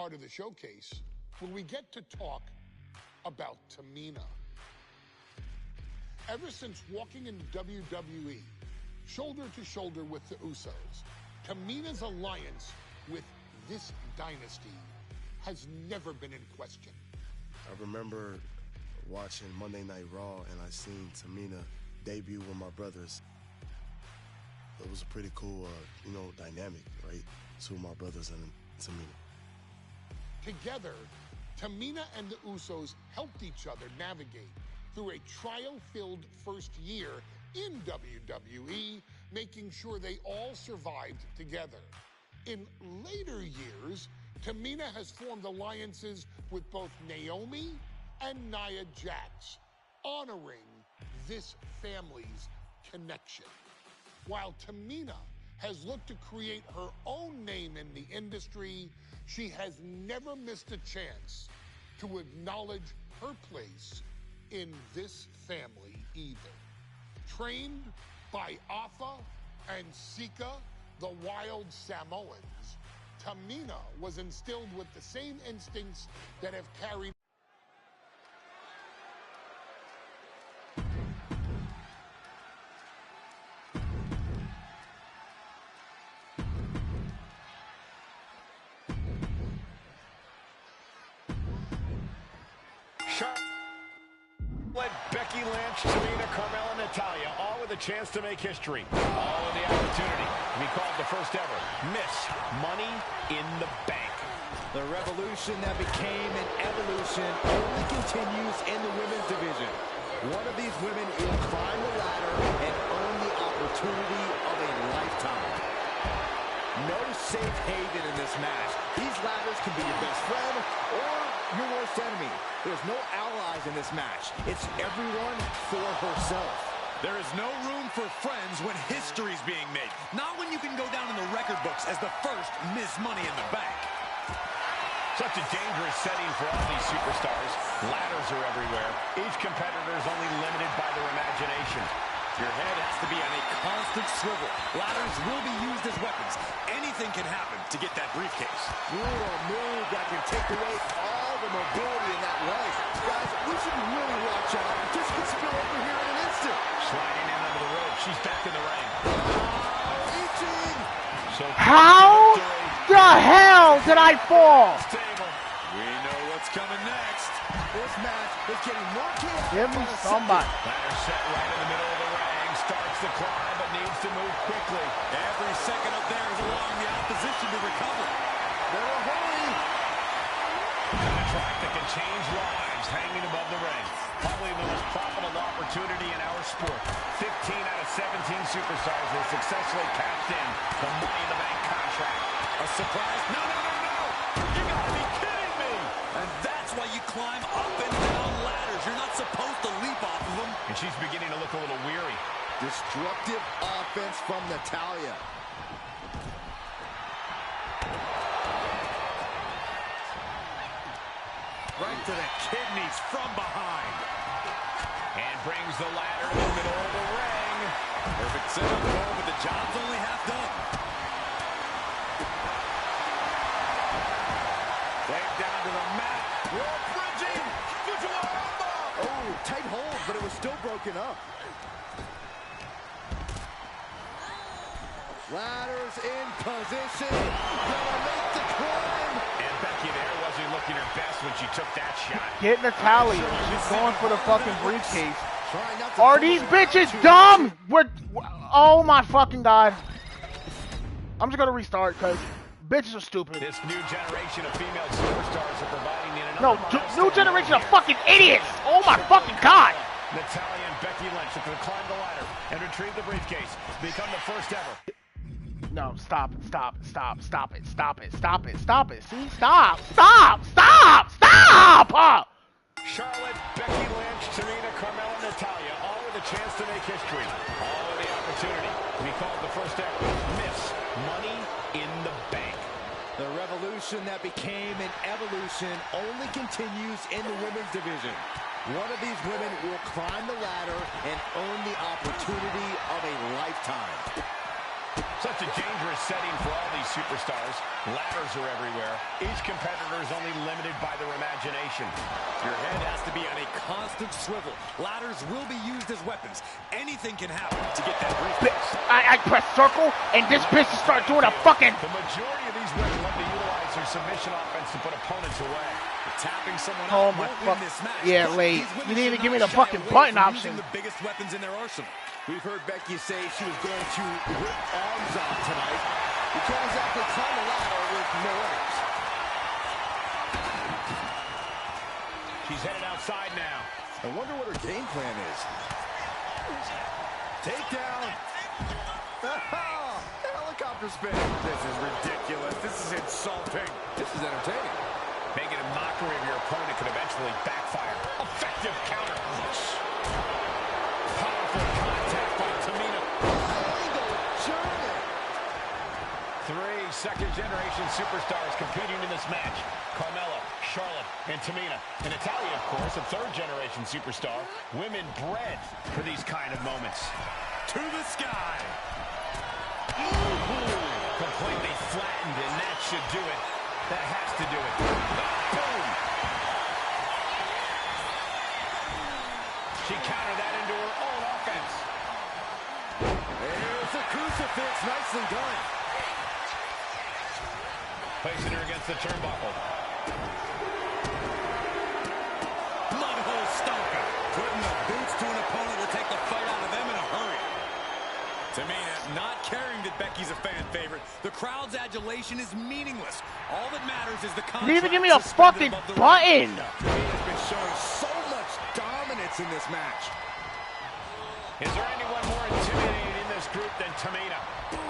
part of the showcase where we get to talk about Tamina. Ever since walking in WWE, shoulder to shoulder with the Usos, Tamina's alliance with this dynasty has never been in question. I remember watching Monday Night Raw and I seen Tamina debut with my brothers. It was a pretty cool, dynamic, right? Two of my brothers and Tamina. Together, Tamina and the Usos helped each other navigate through a trial-filled first year in WWE, making sure they all survived together. In later years, Tamina has formed alliances with both Naomi and Nia Jax, honoring this family's connection. While Tamina has looked to create her own name in the industry, she has never missed a chance to acknowledge her place in this family either. Trained by Afa and Sika, the wild Samoans, Tamina was instilled with the same instincts that have carried Becky Lynch, Tamina, Carmella, Natalya, all with a chance to make history. All with the opportunity to be called the first ever Miss Money in the Bank. The revolution that became an evolution only continues in the women's division. One of these women will climb the ladder and earn the opportunity of a lifetime. No safe haven in this match. These ladders can be your best friend or your worst enemy. There's no allies in this match. It's everyone for herself. There is no room for friends when history's being made. Not when you can go down in the record books as the first Miss Money in the Bank. Such a dangerous setting for all these superstars. Ladders are everywhere. Each competitor is only limited by their imagination. Your head has to be on a constant swivel. Ladders will be used as weapons. Anything can happen to get that briefcase. Brutal move that can take away all the mobility in that leg. Guys, we should really watch out. This could spill over here in an instant. Sliding in under the rope. She's back in the ring. Reaching. So how the hell did I fall? We know what's coming next. This match is getting more chaotic. Give me somebody. Ladder set right in the middle of the ring. Starts to climb, but needs to move quickly. Every second up there is allowing the opposition to recover. Better hurry. And a track that can change lives hanging above the ring. Probably the most profitable opportunity in our sport. 15 out of 17 superstars have successfully cashed in the Money in the Bank contract. A surprise? No, no, no, no! You gotta be kidding me! And that's why you climb up and down ladders. You're not supposed to leap off of them. And she's beginning to look a little weary. Destructive offense from Natalya. Right to the kidneys from behind. And brings the ladder in the middle of the ring. Perfect setup, but the job's only half done. Wave down to the mat. Rope bridging. Oh, tight hold, but it was still broken up. Ladders in position. Gonna make the climb. And Becky there wasn't looking her best when she took that shot. Get Natalya. She's going for the fucking briefcase. Are these bitches dumb? Oh my fucking god. I'm just gonna restart because bitches are stupid. This new generation of female superstars are providing yet No, another new generation of fucking idiots. Oh my fucking god. Natalya and Becky Lynch are going to climb the ladder and retrieve the briefcase. Become the first ever. No, stop it, stop it, stop, stop it, stop it, stop it, stop it. See, stop, stop, stop, stop! Charlotte, Becky Lynch, Tamina, Carmella, Natalya, all with a chance to make history. All with the opportunity to be called the first ever Miss Money in the Bank. The revolution that became an evolution only continues in the women's division. One of these women will climb the ladder and earn the opportunity of a lifetime. Such a dangerous setting for all these superstars. Ladders are everywhere. Each competitor is only limited by their imagination. Your head has to be on a constant swivel. Ladders will be used as weapons. Anything can happen to get that briefcase. I press circle, and this bitch start doing a fucking... The majority of these women love to utilize their submission offense to put opponents away. Tapping someone Oh out my won't fuck. win this match. Yeah, But late. these women You didn't even should give me not the shy fucking away button from option. using the biggest weapons in their arsenal. We've heard Becky say she was going to rip arms off tonight. You can't exactly climb a ladder with no arms. She's headed outside now. I wonder what her game plan is. Takedown. Helicopter spin. This is ridiculous. This is insulting. This is entertaining. Making a mockery of your opponent could eventually backfire. Effective counter punch. Powerful contact by Tamina. Three second-generation superstars competing in this match. Carmella, Charlotte, and Tamina. And Natalya, of course, a third-generation superstar. Women bred for these kind of moments. To the sky. Completely flattened, and that should do it. That has to do it. Boom! She countered that into her own offense. There's a crucifix. Nicely done. Placing her against the turnbuckle. Mudhole stomper. Putting the boots to an opponent will take the fight out of them in a hurry. Tamina not caring that Becky's a fan favorite. The crowd's adulation is meaningless. All that matters is the contract. You didn't even give me a fucking button. Tamina's been showing so much dominance in this match. Is there anyone more intimidating in this group than Tamina?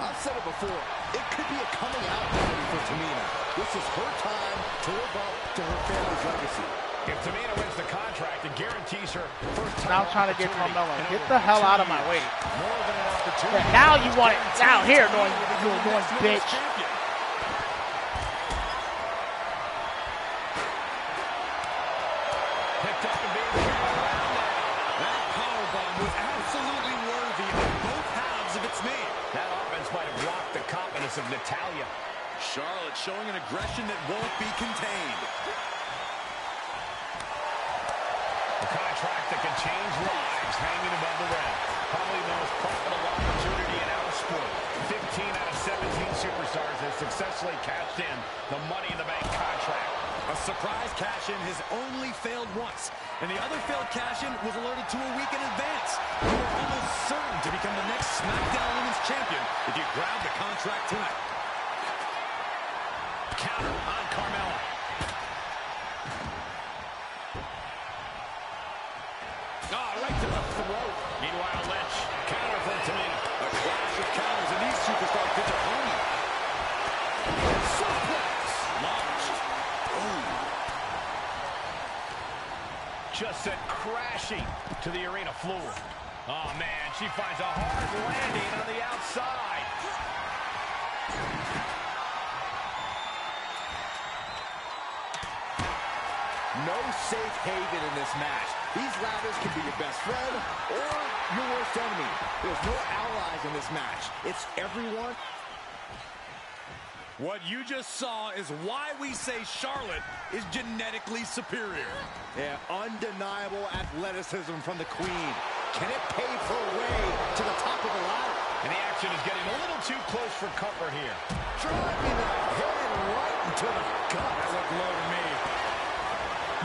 I've said it before. It could be a coming out party for Tamina. This is her time to live up to her family's legacy. If Tamina wins the contract, it guarantees her first time. Now I'm trying to get Carmella. Get the hell out of my way. More than an opportunity. Yeah, now you want it down here, doing bitch. Picked up and being carried around now. That powerbomb was absolutely worthy of both halves of its name. That offense might have rocked the confidence of Natalya. Charlotte showing an aggression that won't be contained. A contract that can change lives hanging above the ring. Probably the most profitable opportunity in our sport. 15 out of 17 superstars have successfully cashed in the Money in the Bank contract. A surprise cash-in has only failed once, and the other failed cash-in was alerted to a week in advance. You are almost certain to become the next SmackDown Women's Champion if you grab the contract tonight. Counter on Carmella. Right to the throat. Meanwhile, Lynch. Counter from Tamina. A clash of counters, and these superstars get their own. Suplex. Launched. Just sent crashing to the arena floor. Oh, man, she finds a hard landing on the outside. No safe haven in this match. These ladders can be your best friend or your worst enemy. There's no allies in this match. It's everyone. What you just saw is why we say Charlotte is genetically superior. Yeah, undeniable athleticism from the Queen. Can it pave her way to the top of the ladder? And the action is getting a little too close for comfort here. Driving that head right into the gut. That looked low to me.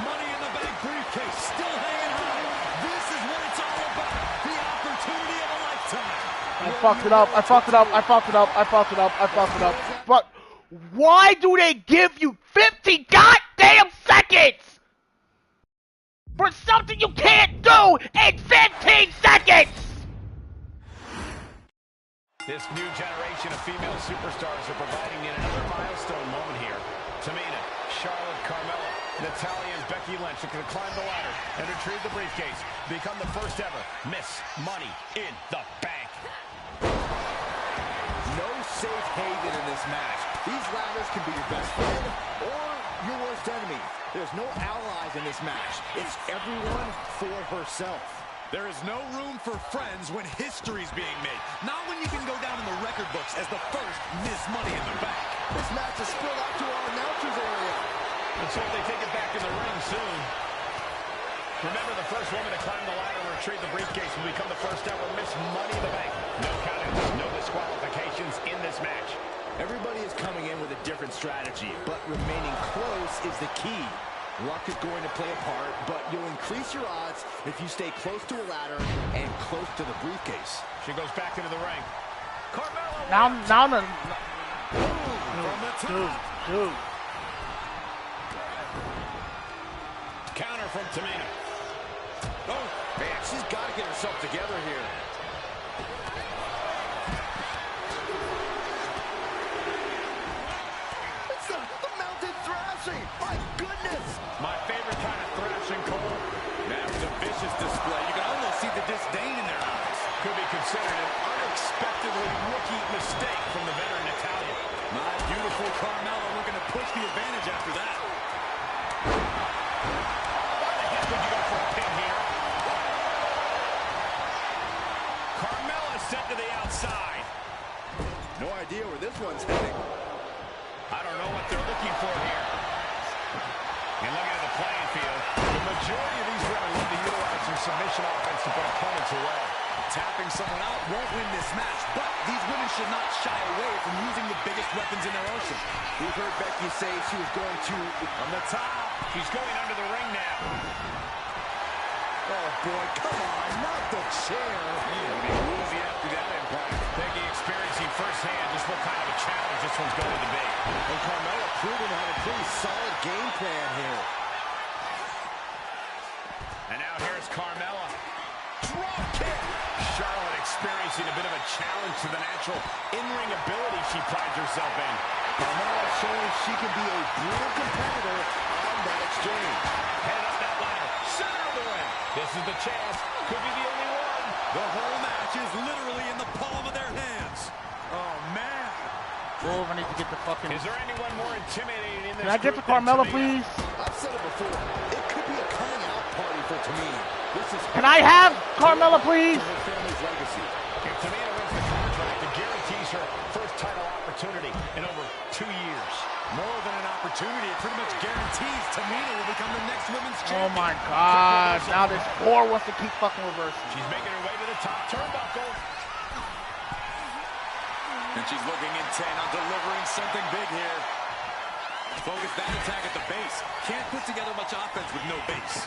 Money in the Bank briefcase still hanging high. This is what it's all about. The opportunity of a lifetime. I fucked it up. I fucked it up. I fucked it up. I fucked it up. I fucked it up. But why do they give you 50 goddamn seconds for something you can't do in 15 seconds? This new generation of female superstars are providing yet another milestone moment here. Tamina, Charlotte, Carmella, Natalya, and Becky Lynch are going to climb the ladder and retrieve the briefcase. Become the first ever Miss Money in the Bank. No safe haven in this match. These ladders can be your best friend or your worst enemy. There's no allies in this match. It's everyone for herself. There is no room for friends when history's being made. Not when you can go down in the record books as the first Miss Money in the Bank. This match is spilled out to our announcers area. Let's hope they take it back in the ring soon. Remember, the first woman to climb the ladder and retrieve the briefcase will become the first ever Miss Money in the Bank. No countouts, no disqualifications in this match. Everybody is coming in with a different strategy, but remaining close is the key. Luck is going to play a part, but you'll increase your odds if you stay close to a ladder and close to the briefcase. She goes back into the ring. Carmella. Dude. Counter from Tamina. Oh, man, she's got to get herself together here. It's the mounted thrashing. My goodness. My favorite kind of thrashing, Cole. That was a vicious display. You can almost see the disdain in their eyes. Could be considered an unexpectedly rookie mistake from the veteran Natalia. My beautiful Carmella looking to push the advantage after that. Why the heck would you go for a pin here? Carmella sent to the outside. No idea where this one's heading. I don't know what they're looking for here. And looking at the playing field, the majority of these women love to utilize some submission offense to put opponents away. Tapping someone out won't win this match, but these women should not shy away from using the biggest weapons in their arsenal. We've heard Becky say she was going to... On the top, she's going under the ring now. Oh, boy, come on, not the chair. It'll be woozy after that impact. Becky experiencing firsthand just what kind of a challenge this one's going to be. And Carmella proving to have a pretty solid game plan here. And now here's Carmella. Drop kick. Charlotte experiencing a bit of a challenge to the natural in-ring ability she prides herself in. Carmella showing she can be a brutal competitor on that exchange. Head up that ladder. Center of the ring. This is the chance. Could be the only one. The whole match is literally in the palm of their hands. Oh, man. Oh, I need to get the fucking... Is there anyone more intimidating in this Can I get to Carmella, please? I've said it before. It could be a coming out party for Tamina. This is... Can I have Carmella, please? Her family's legacy. If Tamina wins the contract, it guarantees her first title opportunity in over 2 years. More than an opportunity, it pretty much guarantees Tamina will become the next women's champion. Oh my God! Now this whore wants to keep fucking reversing. She's making her way to the top turnbuckle. And she's looking intent on delivering something big here. Focus that attack at the base. Can't put together much offense with no base.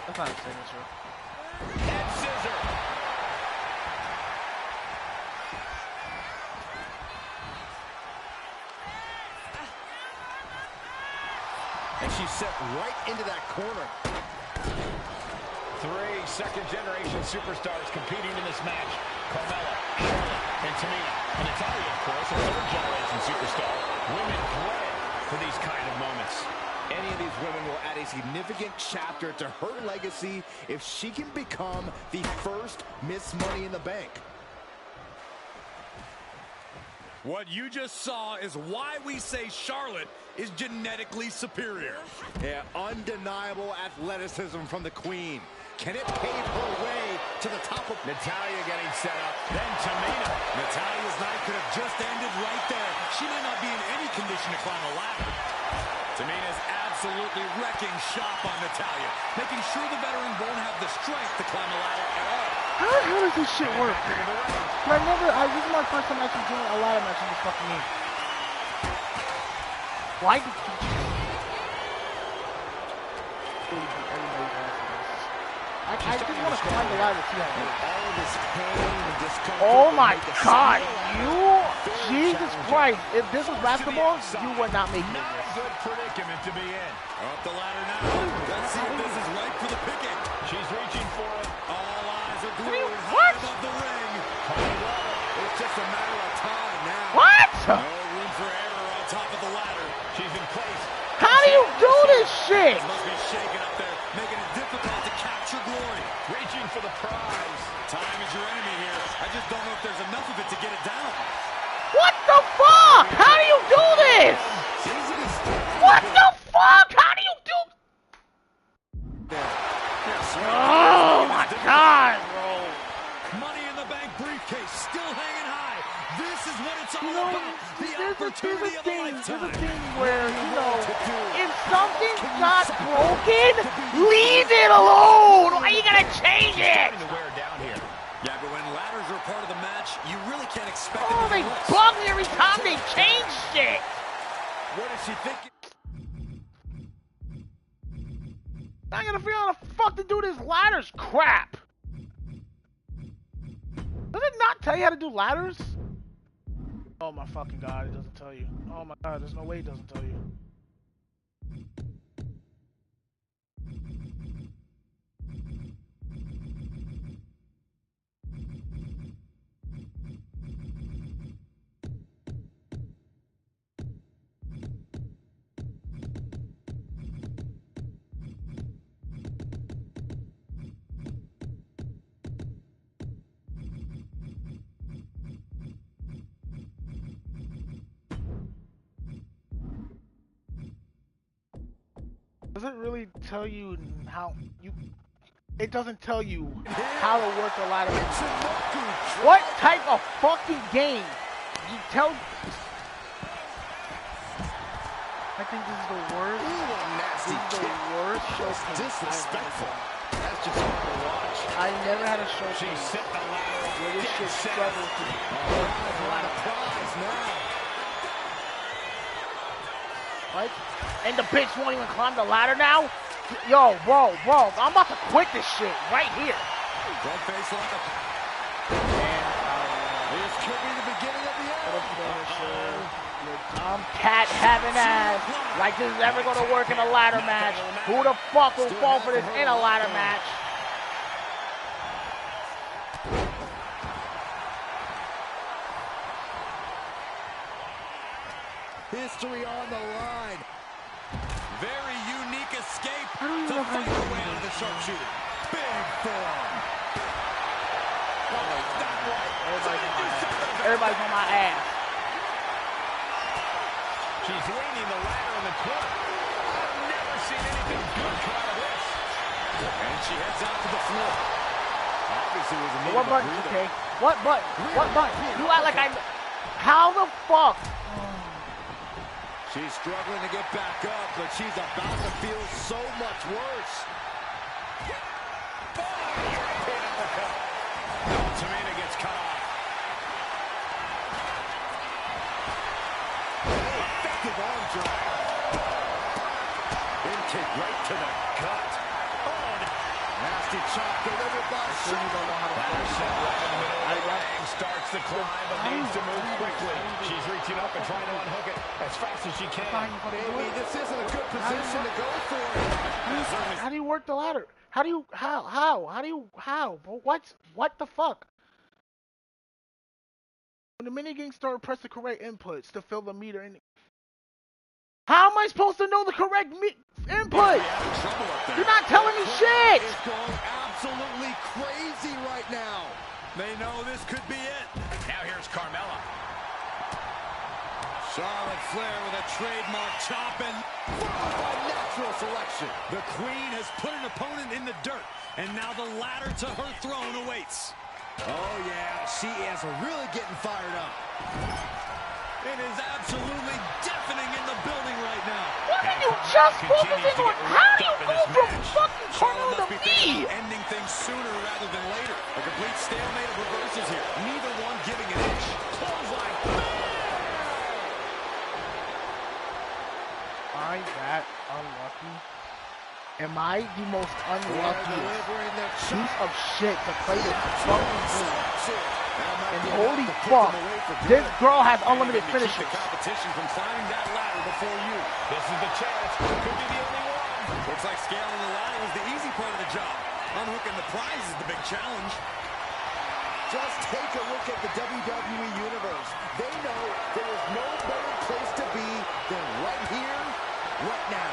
That's not a signature. Head scissor. And she's set right into that corner. 3 second-generation superstars competing in this match. Carmella, Charlotte, and Tamina. And Natalia, of course, a 3rd-generation superstar. Women bred for these kind of moments. Any of these women will add a significant chapter to her legacy if she can become the first Miss Money in the Bank. What you just saw is why we say Charlotte is genetically superior. Yeah, undeniable athleticism from the Queen. Can it pave her way to the top of... Natalia getting set up, then Tamina. Natalia's night could have just ended right there. She may not be in any condition to climb a ladder. Tamina's absolutely wrecking shop on Natalia, making sure the veteran won't have the strength to climb a ladder at all. How the hell does this shit work? This is my first time actually doing a ladder match in this fucking game. Why did you... I just want to climb the ladder to see how it works. All of this pain and discomfort. Oh my God, Jesus Christ, if this was basketball, you would not make Not this. a good predicament to be in. Up the ladder now. Let's see if this is right for the picking. She's reaching for it. All eyes are glued What? high above the ring. It's just a matter of time now. What? No room for error on top of the ladder. She's in place. How do you do this shit? It must be shaking up there, making it difficult to capture glory. Reaching for the prize. Time is your enemy here. I just don't know if there's enough of it to get it down. What the fuck? How do you do this? What the fuck? How do you do... Yeah, opportunity of a lifetime. There's a thing where, you know, if something's not broken, leave it alone. Why you gotta change it? To wear down here. Yeah, but when ladders are part of the match, you really can't expect Oh, it to they be less. bug me every time they change shit. What is she thinking? I gotta figure out how the fuck to do this ladders crap. Does it not tell you how to do ladders? Oh my fucking god, it doesn't tell you. Oh my god, there's no way it doesn't tell you. Does it really tell you how you... It doesn't tell you how to work the ladder. What type of fucking game? You tell... I think this is the worst. Nasty This is the worst showcase. Disrespectful. That's just hard to watch. I never had a She's showcase sitting the ladder where this shit struggles to be. A lot of prize now. Right? And the bitch won't even climb the ladder now? Yo, bro, I'm about to quit this shit right here. Front face lock. This could be the beginning of the end. I'm cat having ass. Like this is ever gonna work in a ladder match. Who the fuck will fall for this in a ladder match? History on the line. Very unique escape I don't to know how fight you her do way out of the this. sharpshooter. Big form. Everybody's on my ass. She's leaning the ladder in the corner. I've never seen anything good come out of this. And she heads out to the floor. Obviously was a What button, okay? What button? What button? You act like I... How the fuck? She's struggling to get back up, but she's about to feel so much worse. European uppercut. No, Tamina gets cut off. Effective arm drag. Kick right to the gut. Oh, nasty chop delivered by Starts the climb, but needs to move quickly. She's reaching up and trying to unhook it as fast as she can. Baby, this isn't a good position to go for. How do you work the ladder? How do you... How? What the fuck? When the minigame started, press the correct inputs to fill the meter in. How am I supposed to know the correct input? You're not telling me shit! It's going absolutely crazy right now. they know this could be it. Now here's Carmella. Charlotte Flair with a trademark chop and Followed by natural selection. the Queen has put an opponent in the dirt, and now the ladder to her throne awaits. Oh yeah, she is really getting fired up. It is absolutely deafening in the building right now. What did you just focus on? How do you go from fucking Charlotte Carmella must be to thinking me? of ending things sooner rather than later. A complete stalemate of reverses here. Neither one giving an inch. Clothesline. Am I that unlucky? Am I the most unluckiest piece of shit to play this fucking game? And holy fuck, this girl has unlimited finishes. Competition from climbing that ladder before you. This is the chance. Could be the only one. Looks like scaling the ladder was the easy part of the job. Unhooking the prize is the big challenge. Just take a look at the WWE Universe. They know there is no better place to be than right here, right now.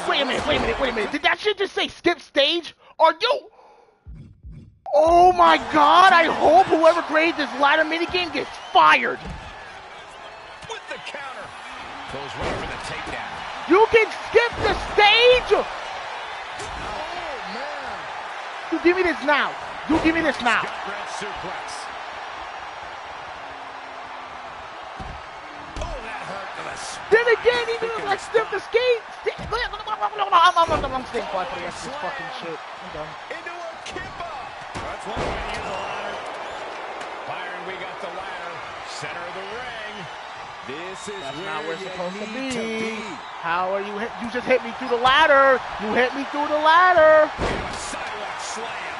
Wait a minute. Did that shit just say skip stage? Are you... Oh my god, I hope whoever created this ladder minigame gets fired. With the counter. Goes right for the takedown. You can skip the stage? Oh, man. You give me this now. You give me this now. Gut-wrench suplex. Oh, that hurt. again, even if I sniff the skate. I'm staying quiet for the rest of this fucking shit. I'm done. Into a kippa. That's one way to use the ladder. Byron, we got the ladder. Center of the ring. This is That's where not where it's you supposed to need be. How are you? You just hit me through the ladder. You hit me through the ladder. Into a sidewalk slam.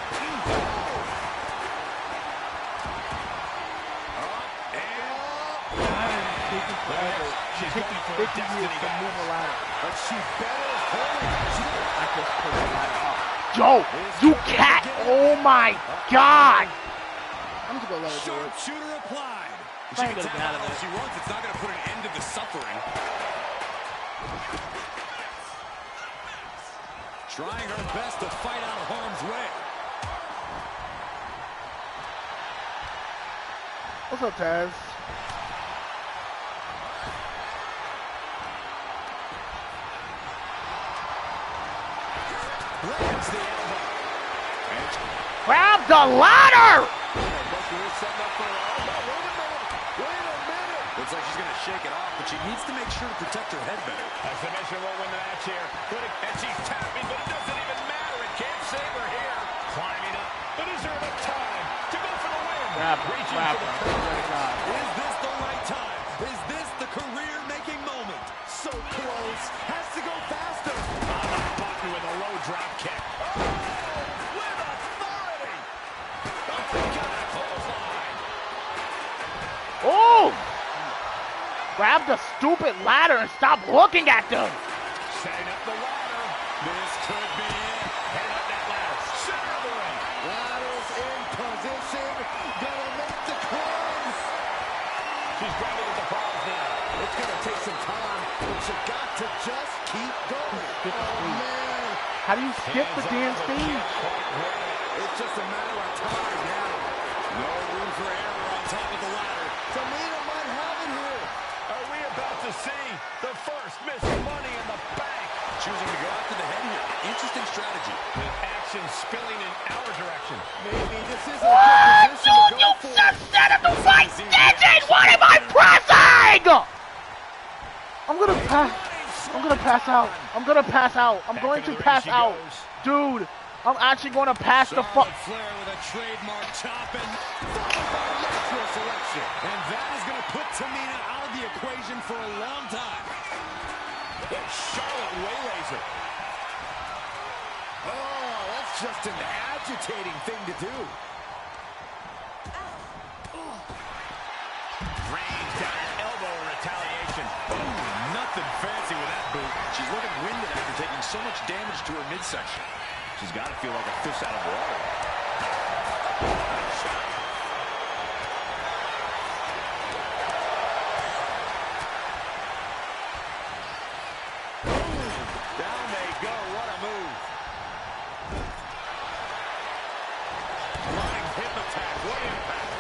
She's taking 50 years to move a ladder. But she better hold it. I just put the ladder up. Joe, you cat! Oh my God! I'm just gonna let her do it. Sharpshooter applied. If I she ain't can gonna tap get out out of all this. she wants, it's not going to put an end to the suffering. Trying her best to fight out of harm's way. What's up, Taz? Lands the elbow. Grab the ladder! Looks like she's going to shake it off, but she needs to make sure to protect her head better. A submission won't win the match here. And she's tapping, but it doesn't even matter. It can't save her here. Climbing up, but is there enough time to go for the win? Grab her, Reaching grab for her. the Swear to God. Is this the right time? Is this the career-making moment? So close. Has to go faster. on the button with a low drop kick. Oh, with authority. Oh, God, clothesline. Oh! Grab the stupid ladder and stop looking at them! Setting up the ladder. This could be it. Heading up that ladder. Center of the ring. Ladder's in position. Gonna make the close. She's grabbing at the balls now. It's gonna take some time, but you got to just keep going. Skip the Oh, stage. man. How do you skip the damn stage? It's just a matter of time now. No room for error on top of the ladder. Tamina might have it here. Are we about to see the first Miss Money in the Bank? Choosing to go after the head here. Interesting strategy. With action spilling in our direction. Maybe this isn't a What? good position Dude, to you go for. just said it the right digit! What am I pressing? I'm gonna pass. I'm gonna pass out. I'm gonna pass out. I'm going to pass out. Dude, I'm actually gonna pass the fuck. Charlotte Flair with a trademark chop and natural selection. And that is going to put Tamina out of the equation for a long time. But Charlotte waylays her. Oh, that's just an agitating thing to do. Range down an elbow in retaliation. Nothing fancy with that boot. She's looking winded after taking so much damage to her midsection. She's got to feel like a fish out of water. Down they go. What a move. Flying hip attack. What impact.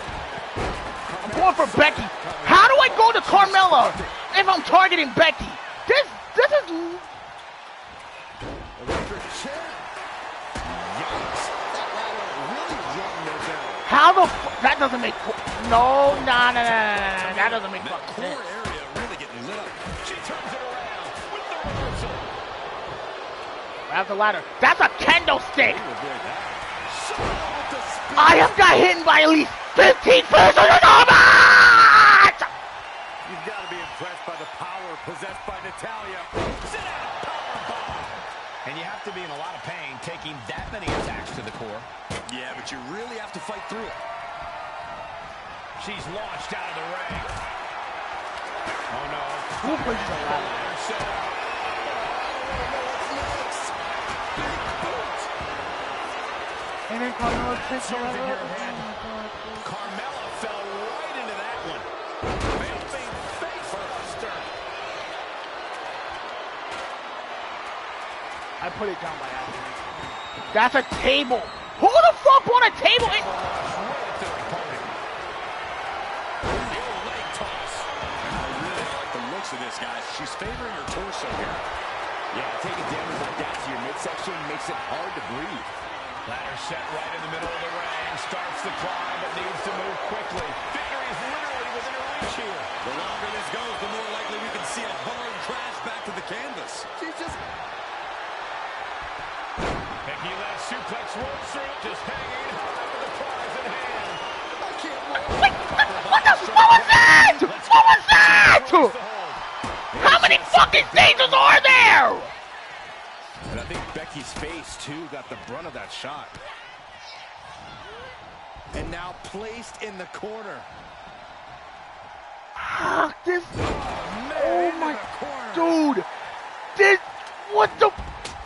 I'm going for Becky. How do I go to Carmella if I'm targeting Becky? This is. Electric chair. Yikes. That ladder really rung her down. How the that doesn't make no that doesn't make That fucking core sense. area really getting lit up. She turns it around with the reversal. Grab the ladder. That's a kendo stick. Avoid that. Charlotte with the speed. I have got hit by at least 15 first in the combat! You've got to be impressed by the power possessed by Natalya. Sit out. Powerbomb. And you have to be in a lot of pain taking that many attacks to the core. Yeah, but you really have to fight through it. She's launched out of the ring. Oh no. Who pushes the ladder? Ladder set up. And then Carmella takes the Using ladder. her hand. Carmella fell right into that one. Vamping face buster. I put it down by accident. That's a table. Who the fuck won a table? Right at their opponent. The old leg toss. I really like the looks of this, guys. She's favoring her torso here. Yeah, taking damage like that to your midsection makes it hard to breathe. Ladder set right in the middle of the ring. Starts the climb, but needs to move quickly. Victory is literally within her reach here. The longer this goes, the more likely we can see a hard canvas. She's just... Becky led suplex rolls through, just hanging high with the prize in hand. I can't walk. Wait, what was that? What was that? How many fucking stages are there? And I think Becky's face, too, got the brunt of that shot. And now placed in the corner. This... Oh, my... Dude. This... What the...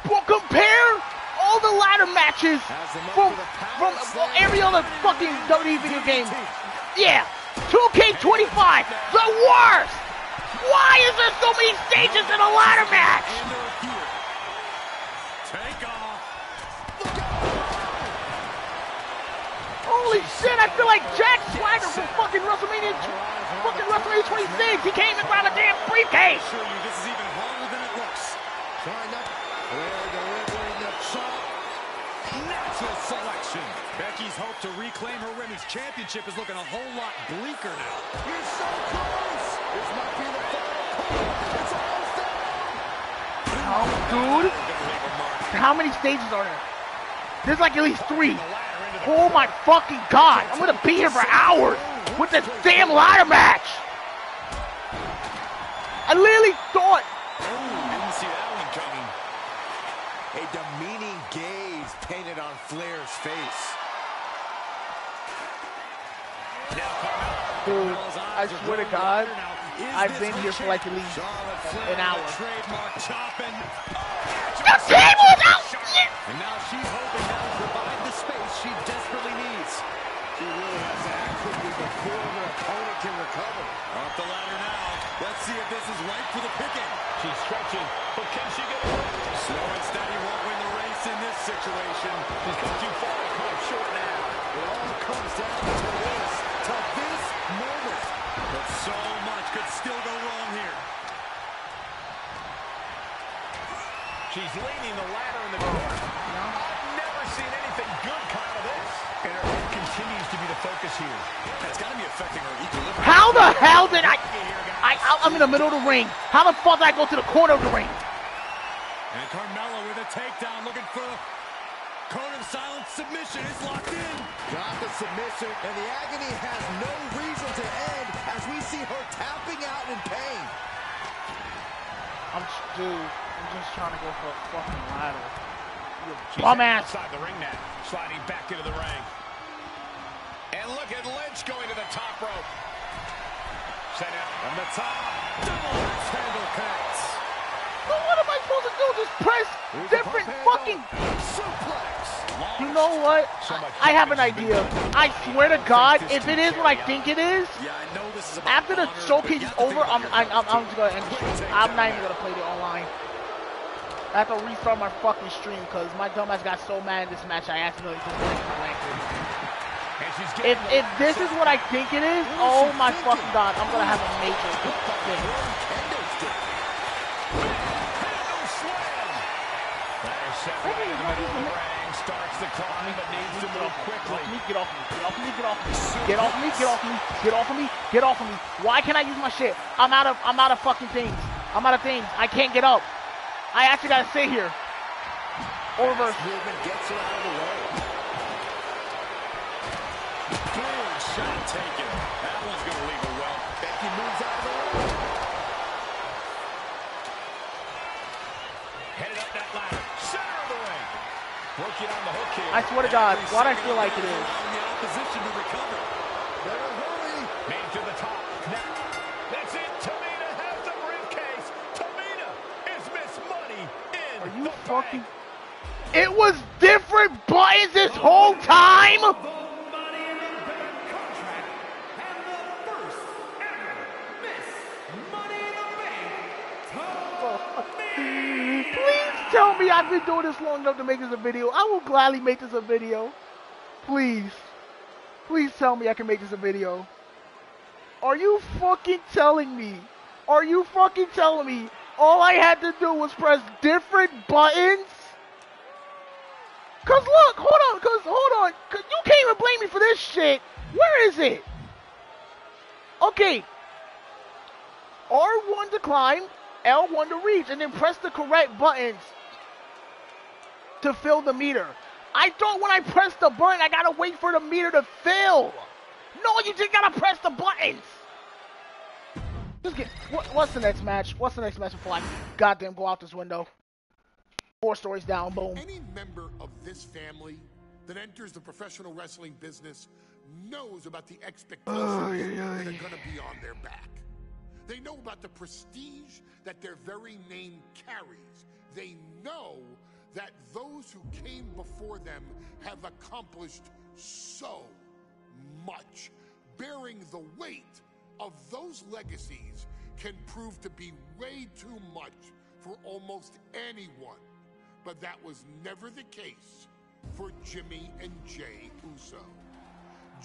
Well, compare all the ladder matches from every other fucking WWE video game. Yeah. 2K25. The worst. Why is there so many stages in a ladder match? Take off. Holy shit, I feel like Jack Swagger from fucking WrestleMania 26. He came and grabbed a damn briefcase. I assure you, this is even harder than it looks. Trying not... delivering the chop. Natural selection. Becky's hope to reclaim her women's championship is looking a whole lot bleaker now. You're so close. This might be the final call. It's almost there. Oh, dude. How many stages are there? There's like at least 3. Oh my fucking god. I'm gonna be here for hours with this damn ladder match. I literally thought... Didn't see that one coming. A demeaning gaze painted on Flair's face. Dude, I swear to God, I've been here for like at least an hour. The table's out! And now she's hoping that will provide the space she desperately needs. She really has to act quickly before her opponent can recover. Up the ladder now. Let's see if this is right for the picking. She's stretching, but can she get away? Slow and steady won't win the race in this situation. She's come too far to come up short now. It all comes down to this moment. But so much could still go wrong here. She's leaning the ladder in the corner. I've never seen anything good come out of this. And her head continues to be the focus here. It's got to be affecting her equilibrium. How the hell did I'm in the middle of the ring. How the fuck did I go to the corner of the ring? And Carmella with a takedown, looking for a cone of silence. Submission is locked in. Got the submission, and the agony has no reason to end as we see her tapping out in pain. I'm just trying to go for a fucking ladder. Bum ass. Inside the ring now, sliding back into the ring. And look at Lynch going to the top rope. Sent out From the top, double axe handle connects. So what am I supposed to do? Just press different fucking... Suplex. You know what? I have an idea. I swear to God, if it is what I think it is, Yeah, I know this is about after the honor, showcase but you is have to over, think I'm about just gonna end the stream. I'm not even gonna play it online. I have to restart my fucking stream because my dumbass got so mad in this match I accidentally just went blank. If this is what I think it is, oh my fucking god, I'm gonna have a major thing. in the middle of the ring, starts the climb, but needs to move quickly. Get off me, get off me, get off me, get off me, get off me, get off of me, get off of me. Why can't I use my shit? I'm out of fucking things. I'm out of things. I can't get up. I actually gotta sit here. Or reverse. Movement gets her out of the way. Clear shot taken. That one's gonna leave her well. Becky moves out of the way. Headed up that ladder, center of the ring. Working on the hook here. I swear to God, why do I feel like it is? Allowing the opposition to recover. Better hurry. Made to the top. Now, that's it. Tamina has the briefcase. Tamina is Miss Money in Are you the fucking... bank. It was different buttons this whole time? Please tell me I've been doing this long enough to make this a video. I will gladly make this a video. Please. Please tell me I can make this a video. Are you fucking telling me? Are you fucking telling me all I had to do was press different buttons? Cause look, hold on, cause you can't even blame me for this shit. Where is it? Okay. R1 to climb, L1 to reach, and then press the correct buttons to fill the meter. I thought when I press the button, I gotta wait for the meter to fill. No, you just gotta press the buttons. Just get, what's the next match? What's the next match before I goddamn go out this window? 4 stories down, boom. Any member of this family that enters the professional wrestling business knows about the expectations that are gonna be on their back. They know about the prestige that their very name carries. They know that those who came before them have accomplished so much. Bearing the weight of those legacies can prove to be way too much for almost anyone. But that was never the case for Jimmy and Jey Uso.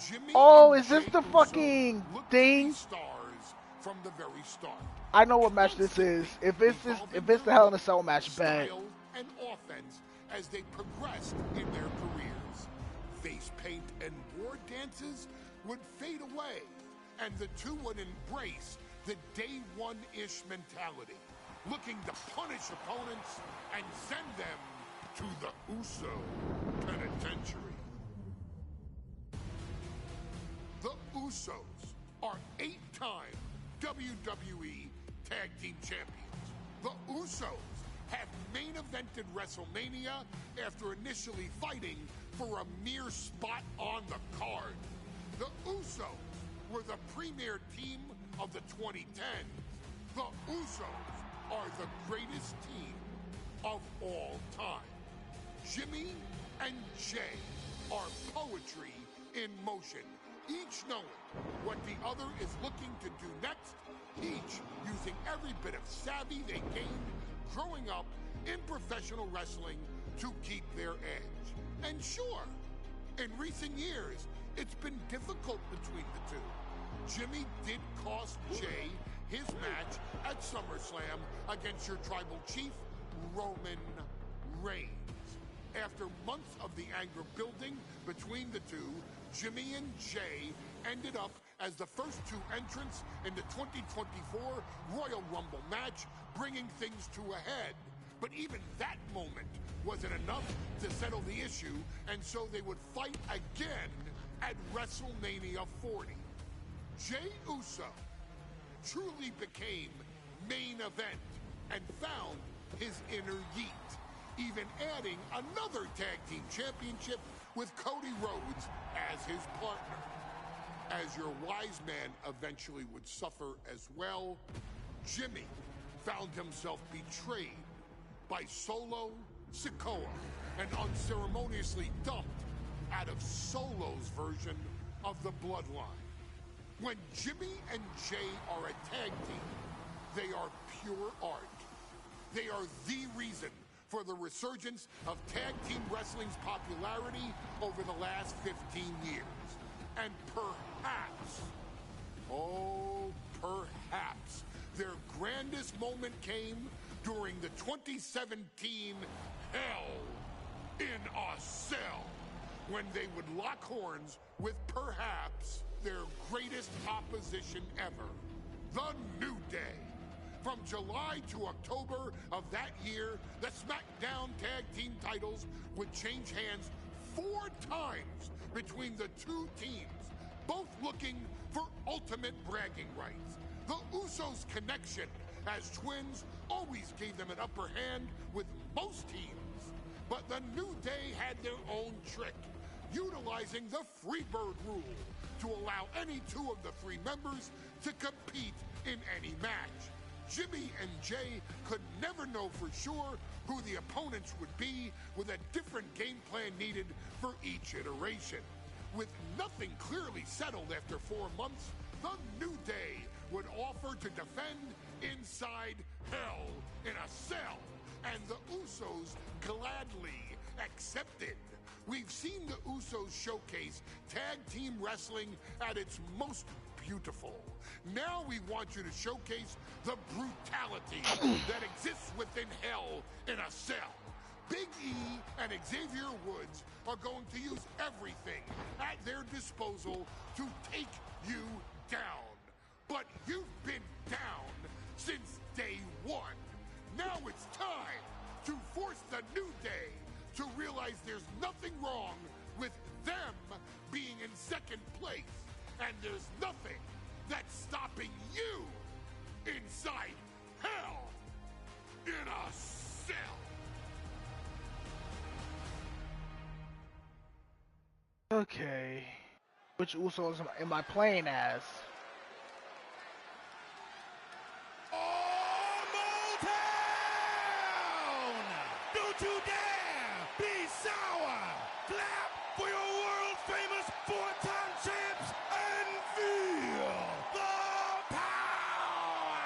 Jimmy is this Jey the Uso fucking looked thing? to be stars from the very start. I know what match this is. If it's the Hell in a Cell match, bad. Style and offense as they progressed in their careers. Face paint and war dances would fade away, and the two would embrace the day one-ish mentality, looking to punish opponents and send them to the Uso penitentiary. The Usos are 8-time WWE Tag Team Champions. The Usos have main evented WrestleMania after initially fighting for a mere spot on the card. The Usos were the premier team of the 2010s. The Usos are the greatest team of all time. Jimmy and Jey are poetry in motion, each knowing what the other is looking to do next, each using every bit of savvy they gained growing up in professional wrestling to keep their edge. And sure, in recent years, it's been difficult between the two. Jimmy did cost Jey his match at SummerSlam against your tribal chief, Roman Reigns. After months of the anger building between the two, Jimmy and Jey ended up as the first two entrants in the 2024 Royal Rumble match, bringing things to a head. But even that moment wasn't enough to settle the issue, and so they would fight again at WrestleMania 40. Jey Uso truly became main event and found his inner yeet, even adding another tag team championship with Cody Rhodes as his partner. As your wise man eventually would suffer as well, Jimmy found himself betrayed by Solo Sikoa and unceremoniously dumped out of Solo's version of the Bloodline. When Jimmy and Jey are a tag team, they are pure art. They are the reason for the resurgence of tag team wrestling's popularity over the last 15 years. And perhaps, oh, perhaps, their grandest moment came during the 2017 Hell in a Cell, when they would lock horns with perhaps their greatest opposition ever, The New Day. From July to October of that year, the SmackDown Tag Team titles would change hands 4 times between the two teams, both looking for ultimate bragging rights. The Usos' connection as twins always gave them an upper hand with most teams. But the New Day had their own trick, utilizing the Freebird rule to allow any two of the 3 members to compete in any match. Jimmy and Jey could never know for sure who the opponents would be, with a different game plan needed for each iteration. With nothing clearly settled after 4 months, the New Day would offer to defend inside Hell in a Cell, and the Usos gladly accepted. We've seen the Usos showcase tag team wrestling at its most beautiful. Now we want you to showcase the brutality that exists within Hell in a Cell. Big E and Xavier Woods are going to use everything at their disposal to take you down. But you've been down, since day one. Now it's time to force the New Day to realize there's nothing wrong with them being in second place. And there's nothing that's stopping you inside Hell in a Cell. Okay. Which Usos am I playing as? Don't you dare be sour! Clap for your world-famous four-time champs and feel the power!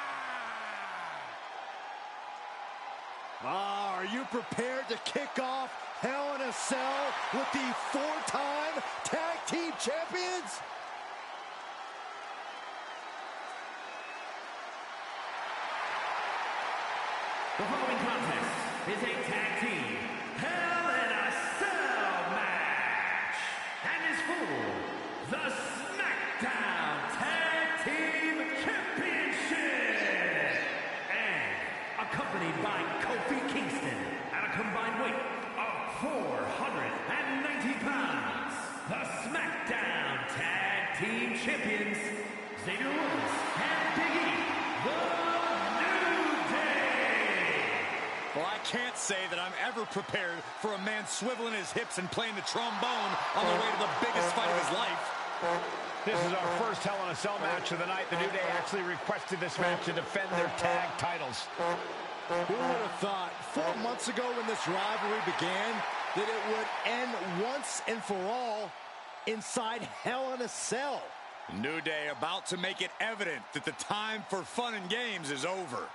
Are you prepared to kick off Hell in a Cell with the four-time tag team champions? The following contest is a tag team Hell in a Cell match and is for the SmackDown Tag Team Championship and accompanied by Kofi Kingston at a combined weight of 490 pounds. The SmackDown Tag Team Champions, Xavier Woods and Big E, the Well, I can't say that I'm ever prepared for a man swiveling his hips and playing the trombone on the way to the biggest fight of his life. This is our first Hell in a Cell match of the night. The New Day actually requested this match to defend their tag titles. Who would have thought 4 months ago when this rivalry began that it would end once and for all inside Hell in a Cell? New Day about to make it evident that the time for fun and games is over.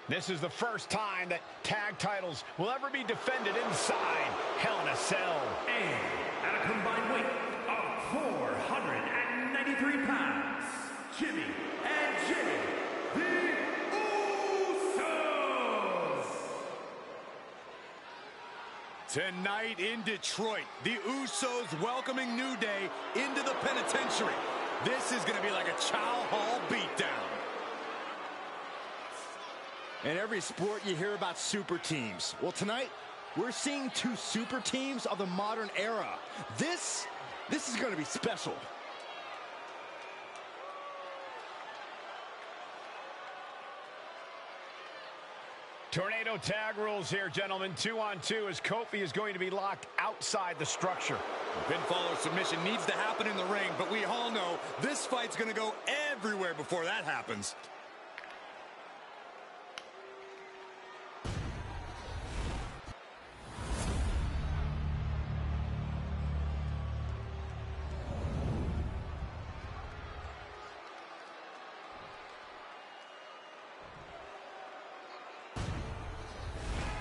This is the first time that tag titles will ever be defended inside Hell in a Cell. And at a combined weight of 493 pounds, Jimmy and Jimmy, the Usos! Tonight in Detroit, the Usos welcoming New Day into the penitentiary. This is going to be like a Chow Hall beatdown. In every sport, you hear about super teams. Well, tonight, we're seeing two super teams of the modern era. This is going to be special. Tornado tag rules here, gentlemen. 2-on-2 as Kofi is going to be locked outside the structure. Pinfall or submission needs to happen in the ring, but we all know this fight's going to go everywhere before that happens.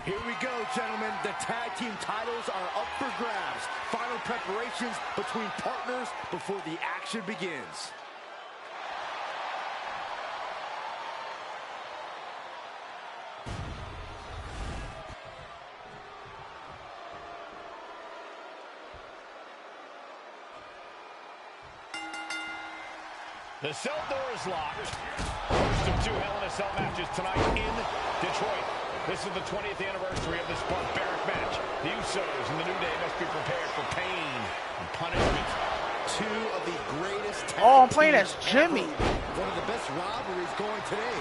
Here we go, gentlemen. The tag team titles are up for grabs. Final preparations between partners before the action begins. The cell door is locked. First of two Hell in a Cell matches tonight in Detroit. This is the 20th anniversary of this barbaric match. The Usos and the New Day must be prepared for pain and punishment. Two of the greatest tag Oh, I'm playing as teams Jimmy. ever. One of the best rivalries going today.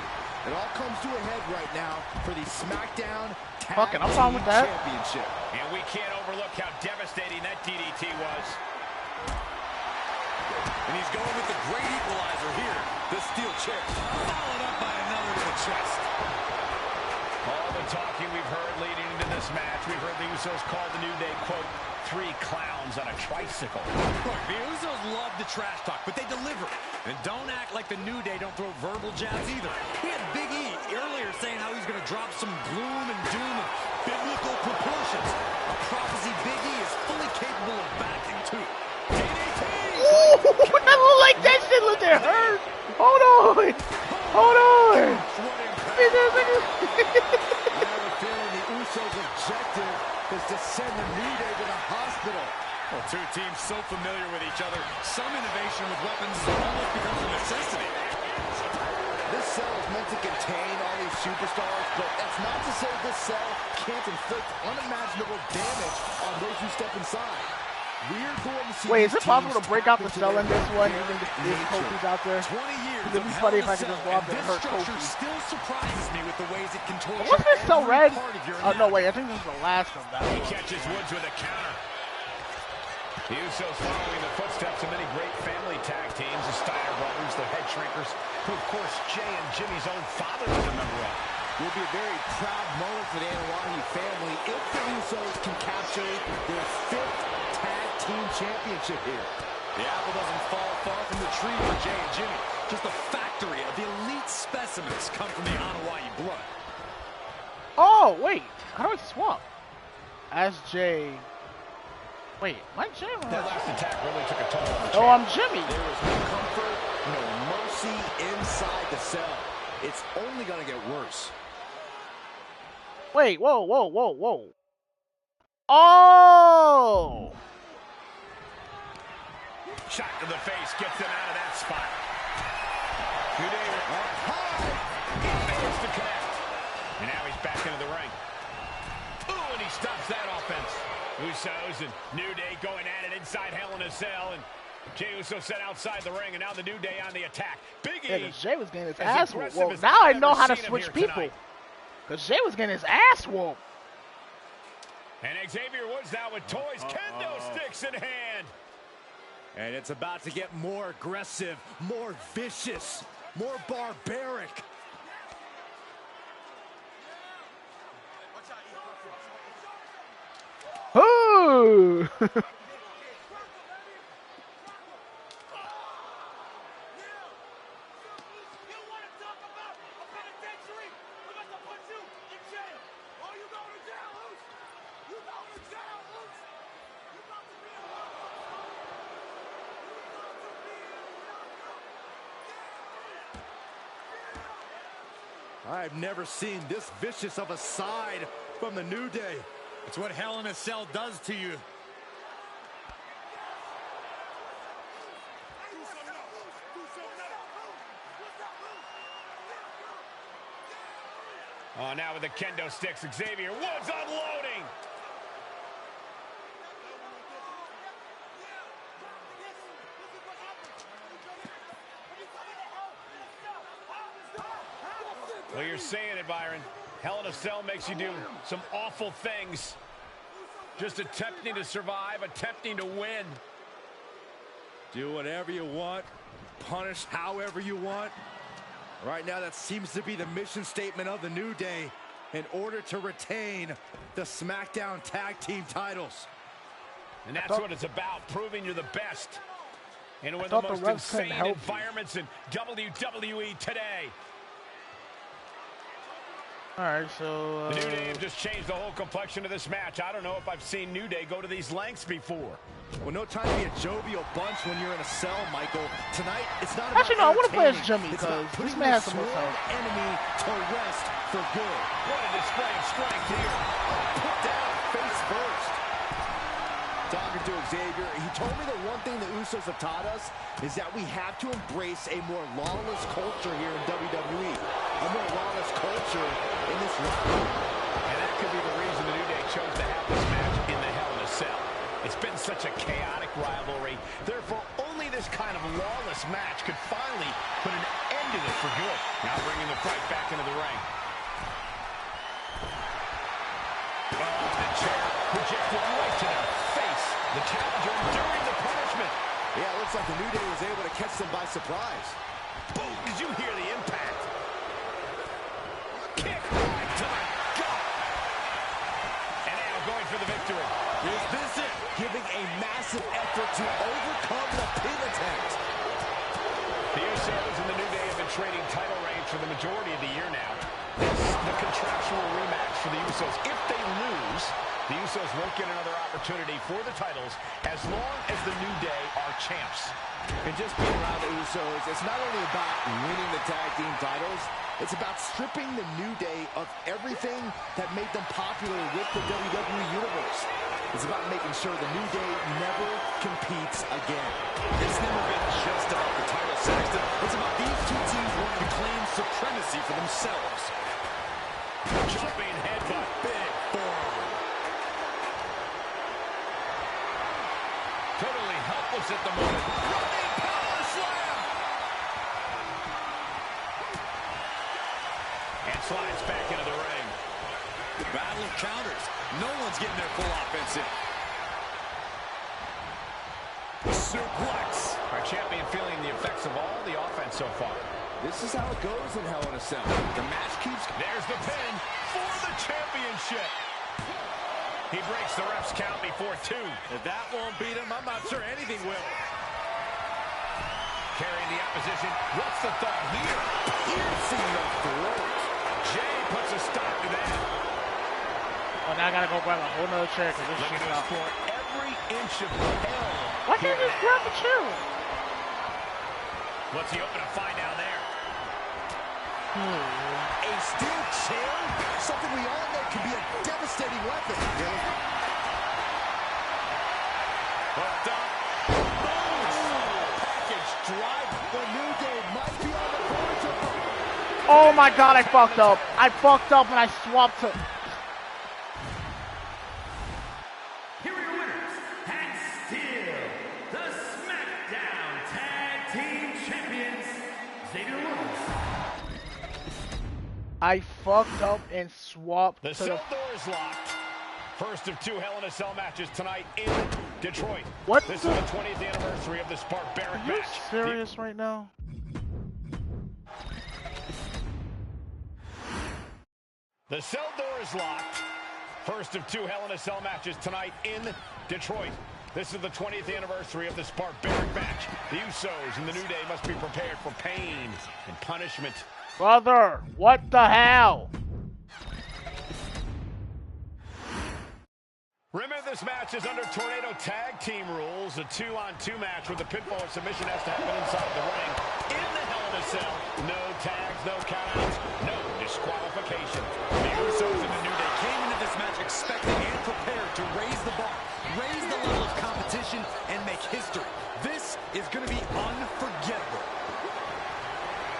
It all comes to a head right now for the SmackDown Tag I'm fine with that. Championship. And we can't overlook how devastating that DDT was. And he's going with the great equalizer here. The steel chair, followed up by another to the chest. All the talking we've heard leading into this match, we've heard the Usos call the New Day, quote, three clowns on a tricycle. Look, the Usos love the trash talk, but they deliver. And don't act like the New Day don't throw verbal jabs either. We had Big E earlier saying how he's going to drop some gloom and doom of biblical proportions. A prophecy Big E is fully capable of backing too. DDT! Ooh, that look like that shit looked at hurt. Hold on. Hold on. I have a feeling the Usos' objective is to send the New Day to the hospital. Well, two teams so familiar with each other, some innovation with weapons almost becomes a necessity. This cell is meant to contain all these superstars, but that's not to say this cell can't inflict unimaginable damage on those who step inside. We're going to see. Wait, is it possible to break out the cell in this one, even if Kofi's out there? 20 years. It'd be funny if I could just go up there and hurt This structure Kofi. still surprises me with the ways it can torture. What's this cell red? part of your Oh, no, anatomy. wait, I think this is the last of that. He catches Woods with a counter. The Usos following the footsteps of many great family tag teams, the Steiner brothers, the Head Shrinkers, who, of course, Jay and Jimmy's own father was a member of. It will be a very proud moment for the Anoa'i family if the Usos can capture their 5th tag team championship here. The apple doesn't fall far from the tree for Jay and Jimmy. Just a factory of the elite specimens come from the Anoa'i blood. Oh, wait. How do I swap? As Jay. Wait, am I Jay? That last attack really took a toll on the Oh, champ. I'm Jimmy. There is no comfort, no mercy inside the cell. It's only going to get worse. Wait, whoa, whoa, whoa, whoa. Oh! Shot to the face, gets him out of that spot. New Day up high. He fails to connect. And now he's back into the ring. Ooh, and he stops that offense. Usos and New Day going at it inside Hell in a Cell. And Jey Uso set outside the ring, and now the New Day on the attack. Big E. Yeah, 'cause Jay was getting his as ass whooped. aggressive Well, as now I've I know ever how to seen him switch here people. tonight. Because Jay was getting his ass whooped. And Xavier Woods now with toys, kendo sticks in hand. And it's about to get more aggressive, more vicious, more barbaric. Ooh! I've never seen this vicious of a side from the New Day. It's what Hell in a Cell does to you. Oh, now with the kendo sticks, Xavier Woods unloading. Well, you're saying it, Byron. Hell in a Cell makes you do some awful things. Just attempting to survive, attempting to win. Do whatever you want, punish however you want. Right now, that seems to be the mission statement of the New Day in order to retain the SmackDown Tag Team titles. And that's what it's about, proving you're the best. In one of thought the the most refs couldn't insane help you. environments in WWE today. Alright, so... The New Day have just changed the whole complexion of this match. I don't know if I've seen New Day go to these lengths before. Well, no time to be a jovial bunch when you're in a cell, Michael. Tonight, it's not about Actually, no, I want to play as entertainment. Jimmy, It's about because this putting man has the some more sworn health. enemy to rest for good. What a display of strength here. Put down, face first. Talking to Xavier, he told me the one thing the Usos have taught us is that we have to embrace a more lawless culture here in WWE. A more lawless culture in this rivalry. And that could be the reason the New Day chose to have this match in the Hell in a Cell. It's been such a chaotic rivalry. Therefore, only this kind of lawless match could finally put an end to it for good. Now bringing the fight back into the ring. Oh, the chair projected right to the face. The challenger enduring the punishment. Yeah, it looks like the New Day was able to catch them by surprise. Boom, did you hear the impact? Kick right to the gut. And now going for the victory. Is this it? Giving a massive effort to overcome the pin attempt. The Usos and the New Day have been trading title reigns for the majority of the year now. This is the contractual rematch for the Usos. If they lose, the Usos won't get another opportunity for the titles as long as the New Day are champs. And just being around the Usos, it's not only about winning the tag team titles, It's about stripping the New Day of everything that made them popular with the WWE Universe. It's about making sure the New Day never competes again. It's never been just about the title, Saxton. It's about these two teams wanting to claim supremacy for themselves. Jumping headbutt, big forearm. Totally helpless at the moment. Running power slam. And slides back into the ring. Battle of counters. No one's getting their full offense in. Suplex. Our champion feeling the effects of all the offense so far. This is how it goes in Hell in a Cell. The match keeps... There's the pin for the championship. He breaks the ref's count before 2. If that won't beat him, I'm not sure anything will. Carrying the opposition. What's the thought here? Piercing the throat. Jay puts a stop to that. Oh, now I gotta go grab a whole nother chair because this Looking shit's to out. explore every inch of hell. Why can't you just grab the chair? What's he open to find down there? A steel chair? Something we all know can be a devastating weapon. Hooked up. Package drive. The New Day might be on the verge of... Oh my god, I fucked up. I fucked up and I swapped to... Here are your winners, and still the SmackDown Tag Team Champions, Xavier Woods. I fucked up and swapped The to cell door is locked. First of 2 Hell in a Cell matches tonight in Detroit. What This the- is the 20th anniversary of this barbaric Are you match. serious right now? The cell door is locked. First of 2 Hell in a Cell matches tonight in Detroit. This is the 20th anniversary of this barbaric match. The Usos and the New Day must be prepared for pain and punishment. Brother, what the hell? Remember, this match is under Tornado Tag Team rules. A 2-on-2 match where the pinfall or submission has to happen inside the ring. In the Hell in a Cell, no tags, no countouts, no disqualification. The Usos and the New Day came into this match expecting and prepared to raise the bar, raise the level of competition, and make history. This is going to be unforgettable.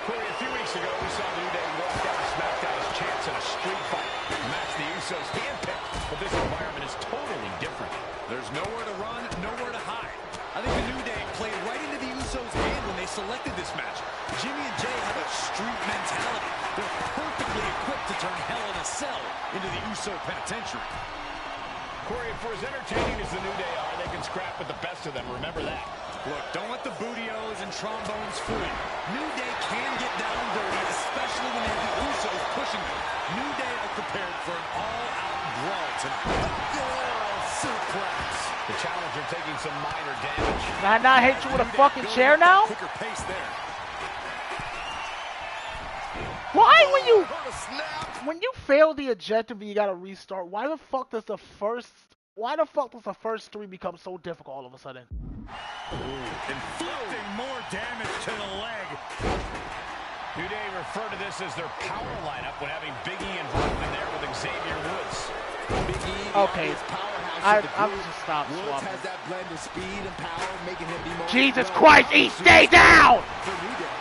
Corey, a few weeks ago, we saw the New Day walk out of SmackDown as champs in a street fight. A match the Usos handpicked, but this environment is totally different. There's nowhere to run, nowhere to hide. I think the New Day played right into the Usos' hand when they selected this match. Jimmy and Jay have a street mentality. They're perfectly equipped to turn Hell in a Cell into the Uso penitentiary. Corey, for as entertaining as the New Day are, they can scrap with the best of them. Remember that. Look, don't let the bootios and trombones fool you. New Day can get down and dirty, especially when they have the Usos pushing them. New Day are prepared for an all-out brawl tonight. Suplex. The challenger taking some minor damage. Can I not hit you with a fucking chair now? Quicker pace there. Why when you fail the objective and you gotta restart, why the fuck does the first 3 become so difficult all of a sudden? Inflicting more damage to the leg. New Day refer to this as their power lineup when having Big E involved in there with Xavier Woods. Big E, Okay. I'm I'm just stop Woods swapping. has that blend of speed and power, making him be more... Jesus Christ, E, stay down! For New Day.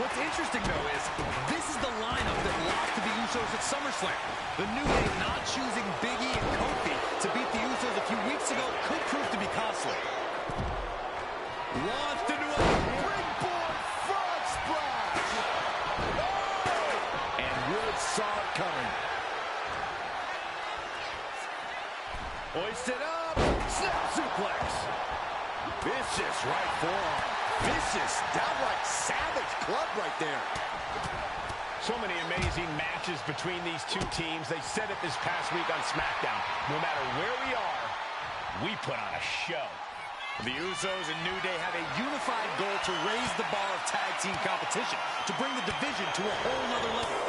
What's interesting, though, is this is the lineup that lost to the Usos at SummerSlam. The New Day not choosing Big E and Kofi to beat the Usos a few weeks ago could prove to be costly. Launched into a springboard frog splash. And Woods saw it coming. Hoisted up. Snap suplex. Vicious right forearm. Vicious, downright savage club right there. So many amazing matches between these two teams. They said it this past week on SmackDown. No matter where we are, we put on a show. The Usos and New Day have a unified goal to raise the bar of tag team competition, to bring the division to a whole nother level.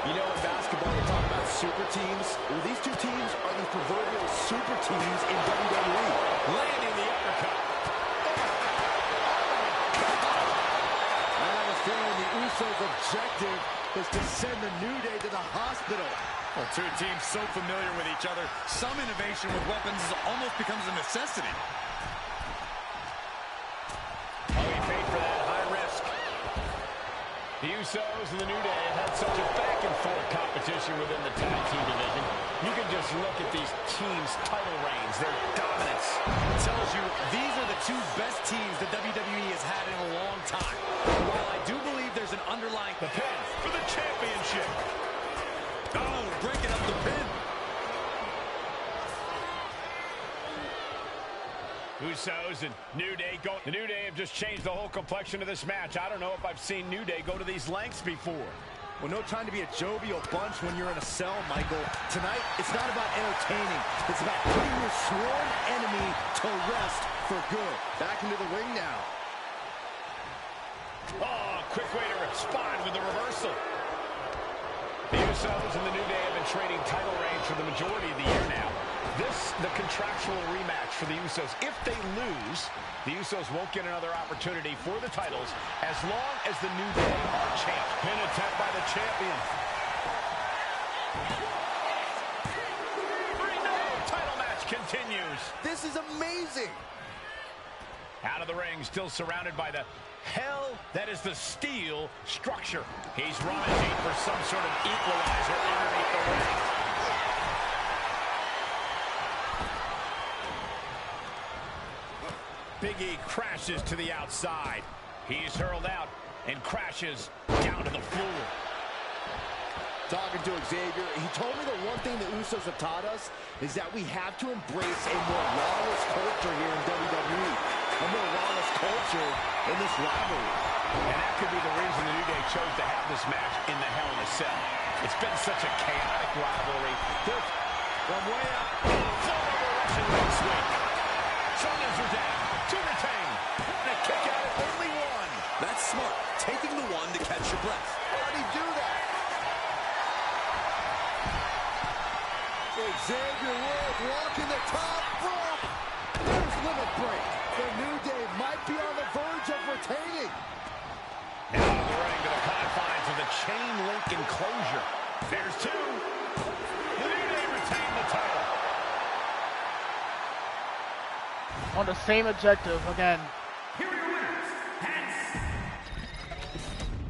You know, in basketball, we talk about super teams. Well, these two teams are the proverbial super teams in WWE. Landing the uppercut. I have a feeling the Usos' objective is to send the New Day to the hospital. Well, two teams so familiar with each other, some innovation with weapons almost becomes a necessity. Oh, he paid for that high risk. The Usos and the New Day have had such a back-and-forth competition within the tag team division. You can just look at these teams' title reigns, their dominance. It tells you these are the two best teams the WWE has had in a long time. While I do believe there's an underlying... The pin for the championship. Oh, breaking up the pin. Usos and New Day go. The New Day have just changed the whole complexion of this match. I don't know if I've seen New Day go to these lengths before. Well, no time to be a jovial bunch when you're in a cell, Michael. Tonight, it's not about entertaining. It's about putting your sworn enemy to rest for good. Back into the ring now. Oh, quick way to respond with the reversal. The Usos and the New Day have been trading title reigns for the majority of the year now. This, the contractual rematch for the Usos. If they lose, the Usos won't get another opportunity for the titles as long as the New Day are champ. Pin attempt by the champion. Title match continues. This is amazing. Out of the ring, still surrounded by the hell that is the steel structure. He's rummaging for some sort of equalizer underneath the ring. Big E crashes to the outside. He's hurled out and crashes down to the floor. Talking to Xavier, he told me the one thing the Usos have taught us is that we have to embrace a more lawless culture here in WWE. A more lawless culture in this rivalry. And that could be the reason the New Day chose to have this match in the Hell in a Cell. It's been such a chaotic rivalry. From way up, Russian leg sweep. Shoulders are down. To retain. And a kick out at only one. That's smart. Taking the one to catch your breath. How did he do that? Xavier Woods walking the top rope. There's limit break. The New Day might be on the verge of retaining. And out of the ring to the confines of the chain link enclosure. There's two. The New Day retain the title. On the same objective again. Here are your winners,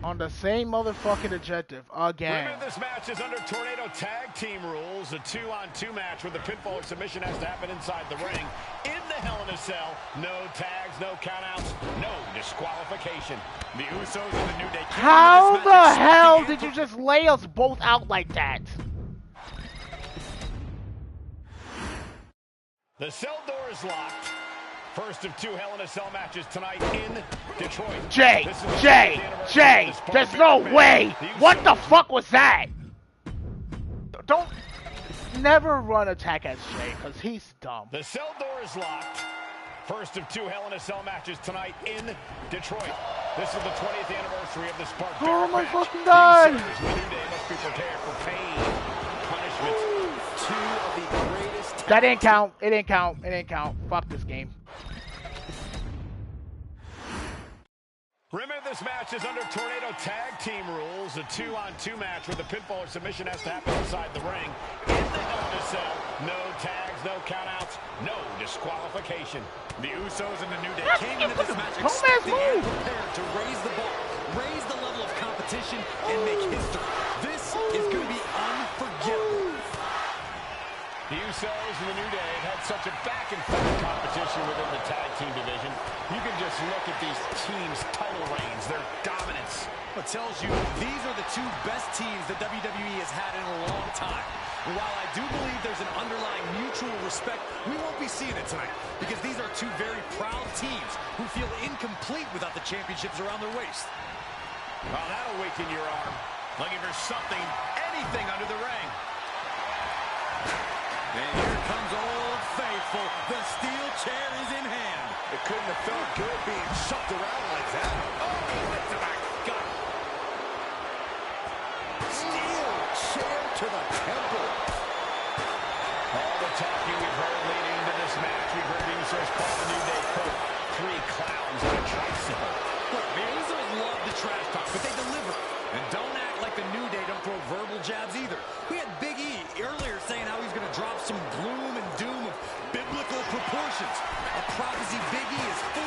On the same motherfucking objective again. Remember, this match is under Tornado Tag Team rules. A 2-on-2 match where the pinfall or submission has to happen inside the ring. In the Hell in a Cell, no tags, no countouts, no disqualification. The Usos and the New Day. How the hell did you just lay us both out like that? The cell door is locked. First of two Hell in a Cell matches tonight in Detroit. Jay, there's no way. What the fuck was that? Don't never run attack as Jay, because he's dumb. The cell door is locked. First of two Hell in a Cell matches tonight in Detroit. This is the 20th anniversary of the Spark Oh my match. fucking god! The New Day must be prepared for pain, punishment. Two of the greatest. That didn't count. It didn't count. It didn't count. Fuck this game. Remember, this match is under Tornado Tag Team rules. A 2-on-2 match where the pinfall or submission has to happen inside the ring. In the Hell in a Cell, no tags, no countouts, no disqualification. The Usos and the New Day came into this match expecting and prepared to raise the bar, raise the level of competition, and make history. This is going to be unforgettable. The Usos and the New Day have had such a back-and-forth competition within the tag team division. You can just look at these teams' title reigns, their dominance. It tells you these are the two best teams that WWE has had in a long time. And while I do believe there's an underlying mutual respect, we won't be seeing it tonight because these are two very proud teams who feel incomplete without the championships around their waist. Well, that'll weaken your arm. Looking for something, anything under the ring. And here comes Old Faithful. The steel chair is in hand. It couldn't have felt good being shoved around like that. Oh, right to back. Got it. Steel chair to the temple. All the talking we've heard leading into this match, we've heard the Usos call the New Day, quote, three clowns on a tricycle. Look, the Usos love the trash talk, but they deliver. And don't act like the New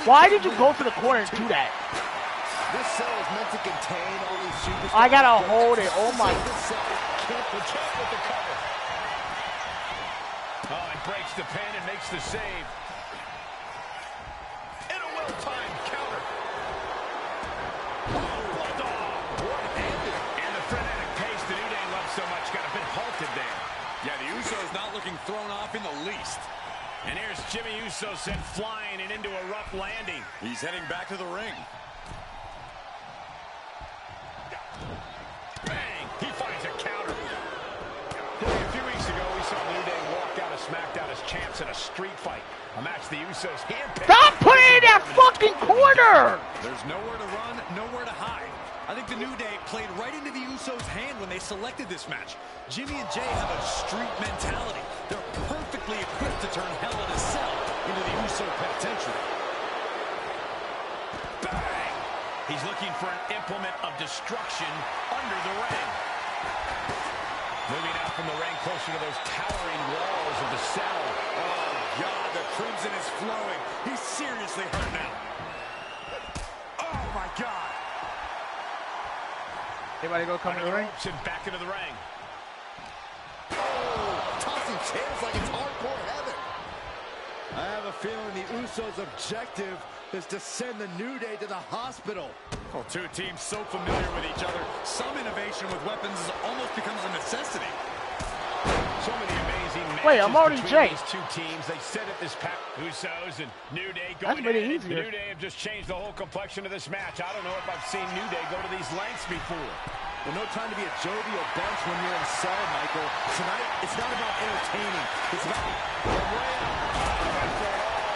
Why did you go to the corner and do that? This cell is meant to contain all these superstars. I gotta hold it. Oh my. This cell can't protect with the cover. Oh, it breaks the pin and makes the save. And a well-timed counter. One-handed. And the frenetic pace the New Day loves so much got a bit halted there. Yeah, the Usos not looking thrown off in the least. And here's Jimmy Uso sent flying and into a rough landing. He's heading back to the ring. Bang! He finds a counter. A few weeks ago, we saw the New Day walk out of SmackDown as champs in a street fight. A match the Usos handpicked. Stop putting it in that fucking corner! There's nowhere to run, nowhere to hide. I think the New Day played right into the Usos' hand when they selected this match. Jimmy and Jay have a street mentality. They're perfectly equipped to turn Hell in a Cell into the Uso penitentiary. Bang! He's looking for an implement of destruction under the ring. Moving out from the ring closer to those towering walls of the cell. Oh, God, the crimson is flowing. He's seriously hurt now. Oh, my God. Anybody go come to the ring? And back into the ring. Oh, tossing chairs like it's hardcore heaven. I have a feeling the Usos' objective is to send the New Day to the hospital. Well, two teams so familiar with each other, some innovation with weapons almost becomes a necessity. So many amazing matches. Wait, I'm already between Jay. these two teams. They said it this past. Usos and New Day That's going made it in. easier. The New Day have just changed the whole complexion of this match. I don't know if I've seen New Day go to these lengths before. Well, no time to be a jovial bunch when you're in cell, Michael. Tonight, it's not about entertaining. It's about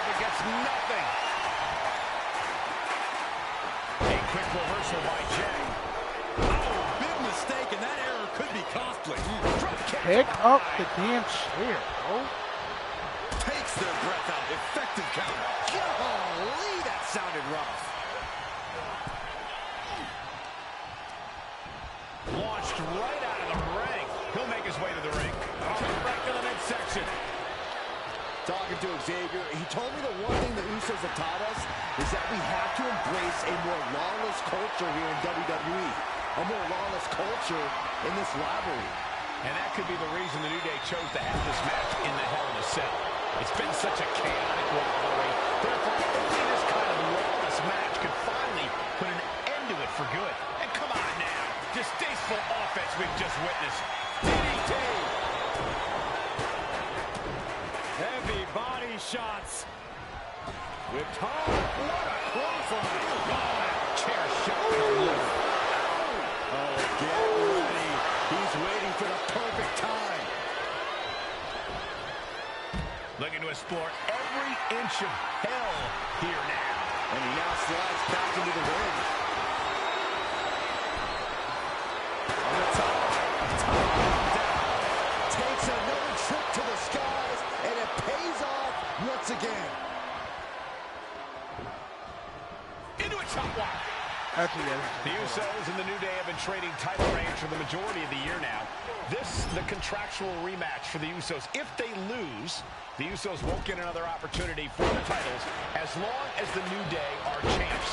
But gets nothing. A quick reversal by Jay. Oh, big mistake, and that error could be costly. Drop kick. Pick up the damn chair, bro. Takes their breath out. Effective counter. golly, that sounded rough. Launched right out of the ring. He'll make his way to the ring. Right to the midsection. Talking to Xavier, he told me the one thing the Usos have taught us is that we have to embrace a more lawless culture here in WWE. A more lawless culture in this rivalry. And that could be the reason the New Day chose to have this match in the Hell in a Cell. It's been such a chaotic rivalry. Therefore, only this kind of lawless match could finally put an end to it for good. And come on now. Distasteful offense we've just witnessed. DDT. Heavy body shots. Whipped home. What a clothesline. Oh, that chair shot. Oh, get ready. He's waiting for the perfect time. Looking to explore every inch of hell here now. And he now slides back into the ring. On the top down. Takes another trip to the skies, and it pays off once again. Into a top lock. Actually, The Usos and the New Day have been trading title reigns for the majority of the year now. This, the contractual rematch for the Usos. If they lose, the Usos won't get another opportunity for the titles as long as the New Day are champs.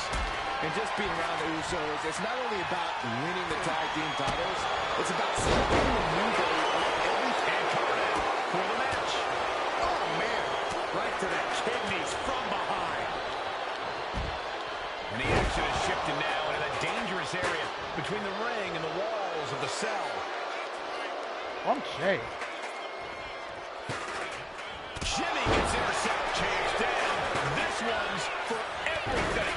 And just being around the Usos, it's not only about winning the tag team titles, it's about stepping the New Day on everything. And coming out for the match. Oh, man. Right to the kidneys from behind. And the action is shifted now into that dangerous area between the ring and the walls of the cell. I'm Jay. Jimmy gets intercepted, changed down. This one's for everything.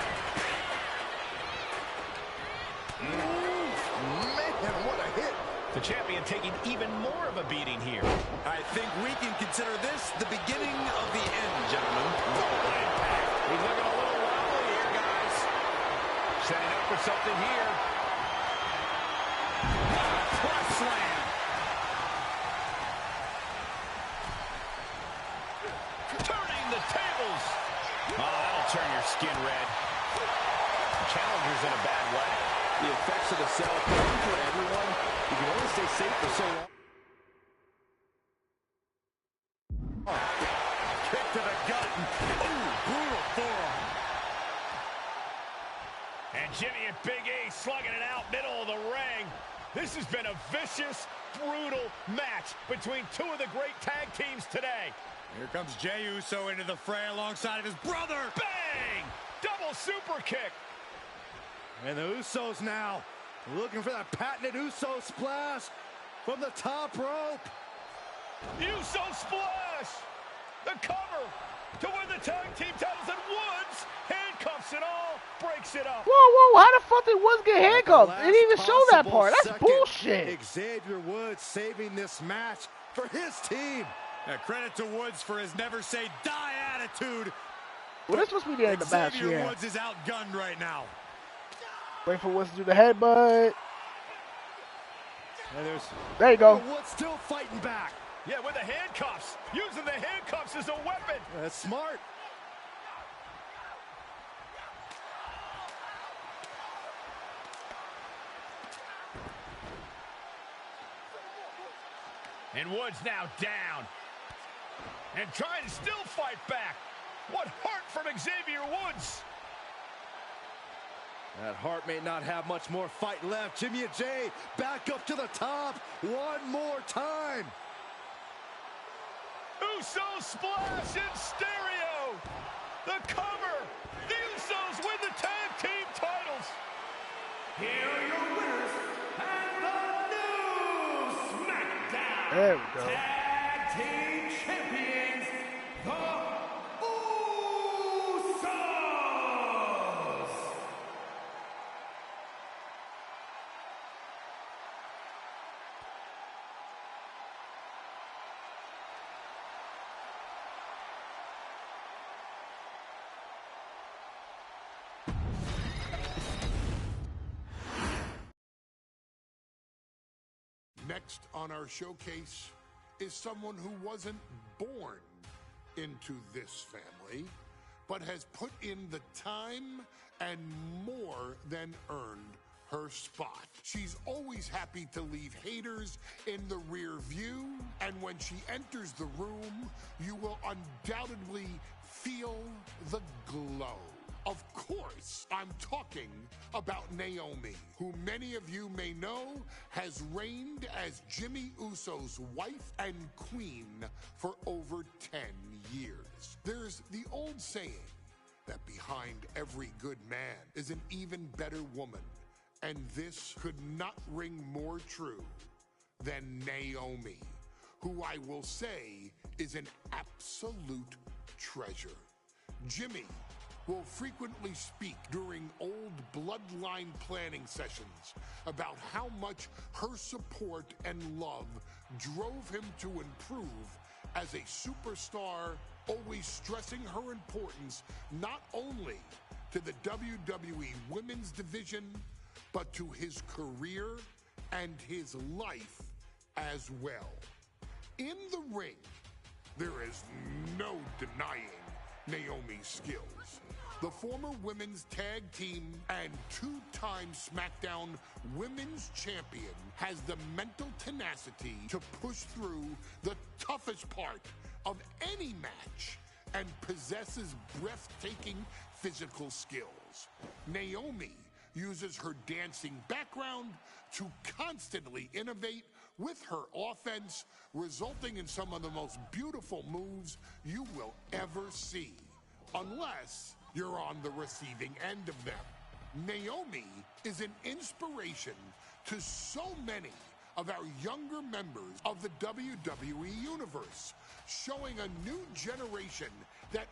Man, what a hit. The champion taking even more of a beating here. I think we can consider this the beginning of the end, gentlemen. He's looking a little wobbly here, guys. Setting up for something here. Cross slam. Turning the tables. Oh, that'll turn your skin red. The challenger's in a bad way. The effects of the cell come for everyone. You can only stay safe for so long. Kick to the gut. Ooh, brutal forearm. And Jimmy and Big E slugging it out middle of the ring. This has been a vicious, brutal match between two of the great tag teams today. Here comes Jey Uso into the fray alongside of his brother. Bang! Double super kick. And the Usos now looking for that patented Uso splash from the top rope. Uso splash. The cover to win the tag team titles, and Woods handcuffs it all, breaks it up. Whoa, how the fuck did Woods get handcuffed? It didn't even show that part. That's bullshit. Xavier Woods saving this match for his team. Credit to Woods for his never say die attitude. Well, this must be the end of the match, Xavier yeah. Woods is outgunned right now. Wait for Woods to do the headbutt. And there you go. Woods still fighting back. Yeah, with the handcuffs. Using the handcuffs as a weapon. That's smart. And Woods now down. And trying to still fight back. What heart from Xavier Woods. That Hart may not have much more fight left. Jimmy and Jey back up to the top one more time. Uso splash in stereo. The cover. The Usos win the tag team titles. Here are your winners and the new SmackDown There we go. Tag Team Champions, the Usos. Next on our showcase is someone who wasn't born into this family, but has put in the time and more than earned her spot. She's always happy to leave haters in the rear view, and when she enters the room, you will undoubtedly feel the glow. Of course, I'm talking about Naomi, who many of you may know has reigned as Jimmy Uso's wife and queen for over 10 years. There's the old saying that behind every good man is an even better woman, and this could not ring more true than Naomi, who I will say is an absolute treasure. Jimmy will frequently speak during old bloodline planning sessions about how much her support and love drove him to improve as a superstar, always stressing her importance not only to the WWE Women's Division, but to his career and his life as well. In the ring, there is no denying Naomi's skills. The former women's tag team and two-time SmackDown Women's Champion has the mental tenacity to push through the toughest part of any match and possesses breathtaking physical skills. Naomi uses her dancing background to constantly innovate with her offense, resulting in some of the most beautiful moves you will ever see, unless you're on the receiving end of them. Naomi is an inspiration to so many of our younger members of the WWE Universe, showing a new generation that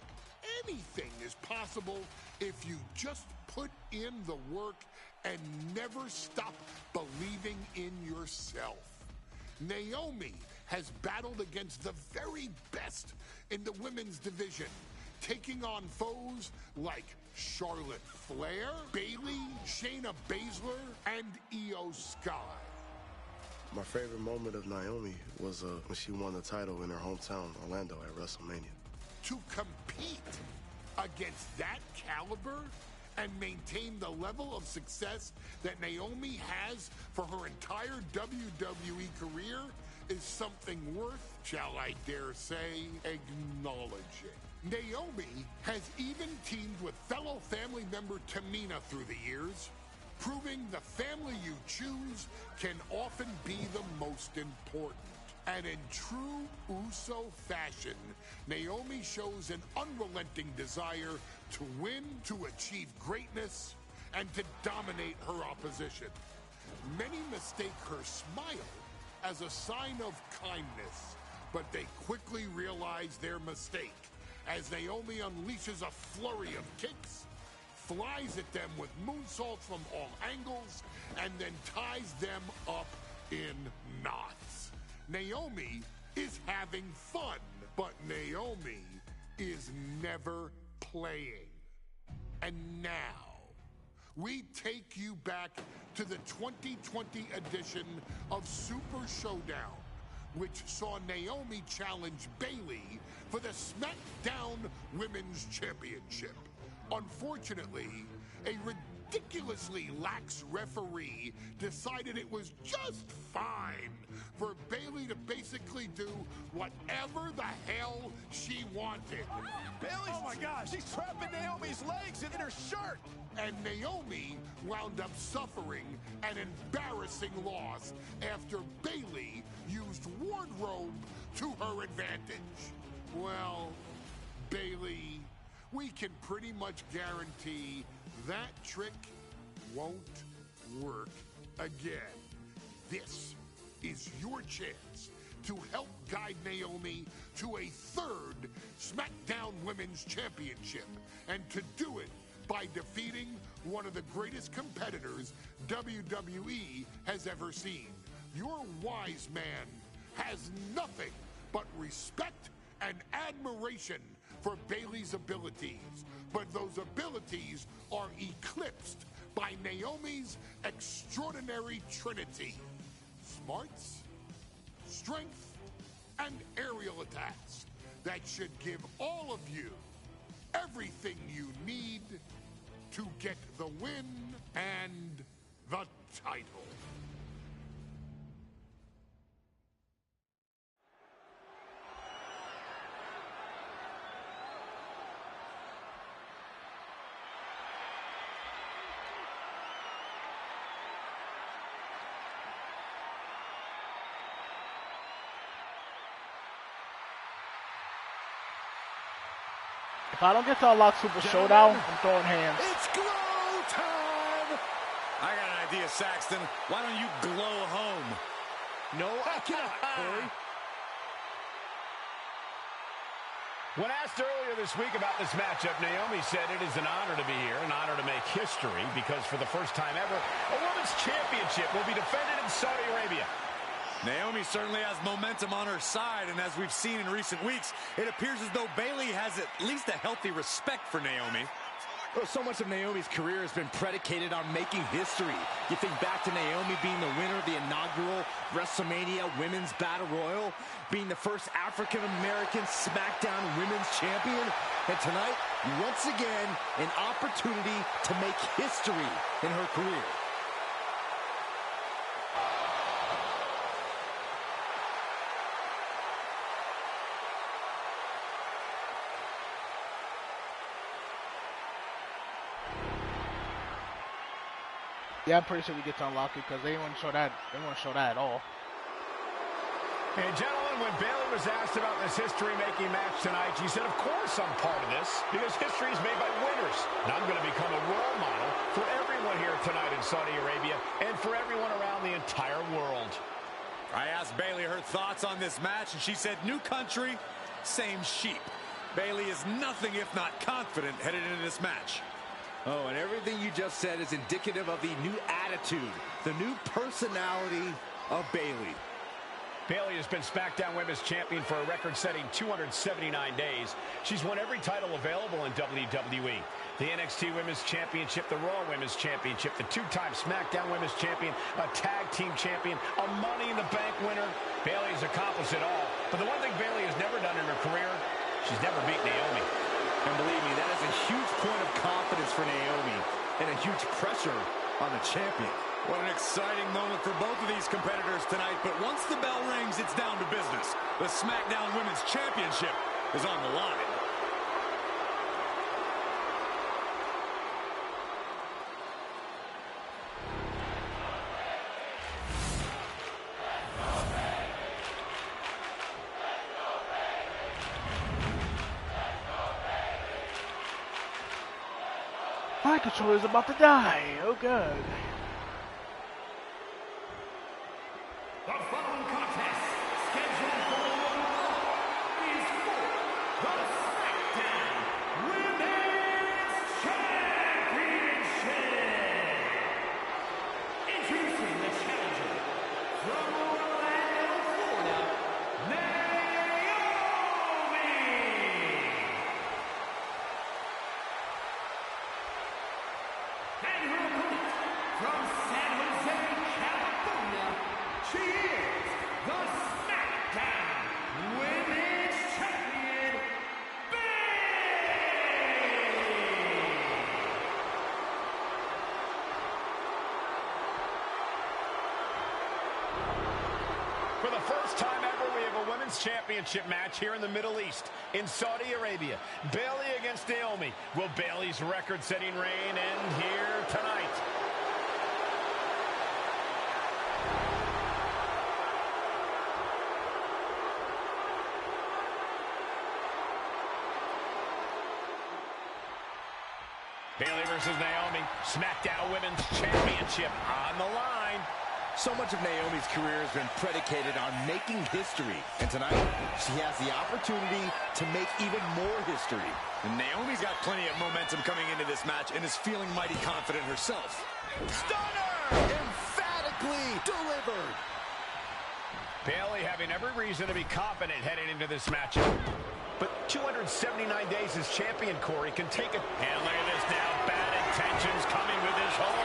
anything is possible if you just put in the work and never stop believing in yourself. Naomi has battled against the very best in the women's division, taking on foes like Charlotte Flair, Bayley, Shayna Baszler, and Io Sky. My favorite moment of Naomi was when she won the title in her hometown, Orlando, at WrestleMania. To compete against that caliber and maintain the level of success that Naomi has for her entire WWE career is something worth, shall I dare say, acknowledging. Naomi has even teamed with fellow family member Tamina through the years, proving the family you choose can often be the most important. And in true Uso fashion, Naomi shows an unrelenting desire to win, to achieve greatness, and to dominate her opposition. Many mistake her smile as a sign of kindness, but they quickly realize their mistake as Naomi unleashes a flurry of kicks, flies at them with moonsaults from all angles, and then ties them up in knots. Naomi is having fun, but Naomi is never playing. And now, we take you back to the 2020 edition of Super Showdown, which saw Naomi challenge Bayley for the SmackDown Women's Championship. Unfortunately, a ridiculously lax referee decided it was just fine for Bayley to basically do whatever the hell she wanted. Bayley, oh my gosh, she's trapping Naomi's legs in her shirt. And Naomi wound up suffering an embarrassing loss after Bayley used wardrobe to her advantage. Well, Bayley, we can pretty much guarantee that trick won't work again. This is your chance to help guide Naomi to a third SmackDown Women's Championship, and to do it by defeating one of the greatest competitors WWE has ever seen. Your wise man has nothing but respect and admiration for Bayley's abilities, but those abilities are eclipsed by Naomi's extraordinary trinity: smarts, strength, and aerial attacks that should give all of you everything you need to get the win and the title. If I don't get to unlock Super Showdown, I'm throwing hands. It's glow time! I got an idea, Saxton. Why don't you glow home? No, I cannot, Corey. When asked earlier this week about this matchup, Naomi said it is an honor to be here, an honor to make history, because for the first time ever, a women's championship will be defended in Saudi Arabia. Naomi certainly has momentum on her side, and as we've seen in recent weeks, it appears as though Bayley has at least a healthy respect for Naomi. Well, so much of Naomi's career has been predicated on making history. You think back to Naomi being the winner of the inaugural WrestleMania Women's Battle Royal, being the first African-American SmackDown Women's Champion, and tonight, once again, an opportunity to make history in her career. Yeah, I'm pretty sure we get to unlock it because they wouldn't show that. They wouldn't show that at all. And gentlemen, when Bayley was asked about this history-making match tonight, she said, "Of course I'm part of this, because history is made by winners. And I'm going to become a role model for everyone here tonight in Saudi Arabia and for everyone around the entire world." I asked Bayley her thoughts on this match, and she said, "New country, same sheep." Bayley is nothing if not confident headed into this match. Oh, and everything you just said is indicative of the new attitude, the new personality of Bayley. Bayley has been SmackDown Women's Champion for a record-setting 279 days. She's won every title available in WWE. The NXT Women's Championship, the Raw Women's Championship, the two-time SmackDown Women's Champion, a Tag Team Champion, a Money in the Bank winner. Bayley has accomplished it all. But the one thing Bayley has never done in her career, she's never beat Naomi. And believe me, that is a huge point of confidence for Naomi and a huge pressure on the champion. What an exciting moment for both of these competitors tonight, but once the bell rings, it's down to business. The SmackDown Women's Championship is on the line. My controller's about to die. Oh god. The following contest, scheduled for one is for the SmackDown Women's Championship. Introducing the challenger from Orlando, Florida, Naomi. And her opponent from San Jose, California, she is the SmackDown Women's Champion, For the first time ever, we have a women's championship match here in the Middle East, in Saudi Arabia. Bayley against Naomi. Will Bayley's record-setting reign end here tonight? Bayley versus Naomi, SmackDown Women's Championship on the line. So much of Naomi's career has been predicated on making history. And tonight, she has the opportunity to make even more history. And Naomi's got plenty of momentum coming into this match and is feeling mighty confident herself. Stunner! Emphatically delivered. Bayley having every reason to be confident heading into this matchup. But 279 days as champion, Corey, can take it. And look at this now. Bad intentions coming with this hold.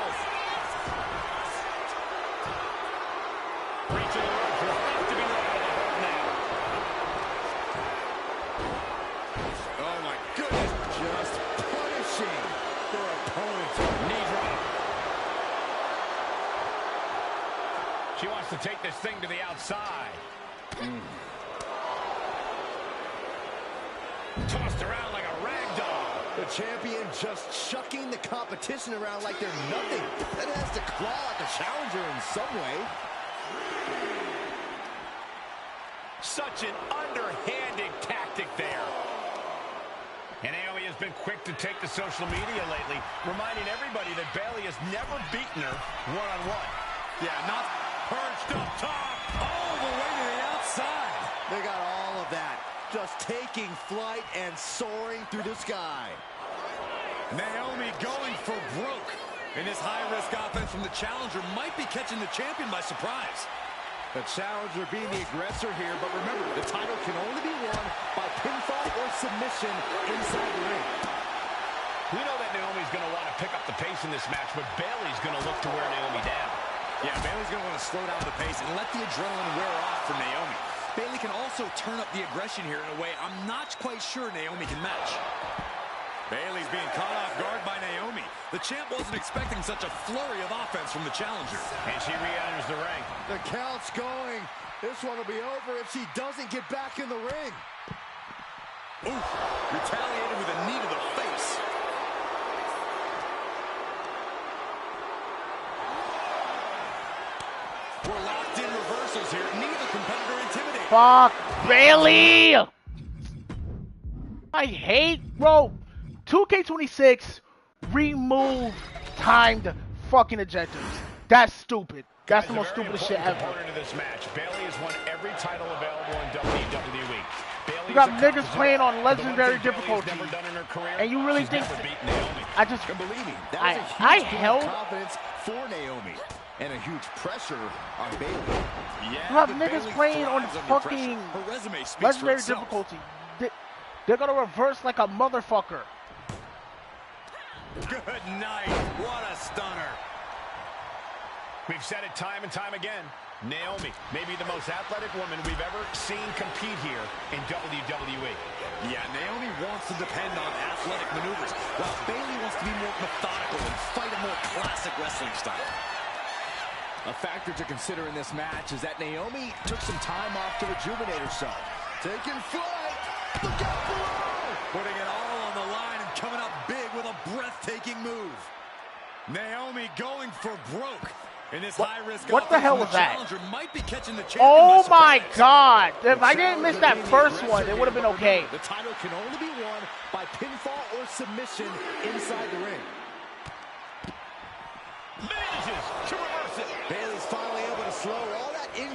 Reaching the rope will have to be let out of the hold now. Oh my goodness. Just punishing their opponent. Knee drop. She wants to take this thing to the outside. Tossed around like a rag doll. The champion just chucking the competition around like they're nothing. That has to claw at the challenger in some way. Such an underhanded tactic there. And Naomi has been quick to take to social media lately, reminding everybody that Bayley has never beaten her one-on-one. Yeah, not perched up top, all the way to the outside. They got all of that. Just taking flight and soaring through the sky. Naomi going for broke. And this high-risk offense from the challenger might be catching the champion by surprise. The challenger being the aggressor here, but remember, the title can only be won by pinfall or submission inside the ring. We know that Naomi's going to want to pick up the pace in this match, but Bayley's going to look to wear Naomi down. Yeah, Bayley's going to want to slow down the pace and let the adrenaline wear off for Naomi. Bayley can also turn up the aggression here in a way I'm not quite sure Naomi can match. Bayley's being caught off guard by Naomi. The champ wasn't expecting such a flurry of offense from the challenger. And she re-enters the ring. The count's going. This one will be over if she doesn't get back in the ring. Oof, retaliated with a knee to the face. We're locked in reversals here. Neither competitor intimidated. Fuck Bayley! I hate, bro. 2K26 removed timed fucking objectives. That's stupid. That's the most stupidest shit ever. To this match. Bayley has won every title available in WWE. You got niggas playing on legendary difficulty, and you really think I just believe me, I held confidence for Naomi and a huge pressure on Bayley. You have niggas playing on fucking legendary difficulty. They're gonna reverse like a motherfucker. Good night. What a stunner. We've said it time and time again. Naomi may be the most athletic woman we've ever seen compete here in WWE. Yeah, Naomi wants to depend on athletic maneuvers, while Bayley wants to be more methodical and fight a more classic wrestling style. A factor to consider in this match is that Naomi took some time off to rejuvenate herself. Taking flight. Look out below. Putting it all on the line and coming up big with a breathtaking move. Naomi going for broke. In this high-risk what the hell was that? Might be catching the oh my God! If I didn't miss that first one, it would have been okay. The title can only be won by pinfall or submission inside the ring.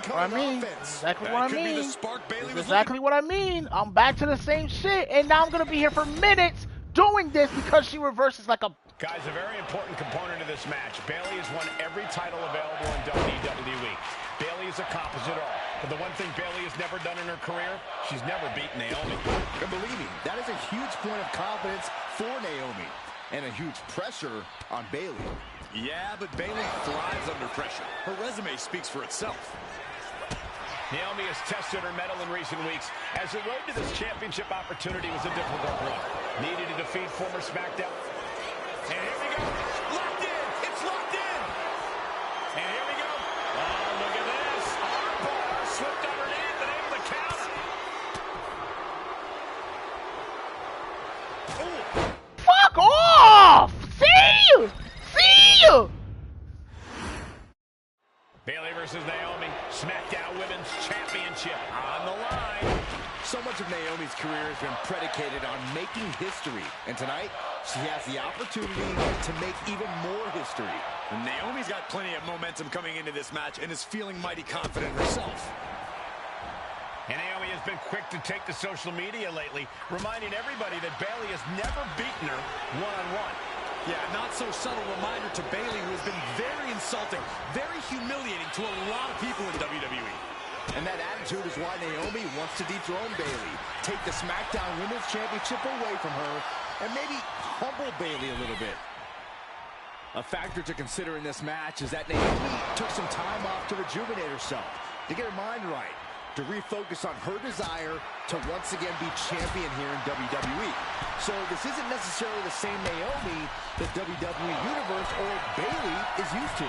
What I mean. Exactly what I mean. That's exactly what I mean. I'm back to the same shit, and now I'm gonna be here for minutes doing this because she reverses like a. Guys, a very important component of this match. Bayley has won every title available in WWE. Bayley has accomplished it all. But the one thing Bayley has never done in her career, she's never beaten Naomi. And believe me, that is a huge point of confidence for Naomi. And a huge pressure on Bayley. Yeah, but Bayley thrives under pressure. Her resume speaks for itself. Naomi has tested her mettle in recent weeks, as the road to this championship opportunity was a difficult one. Needed to defeat former SmackDown. And here we go. Locked in. It's locked in. And here we go. Oh, look at this. Armbar slipped underneath and able to count. Ooh. Fuck off! See? See? Bayley versus Naomi, SmackDown Women's Championship on the line. So much of Naomi's career has been predicated on making history. And tonight, she has the opportunity to make even more history. And Naomi's got plenty of momentum coming into this match and is feeling mighty confident herself. And Naomi has been quick to take to social media lately, reminding everybody that Bayley has never beaten her one-on-one. Yeah, not so subtle reminder to Bayley, who has been very insulting, very humiliating to a lot of people in WWE. And that attitude is why Naomi wants to dethrone Bayley, take the SmackDown Women's Championship away from her, and maybe humble Bayley a little bit. A factor to consider in this match is that Naomi took some time off to rejuvenate herself, to get her mind right, to refocus on her desire to once again be champion here in WWE. So this isn't necessarily the same Naomi the WWE Universe or Bayley is used to.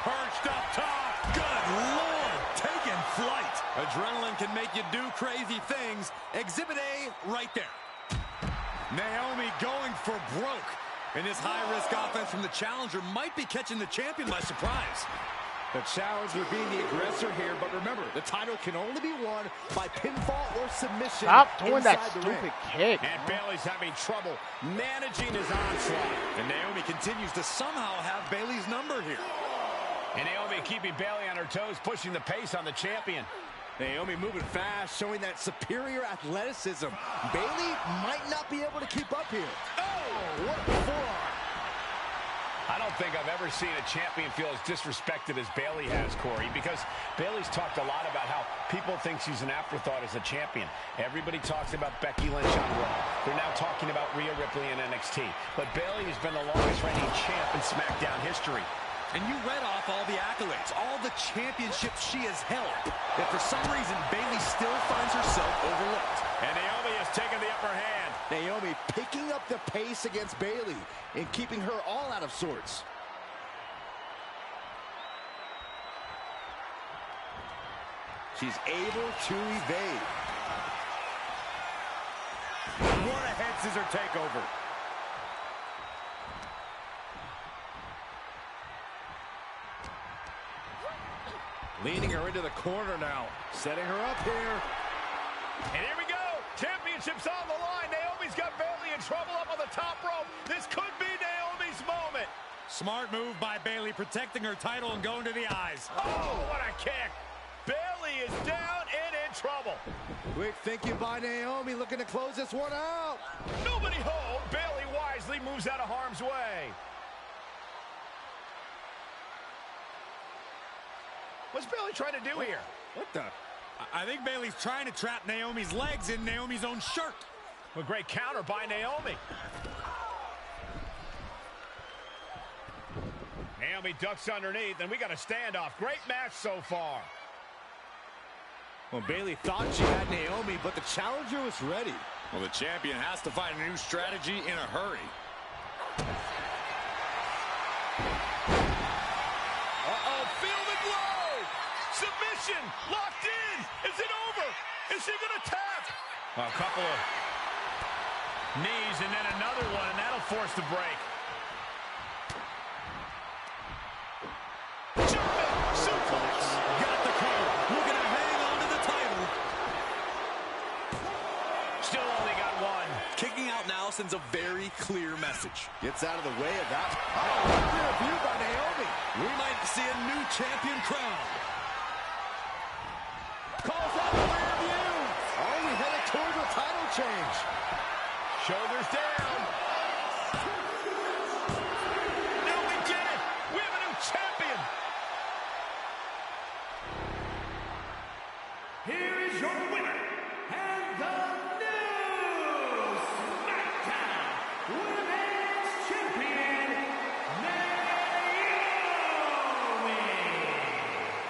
Perched up top. Good Lord. Taking flight. Adrenaline can make you do crazy things. Exhibit A right there. Naomi going for broke. And this high-risk offense from the challenger might be catching the champion by surprise. The challenge would being the aggressor here, but remember, the title can only be won by pinfall or submission. Stop doing that inside the stupid ring. kick. And Bayley's having trouble managing his onslaught. And Naomi continues to somehow have Bayley's number here. And Naomi keeping Bayley on her toes, pushing the pace on the champion. Naomi moving fast, showing that superior athleticism. Bayley might not be able to keep up here. Oh, what a forearm. I don't think I've ever seen a champion feel as disrespected as Bayley has, Corey, because Bayley's talked a lot about how people think she's an afterthought as a champion. Everybody talks about Becky Lynch on Raw. They're now talking about Rhea Ripley in NXT. But Bayley has been the longest reigning champ in SmackDown history. And you read off all the accolades, all the championships she has held. That for some reason, Bayley still finds herself overlooked. And Naomi has taken the upper hand. Naomi picking up the pace against Bayley and keeping her all out of sorts. She's able to evade. What a head scissor takeover. Leaning her into the corner now. Setting her up here. And here we go. Championship's on the line. Naomi's got Bayley in trouble up on the top rope. This could be Naomi's moment. Smart move by Bayley, protecting her title and going to the eyes. Oh, what a kick. Bayley is down and in trouble. Quick thinking by Naomi, looking to close this one out. Nobody hold. Bayley wisely moves out of harm's way. What's Bayley trying to do here? What the? I think Bayley's trying to trap Naomi's legs in Naomi's own shirt. A great counter by Naomi. Naomi ducks underneath, and we got a standoff. Great match so far. Well, Bayley thought she had Naomi, but the challenger was ready. Well, the champion has to find a new strategy in a hurry. Uh-oh, feel the blow! Submission, locked in! Is it over? Is she gonna tap? A couple of knees and then another one, and that'll force the break. Jumping suplex! Got the cover, looking to hang on to the title. Still only got one. Kicking out now sends a very clear message. Gets out of the way of that. Oh, clear view by Naomi. We might see a new champion crowned. change. Shoulders down. No, we did it. We have a new champion. Here is your winner, and the new SmackDown Women's Champion, Naomi.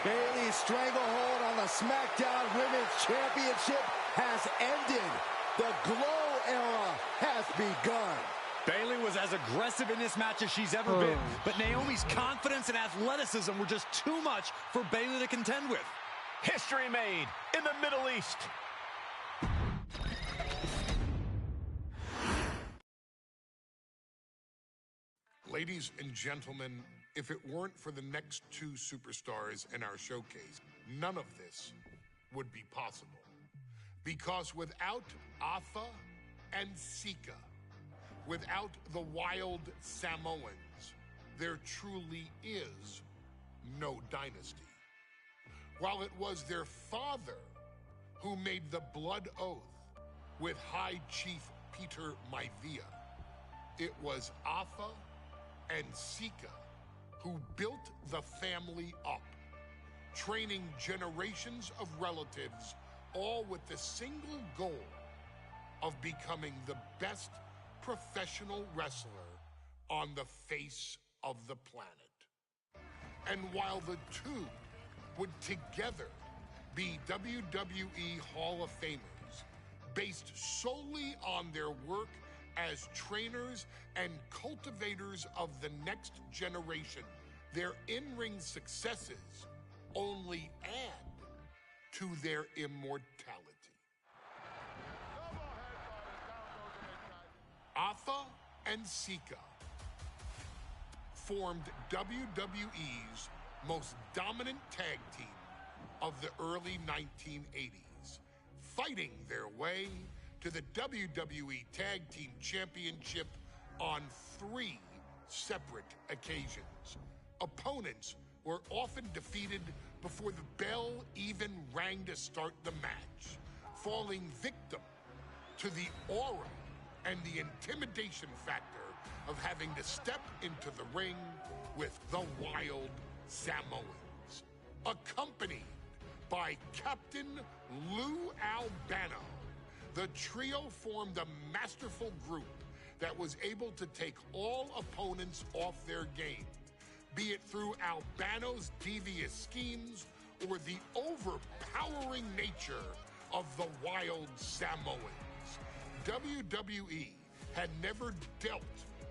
Bayley's stranglehold on the SmackDown Women's Championship has ended. The Glow era has begun. Bayley was as aggressive in this match as she's ever been, but Naomi's confidence and athleticism were just too much for Bayley to contend with. History made in the Middle East. Ladies and gentlemen, if it weren't for the next two superstars in our showcase, none of this would be possible. Because without Atha and Sika, without the wild Samoans, there truly is no dynasty. While it was their father who made the blood oath with High Chief Peter Maivia, it was Atha and Sika who built the family up, training generations of relatives, all with the single goal of becoming the best professional wrestler on the face of the planet. And while the two would together be WWE Hall of Famers, based solely on their work as trainers and cultivators of the next generation, their in-ring successes only add to their immortality. Atha and Sika formed WWE's most dominant tag team of the early 1980s, fighting their way to the WWE Tag Team Championship on 3 separate occasions. Opponents were often defeated before the bell even rang to start the match, falling victim to the aura and the intimidation factor of having to step into the ring with the Wild Samoans, accompanied by Captain Lou Albano. The trio formed a masterful group that was able to take all opponents off their game, be it through Albano's devious schemes or the overpowering nature of the Wild Samoans. WWE had never dealt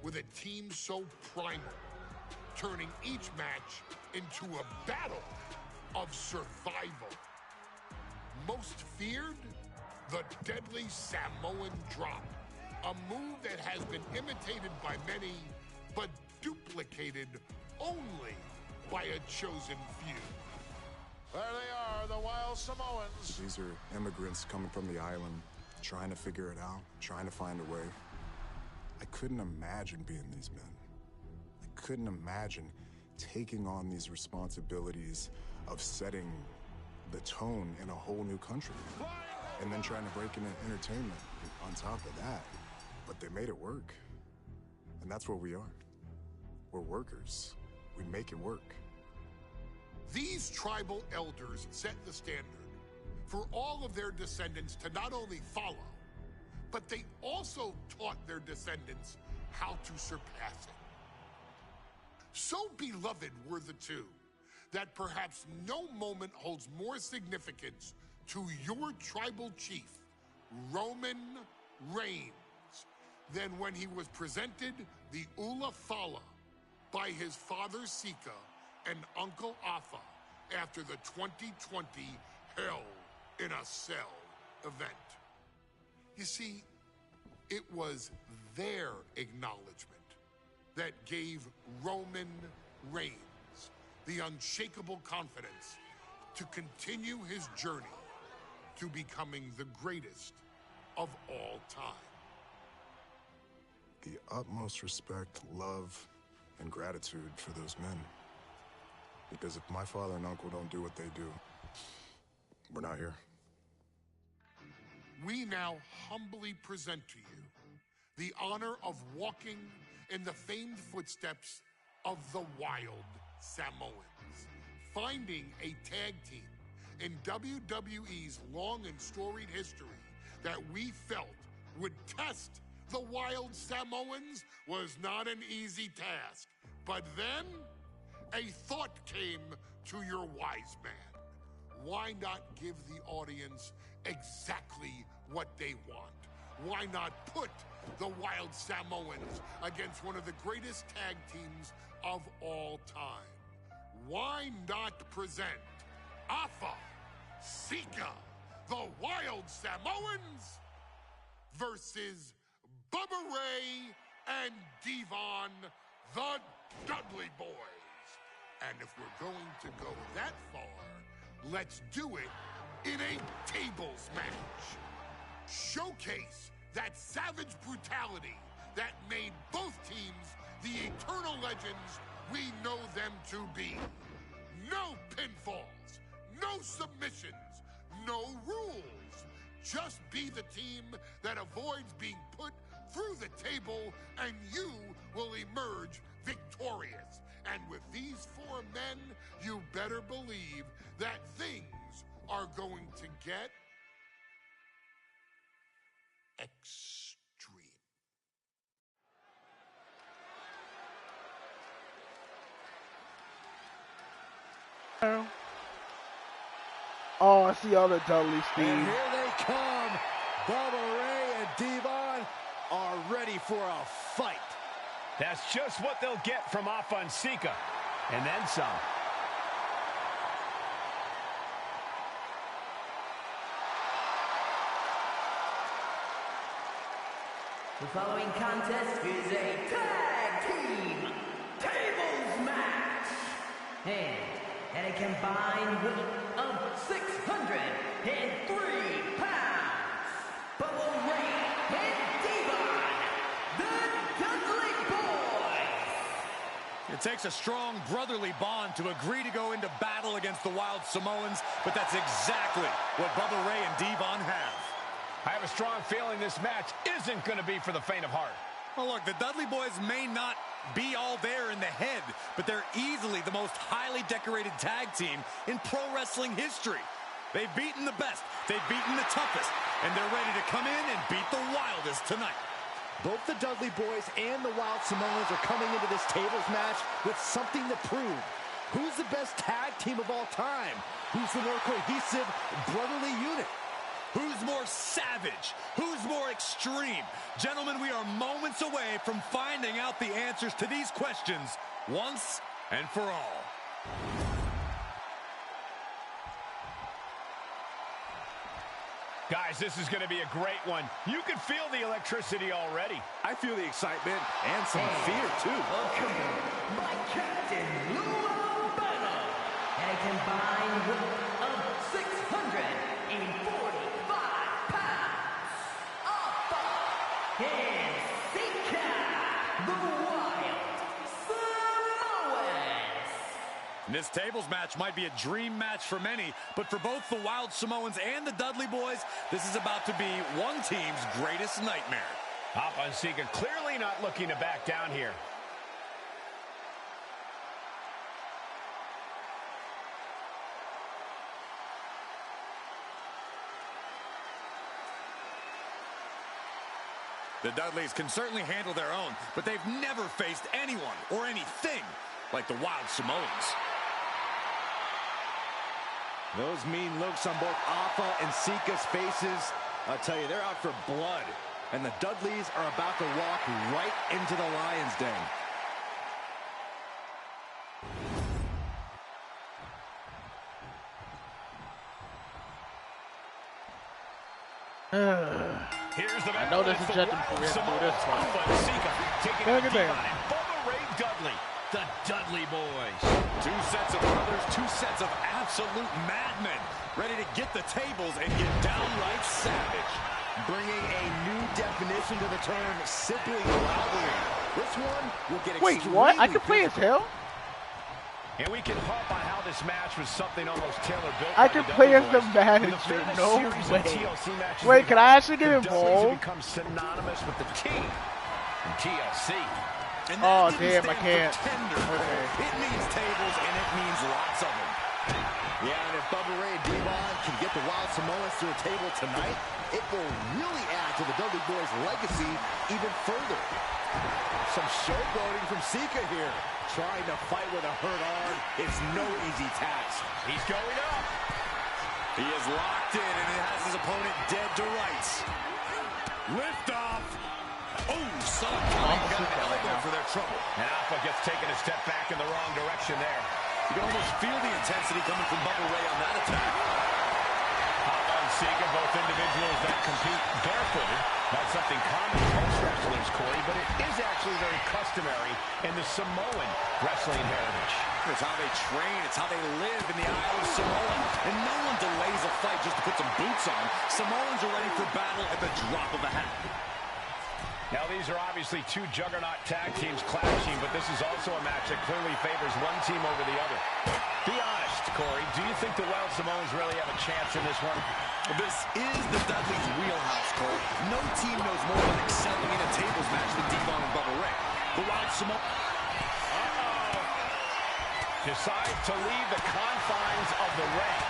with a team so primal, turning each match into a battle of survival. Most feared, the deadly Samoan drop, a move that has been imitated by many, but duplicated only by a chosen few. There they are, the Wild Samoans. These are immigrants coming from the island, trying to figure it out, trying to find a way. I couldn't imagine being these men. I couldn't imagine taking on these responsibilities of setting the tone in a whole new country. And then trying to break into entertainment on top of that. But they made it work. And that's what we are. We're workers. We make it work. These tribal elders set the standard for all of their descendants to not only follow, but they also taught their descendants how to surpass it. So beloved were the two that perhaps no moment holds more significance to your tribal chief, Roman Reigns, than when he was presented the Ula Fala by his father Sika and Uncle Atha after the 2020 Hell in a Cell event. You see, it was their acknowledgement that gave Roman Reigns the unshakable confidence to continue his journey to becoming the greatest of all time. The utmost respect, love, and gratitude for those men. Because if my father and uncle don't do what they do, we're not here. we now humbly present to you the honor of walking in the famed footsteps of the Wild Samoans, finding a tag team in WWE's long and storied history that we felt would test the Wild Samoans was not an easy task. But then a thought came to your wise man. Why not give the audience exactly what they want? Why not put the Wild Samoans against one of the greatest tag teams of all time? Why not present Afa, Sika, the Wild Samoans versus Bubba Ray and Devon, the Dudley Boys? And if we're going to go that far, let's do it in a tables match. Showcase that savage brutality that made both teams the eternal legends we know them to be. No pinfalls, no submissions, no rules. Just be the team that avoids being put through the table, and you will emerge victorious. And with these four men, you better believe that things are going to get extreme. Oh, I see all the Dudley Steve. And here they come. Bubba Ray and Devon are ready for a fight. That's just what they'll get from Afa and Sika, and then some. The following contest is a tag team tables match. And a combined weight of 603 pounds. Bubba Ray and Devon, the Dudley Boys. It takes a strong brotherly bond to agree to go into battle against the Wild Samoans, but that's exactly what Bubba Ray and Devon have. I have a strong feeling this match isn't going to be for the faint of heart. Well, look, the Dudley Boys may not be all there in the head, but they're easily the most highly decorated tag team in pro wrestling history. They've beaten the best, they've beaten the toughest, and they're ready to come in and beat the wildest tonight. Both the Dudley Boys and the Wild Samoans are coming into this tables match with something to prove. Who's the best tag team of all time? Who's the more cohesive brotherly unit? Who's more savage? Who's more extreme? Gentlemen, we are moments away from finding out the answers to these questions once and for all. Guys, this is going to be a great one. You can feel the electricity already. I feel the excitement and some fear, too. Accompanied by Captain Lou Albano. And a combined weight of 645 pounds. Afa and Sika, the Wild Samoans. This tables match might be a dream match for many, but for both the Wild Samoans and the Dudley Boys, this is about to be one team's greatest nightmare. Afa and Sika clearly not looking to back down here. The Dudleys can certainly handle their own, but they've never faced anyone or anything like the Wild Samoans. Those mean looks on both Afa and Sika's faces, I'll tell you, they're out for blood. And the Dudleys are about to walk right into the Lion's Den. Here's the I know this is just for this one. Sika taking on Devon and Bubba Ray Dudley, the Dudley Boys. Two sets of brothers, two sets of absolute madmen, ready to get the tables and get downright savage. Bringing a new definition to the term simply rivalry. This one will get Wait, what? I can play as hell? And we can harp on how this match was something almost tailor-built. I can play as the manager. No way. Wait, can I actually get involved? Become synonymous with the team and TLC. And oh damn, I can't. Okay. It means tables and it means lots of them. Yeah, and if Bubba Ray and Devon can get the Wild Samoans to a table tonight, it will really add to the Dudley Boys' legacy even further. Some showboating from Sika here. Trying to fight with a hurt arm. It's no easy task. He's going up. He is locked in and he has his opponent dead to rights. Lift off. Oh, son got an elbow for their trouble. And Alpha gets taken a step back in the wrong direction there. You can almost feel the intensity coming from Bubba Ray on that attack. Alpha and Sika, both individuals that compete barefooted. Not something common in most wrestlers, Corey, but it is actually very customary in the Samoan wrestling heritage. It's how they train. It's how they live in the Isle of Samoa. And no one delays a fight just to put some boots on. Samoans are ready for battle at the drop of a hat. Now, these are obviously two juggernaut tag teams clashing, but this is also a match that clearly favors one team over the other. Be honest, Corey, do you think the Wild Samoans really have a chance in this one? This is the Dudley's wheelhouse, Cole. No team knows more about excelling in a tables match than Devon and Bubba Ray. The Wild Samoans decide to leave the confines of the ring.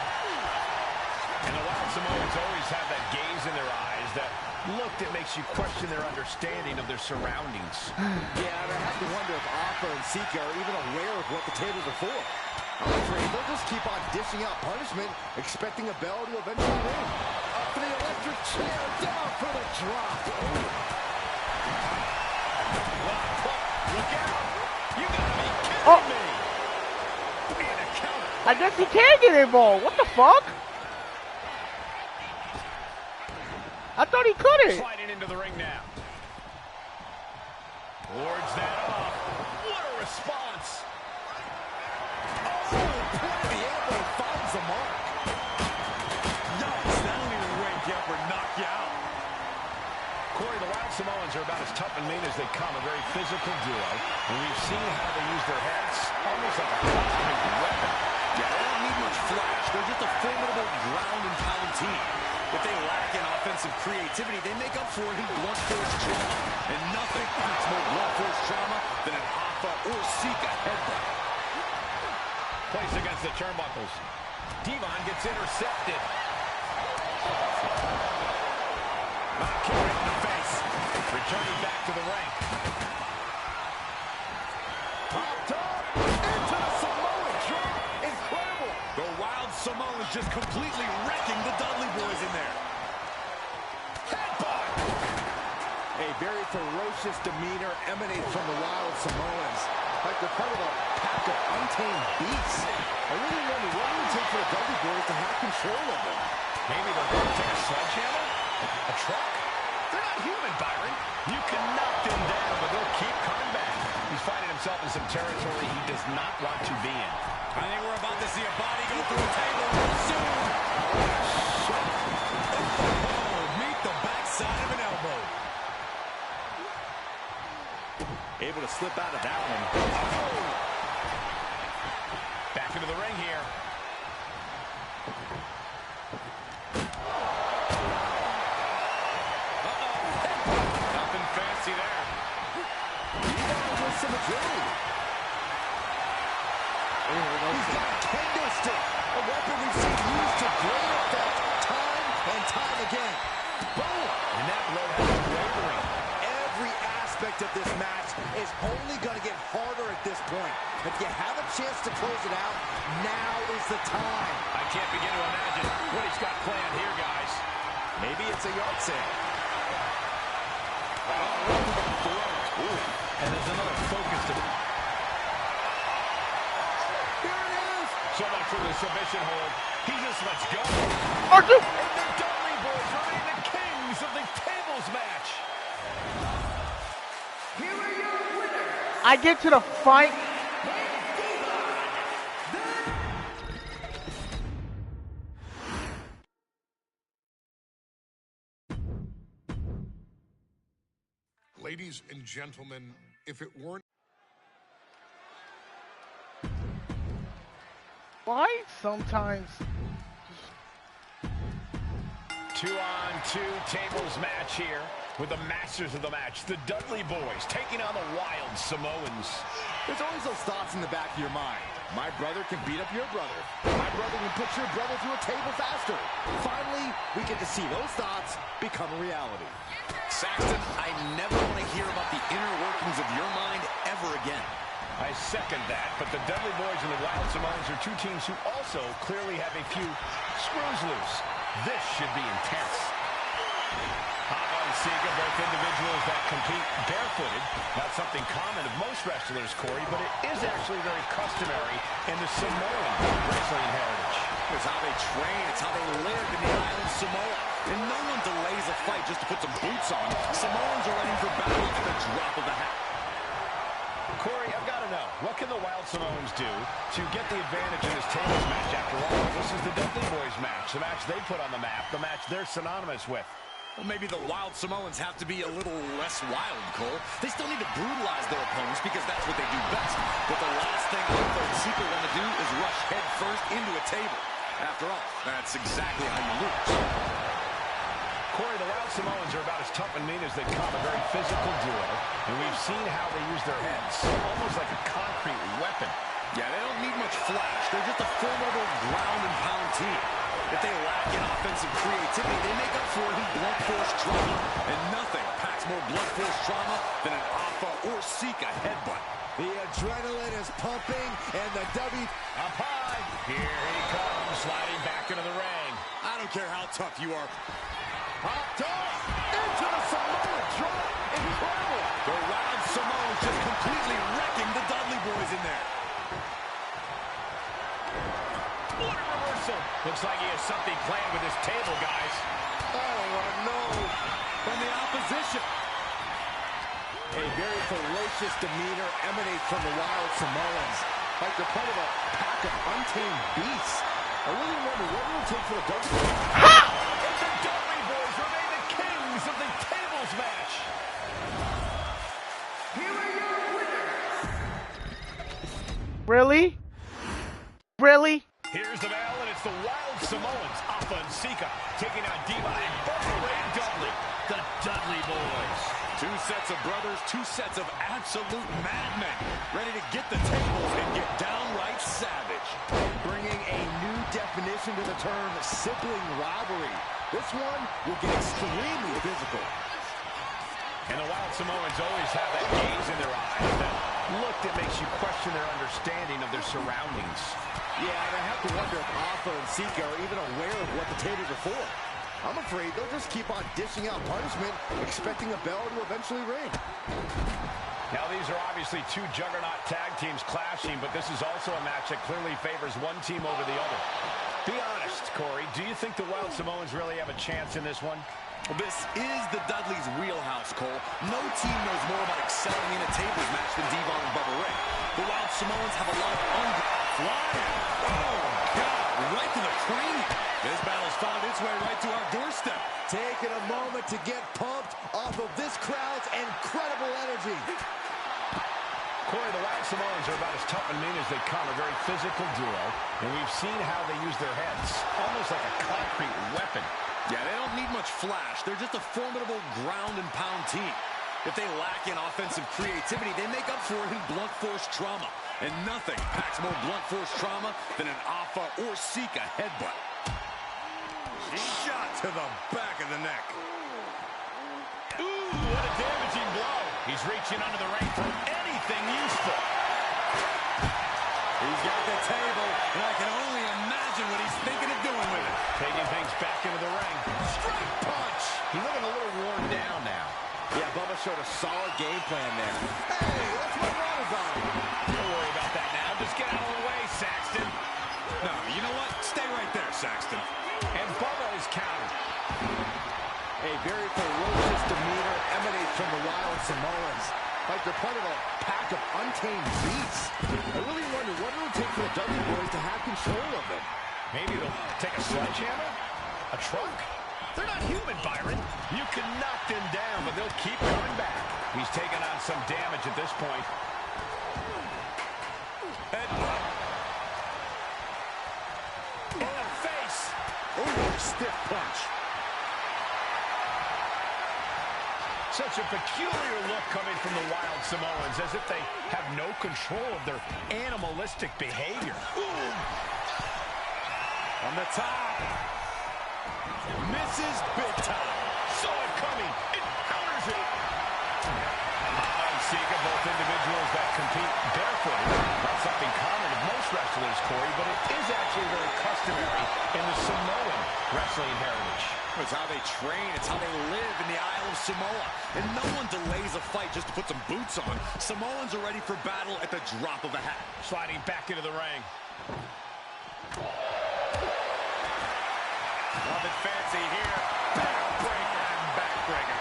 And the Wild Samoans always have that gaze in their eyes, that look that makes you question their understanding of their surroundings. Yeah, and I have to wonder if Alpha and Sika are even aware of what the tables are for. I'm afraid they'll just keep on dishing out punishment, expecting a bell to eventually ring. Up for the electric chair, down for the drop. Look out! You gotta be kidding me! And a counter. I guess he can get involved. What the fuck? I thought he couldn't. Sliding into the ring now. Wards that off. What a response. Oh, the elbow finds the mark. Yikes, that don't even wake you up or knock you out. Corey, the Wild Samoans are about as tough and mean as they come, a very physical duo, and we've seen how they use their heads, almost like a cosmic weapon. Yeah, they don't need much flash. They're just a formidable ground and pound team. If they lack in offensive creativity, they make up for it in blunt force trauma. And nothing hurts more blunt force trauma than an Alpha or Sika headbutt. Placed against the turnbuckles. Devon gets intercepted. Kick right in the face. Returning back to the ring. Popped up into the Samoan drop. Incredible. The Wild Samoans just completely wrecking the Dudley Boys in there. Headbutt. A very ferocious demeanor emanates from the Wild Samoans. Like they're part of a pack of untamed beasts. I really wonder what it would take for the Dudley Boys to have control of them. Maybe they're going to take a sledgehammer? A truck? They're not human, Byron. You can knock them down, but they'll keep coming back. He's finding himself in some territory he does not want to be in. I think we're about to see a body go through a table real soon. Oh, meet the backside of an elbow. Able to slip out of that one. Oh. Back into the ring here. Nothing fancy there. With some agility. He's got a kendo stick, a weapon we've seen used to great effect time and time again. Boom! And that blow has wavering. Every aspect of this match is only going to get harder at this point. If you have a chance to close it out, now is the time. I can't begin to imagine what he's got planned here, guys. Maybe it's a yard sale. And there's another focus to it. Here it is. So much for the submission hold. He just lets go. Arthur! And the Dudley Boys remain the kings of the tables match. Here are your winners. I get to the fight. Ladies and gentlemen, if it weren't fight sometimes. 2-on-2 tables match here with the masters of the match, the Dudley Boys, taking on the Wild Samoans. There's always those thoughts in the back of your mind. My brother can beat up your brother. My brother can put your brother through a table faster. Finally, we get to see those thoughts become a reality. Saxton, I never want to hear about the inner workings of your mind ever again. I second that, but the Dudley Boys and the Wild Samoans are two teams who also clearly have a few screws loose. This should be intense. Hava and Sika, both individuals that compete barefooted. Not something common of most wrestlers, Corey, but it is actually very customary in the Samoan wrestling heritage. It's how they train, it's how they live in the island of Samoa. And no one delays a fight just to put some boots on. Samoans are ready for battle at the drop of a hat. Corey, I've got to know, what can the Wild Samoans do to get the advantage in this tables match? After all, this is the Dudley Boys match, the match they put on the map, the match they're synonymous with. Well, maybe the Wild Samoans have to be a little less wild, Cole. They still need to brutalize their opponents because that's what they do best. But the last thing Alpha and Sika want to do is rush head first into a table. After all, that's exactly how you lose. Corey, the Wild Samoans are about as tough and mean as they come, a very physical duo, and we've seen how they use their heads, almost like a concrete weapon. Yeah, they don't need much flash. They're just a formidable ground and pound team. If they lack in offensive creativity, they make up for it in blunt force trauma. And nothing packs more blunt force trauma than an Alpha or Sika headbutt. The adrenaline is pumping, and the Up high. Here he comes, sliding back into the ring. I don't care how tough you are. Hopped off into the Samoan drop. Incredible. The Wild Samoans just completely wrecking the Dudley Boys in there. What a reversal. Looks like he has something planned with his table, guys. Oh, no. From the opposition. A very ferocious demeanor emanates from the Wild Samoans. Like they're part of a pack of untamed beasts. I really wonder what it will take for the Dudley Boys. The Dudley Boys remain the kings of the tables match. Here are your winners. Really? Really? Here's the bell, and it's the Wild Samoans, Alpha and Sika, taking on Diva and Bubba Ray Dudley, the Dudley Boys. Two sets of brothers, two sets of absolute madmen, ready to get the tables and get downright savage. Bringing a new definition to the term sibling rivalry. This one will get extremely physical. And the Wild Samoans always have that gaze in their eyes, that look that makes you question their understanding of their surroundings. Yeah, and I have to wonder if Alpha and Sika are even aware of what the tables are for. I'm afraid they'll just keep on dishing out punishment, expecting a bell to eventually ring. Now, these are obviously two juggernaut tag teams clashing, but this is also a match that clearly favors one team over the other. Be honest, Corey, do you think the Wild Samoans really have a chance in this one? Well, this is the Dudleys' wheelhouse, Cole. No team knows more about excelling in a tables match than Devon and Bubba Ray. The Wild Samoans have a lot of flying. Oh, God, right to the cranium. This battle's found its way right to our doorstep. Taking a moment to get pumped off of this crowd's incredible energy. Corey, the Wild Samoans are about as tough and mean as they come, a very physical duo, and we've seen how they use their heads, almost like a concrete weapon. Yeah, they don't need much flash. They're just a formidable ground and pound team. If they lack in offensive creativity, they make up for it in blunt force trauma. And nothing packs more blunt force trauma than an Alpha or Sika headbutt. Shot to the back of the neck. Ooh, what a damaging blow. He's reaching under the ring for anything useful. He's got the table, and I can only imagine what he's thinking of doing with it. Taking things back into the ring. Straight punch. He's looking a little worn down now. Yeah, Bubba showed a solid game plan there. Hey, that's what Ronald's on. Don't worry about that now. Just get out of the way, Saxton. No, you know what? Stay right there, Saxton. And Bubba is countered. A very ferocious demeanor emanates from the Wild Samoans. Like they're part of a pack of untamed beasts. I really wonder what it will take for the Dudley Boys to have control of them. Maybe they'll take a sledgehammer? A truck? They're not human, Byron. You can knock them down, but they'll keep coming back. He's taking on some damage at this point. Ooh, stiff punch. Such a peculiar look coming from the Wild Samoans, as if they have no control of their animalistic behavior. Ooh. On the top. Misses big time. Saw it coming. It counters it. Sika, both individuals that compete barefooted. Not something common to most wrestlers, Corey, but it is actually very customary in the Samoan wrestling heritage. It's how they train. It's how they live in the Isle of Samoa. And no one delays a fight just to put some boots on. Samoans are ready for battle at the drop of a hat. Sliding back into the ring. Nothing fancy here. Backbreaker and backbreaker.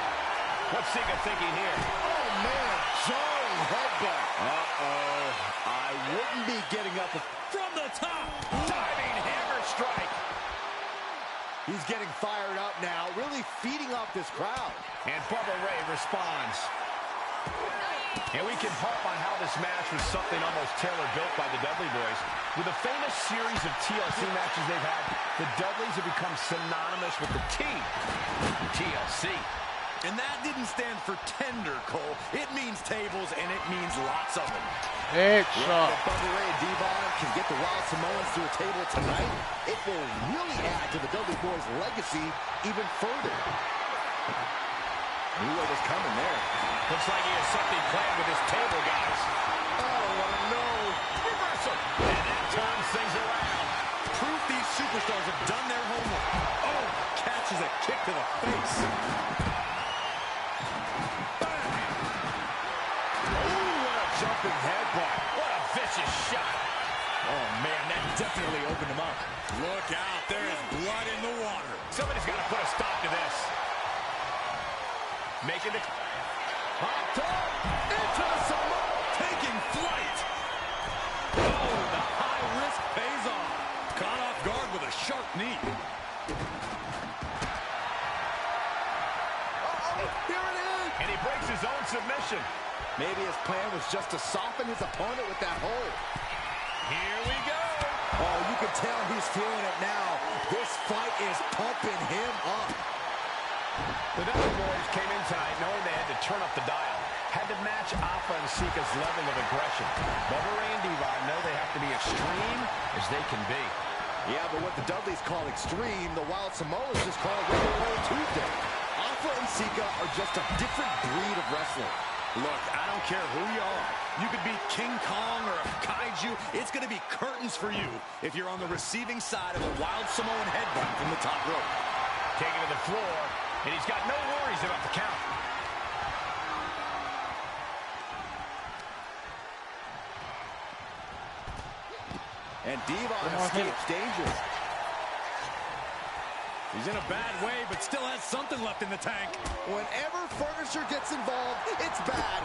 What's Sika thinking here? Oh, man, jarring headbutt. Uh-oh. I wouldn't be getting up From the top. Diving hammer strike. He's getting fired up now, really feeding off this crowd. And Bubba Ray responds. And we can harp on how this match was something almost tailor-built by the Dudley Boys. With a famous series of TLC matches they've had, the Dudleys have become synonymous with the T, TLC. And that didn't stand for tender, Cole. It means tables, and it means lots of them. It's If Bubba Ray and Devon can get the Wild Samoans to a table tonight, it will really add to the Dudley Boys' legacy even further. Knew what was coming there. Looks like he has something planned with his table, guys. Oh, what a no. Reversal. And that turns things around. Proof these superstars have done their homework. Oh, catches a kick to the face. Jumping headbutt. What a vicious shot. Oh, man, that definitely opened him up. Look out. There is blood in the water. Somebody's got to put a stop to this. Making the... Hot top. Into the Samoa. Taking flight. Oh, the high risk pays off. Caught off guard with a sharp knee. Uh-oh, here it is. And he breaks his own submission. Maybe his plan was just to soften his opponent with that hold. Here we go. Oh, you can tell he's feeling it now. This fight is pumping him up. The Dudley Boys came in tonight knowing they had to turn up the dial. Had to match Alpha and Sika's level of aggression. Bubba Ray and Devon know they have to be extreme as they can be. Yeah, but what the Dudleys call extreme, the Wild Samoans just call regular Tuesday. Alpha and Sika are just a different breed of wrestler. Look, I don't care who you are. You could be King Kong or a kaiju. It's going to be curtains for you if you're on the receiving side of a Wild Samoan headbutt from the top rope. Taken to the floor, and he's got no worries about the count. And Devon escapes danger. He's in a bad way, but still has something left in the tank. Whenever furniture gets involved, it's bad.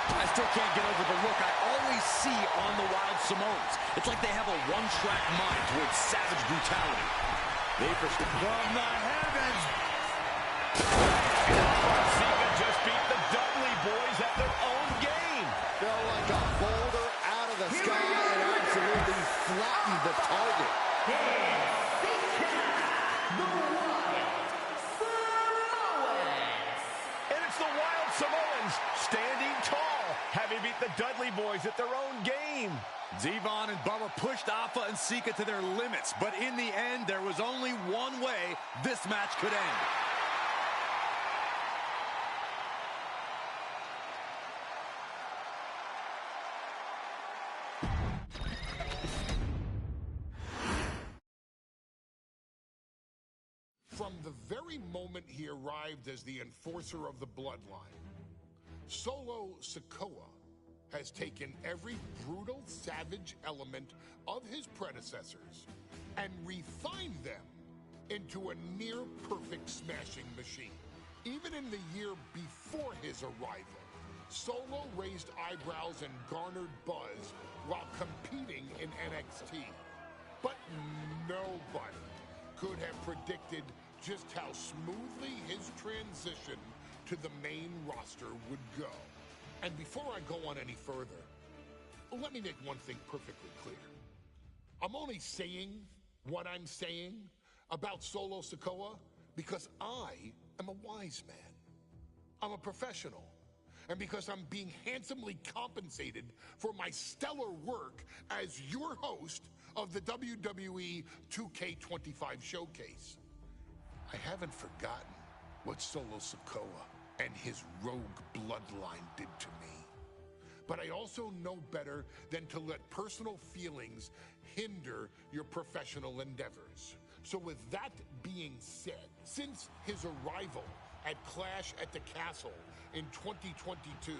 I still can't get over the look I always see on the Wild Samoans. It's like they have a one-track mind towards savage brutality. From the heavens. Sika just beat the Dudley Boys at their own game. Fell like a boulder out of the sky and absolutely flattened the target. And it's the Wild Samoans standing tall, having beat the Dudley Boys at their own game. Devon and Bubba pushed Alpha and Sika to their limits, but in the end, there was only one way this match could end. From the very moment he arrived as the enforcer of the bloodline, Solo Sikoa has taken every brutal, savage element of his predecessors and refined them into a near-perfect smashing machine. Even in the year before his arrival, Solo raised eyebrows and garnered buzz while competing in NXT. But nobody could have predicted just how smoothly his transition to the main roster would go. And before I go on any further, let me make one thing perfectly clear. I'm only saying what I'm saying about Solo Sikoa? Because I am a wise man. I'm a professional. And because I'm being handsomely compensated for my stellar work as your host of the WWE 2K25 showcase. I haven't forgotten what Solo Sikoa and his rogue bloodline did to me. But I also know better than to let personal feelings hinder your professional endeavors. So with that being said, since his arrival at Clash at the Castle in 2022,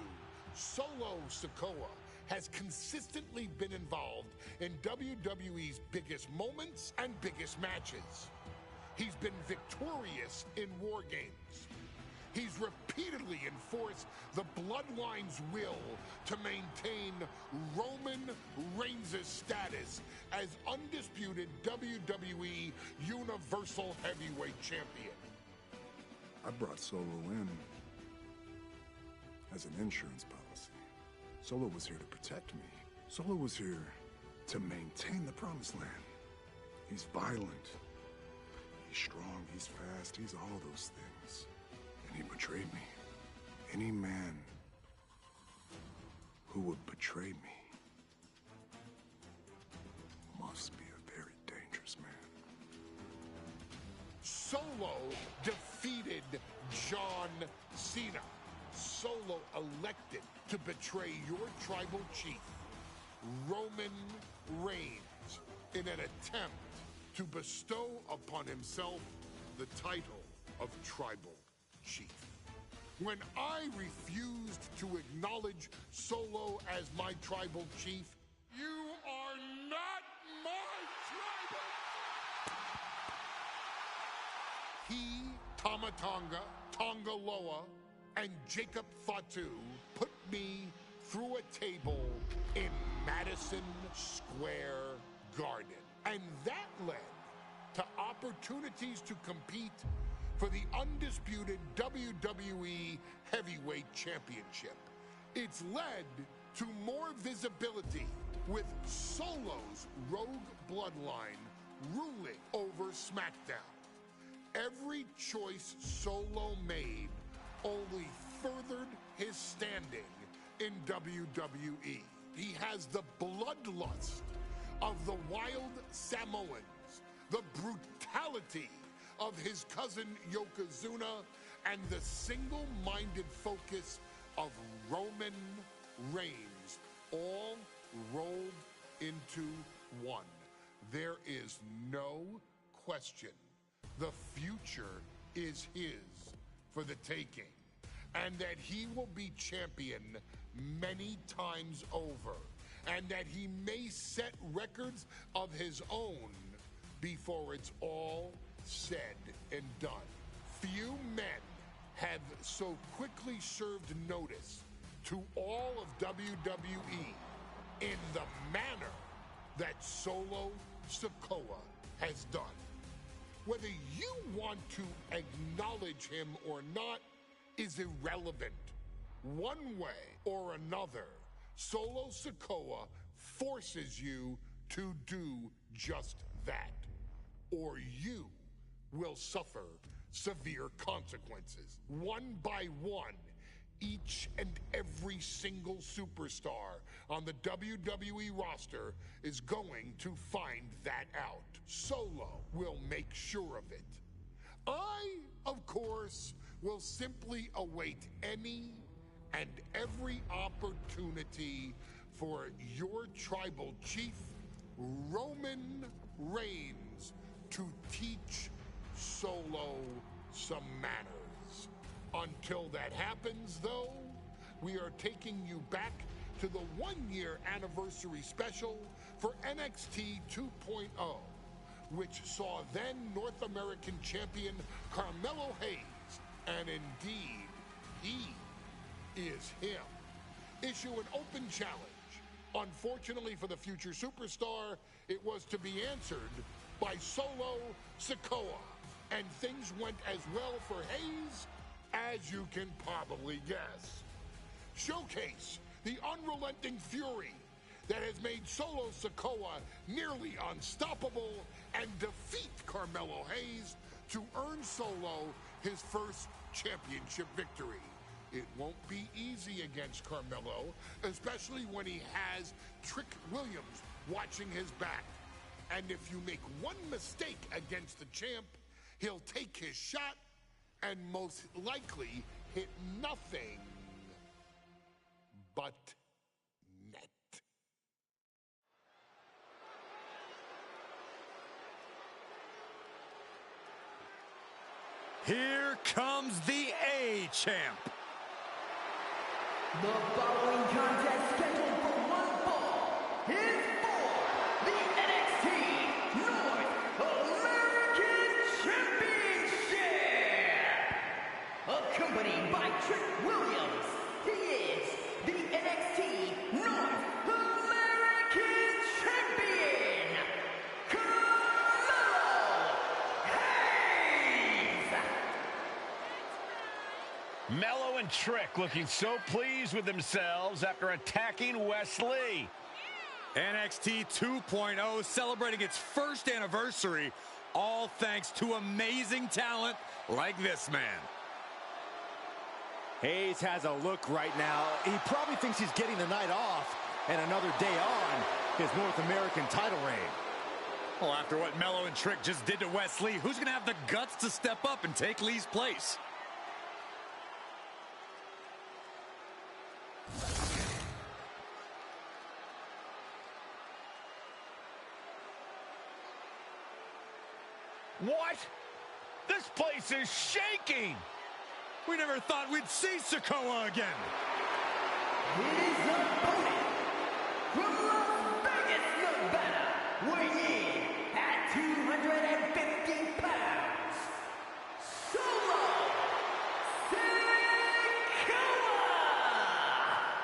Solo Sikoa has consistently been involved in WWE's biggest moments and biggest matches. He's been victorious in War Games. He's repeatedly enforced the Bloodline's will to maintain Roman Reigns' status as undisputed WWE Universal Heavyweight Champion. I brought Solo in as an insurance policy. Solo was here to protect me. Solo was here to maintain the Promised Land. He's violent. He's strong. He's fast. He's all those things. And he betrayed me. Any man who would betray me must be a very dangerous man. Solo defeated John Cena. Solo elected to betray your tribal chief, Roman Reigns, in an attempt to bestow upon himself the title of tribal chief. When I refused to acknowledge Solo as my tribal chief, you are not my tribal. He, Tama Tonga, Tongaloa, and Jacob Fatu put me through a table in Madison Square Garden. And that led to opportunities to compete for the undisputed WWE Heavyweight Championship. It's led to more visibility with Solo's rogue bloodline ruling over SmackDown. Every choice Solo made only furthered his standing in WWE. He has the bloodlust of the wild Samoans, the brutality of his cousin Yokozuna, and the single-minded focus of Roman Reigns, all rolled into one. There is no question the future is his for the taking, and that he will be champion many times over, and that he may set records of his own before it's all said and done. Few men have so quickly served notice to all of WWE in the manner that Solo Sikoa has done. Whether you want to acknowledge him or not is irrelevant. One way or another, Solo Sikoa forces you to do just that, or you will suffer severe consequences. One by one, each and every single superstar on the WWE roster is going to find that out. Solo will make sure of it. I, of course, will simply await any and every opportunity for your tribal chief, Roman Reigns, to teach Solo some manners. Until that happens, though, we are taking you back to the one-year anniversary special for NXT 2.0, which saw then North American champion Carmelo Hayes, and indeed, he is him, issue an open challenge. Unfortunately for the future superstar, it was to be answered by Solo Sikoa, and things went as well for Hayes as you can probably guess. Showcase the unrelenting fury that has made Solo Sikoa nearly unstoppable and defeat Carmelo Hayes to earn Solo his first championship victory. It won't be easy against Carmelo, especially when he has Trick Williams watching his back. And if you make one mistake against the champ, he'll take his shot and most likely hit nothing but net. Here comes the A-Champ. The following contest scheduled for one fall is for the NXT North American Championship. Accompanied by Trick Williams, he is the NXT North American Champion, Carmelo Hayes. Mello and Trick looking so pleased with themselves after attacking Wesley. NXT 2.0 celebrating its first anniversary, all thanks to amazing talent like this man. Hayes has a look right now. He probably thinks he's getting the night off and another day on his North American title reign. Well, after what Mello and Trick just did to Wesley, who's going to have the guts to step up and take Lee's place? What? This place is shaking! We never thought we'd see Sikoa again. His opponent from Las Vegas, Nevada, weighing in at 250 pounds, Solo Sikoa!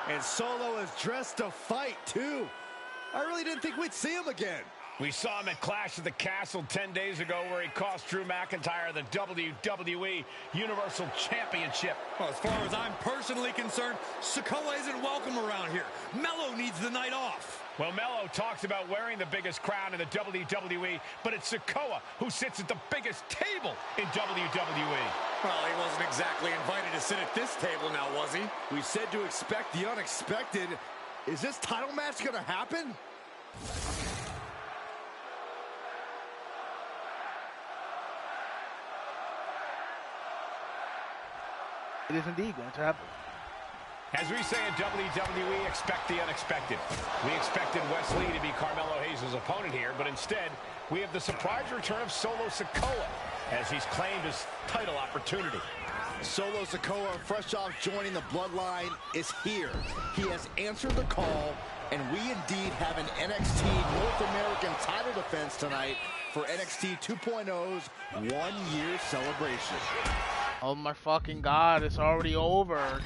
And Solo is dressed to fight, too. I really didn't think we'd see him again. We saw him at Clash of the Castle 10 days ago where he cost Drew McIntyre the WWE Universal Championship. Well, as far as I'm personally concerned, Sikoa isn't welcome around here. Mello needs the night off. Well, Mello talks about wearing the biggest crown in the WWE, but it's Sikoa who sits at the biggest table in WWE. Well, he wasn't exactly invited to sit at this table now, was he? We said to expect the unexpected. Is this title match going to happen? It is indeed going to happen. As we say in WWE, expect the unexpected. We expected Wesley to be Carmelo Hayes' opponent here, but instead, we have the surprise return of Solo Sikoa as he's claimed his title opportunity. Solo Sikoa, fresh off joining the Bloodline, is here. He has answered the call, and we indeed have an NXT North American title defense tonight for NXT 2.0's one-year celebration. Oh my fucking god, it's already over.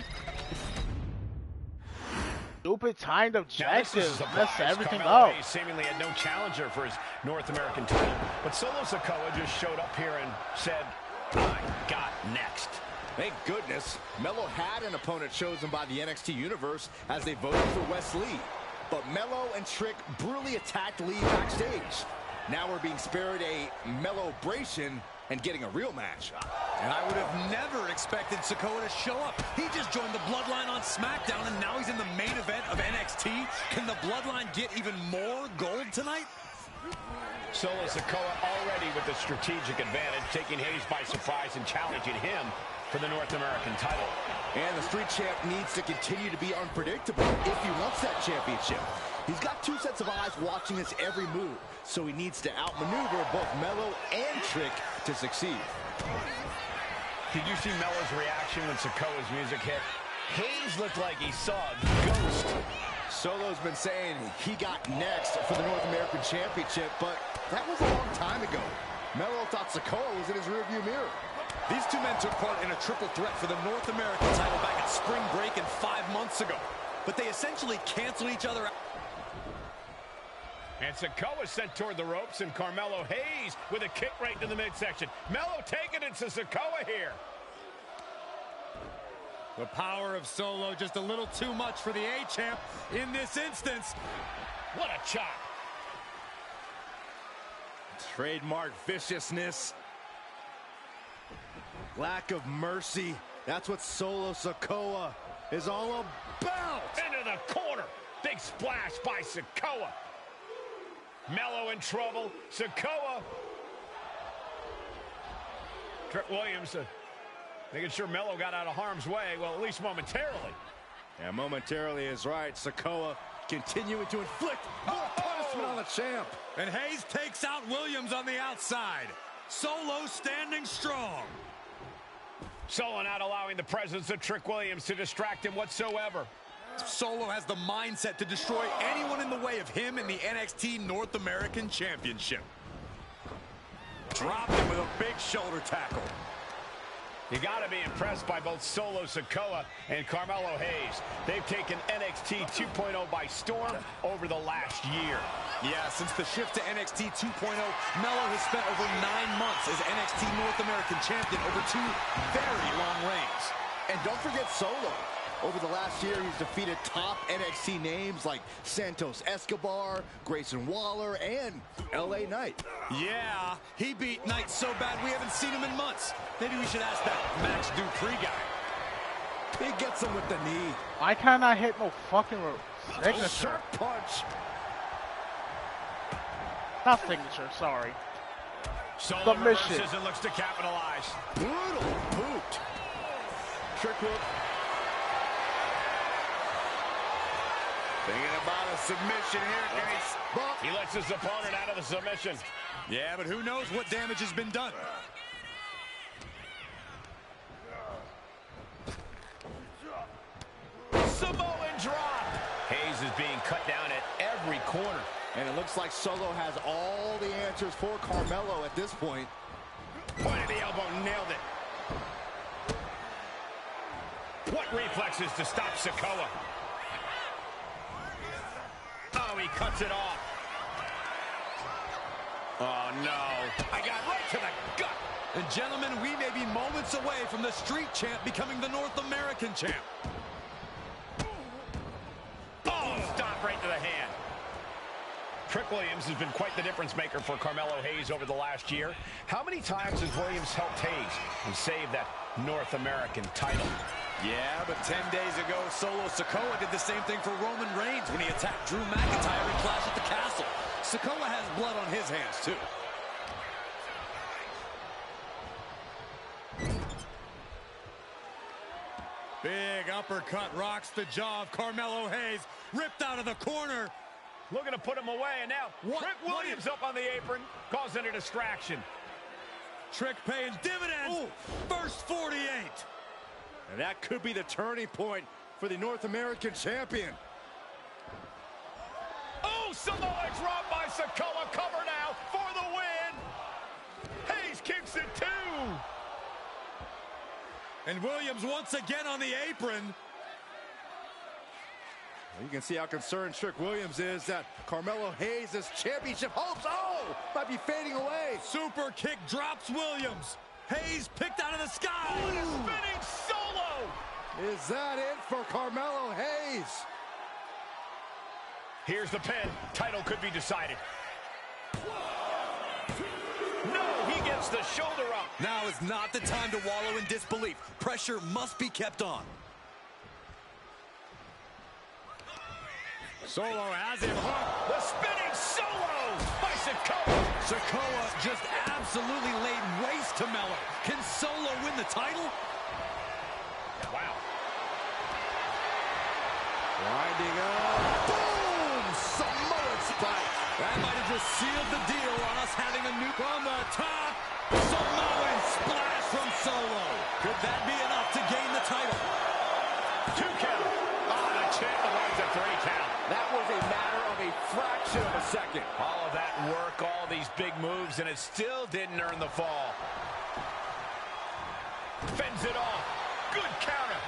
Stupid timed objectives. Mess everything up. He seemingly had no challenger for his North American title, but Solo Sikoa just showed up here and said, I got next. Thank goodness. Mello had an opponent chosen by the NXT Universe as they voted for Wes Lee. But Mello and Trick brutally attacked Lee backstage. Now we're being spared a Mello-bration and getting a real match. And I would have never expected Sikoa to show up. He just joined the Bloodline on SmackDown, and now he's in the main event of NXT. Can the Bloodline get even more gold tonight? Solo Sikoa already with the strategic advantage, taking Hayes by surprise and challenging him for the North American title. And the Street Champ needs to continue to be unpredictable if he wants that championship. He's got two sets of eyes watching his every move, so he needs to outmaneuver both Mello and Trick to succeed. Did you see Mello's reaction when Sikoa's music hit? Hayes looked like he saw a ghost. Solo's been saying he got next for the North American Championship, but that was a long time ago. Mello thought Sikoa was in his rearview mirror. These two men took part in a triple threat for the North American title back at spring break and 5 months ago. But they essentially canceled each other out. And Sikoa sent toward the ropes, and Carmelo Hayes with a kick right to the midsection. Mello taking it to Sikoa here. The power of Solo just a little too much for the A-Champ in this instance. What a chop. Trademark viciousness. Lack of mercy. That's what Solo Sikoa is all about. Into the corner. Big splash by Sikoa. Mello in trouble. Sikoa. Trick Williams making sure Mello got out of harm's way. Well, at least momentarily. Yeah, momentarily is right. Sikoa continuing to inflict more punishment on the champ. And Hayes takes out Williams on the outside. Solo standing strong. Solo not allowing the presence of Trick Williams to distract him whatsoever. Solo has the mindset to destroy anyone in the way of him in the NXT North American Championship. Dropped him with a big shoulder tackle. You got to be impressed by both Solo Sikoa and Carmelo Hayes. They've taken NXT 2.0 by storm over the last year. Yeah, since the shift to NXT 2.0, Mello has spent over 9 months as NXT North American Champion over 2 very long reigns. And don't forget Solo. Over the last year, he's defeated top NXT names like Santos Escobar, Grayson Waller, and LA Knight. Yeah, he beat Knight so bad we haven't seen him in months. Maybe we should ask that Max Dupree guy. He gets him with the knee. I cannot hit no fucking signature. Sharp punch. Not signature, sorry. Solo Submission. reverses and looks to capitalize. Brutal boot. Trick hook. Thinking about a submission here, Case. He lets his opponent out of the submission. Yeah, but who knows what damage has been done. Samoan drop. Hayes is being cut down at every corner. And it looks like Solo has all the answers for Carmelo at this point. Point of the elbow, nailed it. What reflexes to stop Sikoa? Oh, he cuts it off. Oh, no. I got right to the gut. And gentlemen, we may be moments away from the Street Champ becoming the North American Champ. Oh, stop right to the hand. Trick Williams has been quite the difference maker for Carmelo Hayes over the last year. How many times has Williams helped Hayes and saved that North American title? Yeah, but 10 days ago, Solo Sikoa did the same thing for Roman Reigns when he attacked Drew McIntyre in Clash at the Castle. Sikoa has blood on his hands, too. Big uppercut rocks the jaw of Carmelo Hayes, ripped out of the corner. Looking to put him away, and now Trick Williams up on the apron, causing a distraction. Trick paying dividends. Ooh. First 48. And that could be the turning point for the North American champion. Oh, Samoa drop by Sikoa. Cover now for the win. Hayes kicks it too. And Williams once again on the apron. Well, you can see how concerned Trick Williams is that Carmelo Hayes' championship hopes, might be fading away. Super kick drops Williams. Hayes picked out of the sky. Spinning Solo. Is that it for Carmelo Hayes? Here's the pin. Title could be decided. No, he gets the shoulder up. Now is not the time to wallow in disbelief. Pressure must be kept on. Solo has him hooked. The spinning Solo by Sikoa. Sikoa just absolutely laid waste to Mello. Can Solo win the title? Wow. Winding up. Boom! Samoan spike. That might have just sealed the deal on us having a new from the top. Samoan splash from Solo. Could that be enough to gain the title? 2 count. Oh, the champ avoids a 3 count. That was a matter of a fraction of a second. All of that work, all these big moves, and it still didn't earn the fall. Fends it off. Good counter.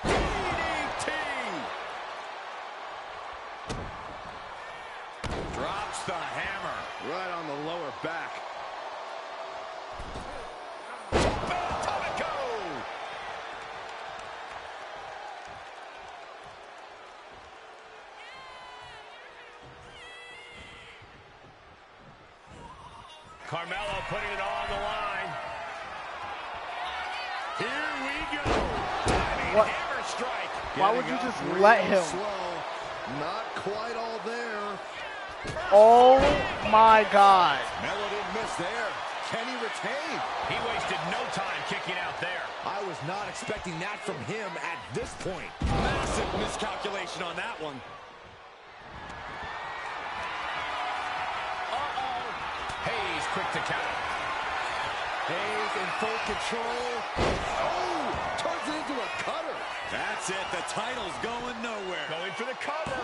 DDT. Drops the hammer. Right on the lower back. Carmelo putting it all on the line. Here we go. What? Hammer strike. Why would you just let him? Slow. Not quite all there. Oh my God. Melo didn't miss there. Can he retain? He wasted no time kicking out there. I was not expecting that from him at this point. Massive miscalculation on that one. Hayes quick to counter. Hayes in full control. Oh, turns it into a cutter. That's it. The title's going nowhere. Going for the cover.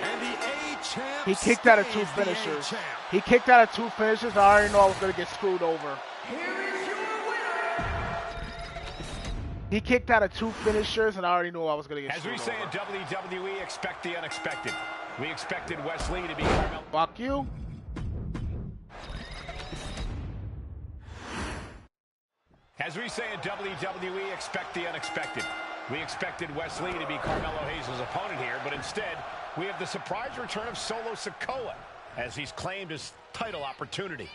And the A-champ. He kicked out of 2 finishers. He kicked out of 2 finishers. I already know I was going to get screwed over. He kicked out of 2 finishers, and I already knew I was going to get screwed over. As we say in WWE, expect the unexpected. We expected Wes Lee to be Carmelo. Fuck you. As we say in WWE, expect the unexpected. We expected Wes Lee to be Carmelo Hayes' opponent here, but instead, we have the surprise return of Solo Sikoa as he's claimed his title opportunity.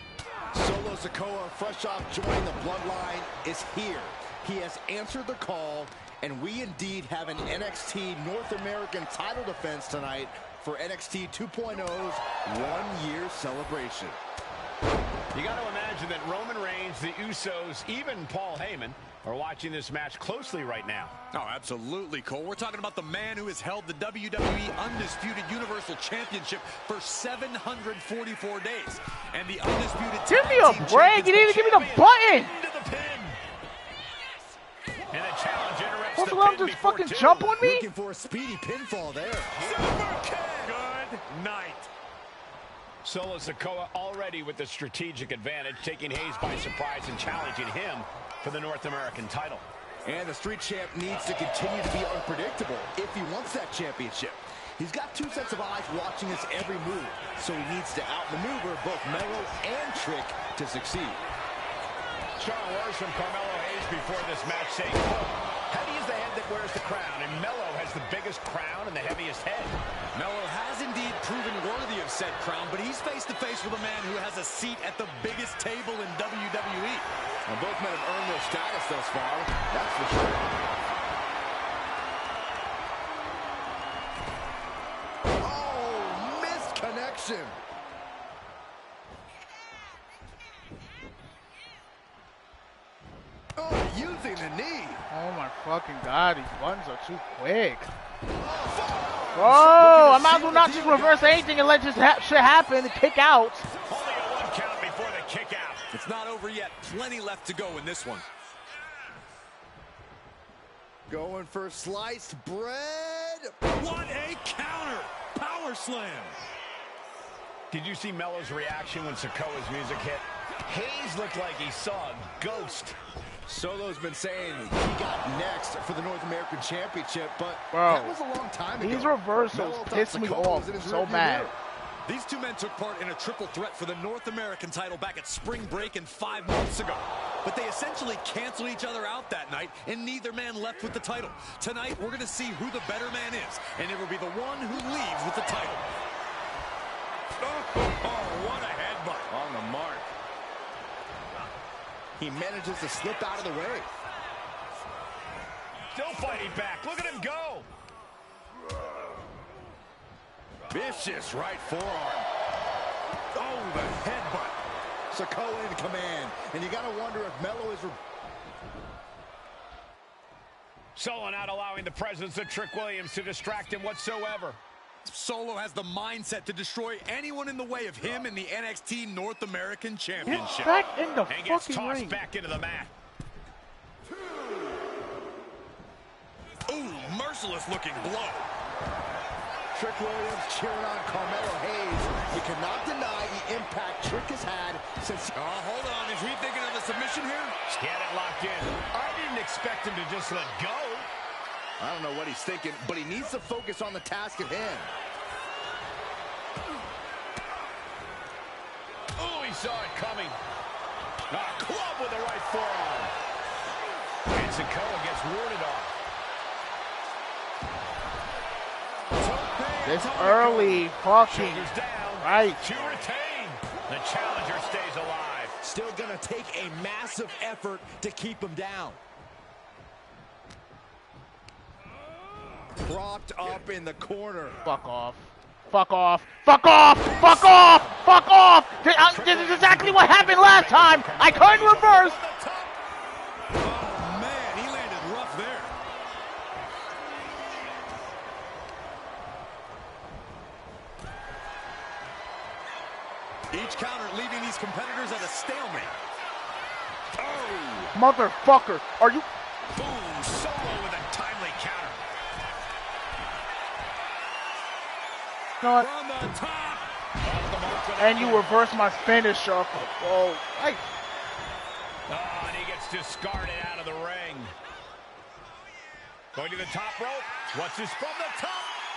Solo Sikoa, fresh off joining the bloodline, is here. He has answered the call, and we indeed have an NXT North American title defense tonight for NXT 2.0's 1-year celebration. You got to imagine that Roman Reigns, the Usos, even Paul Heyman are watching this match closely right now. Oh, absolutely, Cole. We're talking about the man who has held the WWE Undisputed Universal Championship for 744 days. And the Undisputed Give me a break. You didn't even give me the button. Into the pin. And the challenge interrupts What's the wrong? pin Just before fucking 2. jump on me? Looking for a speedy pinfall there. Super kick. Good night. Solo Sikoa already with the strategic advantage, taking Hayes by surprise and challenging him for the North American title. And the Street Champ needs to continue to be unpredictable if he wants that championship. He's got 2 sets of eyes watching his every move, so he needs to outmaneuver both Melo and Trick to succeed. Strong words from Carmelo Hayes before this match saying, quote, heavy is the head that wears the crown, and Melo has the biggest crown and the heaviest head. Melo has indeed proven worthy of said crown, but he's face-to-face with a man who has a seat at the biggest table in WWE. Now, both men have earned their status thus far, that's for sure. Oh, missed connection. Oh, using the knee. Oh my fucking God, these buttons are too quick. Bro, I might as well not just reverse anything and let this shit happen and kick out. Only a 1 count before the kick out. It's not over yet. Plenty left to go in this one. Going for sliced bread. What a counter! Power slam! Did you see Melo's reaction when Sikoa's music hit? Hayes looked like he saw a ghost. Solo's been saying he got next for the North American Championship, but Bro, that was a long time ago. these reversals piss me off so bad. These 2 men took part in a triple threat for the North American title back at Spring Break and 5 months ago. But they essentially canceled each other out that night, and neither man left with the title. Tonight, we're going to see who the better man is, and it will be the one who leaves with the title. Oh, what a headbutt. On the mark. He manages to slip out of the way. Still fighting back. Look at him go. Vicious right forearm. Oh, the headbutt. Sikoa in command. And you got to wonder if Melo is... Solo not allowing the presence of Trick Williams to distract him whatsoever. Solo has the mindset to destroy anyone in the way of him in the NXT North American Championship. Get back in the And gets fucking tossed ring. back into the mat. Ooh, merciless looking blow. Trick Williams cheering on Carmelo Hayes. You cannot deny the impact Trick has had since... Hold on, is he thinking of a submission here? Get it locked in. I didn't expect him to just let go. I don't know what he's thinking, but he needs to focus on the task at hand. Oh, he saw it coming. A club with the right forearm. And Sikoa gets warded off. This early fucking... Shoulders down. Christ. To retain. The challenger stays alive. Still gonna take a massive effort to keep him down. Propped up in the corner. Fuck off. Fuck off. Fuck off. Fuck off. Fuck off. This is exactly what happened last time. I couldn't reverse. Oh, man, he landed rough there. Each counter leaving these competitors at a stalemate. Oh! Motherfucker. Are you... Boom. Solo with a timely counter. Not. From the top. And you reverse my finisher. Oh, hey. Oh, and he gets discarded out of the ring. Going to the top rope. What's this from the top?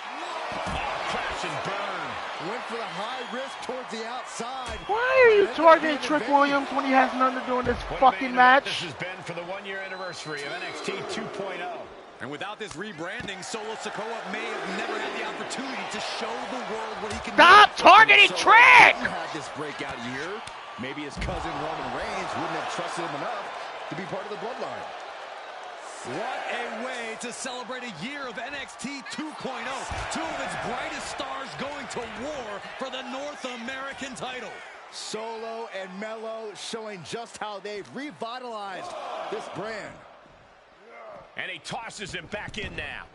Oh, crash and burn. Went for the high risk towards the outside. Why are you targeting Trick Williams when he has nothing to do in this fucking match? This has been for the one-year anniversary of NXT 2.0. And without this rebranding, Solo Sikoa may have never had the opportunity to show the world what he can do. Stop targeting Trick! He had this breakout year. Maybe his cousin Roman Reigns wouldn't have trusted him enough to be part of the bloodline. What a way to celebrate a year of NXT 2.0. Two of its brightest stars going to war for the North American title. Solo and Melo showing just how they've revitalized this brand. And he tosses him back in now.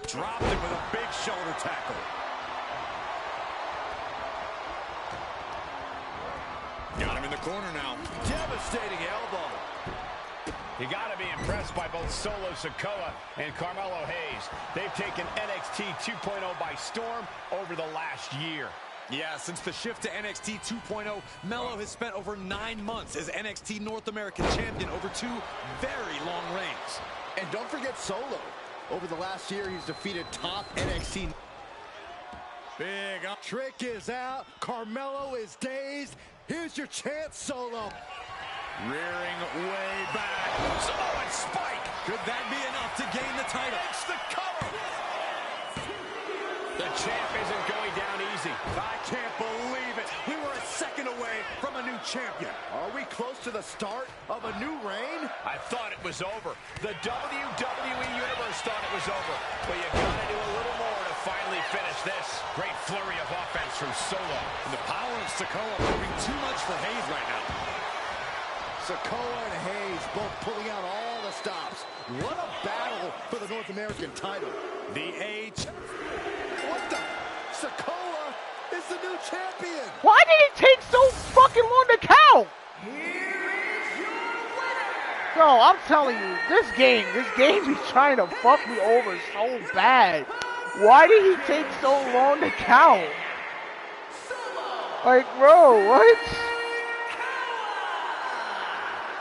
Dropped him with a big shoulder tackle. Got him in the corner now. Devastating elbow. You got to be impressed by both Solo Sikoa and Carmelo Hayes. They've taken NXT 2.0 by storm over the last year. Yeah, since the shift to NXT 2.0, Melo has spent over 9 months as NXT North American Champion over 2 very long reigns. And don't forget Solo. Over the last year, he's defeated top NXT. Big up. Trick is out. Carmelo is dazed. Here's your chance, Solo. Rearing way back. Samoan spike. Could that be enough to gain the title? It's the cover. The champ isn't going down easy. I can't believe it. We were a second away from a new champion. Are we close to the start of a new reign? I thought it was over. The WWE Universe thought it was over. But you gotta do a little more to finally finish this. Great flurry of offense from Solo. And the power of Sikoa moving too much for Hayes right now. Sikoa and Hayes both pulling out all the stops. What a battle for the North American title. The H. What the? Sikoa is the new champion. Why did it take so fucking long to count? Yo, I'm telling you, this game is trying to fuck me over so bad. Why did he take so long to count? Like, bro, what?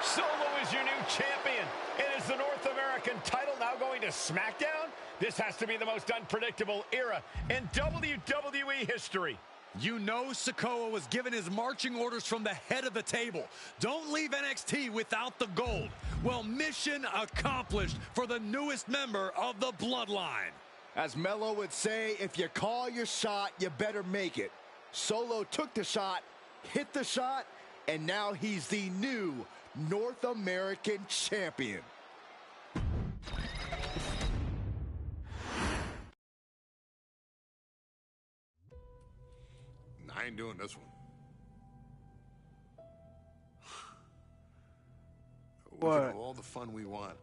Solo is your new champion. It is the North American title now going to SmackDown. This has to be the most unpredictable era in WWE history. You know Sikoa was given his marching orders from the head of the table. Don't leave NXT without the gold. Well, mission accomplished for the newest member of the Bloodline. As Melo would say, if you call your shot, you better make it. Solo took the shot, hit the shot, and now he's the new North American champion. I ain't doing this one. We can What? have all the fun we want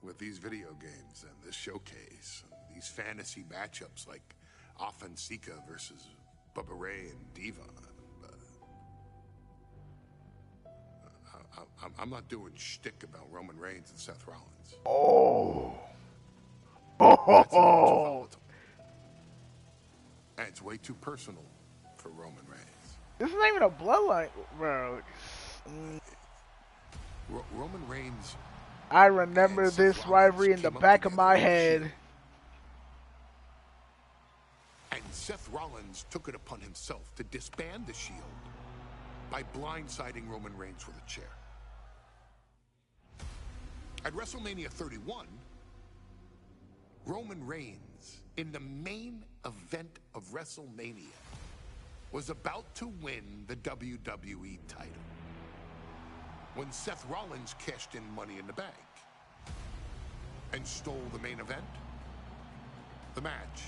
with these video games and this showcase and these fantasy matchups like Offensica versus Bubba Ray and Diva. I'm not doing shtick about Roman Reigns and Seth Rollins. Oh. That's too volatile. And it's way too personal for Roman Reigns. This is not even a bloodline, bro. Roman Reigns. I remember this rivalry in the back of my head. And Seth Rollins took it upon himself to disband the Shield by blindsiding Roman Reigns with a chair. At WrestleMania 31, Roman Reigns, in the main event of WrestleMania, was about to win the WWE title when Seth Rollins cashed in Money in the Bank and stole the main event, the match,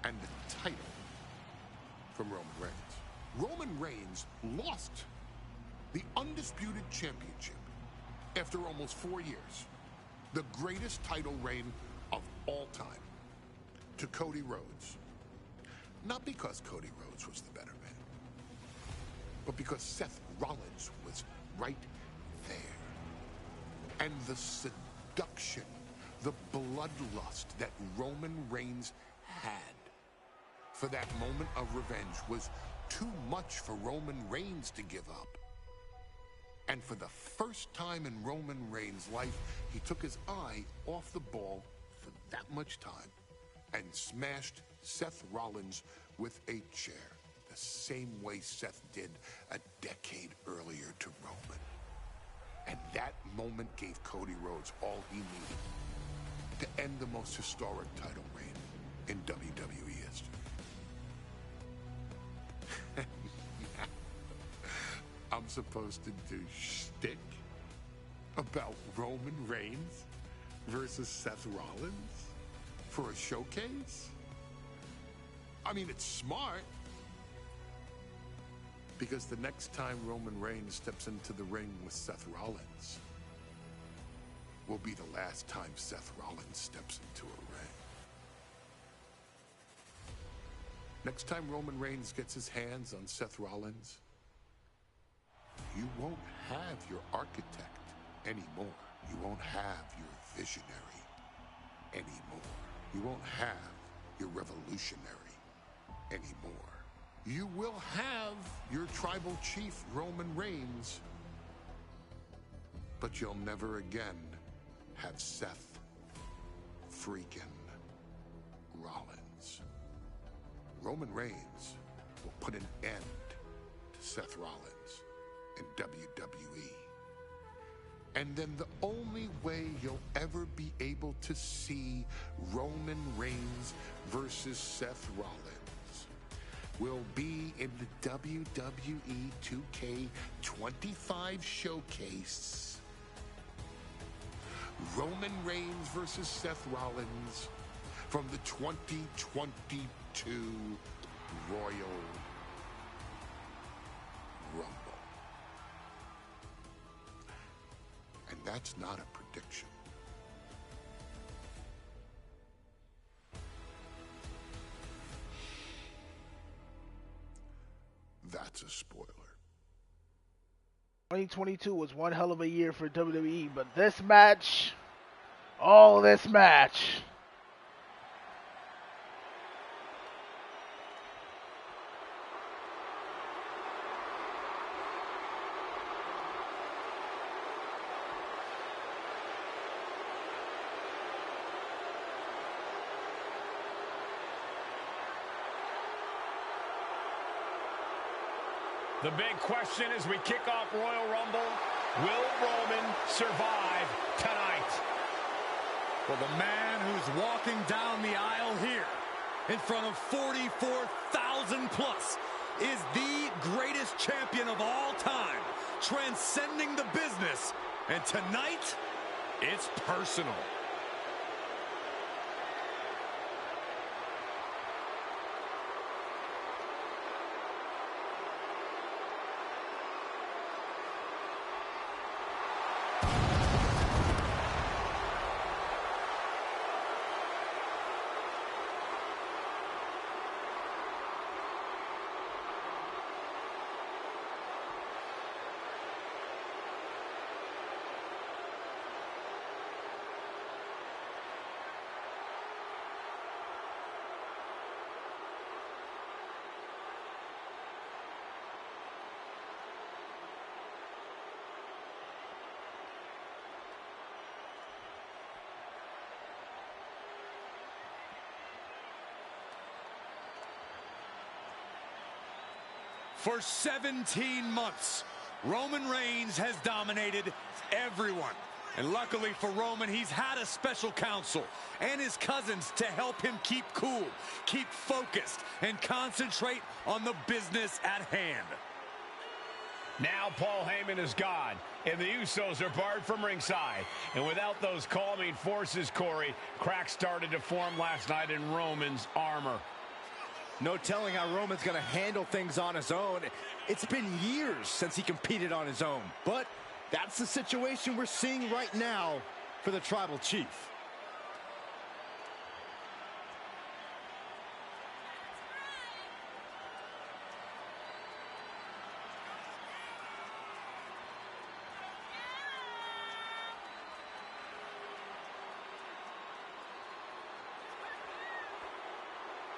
and the title from Roman Reigns. Roman Reigns lost the undisputed championship after almost 4 years, the greatest title reign of all time, to Cody Rhodes. Not because Cody Rhodes was the better man, but because Seth Rollins was right there. And the seduction, the bloodlust that Roman Reigns had for that moment of revenge was too much for Roman Reigns to give up. And for the first time in Roman Reigns' life, he took his eye off the ball for that much time and smashed Seth Rollins with a chair, the same way Seth did a decade earlier to Roman. And that moment gave Cody Rhodes all he needed to end the most historic title reign in WWE history. I'm supposed to do shtick about Roman Reigns versus Seth Rollins for a showcase? I mean, it's smart, because the next time Roman Reigns steps into the ring with Seth Rollins will be the last time Seth Rollins steps into a ring. Next time Roman Reigns gets his hands on Seth Rollins, you won't have your architect anymore. You won't have your visionary anymore. You won't have your revolutionary anymore. You will have your tribal chief, Roman Reigns, but you'll never again have Seth freaking Rollins. Roman Reigns will put an end to Seth Rollins in WWE. And then the only way you'll ever be able to see Roman Reigns versus Seth Rollins will be in the WWE 2K25 showcase. Roman Reigns versus Seth Rollins from the 2022 Royal Rumble. And that's not a prediction. That's a spoiler. 2022 was one hell of a year for WWE, but this match, oh, this match. The big question as we kick off Royal Rumble, will Roman survive tonight? Well, the man who's walking down the aisle here in front of 44,000 plus is the greatest champion of all time, transcending the business. And tonight, it's personal. For 17 months, Roman Reigns has dominated everyone. And luckily for Roman, he's had a special counsel and his cousins to help him keep cool, keep focused, and concentrate on the business at hand. Now Paul Heyman is gone, and the Usos are barred from ringside. And without those calming forces, Corey, cracks started to form last night in Roman's armor. No telling how Roman's going to handle things on his own. It's been years since he competed on his own, but that's the situation we're seeing right now for the Tribal Chief.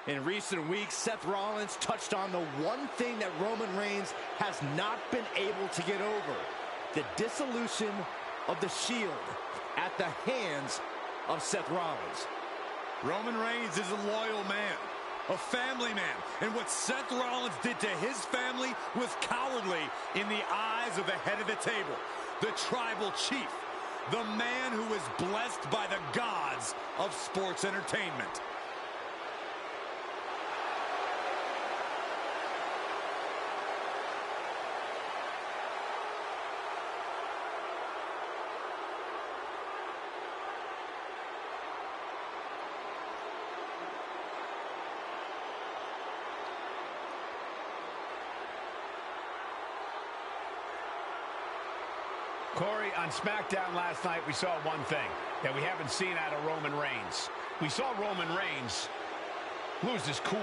In recent weeks, Seth Rollins touched on the one thing that Roman Reigns has not been able to get over: the dissolution of the Shield at the hands of Seth Rollins. Roman Reigns is a loyal man, a family man, and what Seth Rollins did to his family was cowardly in the eyes of the head of the table, the Tribal Chief, the man who is blessed by the gods of sports entertainment. Corey, on SmackDown last night, we saw one thing that we haven't seen out of Roman Reigns. We saw Roman Reigns lose his cool.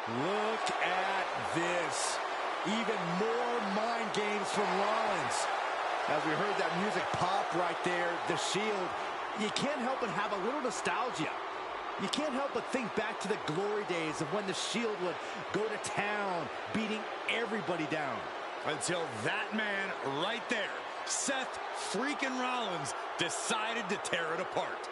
Look at this. Even more mind games from Rollins. As we heard that music pop right there, the Shield, you can't help but have a little nostalgia. You can't help but think back to the glory days of when the Shield would go to town, beating everybody down. Until that man right there, Seth freaking Rollins, decided to tear it apart.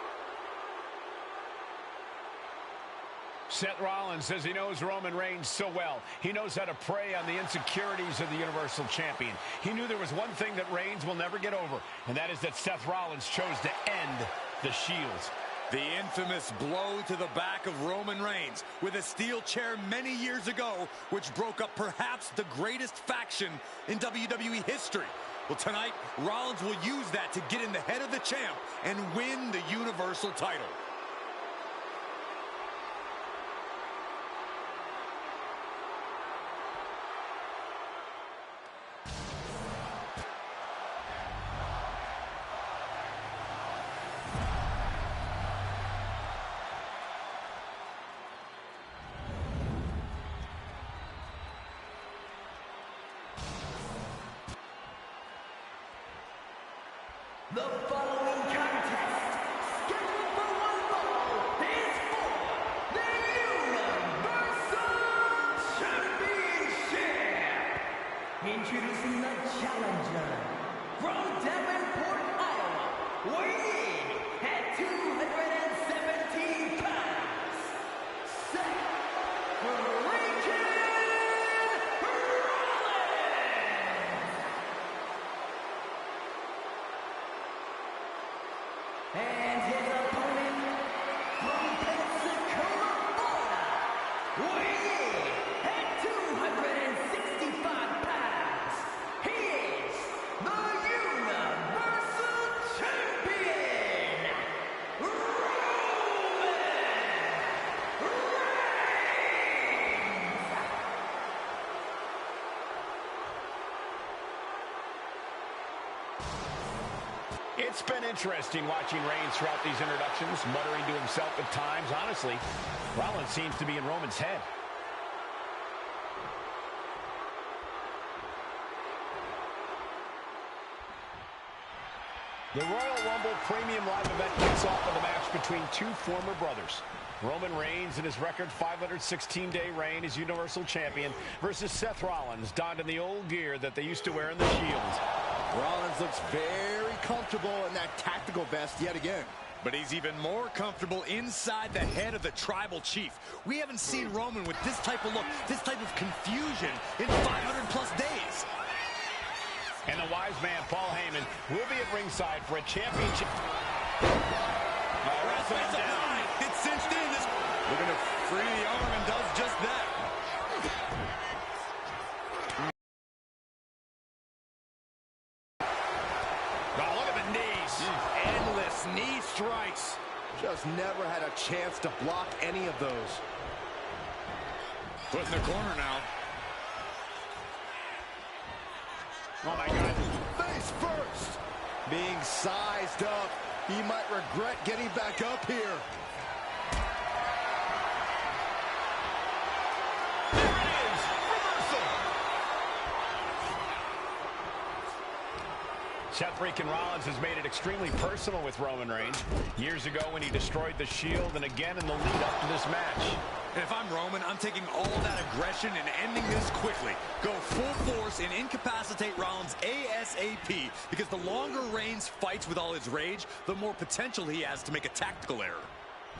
Seth Rollins says he knows Roman Reigns so well. He knows how to prey on the insecurities of the Universal Champion. He knew there was one thing that Reigns will never get over, and that is that Seth Rollins chose to end the Shields. The infamous blow to the back of Roman Reigns with a steel chair many years ago, which broke up perhaps the greatest faction in WWE history. Well, tonight, Rollins will use that to get in the head of the champ and win the Universal title. The following contest, scheduled for one fall, is for the Universal Championship. Introducing the challenger from Davenport, Iowa, weighing in at 217 pounds, Seth and his opponent from Pensacola, Florida, weighing in at 200 It's been interesting watching Reigns throughout these introductions, muttering to himself at times. Honestly, Rollins seems to be in Roman's head. The Royal Rumble Premium Live event kicks off with a match between two former brothers. Roman Reigns in his record 516-day reign as Universal Champion versus Seth Rollins, donned in the old gear that they used to wear in the Shield. Rollins looks very comfortable in that tactical vest yet again. But he's even more comfortable inside the head of the Tribal Chief. We haven't seen Roman with this type of look, this type of confusion in 500+ days. And the wise man, Paul Heyman, will be at ringside for a championship. It's cinched in. Looking to free the arm and does just that. Oh, look at the knees. Endless knee strikes. Just never had a chance to block any of those. Put in the corner now. Oh, my God. Face first. Being sized up. He might regret getting back up here. There it is. Reversal. Seth freaking Rollins has made it extremely personal with Roman Reigns. Years ago when he destroyed the Shield, and again in the lead up to this match. And if I'm Roman, I'm taking all that aggression and ending this quickly. Go full force and incapacitate Rollins ASAP, because the longer Reigns fights with all his rage, the more potential he has to make a tactical error.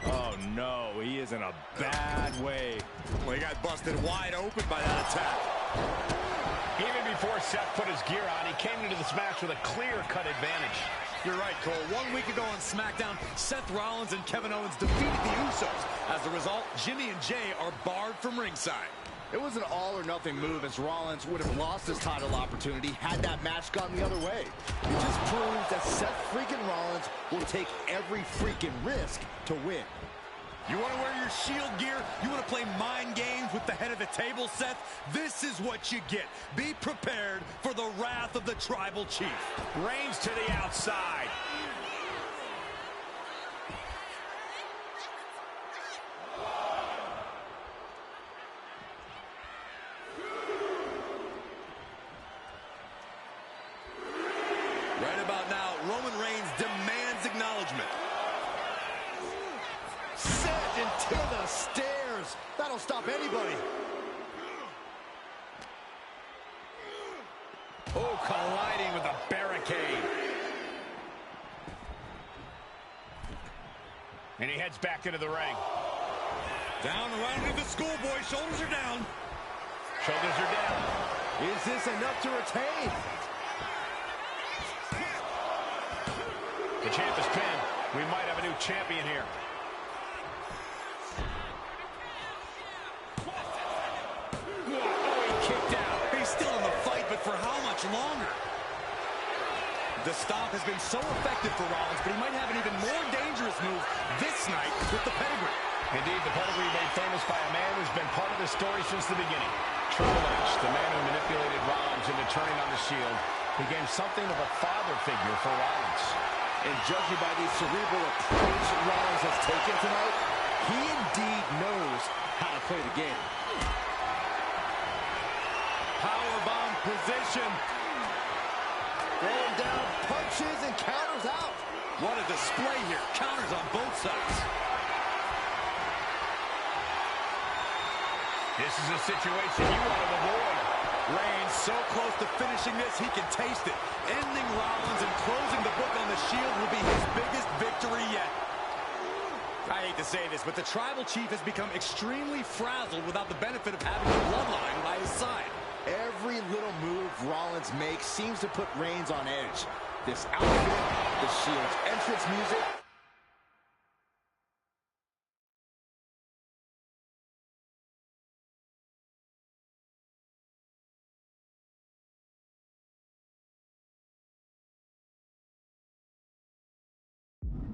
Oh no, he is in a bad way. Well, he got busted wide open by that attack. Even before Seth put his gear on, he came into this match with a clear-cut advantage. You're right, Cole. 1 week ago on SmackDown, Seth Rollins and Kevin Owens defeated the Usos. As a result, Jimmy and Jay are barred from ringside. It was an all-or-nothing move, as Rollins would have lost his title opportunity had that match gone the other way. It just proves that Seth freaking Rollins will take every freaking risk to win. You want to wear your Shield gear? You want to play mind games with the head of the table, Seth? This is what you get. Be prepared for the wrath of the Tribal Chief. Reigns to the outside. Right about now, Roman Reigns demands acknowledgement. Sent into the stairs. That'll stop anybody. Oh, colliding with a barricade. And he heads back into the ring. Down around into the schoolboy. Shoulders are down. Shoulders are down. Is this enough to retain? The champ is pinned. We might have a new champion here. Still in the fight, but for how much longer? The stomp has been so effective for Rollins, but he might have an even more dangerous move this night with the pedigree. Indeed, the pedigree made famous by a man who's been part of the story since the beginning. Triple H, the man who manipulated Rollins into turning on the Shield, became something of a father figure for Rollins. And judging by the cerebral approach Rollins has taken tonight, he indeed knows how to play the game. Powerbomb position. Throwing down punches and counters out. What a display here. Counters on both sides. This is a situation you want to avoid. Reigns so close to finishing this, he can taste it. Ending Rollins and closing the book on the Shield will be his biggest victory yet. I hate to say this, but the Tribal Chief has become extremely frazzled without the benefit of having the bloodline by his side. Every little move Rollins makes seems to put Reigns on edge. This outfit, the Shield's entrance music.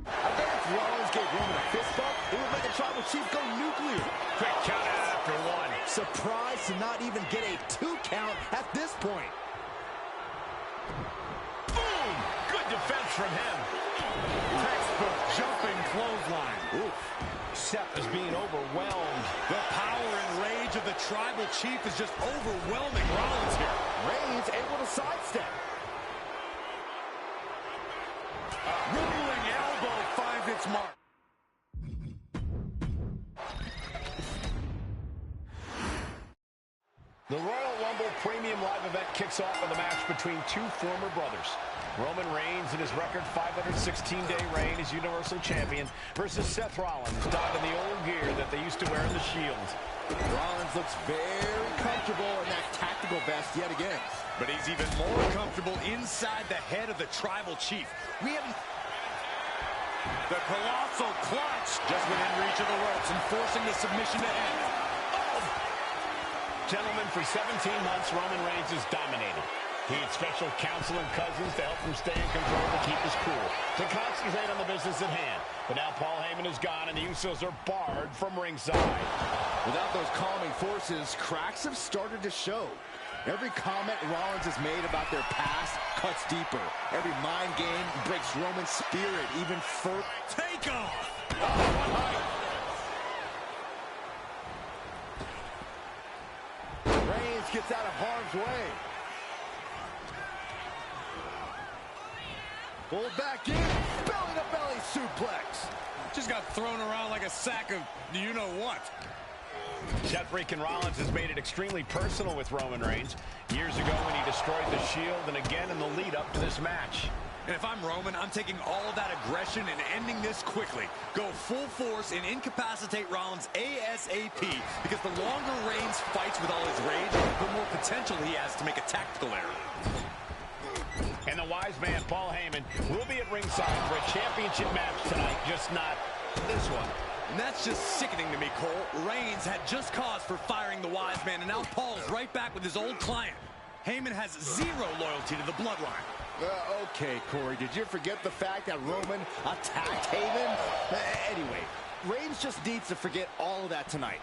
I bet if Rollins gave Roman a fist bump, it would make the Tribal Chief go nuclear. Quick count out after one. Surprised to not even get a 2 count at this point. Boom! Good defense from him. Textbook jumping clothesline. Oof. Seth is being overwhelmed. The power and rage of the Tribal Chief is just overwhelming Rollins here. Reigns able to sidestep. Rolling elbow finds its mark. The Royal Rumble Premium Live event kicks off with a match between two former brothers. Roman Reigns in his record 516-day reign as Universal Champion versus Seth Rollins, donned in the old gear that they used to wear in the Shield. Rollins looks very comfortable in that tactical vest yet again. But he's even more comfortable inside the head of the Tribal Chief. We haven't... The colossal clutch just within reach of the ropes and forcing the submission to end. Gentlemen, for 17 months, Roman Reigns has dominated. He had special counsel and cousins to help him stay in control, to keep his cool, to concentrate on the business at hand. But now Paul Heyman is gone, and the Usos are barred from ringside. Without those calming forces, cracks have started to show. Every comment Rollins has made about their past cuts deeper. Every mind game breaks Roman's spirit even further. Take off! Reigns gets out of harm's way. Pulled back in, belly-to-belly suplex. Just got thrown around like a sack of you-know-what. Seth freaking Rollins has made it extremely personal with Roman Reigns. Years ago when he destroyed the Shield, and again in the lead-up to this match. And if I'm Roman, I'm taking all of that aggression and ending this quickly. Go full force and incapacitate Rollins ASAP, because the longer Reigns fights with all his rage, the more potential he has to make a tactical error. And the wise man, Paul Heyman, will be at ringside for a championship match tonight, just not this one. And that's just sickening to me, Cole. Reigns had just cause for firing the wise man, and now Paul's right back with his old client. Heyman has zero loyalty to the bloodline. Okay, Corey, did you forget the fact that Roman attacked Heyman? Anyway, Reigns just needs to forget all of that tonight.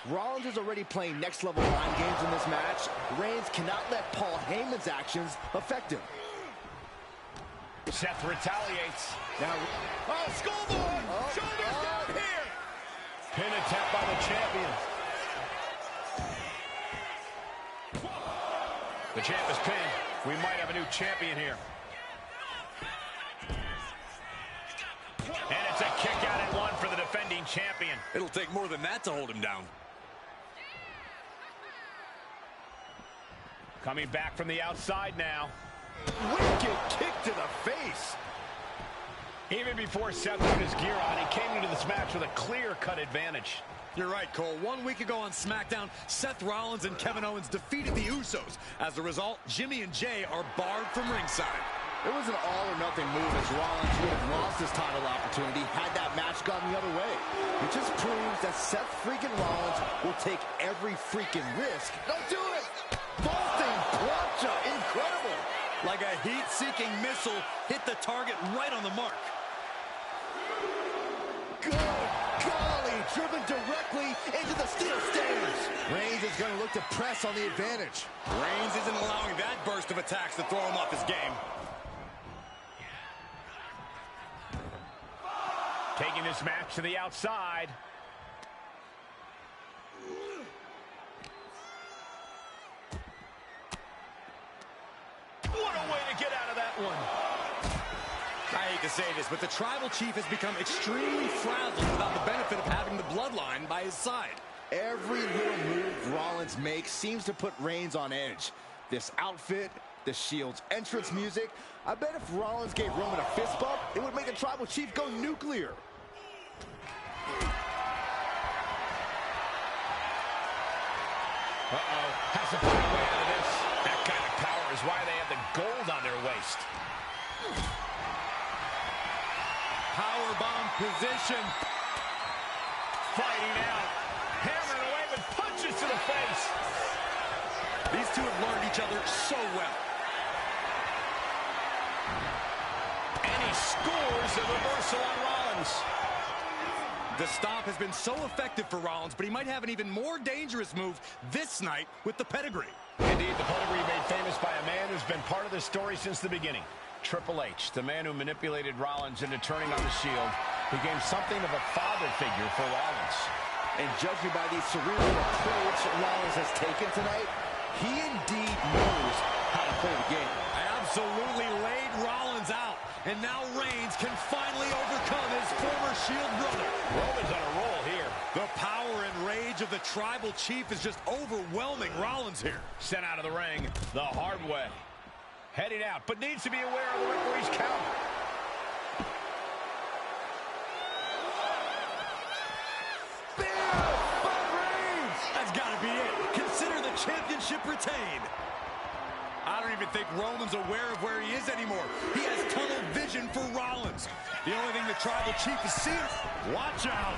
Rollins is already playing next-level mind games in this match. Reigns cannot let Paul Heyman's actions affect him. Seth retaliates. Now, Schoolboy! Shoulders down here! Pin attempt by the champion. The champ is pinned. We might have a new champion here. And it's a kick out at one for the defending champion. It'll take more than that to hold him down. Coming back from the outside now. Wicked kick to the face. Even before Seth put his gear on, he came into this match with a clear-cut advantage. You're right, Cole. 1 week ago on SmackDown, Seth Rollins and Kevin Owens defeated the Usos. As a result, Jimmy and Jay are barred from ringside. It was an all-or-nothing move, as Rollins would have lost his title opportunity had that match gone the other way. It just proves that Seth freaking Rollins will take every freaking risk. Don't do it! Vaulting plancha, incredible! Like a heat-seeking missile, hit the target right on the mark. Good golly, driven directly into the steel stairs. Reigns is going to look to press on the advantage. Reigns isn't allowing that burst of attacks to throw him off his game. Taking this match to the outside. What a way to get out of that one. I hate to say this, but the Tribal Chief has become extremely frazzled without the benefit of having the bloodline by his side. Every little move Rollins makes seems to put Reigns on edge. This outfit, the Shield's entrance music. I bet if Rollins gave Roman a fist bump, it would make the Tribal Chief go nuclear. Has to find a way out of this. That kind of power is why they have the gold on their waist. Powerbomb position. Fighting out. Hammering away with punches to the face. These two have learned each other so well. And he scores the reversal on Rollins. The stomp has been so effective for Rollins, but he might have an even more dangerous move this night with the pedigree. Indeed, the pedigree made famous by a man who's been part of this story since the beginning. Triple H, the man who manipulated Rollins into turning on the Shield, became something of a father figure for Rollins. And judging by the cerebral approach Rollins has taken tonight, he indeed knows how to play the game. Absolutely laid Rollins out. And now Reigns can finally overcome his former Shield brother. Roman's on a roll here. The power and rage of the Tribal Chief is just overwhelming Rollins here. Sent out of the ring the hard way. Heading out, but needs to be aware of the referee's count. That's got to be it. Consider the championship retained. I don't even think Roman's aware of where he is anymore. He has tunnel vision for Rollins. The only thing the Tribal Chief is seeing. Watch out.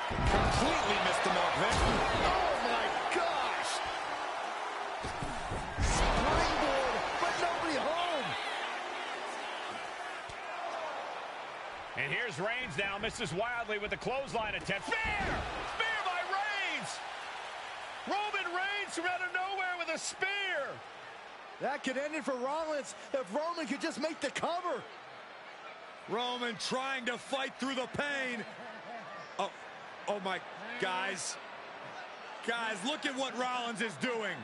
Completely missed the mark there. Oh my gosh! Springboard, but nobody home. And here's Reigns now, misses wildly with the clothesline attempt. Spear! Spear by Reigns! Roman Reigns from out of nowhere with a spear! That could end it for Rollins if Roman could just make the cover. Roman trying to fight through the pain. Oh my, guys. Guys, look at what Rollins is doing.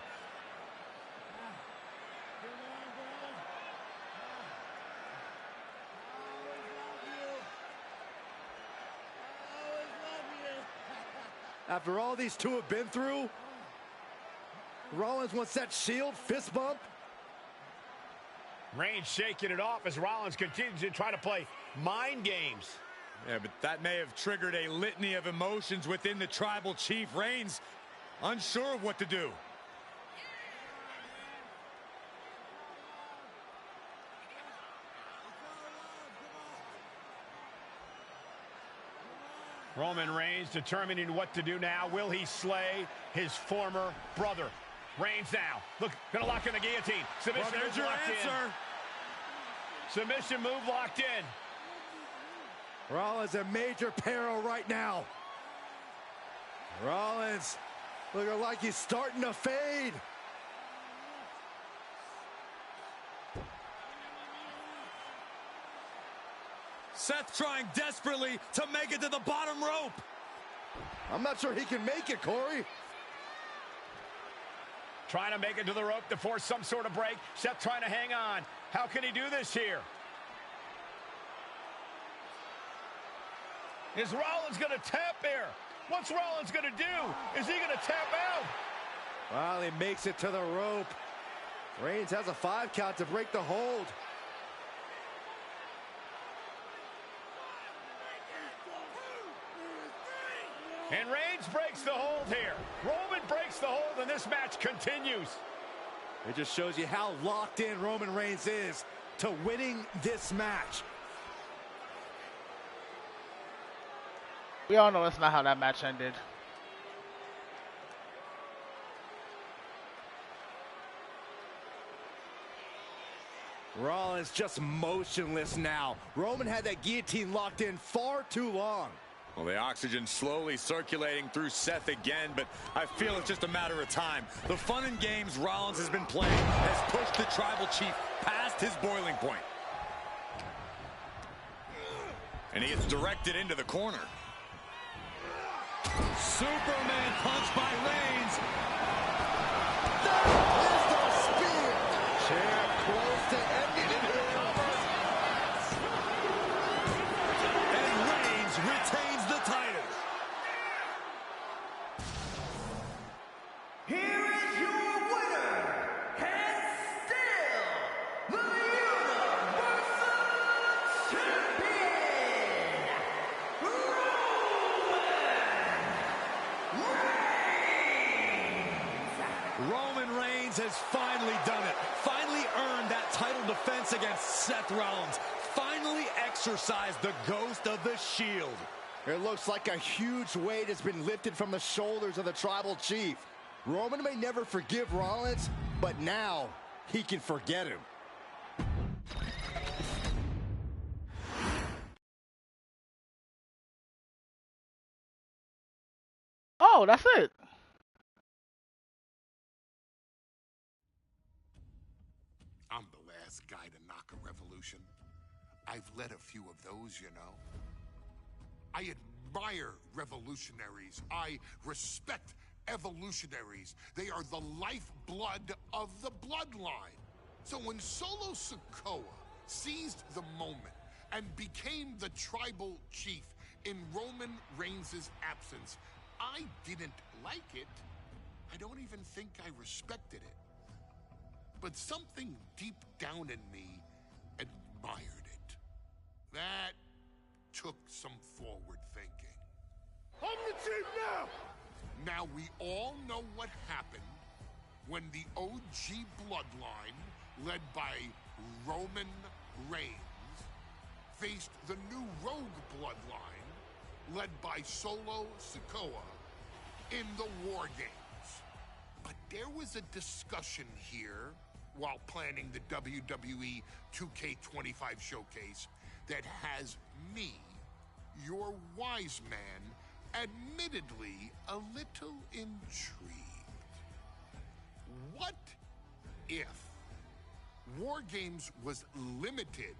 After all these two have been through, Rollins wants that Shield fist bump. Reigns shaking it off as Rollins continues to try to play mind games. Yeah, but that may have triggered a litany of emotions within the Tribal Chief. Reigns unsure of what to do. Roman Reigns determining what to do now. Will he slay his former brother? Reigns now. Look, gonna lock in the guillotine. Submission Well, there's move your locked answer. in. Submission move locked in. Rollins in major peril right now. Rollins looking like he's starting to fade. Seth trying desperately to make it to the bottom rope. I'm not sure he can make it, Corey. Trying to make it to the rope to force some sort of break. Seth trying to hang on. How can he do this here? Is Rollins going to tap here? What's Rollins going to do? Is he going to tap out? Well, he makes it to the rope. Reigns has a 5 count to break the hold. And Reigns breaks the hold here. Roman breaks the hold, and this match continues. It just shows you how locked in Roman Reigns is to winning this match. We all know that's not how that match ended. Rollins just motionless now. Roman had that guillotine locked in far too long. Well, the oxygen slowly circulating through Seth again, but I feel it's just a matter of time. The fun and games Rollins has been playing has pushed the Tribal Chief past his boiling point. And he gets directed into the corner. Superman punch by Reigns. That is the spear. Chair close to ending it. And Reigns retains the title. Here is your winner, and still the Universal Champion, Roman Reigns has finally done it. Finally earned that title defense against Seth Rollins. Finally exorcised the ghost of the Shield. It looks like a huge weight has been lifted from the shoulders of the Tribal Chief. Roman may never forgive Rollins, but now he can forget him. Oh, that's it. last guy to knock a revolution. I've led a few of those, you know. I admire revolutionaries. I respect evolutionaries. They are the lifeblood of the bloodline. So when Solo Sikoa seized the moment and became the tribal chief in Roman Reigns' absence, I didn't like it. I don't even think I respected it. But something deep down in me admired it. That took some forward thinking. I'm the chief now! Now we all know what happened when the OG bloodline, led by Roman Reigns, faced the new rogue bloodline, led by Solo Sikoa, in the War Games. But there was a discussion here while planning the WWE 2K25 showcase that has me, your wise man, admittedly a little intrigued. What if War Games was limited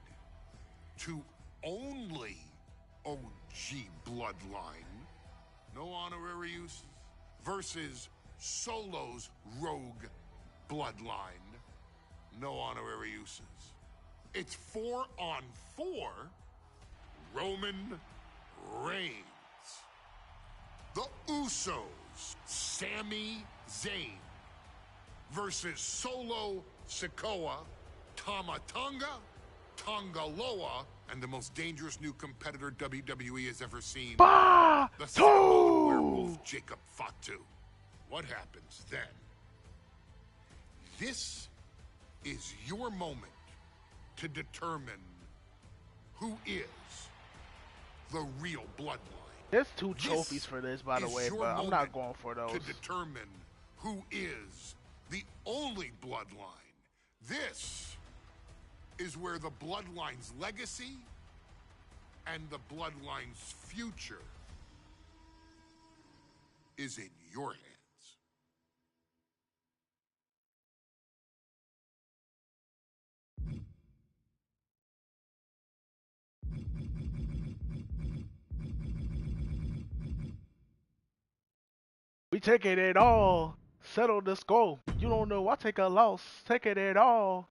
to only OG bloodline, no honorary uses, versus Solo's rogue bloodline, no honorary uses? It's 4-on-4 Roman Reigns. The Usos, Sami Zayn, versus Solo Sikoa, Tama Tonga, Tonga Loa, and the most dangerous new competitor WWE has ever seen, the Samoan werewolf Jacob Fatu. What happens then? This is your moment to determine who is the real bloodline. There's 2 trophies for this, by the way, but I'm not going for those. To determine who is the only bloodline. This is where the bloodline's legacy and the bloodline's future is in your hands. We take it all. Settle the score. You don't know, I take a loss. Take it all.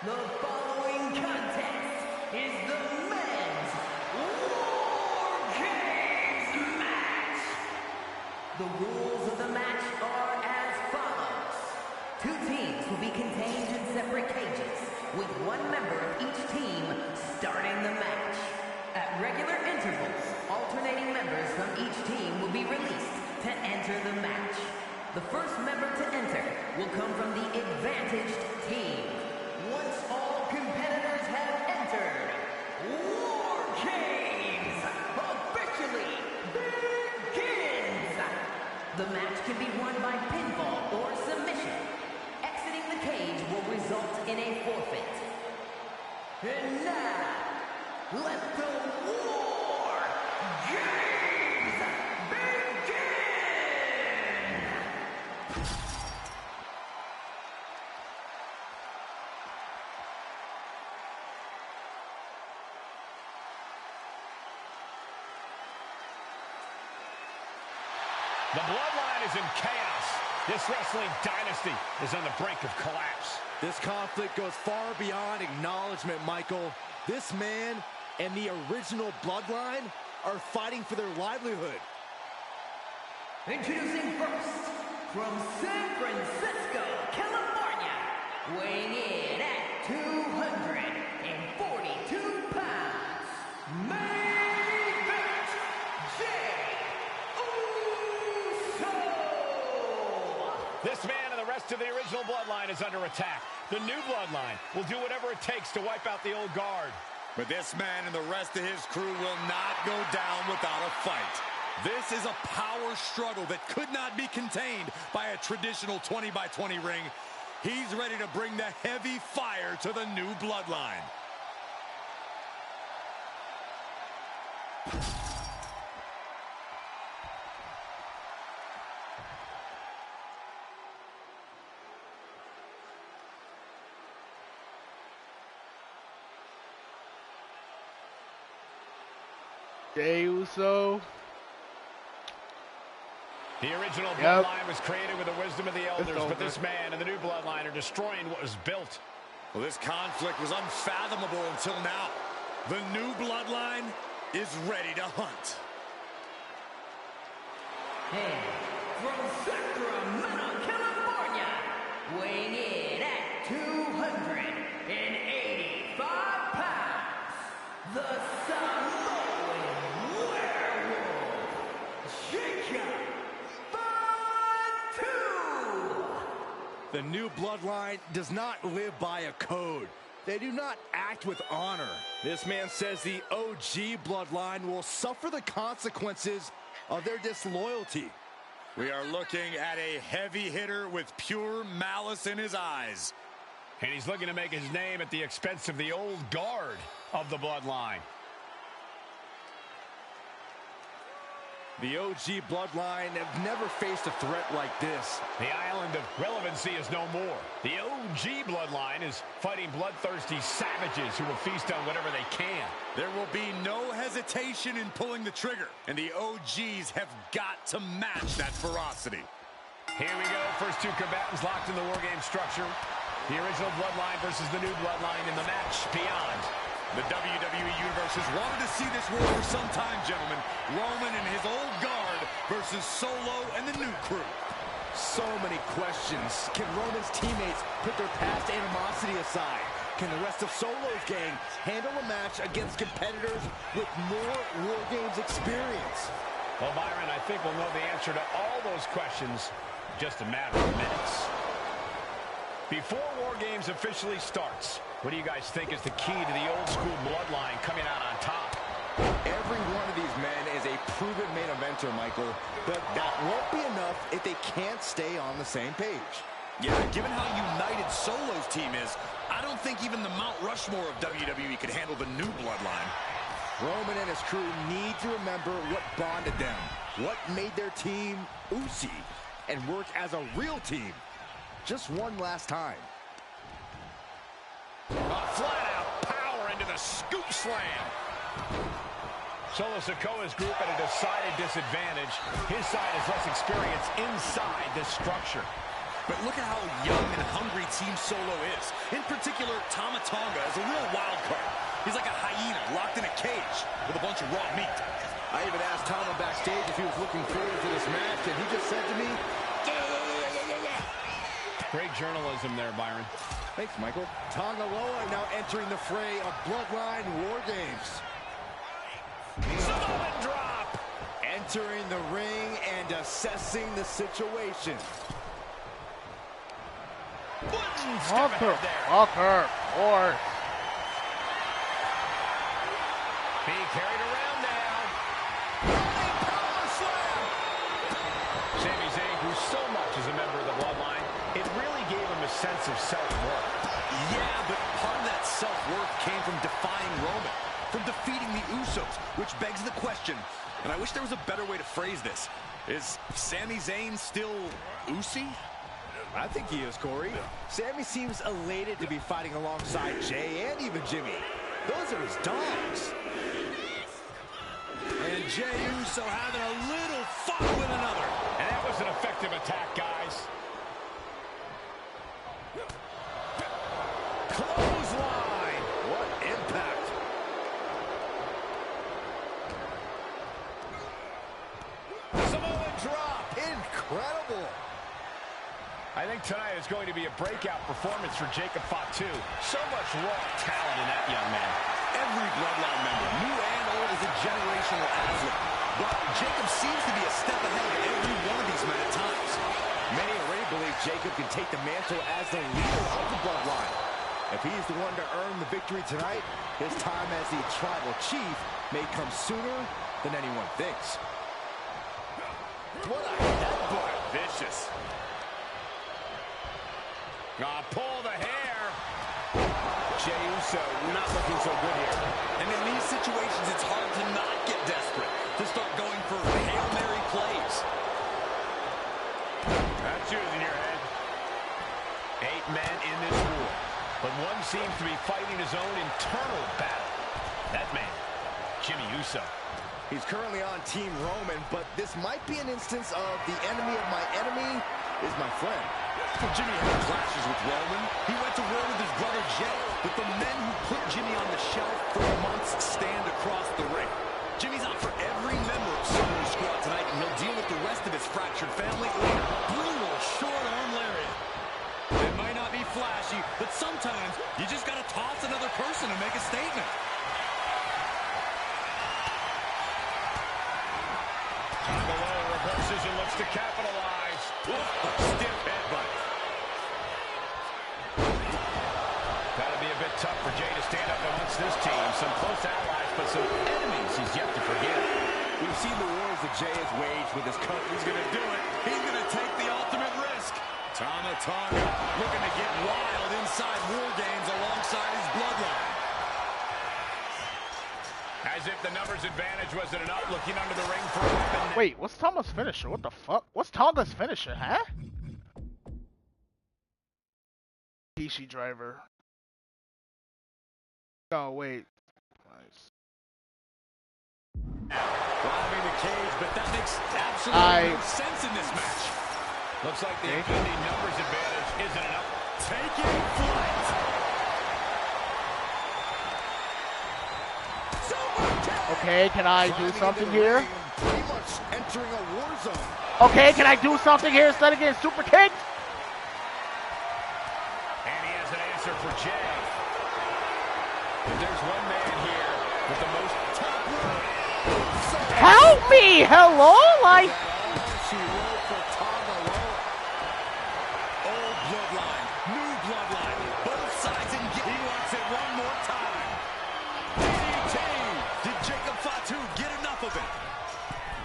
The following contest is the men's War Games match. The rules of the match are as follows. 2 teams will be contained in separate cages, with 1 member of each team starting the match. At regular intervals, alternating members from each team will be released to enter the match. The first member to enter will come from the advantaged team. Once all competitors have entered, War Games officially begins! The match can be won by pinfall or submission. Exiting the cage will result in a forfeit. And now, let the War Games begin! The bloodline is in chaos. This wrestling dynasty is on the brink of collapse. This conflict goes far beyond acknowledgement, Michael. This man and the original bloodline are fighting for their livelihood. Introducing first, from San Francisco, California, weighing in at 242 pounds, main event, Jey Uso! This man and the rest of the original bloodline is under attack. The new bloodline will do whatever it takes to wipe out the old guard. But this man and the rest of his crew will not go down without a fight. This is a power struggle that could not be contained by a traditional 20-by-20 ring. He's ready to bring the heavy fire to the new bloodline. Jey Uso. The original bloodline was created with the wisdom of the elders, but this man and the new bloodline are destroying what was built. Well, this conflict was unfathomable until now. The new bloodline is ready to hunt. And from Sacramento, California, weighing in at 285 pounds, the Samoan werewolf, Jacob. The new bloodline does not live by a code. They do not act with honor. This man says the OG bloodline will suffer the consequences of their disloyalty. We are looking at a heavy hitter with pure malice in his eyes. And he's looking to make his name at the expense of the old guard of the bloodline. The OG bloodline have never faced a threat like this. The island of relevancy is no more. The OG bloodline is fighting bloodthirsty savages who will feast on whatever they can. There will be no hesitation in pulling the trigger, and the OGs have got to match that ferocity. Here we go. First two combatants locked in the War Game structure. The original bloodline versus the new bloodline in the match beyond. The WWE Universe has wanted to see this war for some time, gentlemen. Roman and his old guard versus Solo and the new crew. So many questions. Can Roman's teammates put their past animosity aside? Can the rest of Solo's gang handle a match against competitors with more War Games experience? Well, Byron, I think we'll know the answer to all those questions in just a matter of minutes. Before War Games officially starts, what do you guys think is the key to the old school bloodline coming out on top? Every one of these men is a proven main eventer, Michael, but that won't be enough if they can't stay on the same page. Yeah, given how united Solo's team is, I don't think even the Mount Rushmore of WWE could handle the new bloodline. Roman and his crew need to remember what bonded them, what made their team Usi, and work as a real team. Just one last time. Flat-out power into the scoop slam. Solo Sikoa's group at a decided disadvantage. His side has less experience inside this structure. But look at how young and hungry Team Solo is. In particular, Tama Tonga is a real wild card. He's like a hyena locked in a cage with a bunch of raw meat. I even asked Tama backstage if he was looking forward to this match, and he just said to me, Great journalism there, Byron. Thanks, Michael. Tonga Loa now entering the fray of Bloodline War Games. Samoan drop! Entering the ring and assessing the situation. Fucker, or being carried around now. Power slam! Sami Zayn grew so much as a member of the bloodline, it really gave him a sense of self-worth. Yeah, but part of that self-worth came from defying Roman, from defeating the Usos, which begs the question, and I wish there was a better way to phrase this. Is Sami Zayn still Usi? I think he is, Corey. Sami seems elated to be fighting alongside Jey and even Jimmy. Those are his dogs. And Jey Uso having a little fun with another. And that was an effective attack, guys. Clothesline. What impact. Samoan drop. Incredible. I think tonight is going to be a breakout performance for Jacob Fatu. So much raw talent in that young man. Every bloodline member, new and old, is a generational athlete. But Jacob seems to be a step ahead of every one of these men at times. Many already believe Jacob can take the mantle as the leader of the bloodline. If he's the one to earn the victory tonight, his time as the tribal chief may come sooner than anyone thinks. What a headbutt. Vicious. Pull the hair. Jey Uso not looking so good here. And in these situations, it's hard to not get desperate, to start going for Hail Mary plays. That's yours in your head. 8 men in this war, but one seems to be fighting his own internal battle. That man, Jimmy Uso. He's currently on Team Roman, but this might be an instance of the enemy of my enemy is my friend. Jimmy had clashes with Roman. He went to war with his brother Jay, but the men who put Jimmy on the shelf for months stand across the ring. Jimmy's out for every member of Solo's squad tonight, and he'll deal with the rest of his fractured family later. Brutal short arm lariat. It might not be flashy, but sometimes you just gotta toss another person to make a statement. Below reverses and looks to capitalize. Stiff headbutt. That'll be a bit tough for Jay to stand up amongst this team. Some close allies, but some enemies he's yet to forget. We've seen the wars that Jay has waged with his coach. He's going to do it. He's going to take the ultimate risk. Tama Tonga looking to get wild inside War Games alongside his bloodline. As if the numbers advantage wasn't enough, looking under the ring for a weapon. Wait, what's Tama's finisher? What the fuck? What's Tonga's finisher, huh? DC driver. Oh, wait. Nice. Robbing the cage, but that makes absolutely no sense in this match. Looks like the impending numbers advantage isn't enough. Taking flight. Okay, can I do something here? Pretty much entering a war zone. Okay, can I do something here instead of getting super kicked? And he has an answer for Jay. If there's one man here with the most top rope. Help me! Hello? Like... She wrote for Tonga Loa. Old bloodline, new bloodline. Both sides engage. He wants it one more time. DDT. Did Jacob Fatu get enough of it?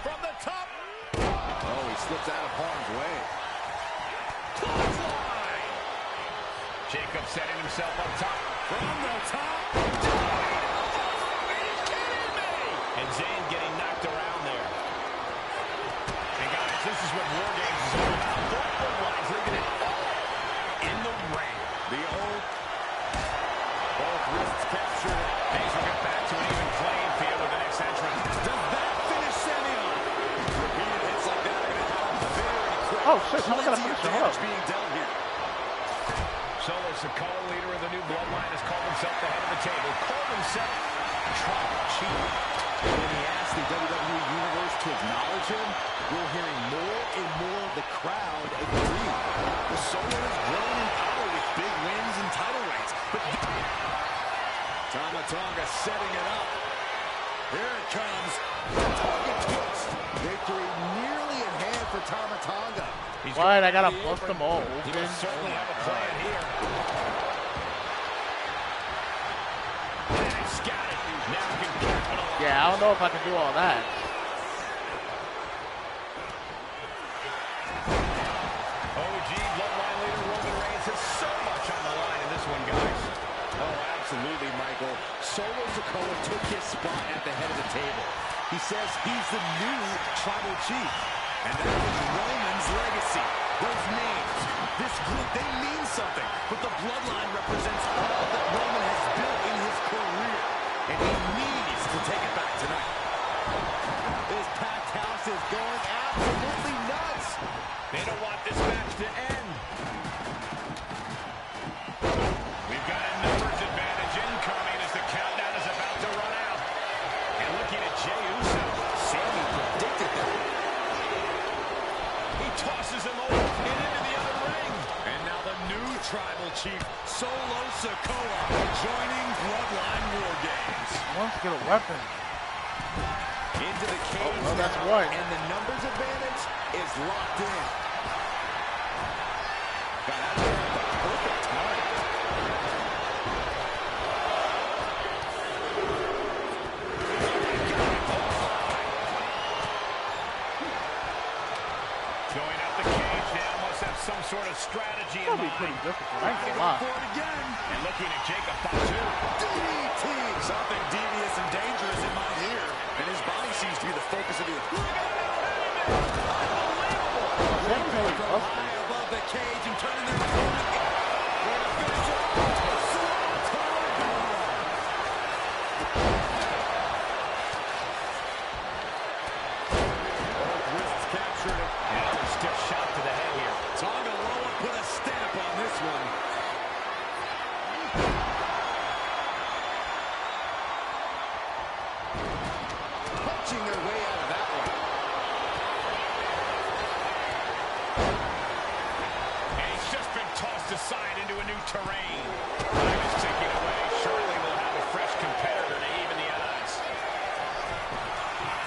From the top. Oh, he slips out of harm's way. Clothesline. Jacob setting himself up top. From the top. And Zayn getting knocked around there. And guys, this is what War Games is all about. Both bloodlines leaving it all in the ring. The old. Both wrists captured. Things will get back to an even playing field with the next entrant. Does that finish Sammy off? Repeated hits like that are going to happen very quick. Oh shit, Tama got a finisher. Hold up. Being dealt here. Solo Sikoa, leader of the new bloodline, has called himself the head of the table. Called himself Tribal Chief. When he asked the WWE Universe to acknowledge him, we're hearing more and more of the crowd agree. The Solo has grown in power with big wins and title reigns. But Tama Tonga setting it up. Here it comes. Target twist. Victory nearly in hand for Tama Tonga. What? I gotta bust them all He open. must certainly have a plan here. And he's got it. Now he can capitalize. Yeah, I don't know if I can do all that. OG bloodline leader Roman Reigns has so much on the line in this one, guys. Oh, absolutely, Michael. Solo Sikoa took his spot at the head of the table. He says he's the new Tribal Chief. And that is Roman's legacy. Those names, this group, they mean something. But the bloodline represents all that Roman has built in his career. And he needs to take it back tonight. This packed house is going absolutely nuts. They don't want this match to end. We've got a numbers advantage incoming as the countdown is about to run out. And looking at Jey Uso, Sammy predicted that. He tosses him over and into the other ring. And now the new Tribal Chief, Solo Sikoa, joining Bloodline War Games. Wants to get a weapon. Into the cage well, that's now, one. and the numbers advantage is locked in. Got out of there at the perfect time. Going up the cage now, must have some sort of strategy in That'll be mind. pretty difficult. I ain't gonna lie. For it again. And looking at Jacob Fatu. DDT. Something devious and dangerous in my ear. And his body seems to be the focus of the... Unbelievable. High above the cage and turning their opponent. We're gonna finish it off. aside into a new terrain. Time is ticking away. Shortly we'll have a fresh competitor to even the odds.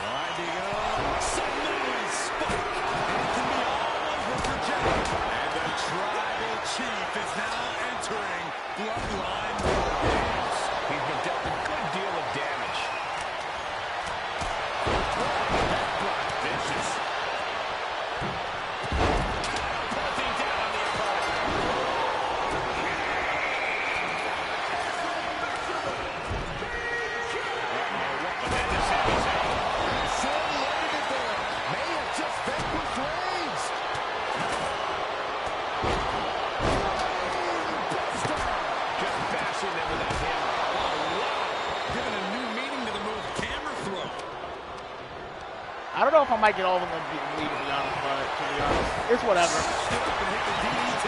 Winding up. Samoan spike. It can be all over for Jay. And the Tribal Chief is now entering Bloodline War Games. He's been dealt a good deal of damage. Vicious. Catapulting down on the opponent. And the Sami Zayn. Sam landed it there. May have just vanquished Reigns. Just bashing them with that hammer. Oh, wow. Giving a new meaning to the move camera throw. I don't know if I might get all of them in the lead, to be honest, but to be honest, it's whatever. Step up and hit the DDT.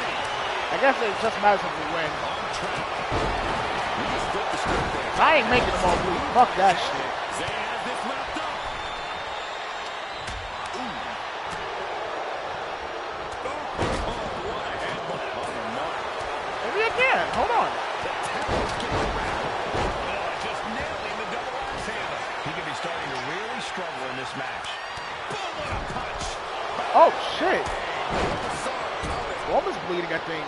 I guess it just matters if we win. On track. He just flipped the script there. I ain't making them all bleed. Fuck that shit. Zayn has this wrapped up. Oh, what a headbutt. Oh, my. Maybe I can. Hold on. Just nailing the double axe handle. He could be starting to really struggle in this match. Boom, what a punch. Oh, shit. Roman's bleeding, I think.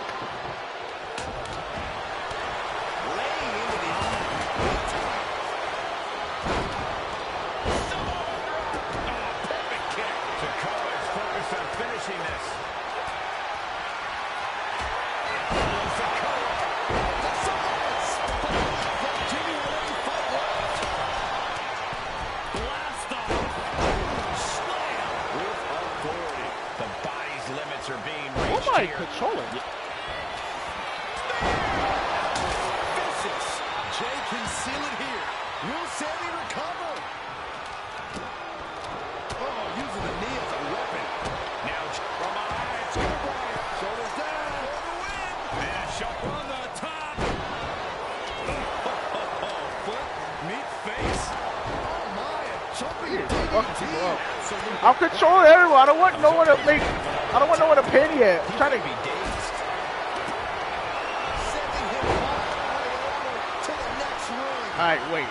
Laying into the arm. Perfect kick. Sikoa is focused on finishing this. Blast off. Slam with authority. The body's limits are being What reached am I here. controlling? Vicious. Jay can seal it here. Will Sammy recover? Oh, using the knee as a weapon. Now from behind, it's good Brian. Shoulders down. For the win. And a shot On the top. Foot meet face. Oh, my. A jumping Fucking DDT. people up. Absolutely. I'm controlling everyone. I don't want no one to make. I don't want no one to pin yet. I'm trying to. be dazed. Sending him all the way over to the next ring. All right, wait.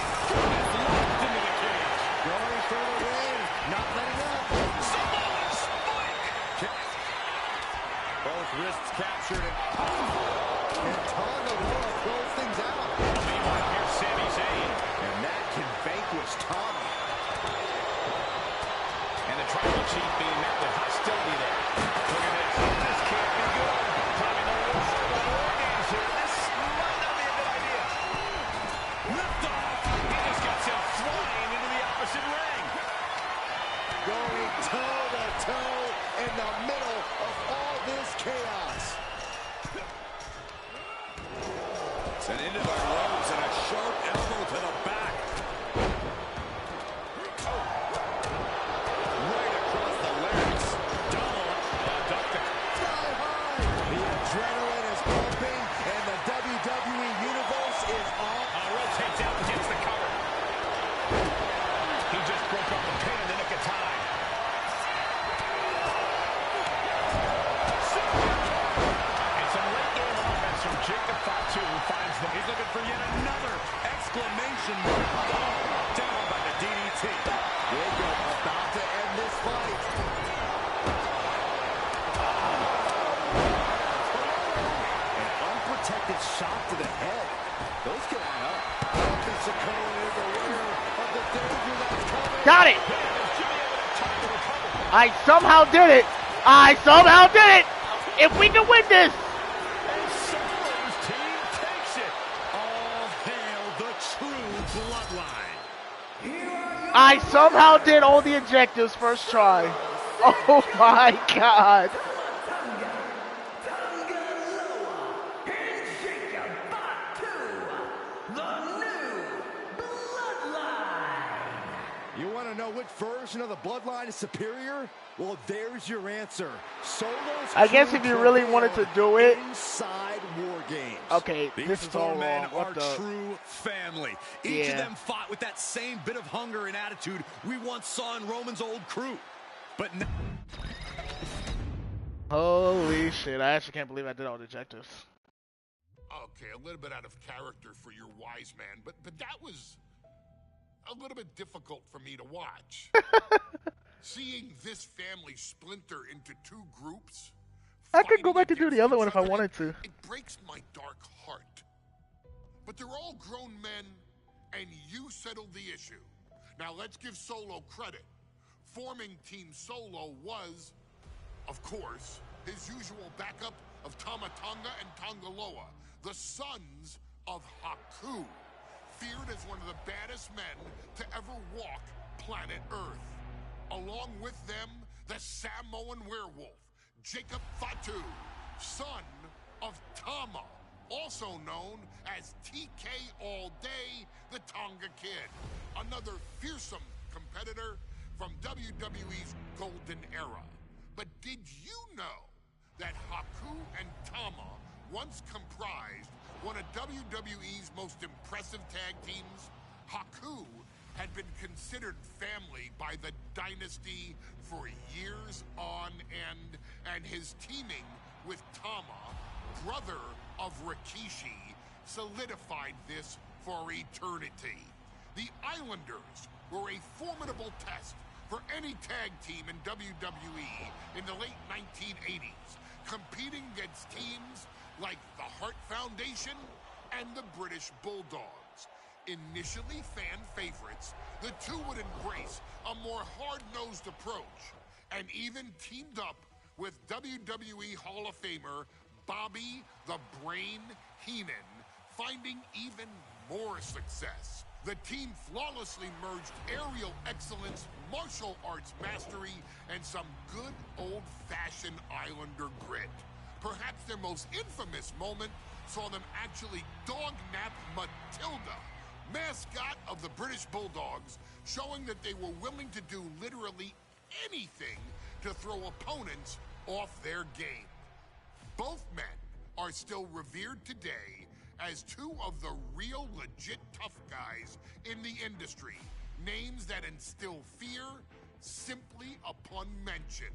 Locked into the cage. Going for the win. Not letting up. Samoan spike. Both wrists captured And Tonga will close things out. Meanwhile, here's Sami Zayn. And that can vanquish Tonga. And the Tribal Chief being met with hostility there. Look at this. This can't be good. Climbing the rules of the War Games here. This might not be a good idea. lift off. He just gets him flying into the opposite ring. Going toe-to-toe in the middle of all this chaos. Sent into the ropes and a sharp elbow to the back. Right across the larynx. Double. Duck the Fly high. The adrenaline is pumping, and the WWE Universe is on. rotates out and gets the cover. He just broke up the pin in the nick of time. And some late game offense from Jacob Fatu, who finds them. He's looking for yet another exclamation mark. Down by the DDT. Jacob about to end this fight. An unprotected shot to the head. Those can add up. Sikoa is aware of the danger that's coming. Got it. I somehow did it. I somehow did it. If we can win this. And Samoa's team takes it. All hail the true bloodline. I somehow did all the objectives first try. Oh my god. You want to know which version of the bloodline is superior? Well, there's your answer. Solo's I guess true if you really travail wanted to do it. inside War Games. Okay, These this is all four men wrong. are What the? true family. Each Yeah. of them fought with that same bit of hunger and attitude we once saw in Roman's old crew. But now Holy shit, I actually can't believe I did all the objectives. Okay, a little bit out of character for your wise man, but that was a little bit difficult for me to watch. Seeing this family splinter into two groups. I could go back and do the other one if I wanted to. It breaks my dark heart. But they're all grown men, and you settled the issue. Now let's give Solo credit. Forming Team Solo was, of course, his usual backup of Tama Tonga and Tongaloa, the sons of Haku, feared as one of the baddest men to ever walk planet Earth. Along with them, the Samoan werewolf, Jacob Fatu, son of Tama, also known as TK All Day, the Tonga Kid, another fearsome competitor from WWE's golden era. But did you know that Haku and Tama once comprised one of WWE's most impressive tag teams? Haku had been considered family by the Dynasty for years on end, and his teaming with Tama, brother of Rikishi, solidified this for eternity. The Islanders were a formidable test for any tag team in WWE in the late 1980s, competing against teams like the Hart Foundation and the British Bulldogs. Initially fan favorites, the two would embrace a more hard-nosed approach and even teamed up with WWE Hall of Famer Bobby the Brain Heenan, finding even more success. The team flawlessly merged aerial excellence, martial arts mastery, and some good old-fashioned Islander grit. Perhaps their most infamous moment saw them actually dog-nap Matilda, mascot of the British Bulldogs, showing that they were willing to do literally anything to throw opponents off their game. Both men are still revered today as two of the real legit tough guys in the industry, names that instill fear simply upon mention,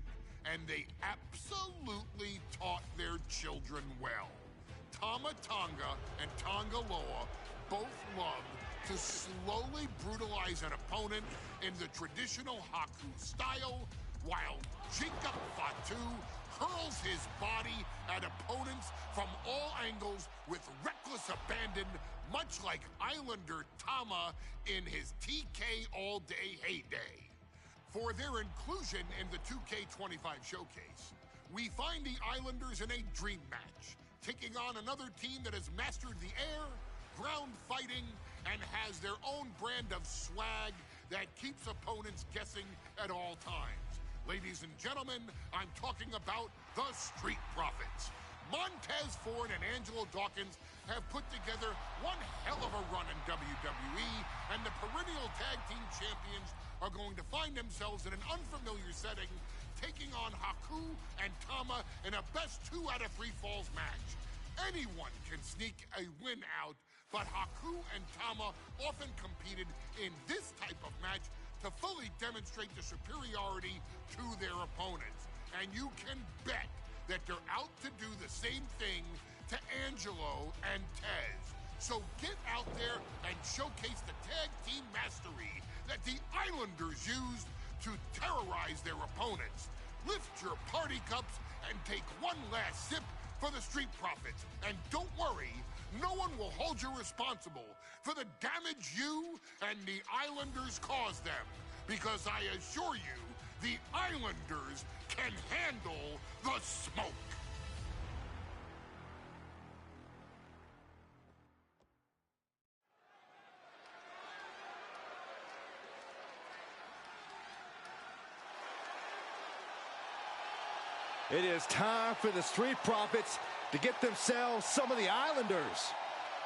and they absolutely taught their children well. Tama Tonga and Tongaloa both love to slowly brutalize an opponent in the traditional Haku style, while Jacob Fatu hurls his body at opponents from all angles with reckless abandon, much like Islander Tama in his TK All Day heyday. For their inclusion in the 2K25 showcase, we find the Islanders in a dream match, taking on another team that has mastered the air, ground fighting, and has their own brand of swag that keeps opponents guessing at all times. Ladies and gentlemen, I'm talking about the Street Profits. Montez Ford and Angelo Dawkins have put together one hell of a run in WWE, and the perennial tag team champions are going to find themselves in an unfamiliar setting, taking on Haku and Tama in a best 2 out of 3 falls match. Anyone can sneak a win out, but Haku and Tama often competed in this type of match to fully demonstrate the superiority to their opponents. And you can bet that they're out to do the same thing to Angelo and Tez. So get out there and showcase the tag team mastery that the Islanders used to terrorize their opponents. Lift your party cups and take one last sip for the Street Profits. And don't worry, no one will hold you responsible for the damage you and the Islanders caused them, because I assure you, the Islanders can handle the smoke. It is time for the Street Profits to get themselves some of the Islanders.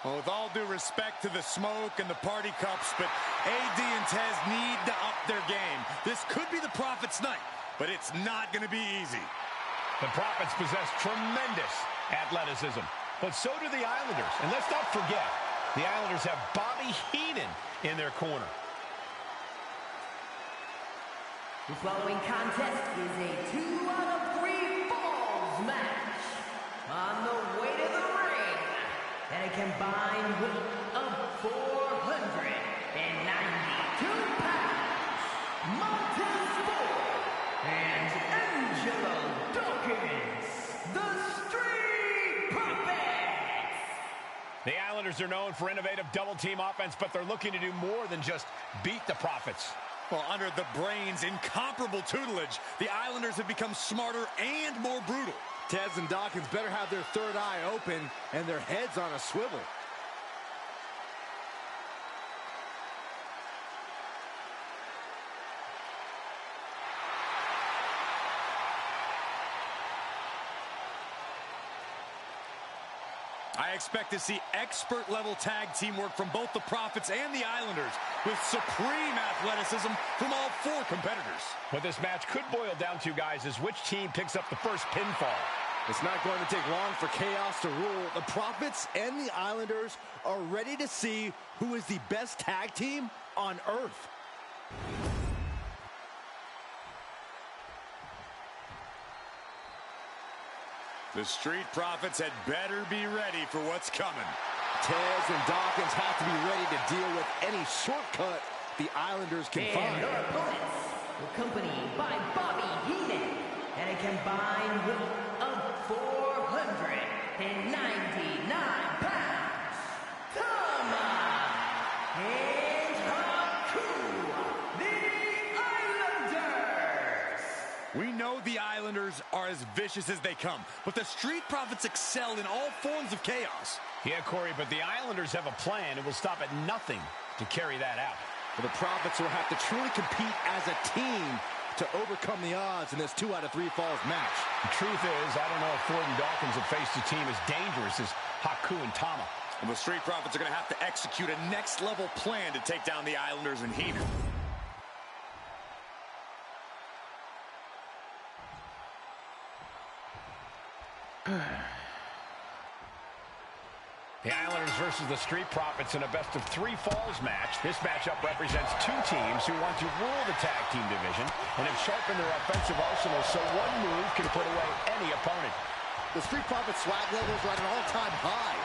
Well, with all due respect to the smoke and the party cups, but AD and Tez need to up their game. This could be the Profits' night, but it's not going to be easy. The Profits possess tremendous athleticism, but so do the Islanders. And let's not forget, the Islanders have Bobby Heenan in their corner. The following contest is a 2 out of 3 falls Islanders are known for innovative double-team offense, but they're looking to do more than just beat the Profits. Well, under the Brains' incomparable tutelage, the Islanders have become smarter and more brutal. Tez and Dawkins better have their third eye open and their heads on a swivel. I expect to see expert-level tag teamwork from both the Profits and the Islanders, with supreme athleticism from all four competitors. What this match could boil down to, guys, is which team picks up the first pinfall. It's not going to take long for chaos to rule. The Profits and the Islanders are ready to see who is the best tag team on Earth. The Street Profits had better be ready for what's coming. Tez and Dawkins have to be ready to deal with any shortcut the Islanders can find. Your opponents, accompanied by Bobby Heenan, and a combined weight of 499 pounds, Tama and Haku, the Islanders. We know the Islanders are as vicious as they come, but the Street Profits excel in all forms of chaos. Yeah, Corey, but the Islanders have a plan and will stop at nothing to carry that out. Well, the Profits will have to truly compete as a team to overcome the odds in this 2 out of 3 falls match. The truth is, I don't know if Ford and Dawkins have faced a team as dangerous as Haku and Tama. And the Street Profits are going to have to execute a next-level plan to take down the Islanders and Heenan. The Islanders versus the Street Profits in a best-of-3 falls match. This matchup represents two teams who want to rule the tag team division and have sharpened their offensive arsenal so one move can put away any opponent. The Street Profits swag levels are at an all-time high,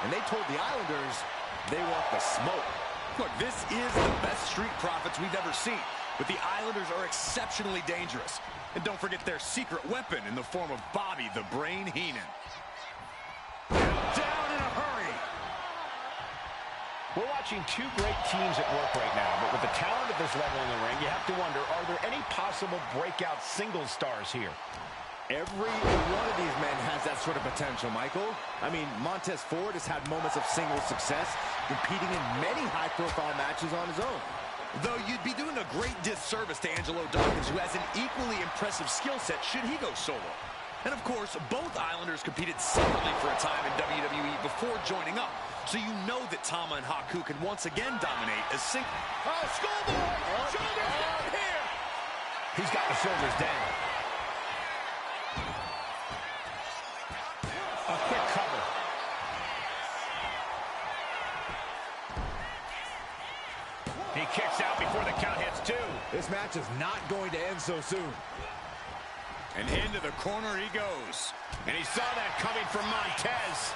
and they told the Islanders they want the smoke. Look, this is the best Street Profits we've ever seen, but the Islanders are exceptionally dangerous. And don't forget their secret weapon in the form of Bobby the Brain Heenan. Down in a hurry. We're watching two great teams at work right now, but with the talent at this level in the ring, you have to wonder, are there any possible breakout singles stars here? Every one of these men has that sort of potential, Michael. I mean, Montez Ford has had moments of singles success, competing in many high-profile matches on his own. Though you'd be doing a great disservice to Angelo Dawkins, who has an equally impressive skill set should he go solo. And of course, both Islanders competed separately for a time in WWE before joining up. So you know that Tama and Haku can once again dominate as single. Oh, schoolboy! Shoulders down here! He's got the shoulders down. A quick cover. He kicks out before the count hits 2. This match is not going to end so soon. And into the corner he goes. And he saw that coming from Montez.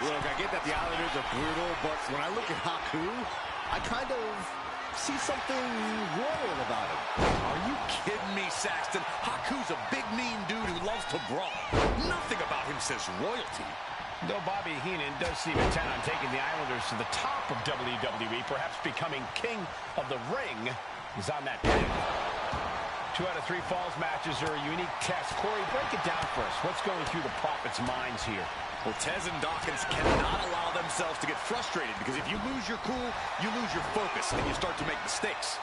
Look, I get that the Islanders are brutal, but when I look at Haku, I kind of see something royal about him. Are you kidding me, Saxton? Haku's a big, mean dude who loves to brawl. Nothing about him says royalty. Though Bobby Heenan does seem intent on taking the Islanders to the top of WWE, perhaps becoming king of the ring, is on that path. 2 out of 3 falls matches are a unique test. Corey, break it down for us. What's going through the Profits' minds here? Well, Tez and Dawkins cannot allow themselves to get frustrated, because if you lose your cool, you lose your focus, and you start to make mistakes.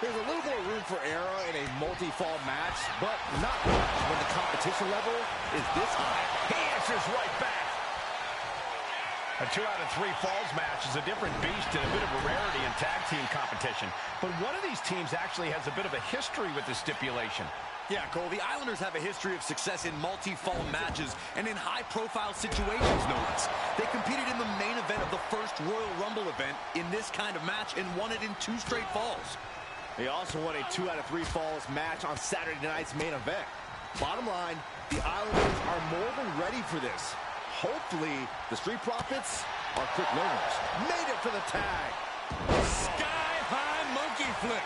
There's a little more room for error in a multi-fall match, but not much when the competition level is this high. He answers right back. A 2 out of 3 falls match is a different beast and a bit of a rarity in tag team competition. But one of these teams actually has a bit of a history with this stipulation. Yeah, Cole, the Islanders have a history of success in multi-fall matches and in high-profile situations, no less. They competed in the main event of the first Royal Rumble event in this kind of match and won it in 2 straight falls. They also won a 2 out of 3 falls match on Saturday night's main event. Bottom line, the Islanders are more than ready for this. Hopefully, the Street Profits are quick learners. Made it for the tag. Sky-high monkey flip.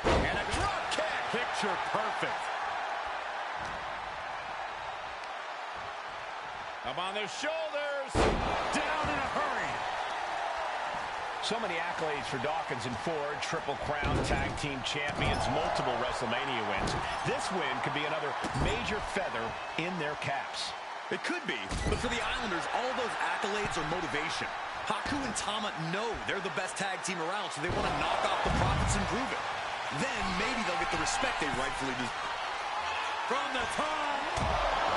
And a drop kick. Picture perfect. A Up on the shoulders. Down in a hurry. So many accolades for Dawkins and Ford. Triple Crown Tag Team Champions, multiple WrestleMania wins. This win could be another major feather in their caps. It could be, but for the Islanders, all those accolades are motivation. Haku and Tama know they're the best tag team around, so they want to knock off the Profits and prove it. Then maybe they'll get the respect they rightfully deserve. From the top.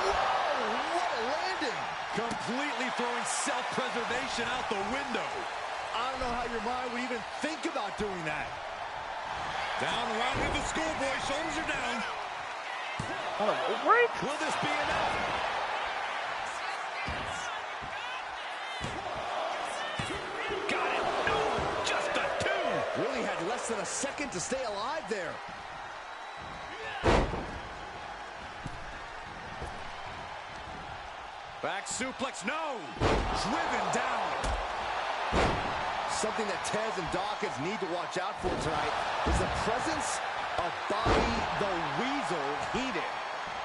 Whoa, what a landing. Completely throwing self-preservation out the window. I don't know how your mind would even think about doing that. Down around with the schoolboy. Shoulders are down. Break. Will this be enough? Got it. No, just a 2. Really had less than a second to stay alive there. Back suplex, no! Driven down. Something that Tez and Dawkins need to watch out for tonight is the presence of Bobby the Weasel Heenan.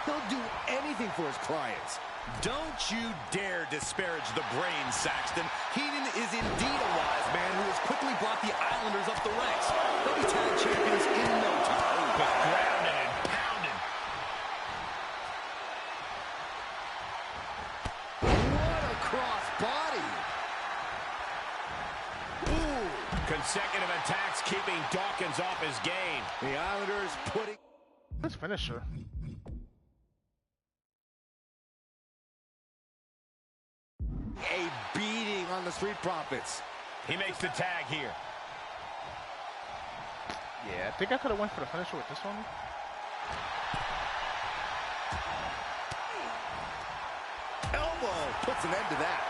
He'll do anything for his clients. Don't you dare disparage the brain, Saxton. Heenan is indeed a wise man who has quickly brought the Islanders up the ranks. They'll be tag champions in no time. But grounded and pounded. What a cross body. Ooh. Consecutive attacks keeping Dawkins off his game. The Islanders putting... Let's finish her. A beating on the Street Profits. He makes the tag here. Yeah, I think I could have went for the finisher with this one. Elbow puts an end to that.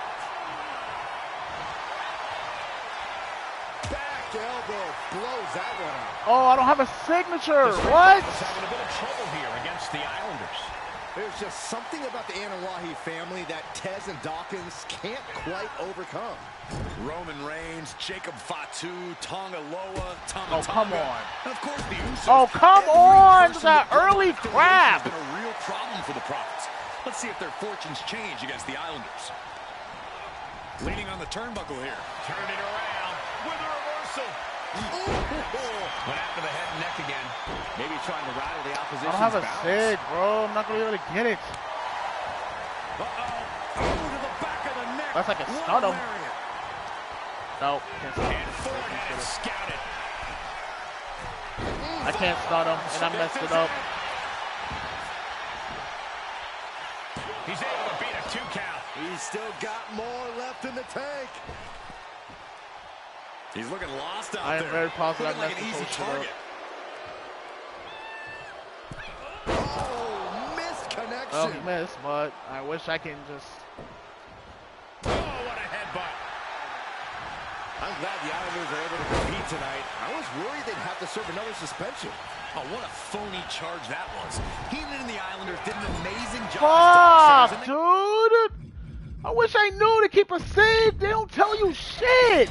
Back elbow blows that one out. Oh, I don't have a signature. What? He's having a bit of trouble here against the Islanders. There's just something about the Anawahi family that Tez and Dawkins can't quite overcome. Roman Reigns, Jacob Fatu, Tonga Loa, Oh, come on. And of course, the Usos. Oh, come on. That early crap. Has been a real problem for the Profits. Let's see if their fortunes change against the Islanders. Leaning on the turnbuckle here. Turn it around with a reversal. Went after the head and neck again. Maybe trying to rattle the I opposition's don't have a balance. sig, bro. I'm not going to be able to get it. Uh-oh. Oh, to the back of the neck. That's like a stun him. Nope. Can't stun him. And Ford had it scouted. I can't stun him, and I messed it up. He's able to beat a 2 count. He's still got more left in the tank. He's looking lost out I am there. very positive Looking I like an messed easy this whole shit target. Oh, missed connection. Well, he missed, but I wish I can just... Oh, what a headbutt. I'm glad the Islanders are able to compete tonight. I was worried they'd have to serve another suspension. Oh, what a phony charge that was. Heenan and the Islanders did an amazing job. Fuck, dude! I wish I knew to keep a sig. They don't tell you shit.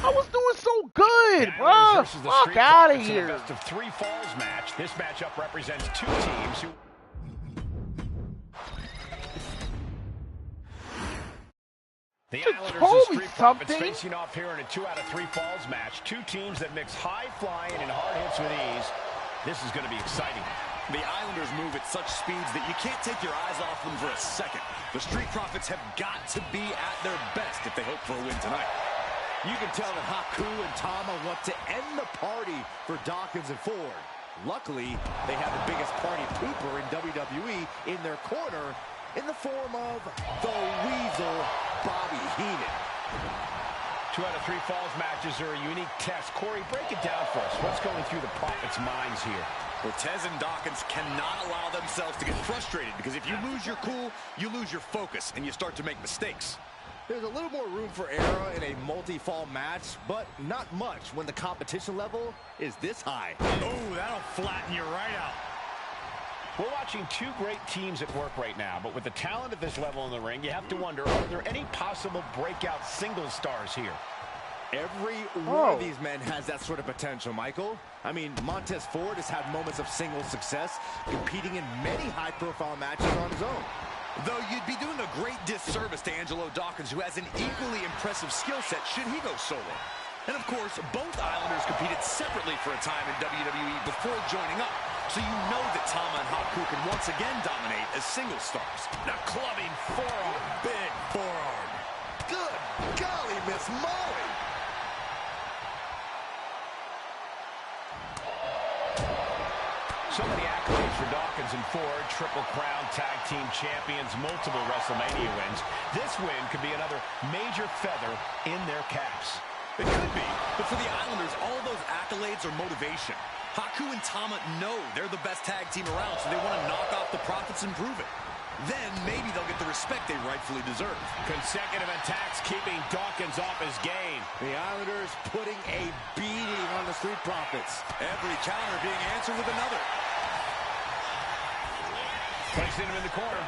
I was doing so good, bro. Fuck out of here. Best of 3 falls match. This matchup represents 2 teams who... The Islanders and Street Profits facing off here in a 2 out of 3 falls match. 2 teams that mix high flying and hard hits with ease. This is going to be exciting. The Islanders move at such speeds that you can't take your eyes off them for a second. The Street Profits have got to be at their best if they hope for a win tonight. You can tell that Haku and Tama want to end the party for Dawkins and Ford. Luckily, they have the biggest party pooper in WWE in their corner in the form of the Weasel, Bobby Heenan. 2 out of 3 falls matches are a unique test. Corey, break it down for us. What's going through the Profits' minds here? Well, Tez and Dawkins cannot allow themselves to get frustrated because if you lose your cool, you lose your focus and you start to make mistakes. There's a little more room for error in a multi-fall match, but not much when the competition level is this high. Oh, that'll flatten you right out. We're watching 2 great teams at work right now, but with the talent at this level in the ring, you have to wonder, are there any possible breakout single stars here? Every one of these men has that sort of potential, Michael. I mean, Montez Ford has had moments of single success, competing in many high-profile matches on his own. Though you'd be doing a great disservice to Angelo Dawkins, who has an equally impressive skill set should he go solo. And of course, both Islanders competed separately for a time in WWE before joining up. So you know that Tama and Haku can once again dominate as single stars. The clubbing forearm. Big forearm. Good golly, Miss Molly. So many accolades for Dawkins and Ford. Triple Crown Tag Team Champions, multiple WrestleMania wins. This win could be another major feather in their caps. It could be, but for the Islanders, all those accolades are motivation. Haku and Tama know they're the best tag team around, so they want to knock off the Profits and prove it. Then maybe they'll get the respect they rightfully deserve. Consecutive attacks keeping Dawkins off his game. The Islanders putting a beating on the Street Profits. Every counter being answered with another. Placing him in the corner.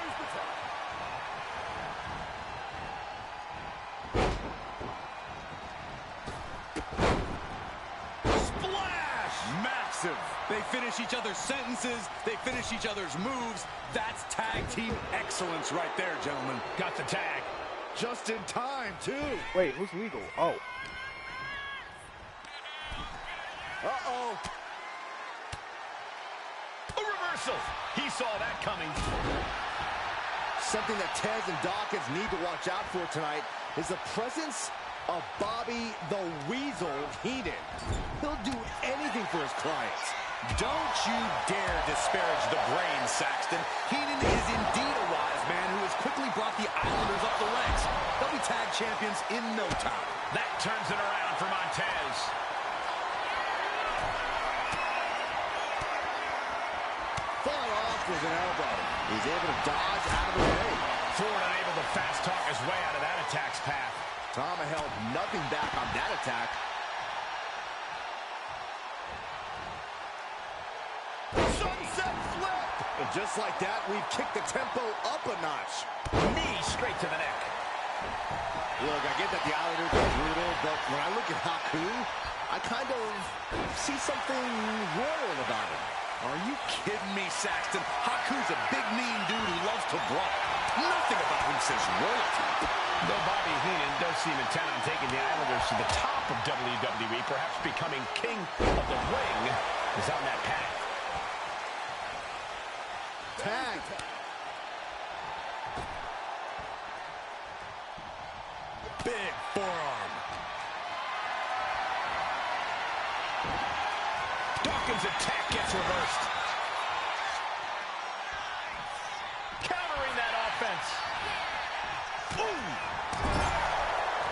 Splash! Massive. They finish each other's sentences. They finish each other's moves. That's tag team excellence right there, gentlemen. Got the tag. Just in time, too. Wait, who's legal? Oh. Uh-oh. A reversal. He saw that coming. Something that Tez and Dawkins need to watch out for tonight is the presence of Bobby the Weasel Heenan. He'll do anything for his clients. Don't you dare disparage the brain, Saxton. Heenan is indeed a wise man who has quickly brought the Islanders up the ranks. They'll be tag champions in no time. That turns it around for Montez. Fought off with an elbow. He's able to dodge out of the way. Ford unable to fast talk his way out of that attack's path. Tama held nothing back on that attack. Sunset flip! And just like that, we've kicked the tempo up a notch. Knee straight to the neck. Look, I get that the Islanders are brutal, but when I look at Haku, I kind of see something royal about him. Are you kidding me, Saxton? Haku's a big, mean dude who loves to brawl. Nothing about him says royalty. Though Bobby Heenan does seem intent on taking the Islanders to the top of WWE, perhaps becoming king of the ring, is on that path. Tag. Big forearm. Dawkins' attack gets reversed. Countering that offense. Ooh.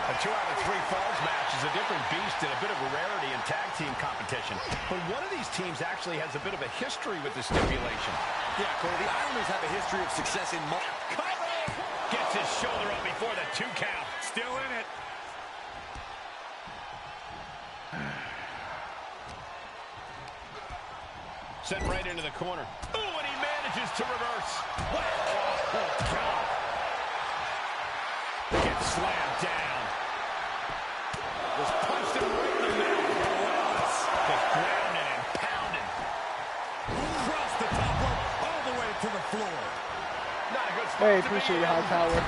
A 2 out of 3 falls match is a different beast and a bit of a rarity in tag team competition. But one of these teams actually has a bit of a history with the stipulation. Yeah, Cole, the Islanders have a history of success in Gets his shoulder up before the 2 count. Still in it. Sent right into the corner. Ooh, and he manages to reverse. Oh, God. Gets slammed down. Was punched him right in the middle. Just grounding and pounding. Across the top rope, all the way to the floor. Not a good spot. Hey, appreciate you, High Tower.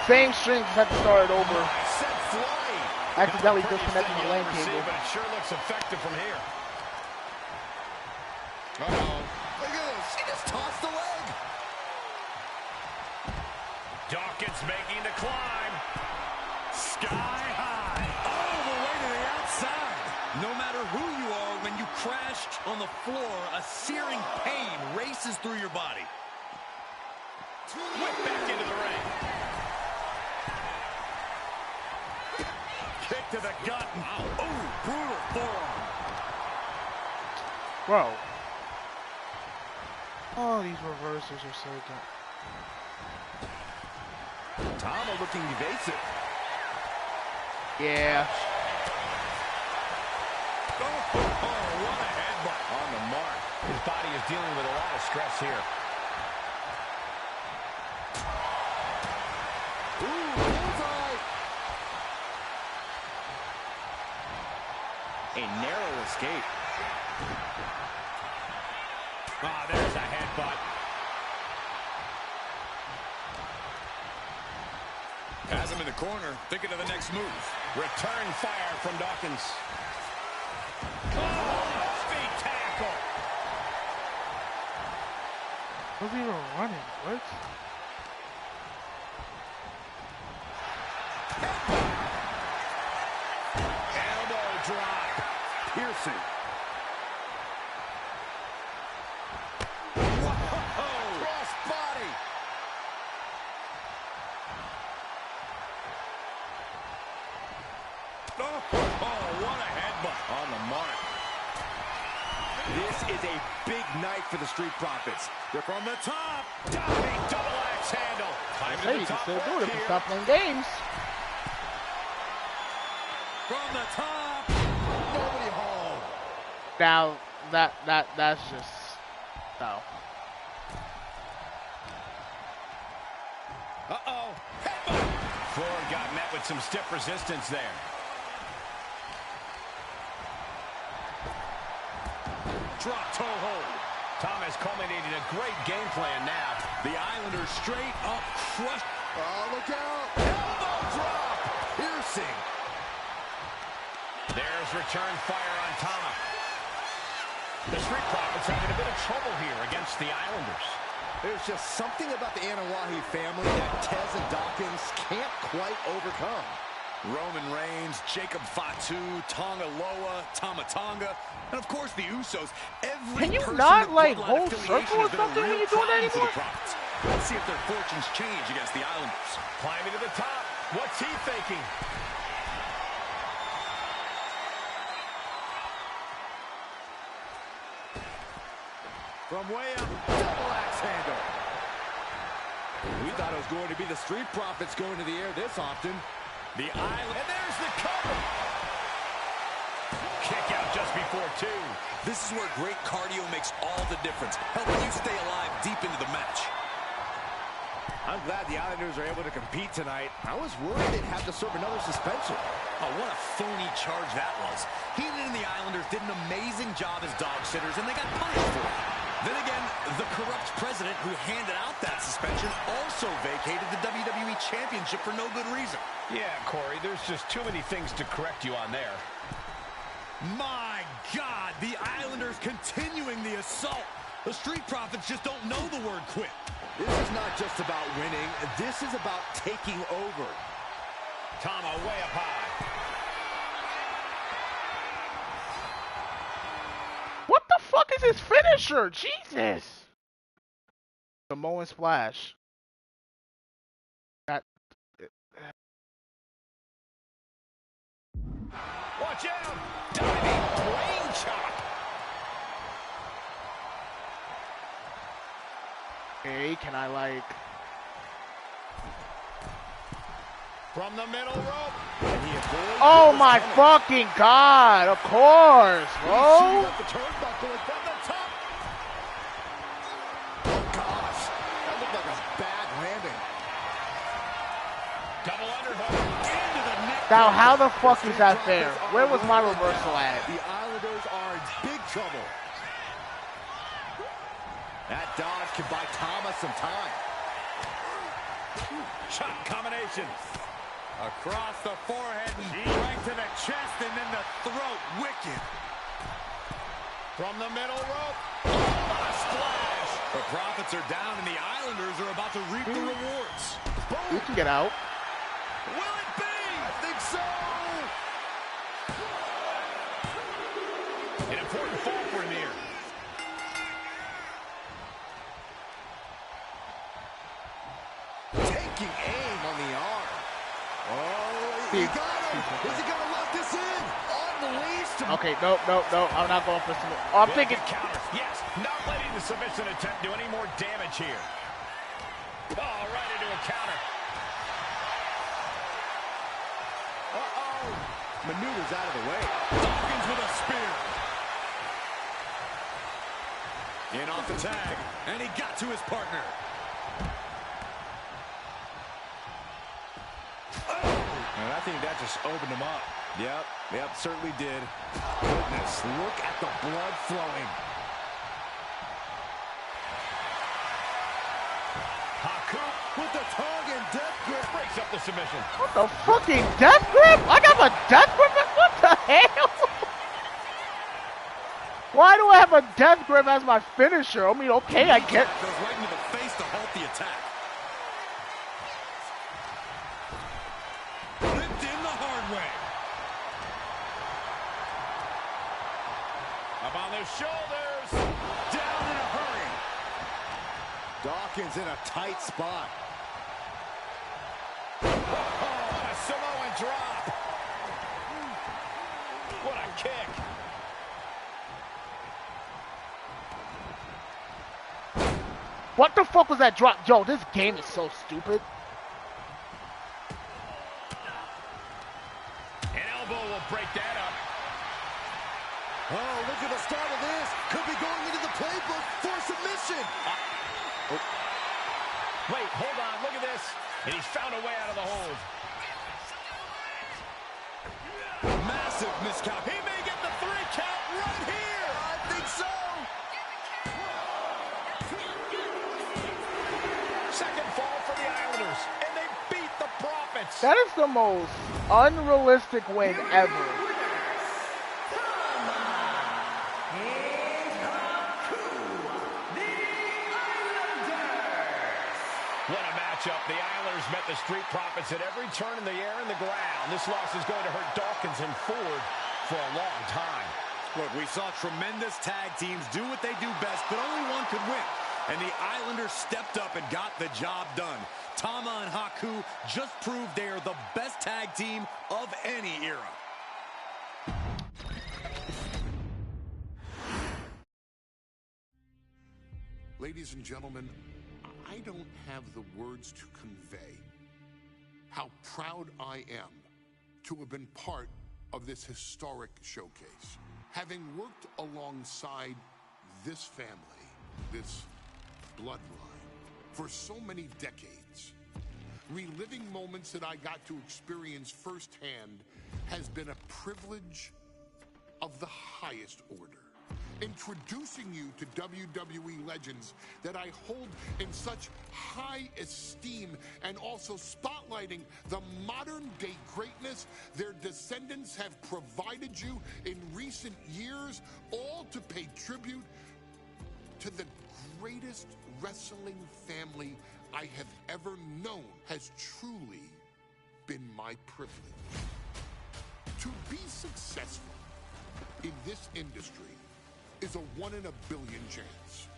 Same string, just had to start it over. Set flying. Accidentally Not the prettiest disconnected thing the you'll lane ever see, cable. but it sure looks effective from here. Uh-oh. Look at this. He just tossed the leg. Dawkins making the climb. Sky high. All the way to the outside. No matter who you are, when you crash on the floor, a searing pain races through your body. Whip back into the ring. Kick to the gut. Ooh, brutal forearm. Bro. Oh, these reversals are so good. Tama looking evasive. Yeah. Oh, what a headbutt. On the mark. His body is dealing with a lot of stress here. Ooh, bullseye. A narrow escape. Ah, there's a headbutt. corner, thinking of the next move. Return fire from Dawkins. Oh, feet tackle. Who's even running? What? Elbow drop. Piercing. Whoa. Cross body. Oh, what a headbutt. On the mark. This is a big night for the Street Profits. They're from the top. Diving double axe handle. Time Hey, to you the can top still do rope it if you here. stop playing games. From the top. Nobody home. Now, that's just... No. Uh-oh. Headbutt. Ford got met with some stiff resistance there. Drop toe hold. Thomas culminating a great game plan now. The Islanders straight up crushed. Oh, look out. Elbow drop. Piercing. There's return fire on Tama. The Street Profits having a bit of trouble here against the Islanders. There's just something about the Anawahi family that Tez and Dawkins can't quite overcome. Roman Reigns, Jacob Fatu, Tonga Loa, Tama Tonga, and of course the Usos. Can you not, like, hold circle or something when you're doing that anymore? Let's see if their fortunes change against the Islanders. Climbing to the top. What's he thinking? From way up, double axe handle. We thought it was going to be the Street Profits going to the air this often. The Island, and there's the cover. Kick out just before 2. This is where great cardio makes all the difference, helping you stay alive deep into the match. I'm glad the Islanders are able to compete tonight. I was worried they'd have to serve another suspension. Oh, what a phony charge that was. Heenan and the Islanders did an amazing job as dog sitters, and they got punished for it. Then again, the corrupt president who handed out that suspension also vacated the WWE Championship for no good reason. Yeah, Corey, there's just too many things to correct you on there. My God, the Islanders continuing the assault. The Street Profits just don't know the word quit. This is not just about winning. This is about taking over. Tama way up high. What the fuck is his finisher? Jesus. Samoan splash. That. Watch out! Diving brain chop. Okay, can I like... From the middle rope. Oh my fucking God! Of course, bro. Up the turnbuckle and from the top. Oh gosh, that looked like a bad landing. Double underhook. Into the neck. Now, how the fuck is that fair? Where was my reversal at? The Islanders are in big trouble. That dodge can buy Tama some time. Shot combination. Across the forehead and right to the chest and then the throat. Wicked. From the middle rope. Oh, splash. The Profits are down and the Islanders are about to reap the rewards. You can get out. Will it be? I think so. An important fall for him here. Taking aim on the arm. Oh, he got him. Is he going to let this in? Unleashed. Okay, no. I'm not going for some. Oh, I'm thinking. Counter. Yes, not letting the submission attempt do any more damage here. Oh, right into a counter. Uh-oh. Maneuvers out of the way. Dawkins with a spear. In off the tag. And he got to his partner. And I think that just opened him up. Yep, certainly did. Goodness, look at the blood flowing. Haku With the tongue and death grip. breaks up the the submission. What the fucking death grip? I got a death grip? What the hell? Why do I have a death grip as my finisher? I mean, okay, I get. Goes right into the face to halt the attack. Ripped in the hard way. Up on their shoulders. Down in a hurry. Dawkins in a tight spot. Oh, a Samoan drop. What a kick. What the fuck was that drop? Yo, this game is so stupid. An elbow will break that up. Oh, look at the start of this. Could be going into the playbook for submission. Wait, hold on. Look at this. And he's found a way out of the hold. Massive miscount. He may get the 3 count right here. I think so. Second fall for the Islanders. And they beat the Profits. That is the most unrealistic win ever. What a matchup. The Islanders met the Street Profits at every turn in the air and the ground. This loss is going to hurt Dawkins and Ford for a long time. Look, we saw tremendous tag teams do what they do best, but only one could win. And the Islanders stepped up and got the job done. Tama and Haku just proved they are the best tag team of any era. Ladies and gentlemen, I don't have the words to convey how proud I am to have been part of this historic showcase. Having worked alongside this family, this bloodline, for so many decades, reliving moments that I got to experience firsthand has been a privilege of the highest order. Introducing you to WWE legends that I hold in such high esteem, and also spotlighting the modern day greatness their descendants have provided you in recent years, all to pay tribute to the greatest wrestling family I have ever known, has truly been my privilege. To be successful in this industry is a 1 in a billion chance.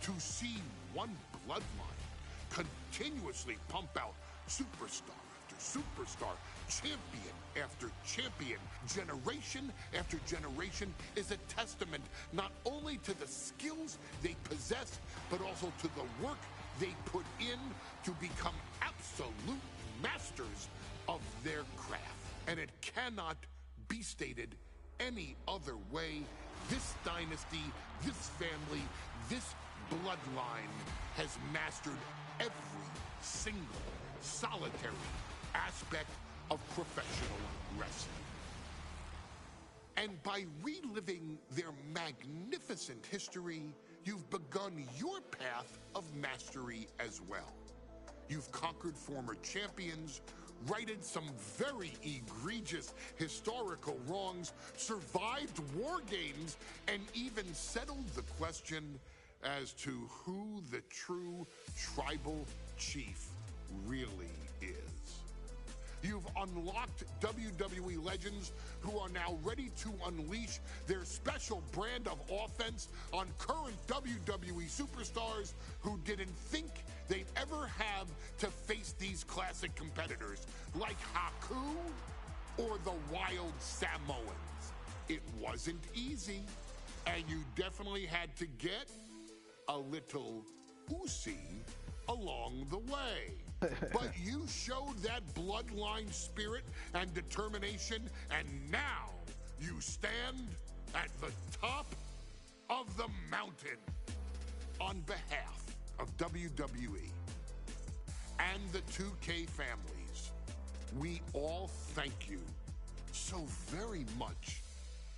To see one bloodline continuously pump out superstar after superstar, champion after champion, generation after generation, is a testament not only to the skills they possess, but also to the work they put in to become absolute masters of their craft. And it cannot be stated any other way. This dynasty, this family, this bloodline has mastered every single solitary aspect of professional wrestling. And by reliving their magnificent history, you've begun your path of mastery as well. You've conquered former champions, righted some very egregious historical wrongs, survived war games, and even settled the question as to who the true tribal chief really is. You've unlocked WWE legends who are now ready to unleash their special brand of offense on current WWE superstars who didn't think they'd ever have to face these classic competitors like Haku or the Wild Samoans. It wasn't easy, and you definitely had to get a little oozy along the way. But you showed that bloodline spirit and determination, and now you stand at the top of the mountain. On behalf of WWE and the 2K families, we all thank you so very much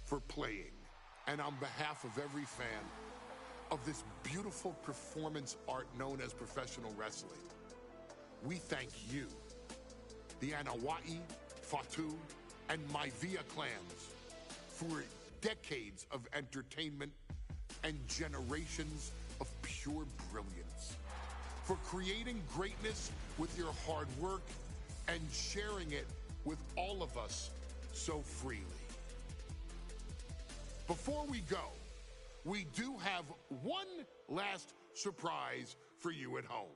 for playing. And on behalf of every fan of this beautiful performance art known as professional wrestling, we thank you the Wwe, Wwe, and Wwe clans for decades of entertainment and generations of pure brilliance, for creating greatness with your hard work and sharing it with all of us so freely. Before we go, we do have one last surprise for you at home.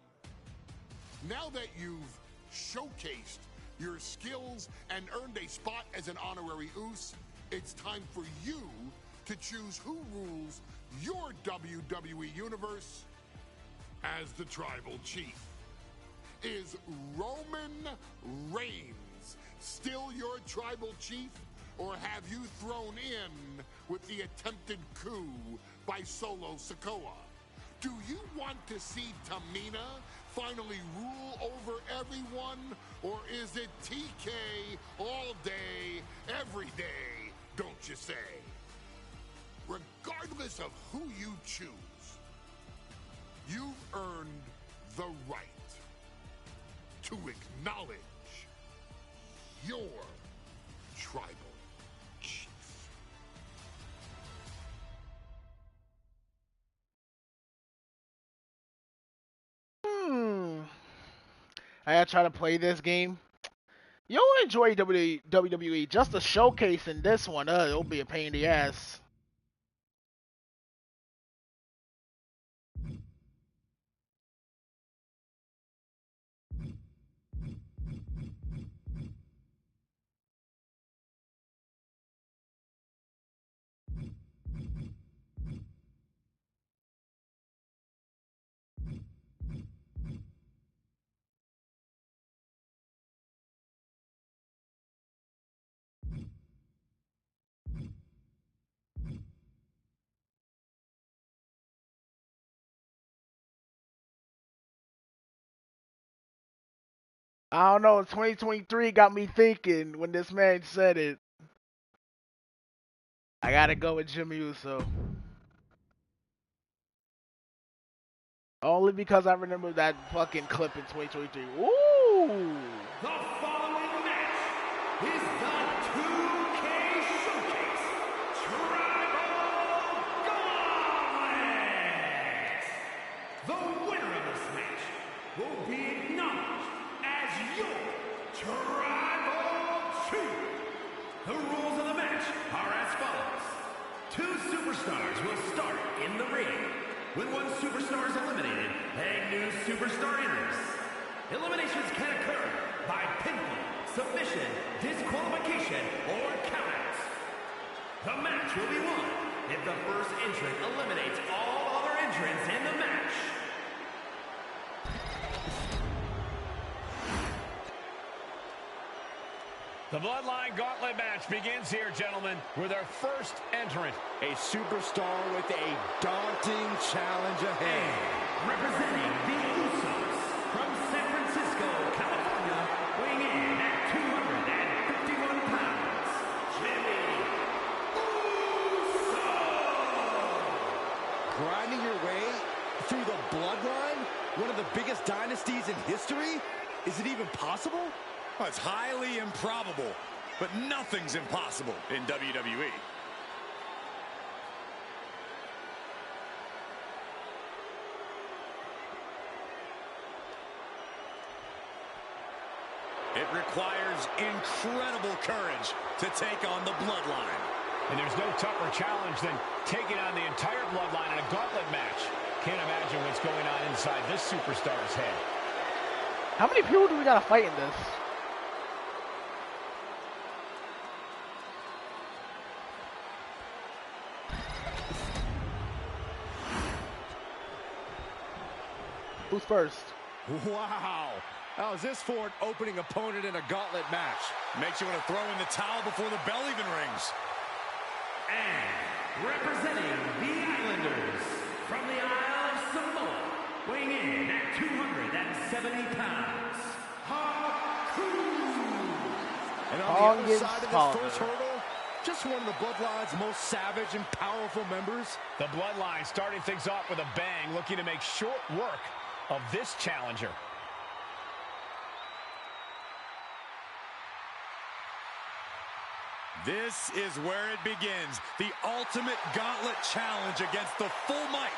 Now that you've showcased your skills and earned a spot as an honorary Us, it's time for you to choose who rules your WWE Universe as the Tribal Chief. Is Roman Reigns still your Tribal Chief, or have you thrown in with the attempted coup by Solo Sikoa? Do you want to see Tamina finally rule over everyone, or is it TK all day, every day, don't you say? Regardless of who you choose, you've earned the right to acknowledge your Tribal Chief. I gotta try to play this game. You'll enjoy WWE. Just the showcase in this one, it'll be a pain in the ass. I don't know, 2023 got me thinking when this man said it. I gotta go with Jimmy Uso. Only because I remember that fucking clip in 2023. Ooh! The following match is the 2K Showcase Tribal Gauntlet. The winner of this match will be acknowledged as your Tribal Chief. The rules of the match are as follows. 2 superstars will start in the ring. When one superstar is eliminated, a new superstar enters. Eliminations can occur by pinfall, submission, disqualification, or countouts. The match will be won if the first entrant eliminates all other entrants in the match. The Bloodline Gauntlet match begins here, gentlemen, with our first entrant. A superstar with a daunting challenge ahead. Representing the Usos from San Francisco, California, weighing in at 251 pounds, Jimmy Uso. Grinding your way through the Bloodline? One of the biggest dynasties in history? Is it even possible? Well, it's highly improbable, but nothing's impossible in WWE. It requires incredible courage to take on the Bloodline. And there's no tougher challenge than taking on the entire Bloodline in a gauntlet match. Can't imagine what's going on inside this superstar's head. How many people do we gotta fight in this? Who's first? Wow. How's this for an opening opponent in a gauntlet match? Makes you want to throw in the towel before the bell even rings. And representing the Islanders from the Isle of Samoa, weighing in at 270 pounds, Haku. And on the other side of this first hurdle, just one of the Bloodline's most savage and powerful members. The Bloodline starting things off with a bang, looking to make short work of this challenger. This is where it begins. The ultimate gauntlet challenge against the full might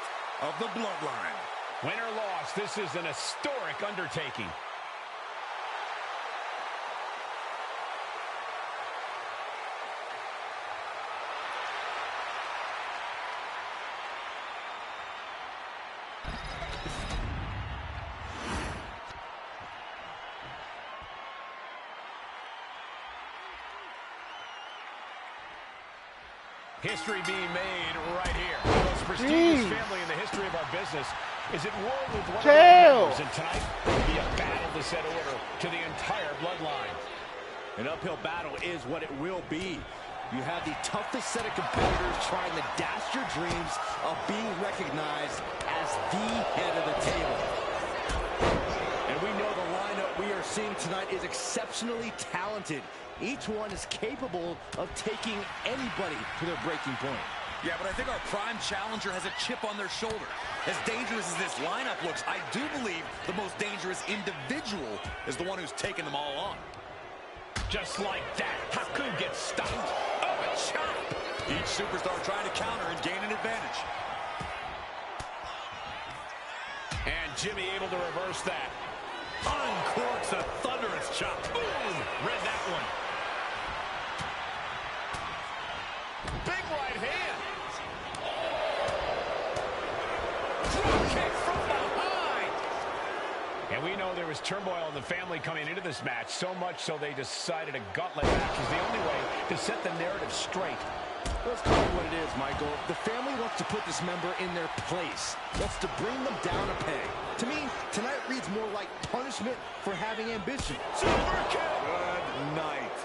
of the Bloodline. Win or loss, this is an historic undertaking. History being made right here. The most prestigious family in the history of our business is at war with one of their members, and tonight will be a battle to set order to the entire bloodline. An uphill battle is what it will be. You have the toughest set of competitors trying to dash your dreams of being recognized as the head of the table. And we know the lineup we are seeing tonight is exceptionally talented. Each one is capable of taking anybody to their breaking point. Yeah, but I think our prime challenger has a chip on their shoulder. As dangerous as this lineup looks, I do believe the most dangerous individual is the one who's taken them all on. Just like that, Haku gets stopped. Oh, a chop! Each superstar trying to counter and gain an advantage. And Jimmy able to reverse that. Uncorks a thunderous chop. Boom! Read that one. Big right hand. Drop kick from behind. And we know there was turmoil in the family coming into this match, so much so they decided a gauntlet match was the only way to set the narrative straight. Let's call it what it is, Michael. The family wants to put this member in their place. Wants to bring them down a peg. To me, tonight reads more like punishment for having ambition. Super kick! Good night.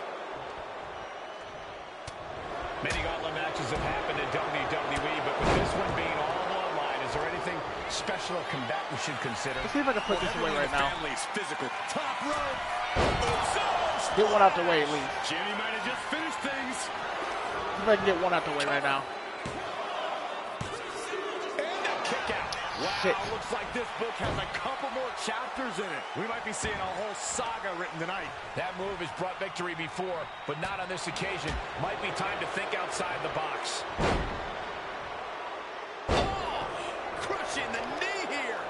Many gauntlet matches have happened in WWE, but with this one being all bloodline, is there anything special or combatant should consider? Let's see if I can put this away right now. Family's physical. Top rope. Get one out the way at least. Jimmy might have just finished things. See if I can get one out the way right now. And a kick out. Wow, shit. Looks like this book has a couple more chapters in it. We might be seeing a whole saga written tonight. That move has brought victory before, but not on this occasion. Might be time to think outside the box. Oh, crushing the knee here.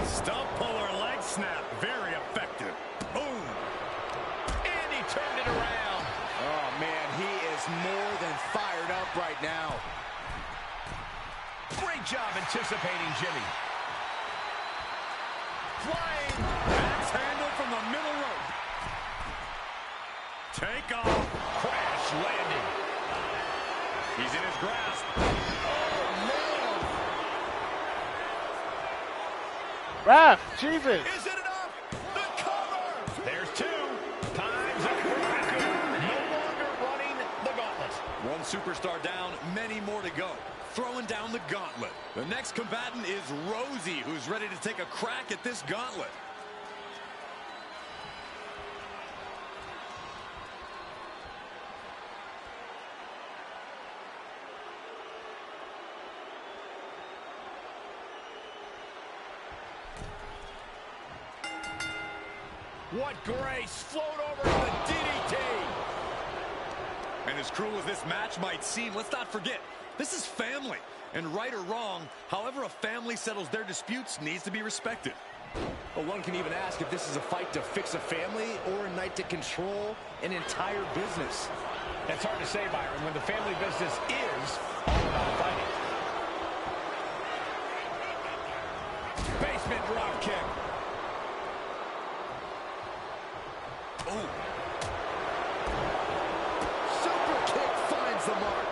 Stump puller leg snap, very effective. Boom. And he turned it around. Oh, man, he is more than fired up right now. Great job anticipating Jimmy. Flying axe handle from the middle rope. Take off. Crash landing. He's in his grasp. Ref, Jesus. Is it enough? The cover. There's two. Time's up for Haku. No longer running the gauntlet. One superstar down, many more to go. Throwing down the gauntlet. The next combatant is Rosie, who's ready to take a crack at this gauntlet. What grace. Float over to the DDT. And as cruel as this match might seem, let's not forget, this is family. And right or wrong, however a family settles their disputes needs to be respected. Well, one can even ask if this is a fight to fix a family or a night to control an entire business. That's hard to say, Byron, when the family business is all about fighting. Basement drop kick. Oh. Super kick finds the mark.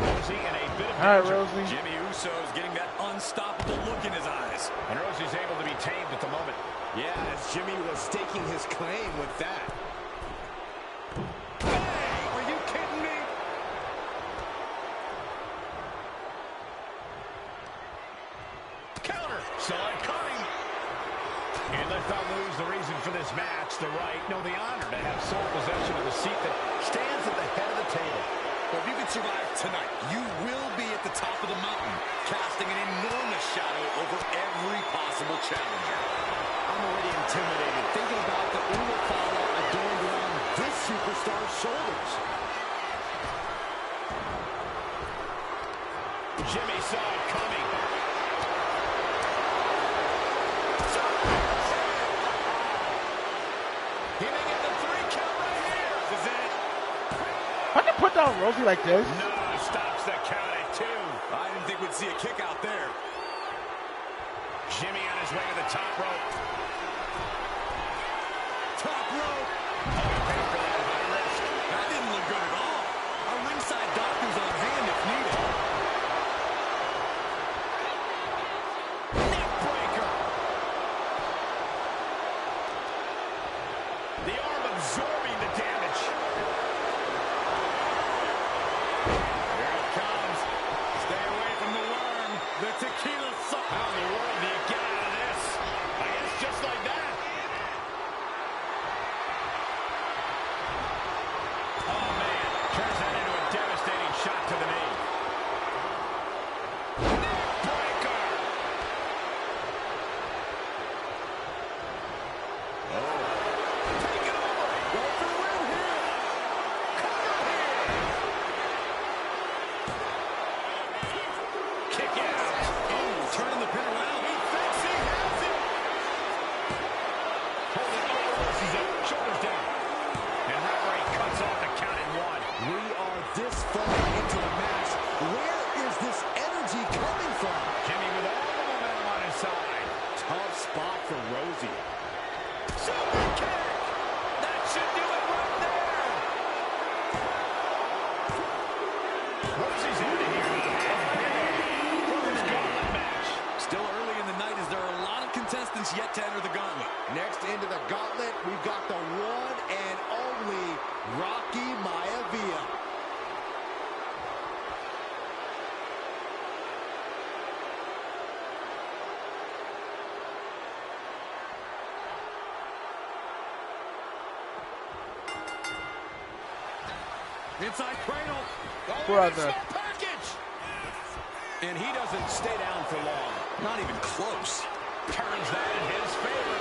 Rosie in a bit of All right, danger. Rosie. Jimmy Uso's getting that unstoppable look in his eyes. And Rosie's able to be tamed at the moment. Yeah, as Jimmy was staking his claim with that. Bang! Are you kidding me? Counter. Saw it coming. And let's not lose the reason for this match. The right, no, the honor to have sole possession of the seat that stands at the head of the table. Well, if you can survive tonight, you will be at the top of the mountain, casting an enormous shadow over every possible challenger. I I'm already intimidated. Thinking about the Wwe collar adorned around this superstar's shoulders. Jimmy saw it coming. He may get the 3 count right here. This is it. I can put down Rosie like this. No, stops the count at 2. I didn't think we'd see a kick out there. Jimmy on his way to the top rope. Top rope. Paid for that high risk. That didn't look good at all. Our ringside doctor's on hand if needed. Neck breaker. The arm absorbing the damage. Here it comes. Stay away from the worm. The tequila sauce. How in the world do you get out of this? I guess just like that. Oh, man. Turns that into a devastating shot to the knee. Neck breaker. Oh. Take it over. Go for the win here. Cover here. Kick out. Oh, turning the pin around. He thinks he has it. Hold it. Oh, this is it. Shoulders down. And referee cuts off the count at 1. We are this far into the match. Where is this energy coming from? Jimmy with all the momentum on his side. Tough spot for Rosie. Super kick. That should do it right there. Rosie's into here. For this gauntlet match. Still early in the night as there are a lot of contestants yet to enter the gauntlet. Next into the gauntlet, we've got the one and only Rocky Maivia. Inside cradle. Brother. Small package. And he doesn't stay down for long. Not even close. Turns that in his favor.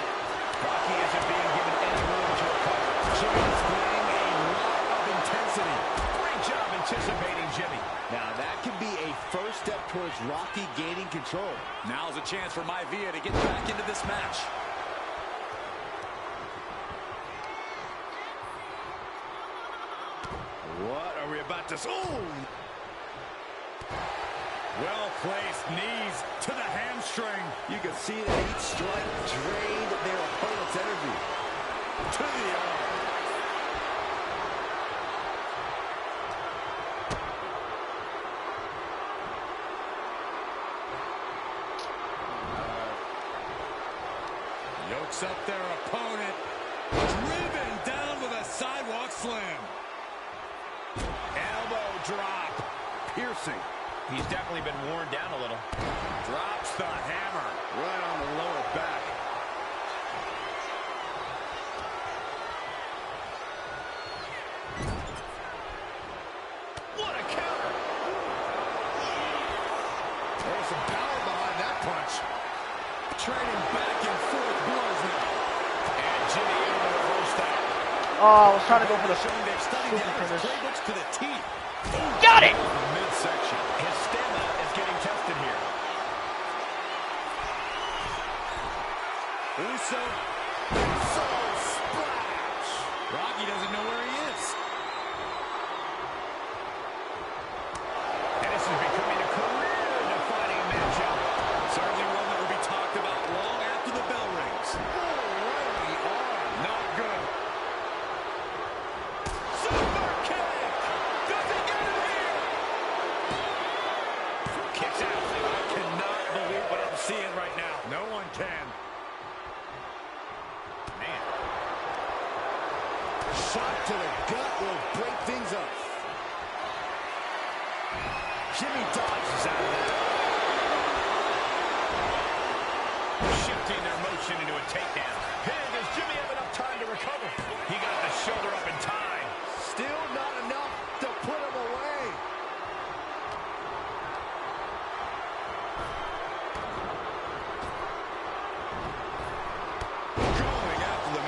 Rocky isn't being given any room to recover. Jimmy displaying a lot of intensity. Great job anticipating Jimmy. Now that could be a first step towards Rocky gaining control. Now's a chance for Maivia to get back into this match. What are we about to... Oh! Well-placed knees to the hamstring. You can see that each strike drained their opponent's energy. To the arm. Yokes up their opponent. Driven down with a sidewalk slam. Elbow drop. Piercing. He's definitely been worn down a little. Drops the hammer right on the lower back. What a counter. There's some power behind that punch. Trading back and forth blows now. And Jimmy able to reverse that. Oh, I was trying to go for the Showing they've studied super down his finish. playbooks to the teeth. Got it! Midsection. His stamina is getting tested here. Uso. So splash. Rocky doesn't know where he is. And this is becoming a career-defining matchup. Certainly one that will be talked about long after the bell rings. Not good. Super kick! Does he get it here? Kicks out. I cannot believe what I'm seeing right now. No one can. Man. Shot to the gut will break things up. Jimmy dodges out of that. Shifting their motion into a takedown. Hey, does Jimmy have enough time to recover? He got the shoulder up in time. Still not enough to put him away.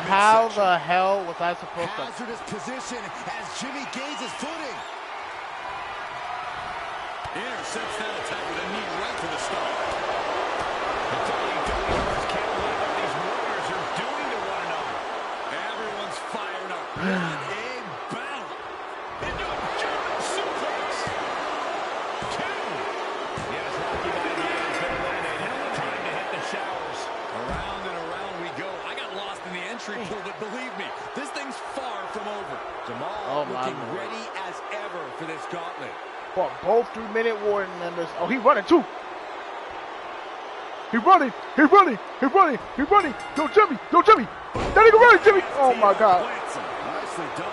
How the hell was I supposed to? Hazardous position as Jimmy gains his footing. Intercepts that attack with a knee right to the stomach. The WWE's can't believe what these Warriors are doing to one another. Everyone's fired up. What a battle. Into a German suplex. 2. Yes, Rocky Maivia has been eliminated. Time to hit the showers. Around and around we go. I got lost in the entry pool, but believe me, this thing's far from over. Jamal looking ready as ever for this gauntlet. Well, both 3-minute warning members. Oh, he running too. He running. He running. He running. He running. Yo, Jimmy. Yo, Jimmy. That nigga running, Jimmy. Oh my God. Nicely done.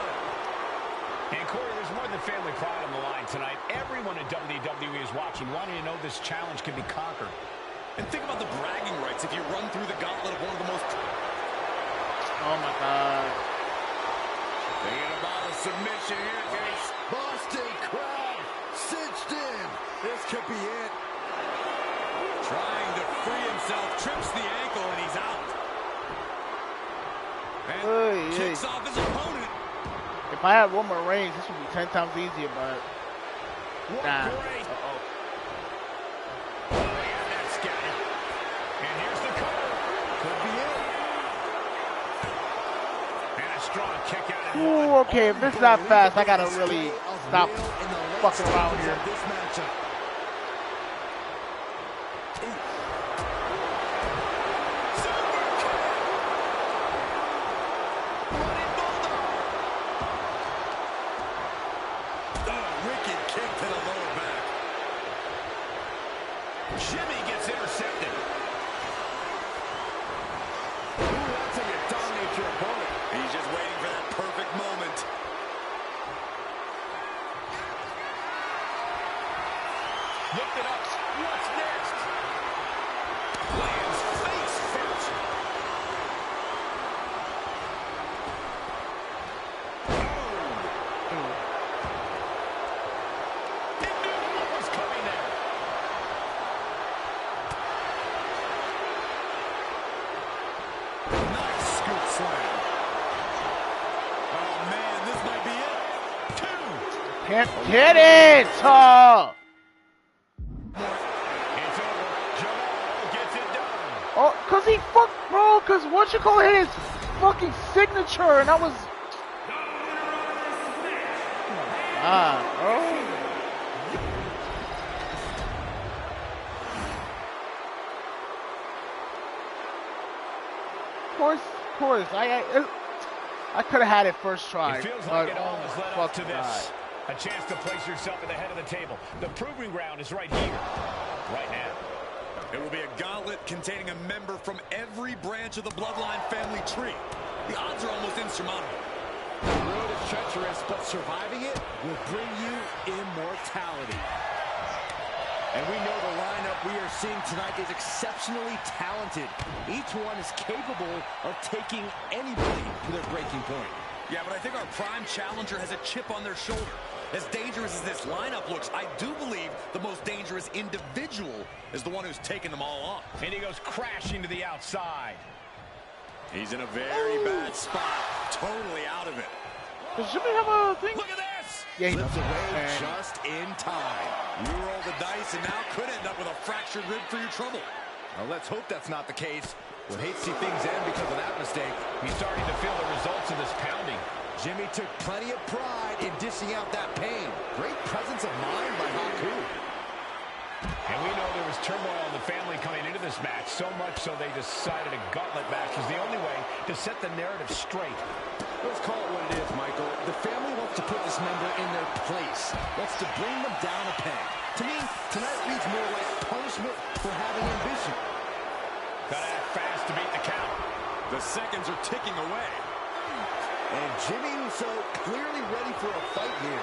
And Corey, there's more than family pride on the line tonight. Everyone in WWE is watching, wanting to know this challenge can be conquered. And think about the bragging rights if you run through the gauntlet of one of the most... Oh my God. Thinking about a submission here, Case. Boston Crab cinched in. This could be it. Trying to free himself, trips the ankle, and he's out. And kicks off his opponent. If I had Roman Reigns, this would be 10 times easier, but nah. Great. Oh, yeah, that's scattered. And here's the cover. Could be it. And a strong kick out of Ooh, okay, if this is not fast, I gotta really stop fucking around here. This matchup. Jimmy gets intercepted. Ooh, that's how you dominate your opponent. He's just waiting for that perfect moment. Lift it up. What's next? Lands face first. He knew what was coming there. Nice scoop slam. Oh, man, this might be it. 2. Can't get it! Oh, It's over. Jamal gets it done. oh, cause he fucked, bro. Cause what you call his fucking signature, and that was. Bro. Of course. I could have had it first try. It feels like it all is led up to this. A chance to place yourself at the head of the table. The proving ground is right here, right now. It will be a gauntlet containing a member from every branch of the Bloodline family tree. The odds are almost insurmountable. The road is treacherous, but surviving it will bring you immortality. And we know the lineup we are seeing tonight is exceptionally talented. Each one is capable of taking anybody to their breaking point. Yeah, but I think our prime challenger has a chip on their shoulder. As dangerous as this lineup looks, I do believe the most dangerous individual is the one who's taken them all on. And he goes crashing to the outside. He's in a very bad spot, totally out of it. Does Jimmy have a thing? Look at this! Yeah, he Slips does. away just in time. You roll the dice and now could end up with a fractured rib for your trouble. Now let's hope that's not the case. We'll hate to see things end because of that mistake. He's starting to feel the results of this pounding. Jimmy took plenty of pride in dishing out that pain. Great presence of mind by Haku. And we know there was turmoil in the family coming into this match, so much so they decided a gauntlet match was the only way to set the narrative straight. Let's call it what it is, Michael. The family wants to put this member in their place. Wants to bring them down a peg. To me, tonight reads more like punishment for having ambition. Gotta act fast to beat the count. The seconds are ticking away. And Jimmy Uso clearly ready for a fight here.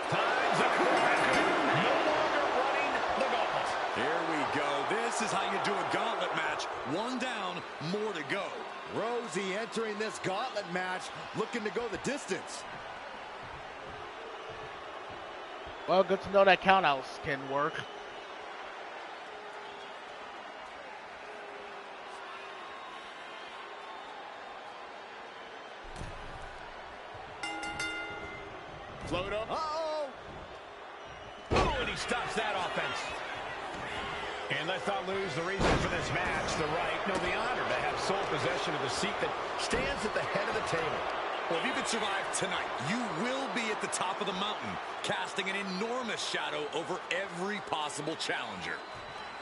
Time's up. No longer running the gauntlet. Here we go. This is how you do a gauntlet match. One down, more to go. Rosie entering this gauntlet match, looking to go the distance. Well, good to know that countouts can work. Float up. Uh-oh. Oh, and he stops that offense. And let's not lose the reason for this match, the right, no, the honor to have sole possession of the seat that stands at the head of the table. Well, if you can survive tonight, you will be at the top of the mountain, casting an enormous shadow over every possible challenger.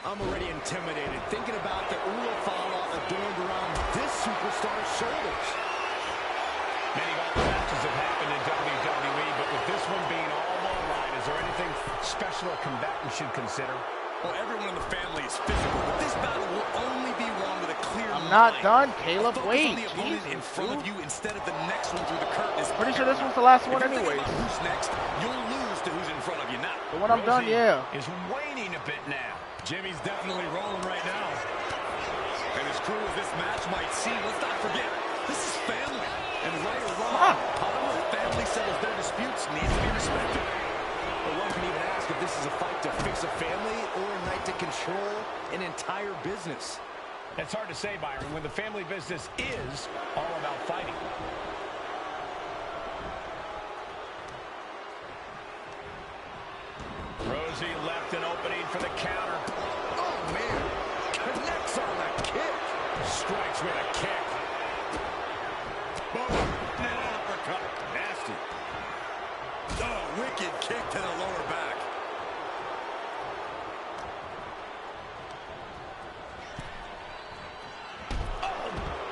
I'm already intimidated thinking about the Ulafala adorned around this superstar's shoulders. Many violent matches have happened in WWE, but with this one being all on the line, is there anything special a combatant should consider? Well, everyone in the family is physical, but this battle will only be won with a clear mind. I'm not done, Caleb. Wait. Wait. The opponent in front of you instead of the next one through the curtain is Pretty sure this was the last one if you're anyways. thinking about who's next, you'll lose to who's in front of you now. But when I'm done, yeah. Is waning a bit now. Jimmy's definitely rolling right now. And as cruel as this match might seem, let's not forget, this is family. And right or wrong, however a family settles their disputes needs to be respected. But one can even ask if this is a fight to fix a family or a night to control an entire business. It's hard to say, Byron, when the family business is all about fighting. Rosie left an opening for the counter. Oh, man. Connects on the kick. Strikes with a kick. Boom. And an uppercut. Nasty. Oh, wicked kick to the lower back.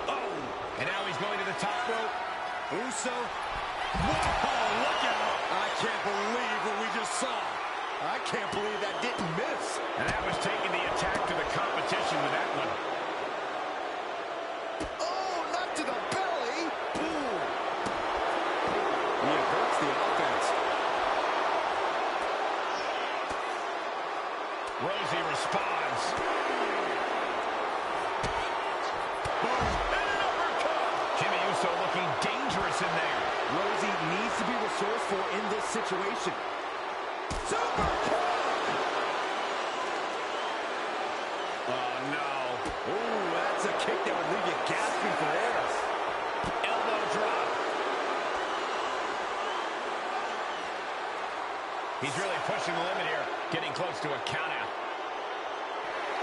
Oh. And now he's going to the top rope. Uso. Whoa, look out. I can't believe what we just saw. I can't believe that didn't miss. And that was taking the attack to the competition with that one. Oh, not to the belly. Ooh. He averts the offense. Rosie responds. Boom. And an uppercut. Jimmy Uso looking dangerous in there. Rosie needs to be resourceful in this situation. Super kick! Oh, no. Ooh, that's a kick that would leave you gasping for air. Elbow drop. He's really pushing the limit here, getting close to a countout.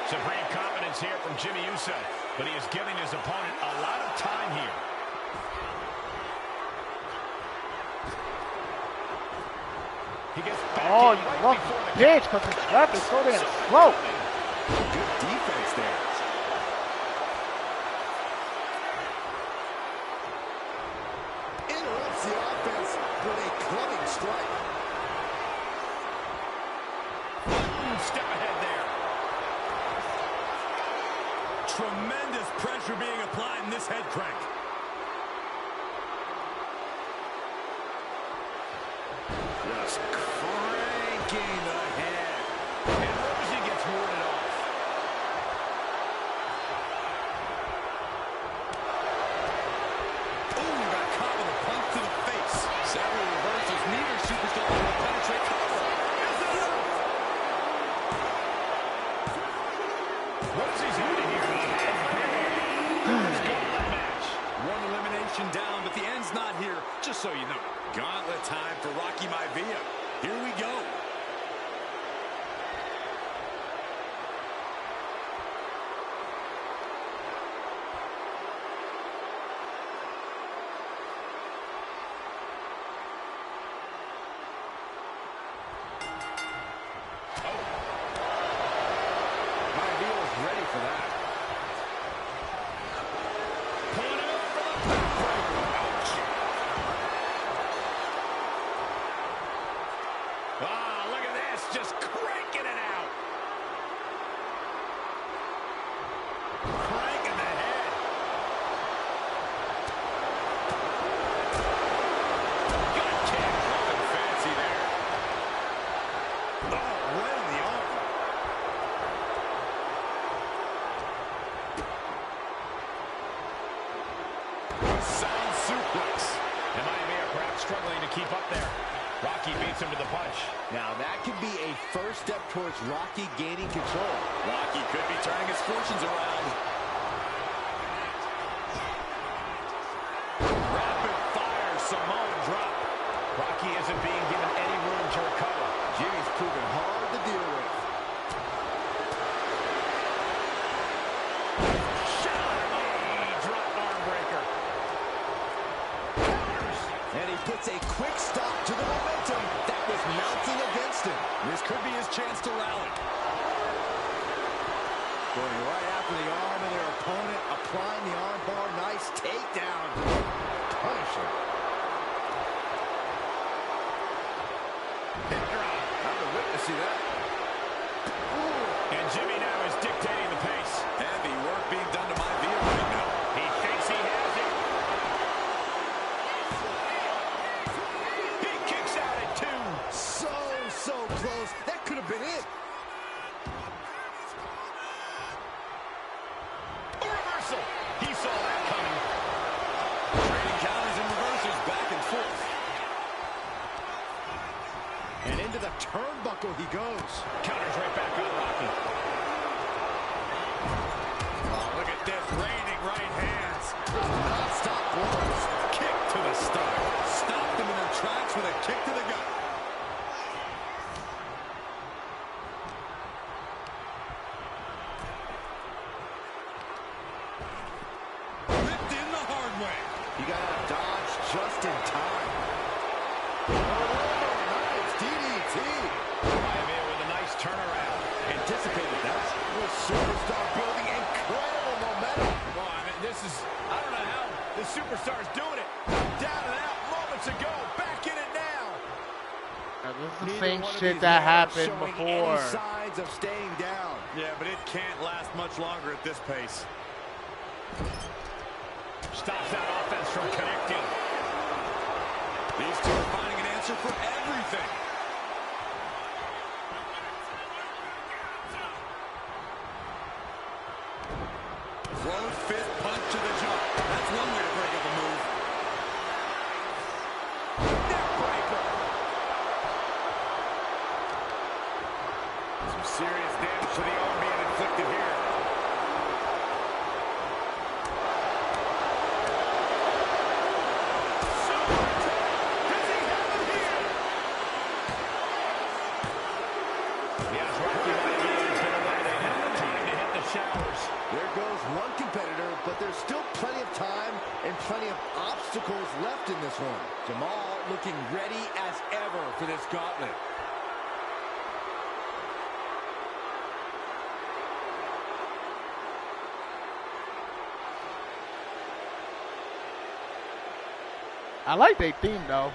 Supreme confidence here from Jimmy Uso, but he is giving his opponent a lot of time here. He gets back Oh, in you right lucky before the bitch, because the ref is so damn slow. Good defense there. Interrupts the offense with a clubbing strike. step ahead there. Tremendous pressure being applied in this head crank. Just cranking the head. And Rosie gets warded off. Ooh, got caught with a punch to the face. Several reversals. Neither superstar will penetrate cover. Rosie's out of here. Match. One elimination down, but the end's not here, just so you know. Gauntlet time for Rocky Maivia. Here we go. Maivia's ready for that. Pulling it up for the backbreaker. Ouch. Ah, look at this. Just cranking it out. Cranking the head. Good kick. Nothing fancy there. Oh, right on the arm. Sound suplex. And Maivia perhaps struggling to keep up there. Rocky beats him to the punch. Now that could be a first step towards Rocky gaining control. Rocky could be turning his fortunes around. Rapid fire Samoan drop. Rocky isn't being find the armbar. Nice takedown. Punishing. Hip drop. I'm the witness to that. Ooh. And Jimmy now is dictating the pace. Heavy work being done to my veer right now. He thinks he has it. He kicks out at 2. So close. That could have been it. A reversal. He saw that coming. Trading counters and reversals back and forth. And into the turnbuckle he goes. Counters right back on Rocky. Oh, look at this. Raining right hands. Non-stop blows. Kick to the stomach. Stopped them in their tracks with a kick to the gut. Ripped in the hard way. You got to dodge just in time. Nice DDT. Right with a nice turnaround. Anticipated that. The superstar building incredible momentum. Well, I mean, this is, I don't know how the superstar's doing it. Down and out moments ago. Back in it now. This is the same shit that happened before. Any signs of staying down. Yeah, but it can't last much longer at this pace. Stops that offense from connecting. These two are finding an answer for everything. Close fist punch to the jaw. That's one way to break up a move. Neck breaker. Some serious damage to the arm being inflicted here. There goes one competitor, but there's still plenty of time and plenty of obstacles left in this one. Jamal looking ready as ever for this gauntlet. I like their theme though.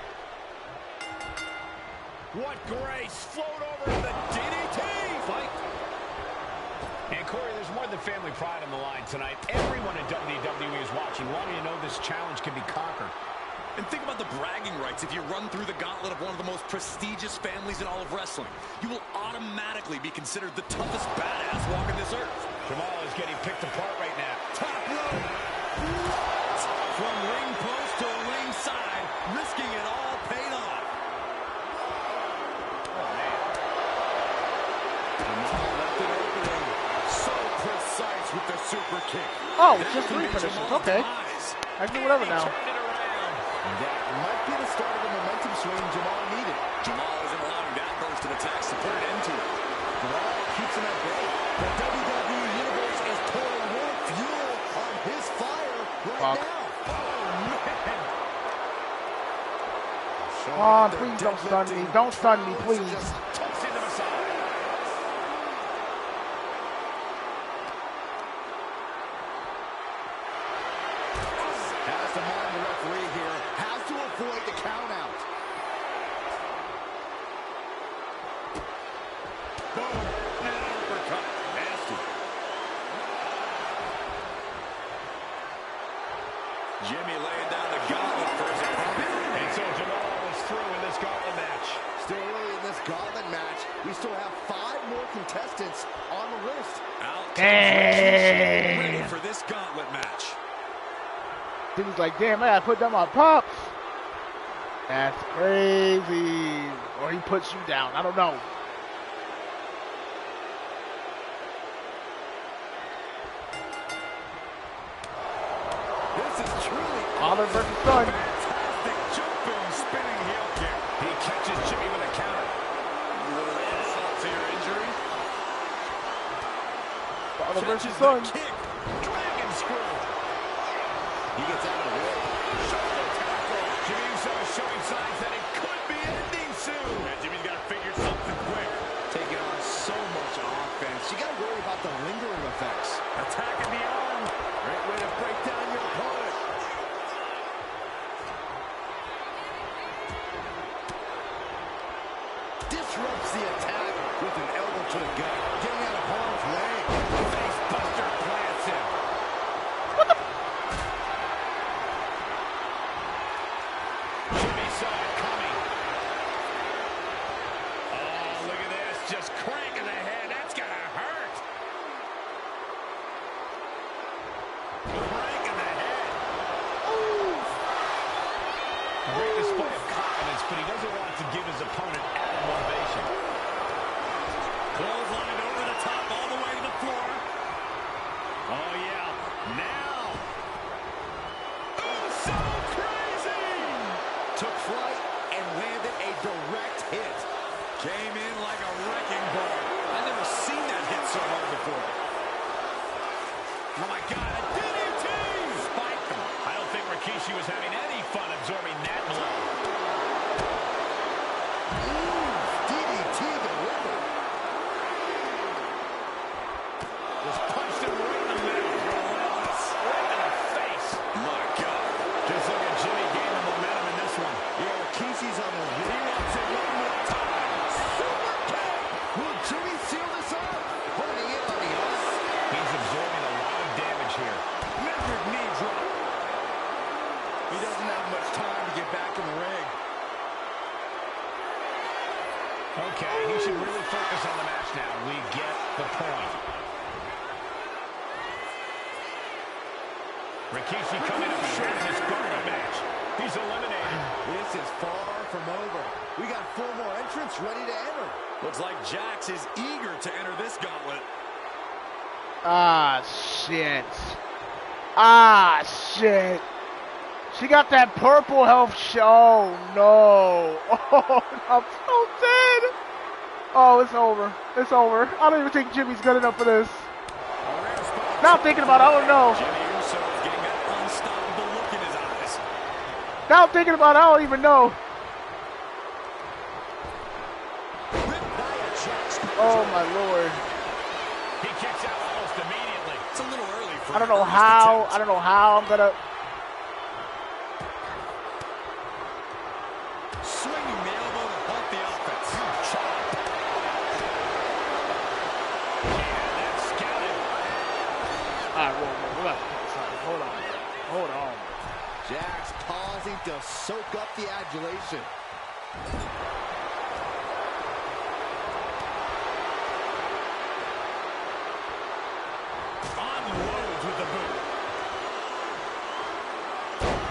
What grace! Float over to the DDT! Fight! And Corey, there's more than family pride on the line tonight. Everyone in WWE is watching, wanting to know this challenge can be conquered. And think about the bragging rights. If you run through the gauntlet of one of the most prestigious families in all of wrestling, you will automatically be considered the toughest badass walking this earth. Jamal is getting picked apart right now. Top rope! What? From ring post to ringside, risking it all paid off. Oh, man. Jamal left it opening. So precise with the super kick. Oh, it's just 3 finishes. Okay. I can do whatever now. That might be the start of the momentum swing Jamal needed. Jamal isn't allowing that burst of attacks to put an end to it. Jamal keeps him at bay. The WWE Universe is pouring more fuel on his fire right now. Come on, please don't stun me. Don't stun me, please. Has to mind the referee here. Has to avoid the count out. Boom. And an uppercut. Nasty. Jimmy laying down the gauntlet for his opponent. And so Jamal is through in this gauntlet match. Still early in this gauntlet match. We still have 5 more contestants on the list. Out Damn. ready for this gauntlet match. He was like, damn, I gotta put them on pops. That's crazy. Or he puts you down. I don't know. This is truly Father versus son. fantastic jumping, spinning heel kick. He catches Jimmy with a counter. A little insult to your injury. Father versus Catches son. the kick. Dragon screw. He gets out of the way. Shoulder tackle. Jimmy Uso is showing signs that it could be ending soon. And Jimmy's got to figure something quick. Taking on so much offense. You got to worry about the lingering effects. Attacking the arm. Great way to disrupts the attack with an elbow to the gut. Getting out of harm's way. Face buster plants him. What the? Jimmy saw it coming. Oh, look at this. Just cranking the head. That's going to hurt. Cranking the head. Ooh. Great display of confidence, but he doesn't want to give his opponent added motivation. Clothesline over the top, all the way to the floor. Oh, yeah. Now. Oh, so crazy. Took flight and landed a direct hit. Came in like a wrecking ball. I've never seen that hit so hard before. Oh, my God. A DDT. Spiked him. I don't think Rikishi was having any fun absorbing that blow. DDT delivered. Just punched him right in the middle. Relentless. Right in the face. My God. Just look at Jimmy gain the momentum in this one. Yeah, Rikishi's on the He wants it one more time. super kick. Will Jimmy seal this up? Holding in on the arm. He's absorbing a lot of damage here. Measured knee drop. He doesn't have much time to get back in the ring. Okay, he should really focus on the match now. We get the point. Rikishi coming up short in this Garden match. He's eliminated. This is far from over. We got 4 more entrants ready to enter. Looks like Jax is eager to enter this gauntlet. Ah, shit. Ah, shit. She got that purple health Oh, no. Oh, I'm so dead. Oh, it's over. It's over. I don't even think Jimmy's good enough for this. Now I'm thinking about it, I don't know. Jimmy Uso is getting that unstoppable look in his eyes. Now I'm thinking about it, I don't even know. Oh, my Lord. He kicks out almost immediately. It's a little early for I don't know how. I don't know how I'm gonna. swinging the elbow to halt the offense. Yeah, that's scouted. All right, whoa. Hold on. Hold on. Jax pausing to soak up the adulation. Unloads with the boot.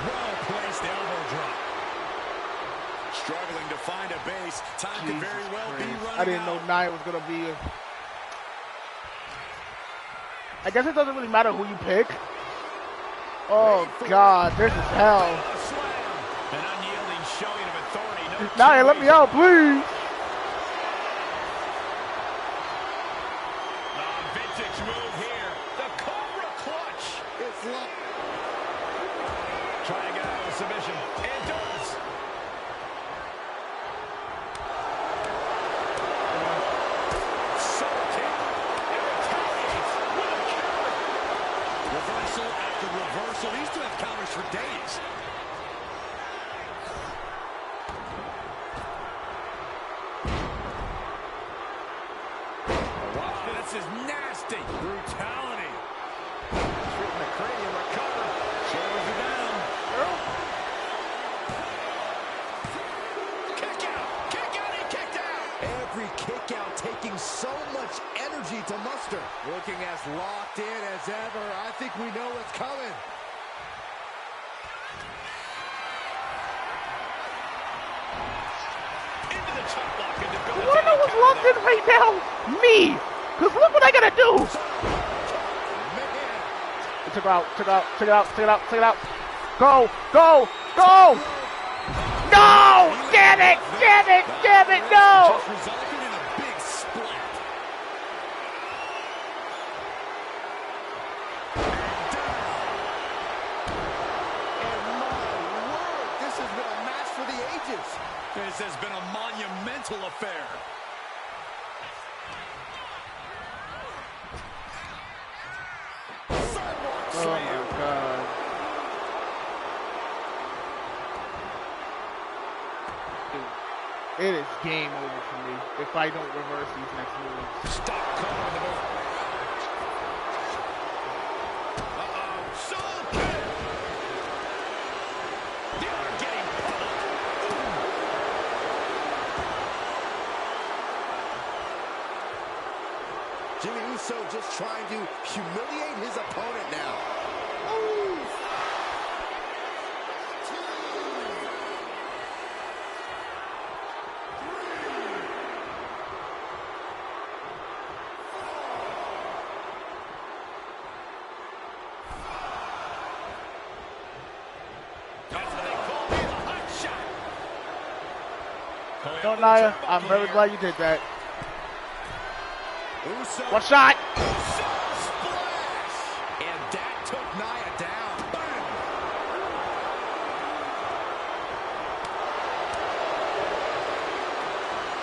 Well-placed elbow drop. Struggling to find a base. Time could very well be running I didn't know Nia was gonna be. I guess it doesn't really matter who you pick. Oh God, this is hell. An unyielding showing of authority. Nia, let me out, please. Vintage move here. The Cobra Clutch. It's locked. Trying to get out of the submission. It does. Soul kick. It retaliates with a counter. Reversal after reversal. These two have counters for days. Wow, this is nasty. Brutality. Treating the cranium, recover. Shoulders are down. Kick out. Kick out. He kicked out. Every kick out taking so much energy to muster. Looking as locked in as ever. I think we know what's coming. Into the top lock and You wanna know what's locked in right now? Me. Cause look what I gotta do. Took it out. Go. No! Damn it, no! Just resulted in a big splat. And my word, this has been a match for the ages. This has been a monumental affair. Oh my God. It is game over for me if I don't reverse these next moves. Stop coming with the move. Soul kick. The other getting pummeled. Jimmy Uso just trying to humiliate his opponent now. No, Nia, I'm very glad you did that. Uso. One shot. Uso splash. And that took Nia down. Bam.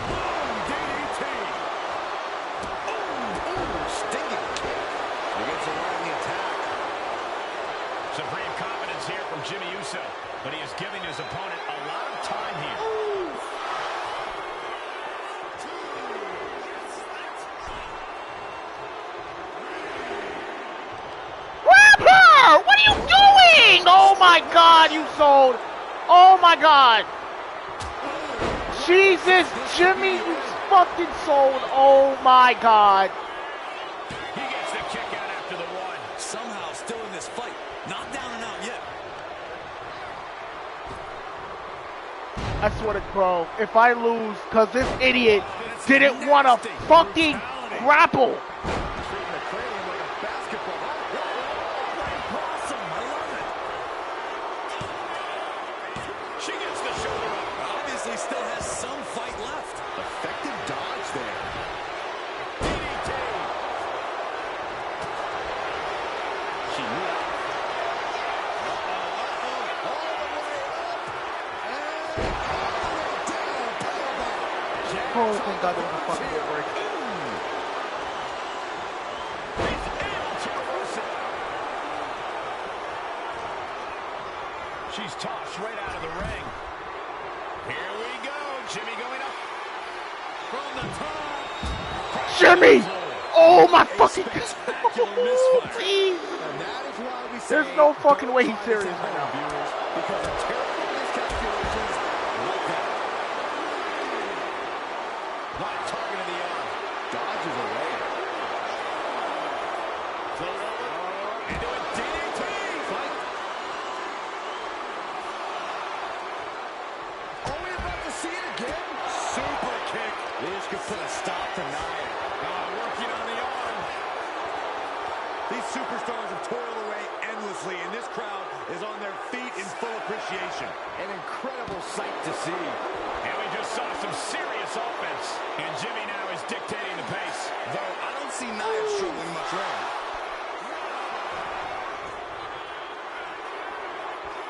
Boom, DDT. Ooh, stinging kick. He gets around the attack. Supreme confidence here from Jimmy Uso, but he is giving his opponent a lot of time here. What are you doing? Oh my God, you sold. Oh my God. Jesus, Jimmy, you fucking sold. Oh my God. He gets the kick out after the one. Somehow still in this fight. Not down and out yet. I swear to bro, if I lose, because this idiot didn't want to fucking grapple. Still has some fight left. Effective dodge there. DDT. She knew it. Oh, thank God there was a fucking good break. She's tossed right out of the ring. Here we go. Jimmy going up. From the top. Jimmy! Oh my fucking God. There's no fucking way he's serious right now. Because of terrible miscalculations like that. Not targeting the arm. Dodges away. Into a DDT. Fight. Are we about to see it again? Super kick. This could put a stop to Nia. Working on the arm. These superstars have toiled away endlessly, and this crowd is on their feet in full appreciation. An incredible sight to see. And we just saw some serious offense. And Jimmy now is dictating the pace. Though I don't see Nia struggling much longer.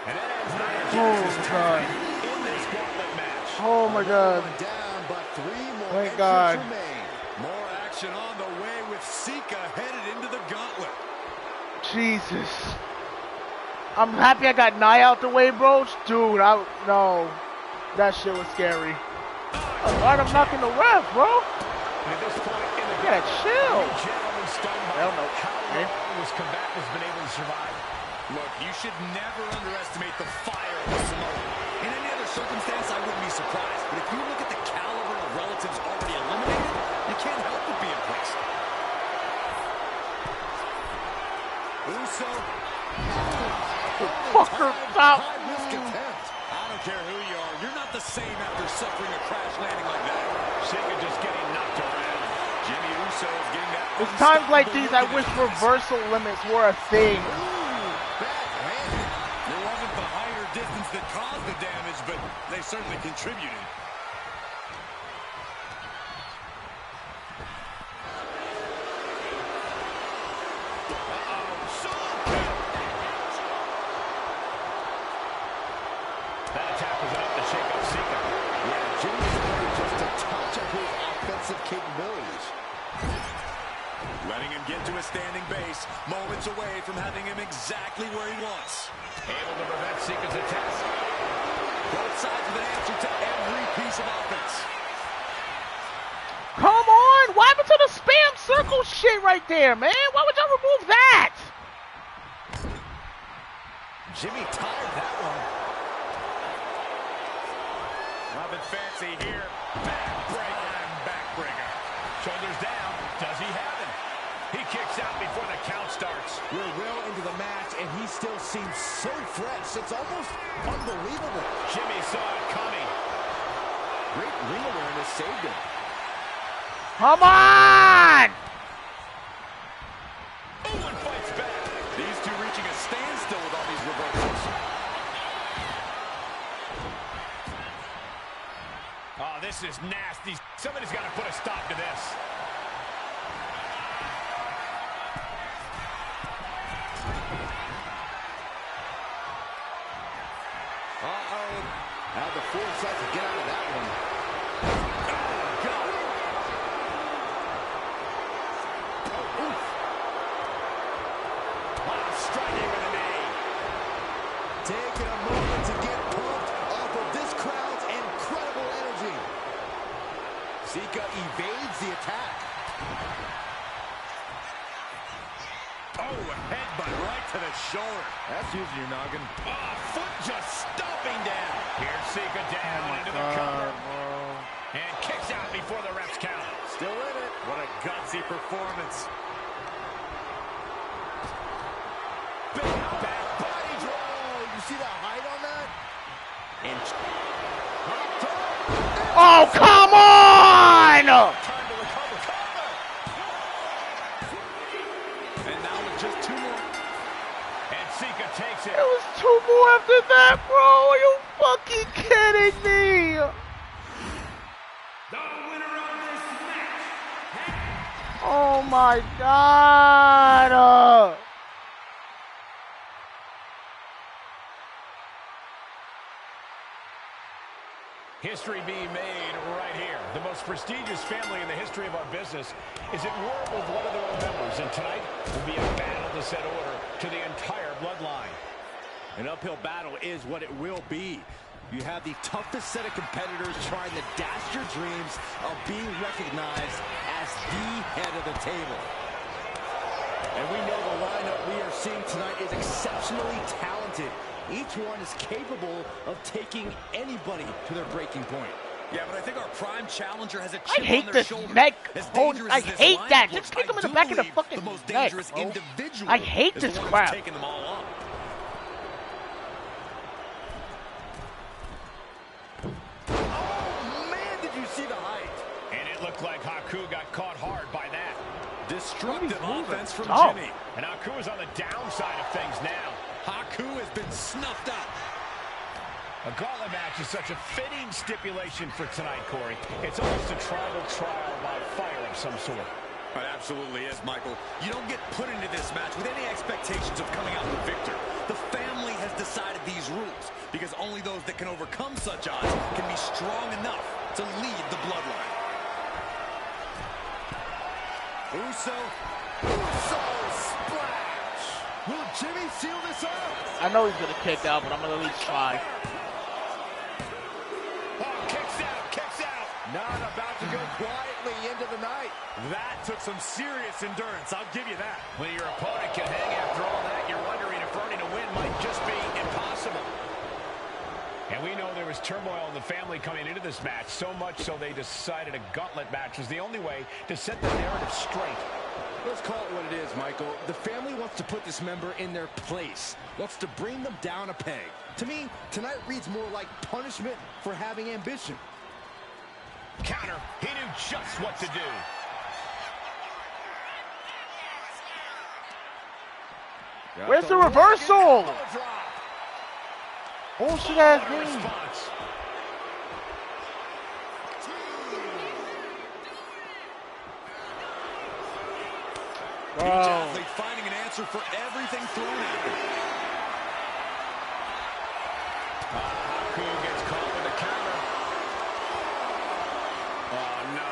And that ends Nia's Oh God. in this gauntlet match. Oh my God. Down, but 3 more Thank entrants God. remain. More action on the way with Sika headed into the gauntlet. Jesus. I'm happy I got Nia out the way, bro. Dude, no. That shit was scary. Alright, I'm knocking the ref, bro. And at this point in the Yeah, chill. gentlemen stunned by Hell no. how Okay. long this combat has been able to survive. Look, you should never underestimate the fire of Samoa. In any other circumstance, I wouldn't be surprised. But if you look at the caliber of relatives already eliminated, you can't help but be impressed. Uso. Fucker, stop. High-risk attempt. I don't care who you are. You're not the same after suffering a crash landing like that. Sika just getting knocked around. Jimmy Uso is getting that. It's times like these I wish reversal limits were a thing. It wasn't the height or distance that caused the damage, but they certainly contributed. That attack was enough to shake up Sika. Yeah, Jimmy's playing just a touch of his offensive capabilities. Letting him get to a standing base, moments away from having him exactly where he wants. Able to prevent Sika's attack. Both sides with an answer to every piece of offense. Come on! What happened to the spam circle shit right there, man? Why would y'all remove that? Jimmy tied that one. Nothing fancy here. Backbreaker. Shoulders down. Does he have it? He kicks out before the count starts. We're well into the match, and he still seems so fresh. It's almost unbelievable. Jimmy saw it coming. Great ring awareness saved him. Come on! Owen fights back. These two reaching a standstill with all these reversals. Oh, this is nasty. Somebody's got to put a stop to this. Uh-oh. Had the foresight to get out of that one. Oh, God. Oh, oof. Wow, striking with a knee. Taking a moment to get pumped off of this crowd's incredible energy. Sika evades the attack. Oh, headbutt right to the shoulder. That's using your noggin. Oh, foot just stomping down. Here's Sika down into the cover. And kicks out before the refs count. Still in it. What a gutsy performance. Big back body drop. You see the height on that? And Oh, come on! time to recover. And now with just two more. And Sika takes it. There was two more after that, bro. Are you fucking kidding me? The winner of this match. Oh my God. History being made right here. The most prestigious family in the history of our business is at war with one of their own members. And tonight will be a battle to set order to the entire bloodline. An uphill battle is what it will be. You have the toughest set of competitors trying to dash your dreams of being recognized as the head of the table. And we know the lineup we are seeing tonight is exceptionally talented. Each one is capable of taking anybody to their breaking point. Yeah, but I think our prime challenger has a I chip hate on their this shoulder. neck. As Hold, dangerous I as this hate lineup that. looks, Just kick him in the I back of the do fucking believe the most neck, dangerous bro. individual I hate is this the one crap. who's taking them all up. Oh, man, did you see the height? And it looked like Haku got caught hard by that. Destructive offense from Oh. Jimmy. And Haku is on the downside of things now. Haku has been snuffed out. A gauntlet match is such a fitting stipulation for tonight, Corey. It's almost a tribal trial by fire of some sort. It absolutely is, Michael. You don't get put into this match with any expectations of coming out the victor. The family has decided these rules because only those that can overcome such odds can be strong enough to lead the bloodline. Uso splash. Will Jimmy seal this up? I know he's going to kick out, but I'm going to at least try. Oh, kicks out. Not about to go quietly into the night. That took some serious endurance, I'll give you that. When your opponent can hang after all that, you're wondering if earning a win might just be impossible. And we know there was turmoil in the family coming into this match, so much so they decided a gauntlet match was the only way to set the narrative straight. Let's call it what it is, Michael. The family wants to put this member in their place, wants to bring them down a peg. To me, tonight reads more like punishment for having ambition. Counter. He knew just what to do. Where's the reversal? Bullshit ass What a game. response. Each athlete finding an answer for everything thrown at them. Haku gets caught with a counter. Oh, no.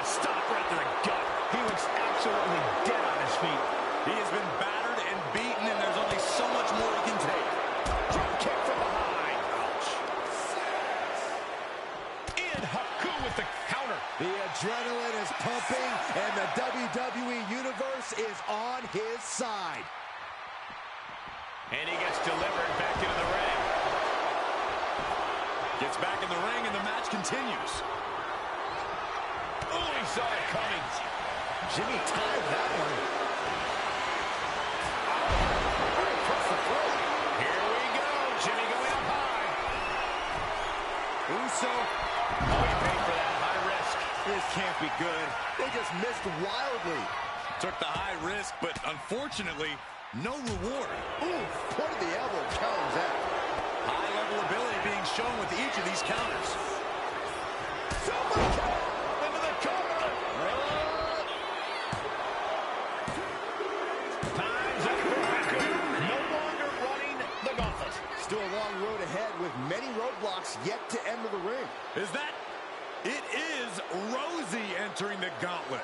Stop right to the gut. He looks absolutely dead on his feet. He has been battered and beaten, and there's only so much more he can take. Drop kick from behind. Ouch. with the counter. The adrenaline is pumping, and the WWE Universe is on his side. And he gets delivered back into the ring. Gets back in the ring, and the match continues. Oh, he saw it coming. Jimmy tied that one. Here we go. Jimmy going up high. Uso. Oh, he paid for that. High risk. This can't be good. They just missed wildly. Took the high risk, but unfortunately, no reward. Ooh, point of the elbow counters that. High-level ability being shown with each of these counters. Into the cover. Time's up for Haku. No longer running the gauntlet. Still a long road ahead with many roadblocks yet to enter the ring. Is that? It is Rosie entering the gauntlet.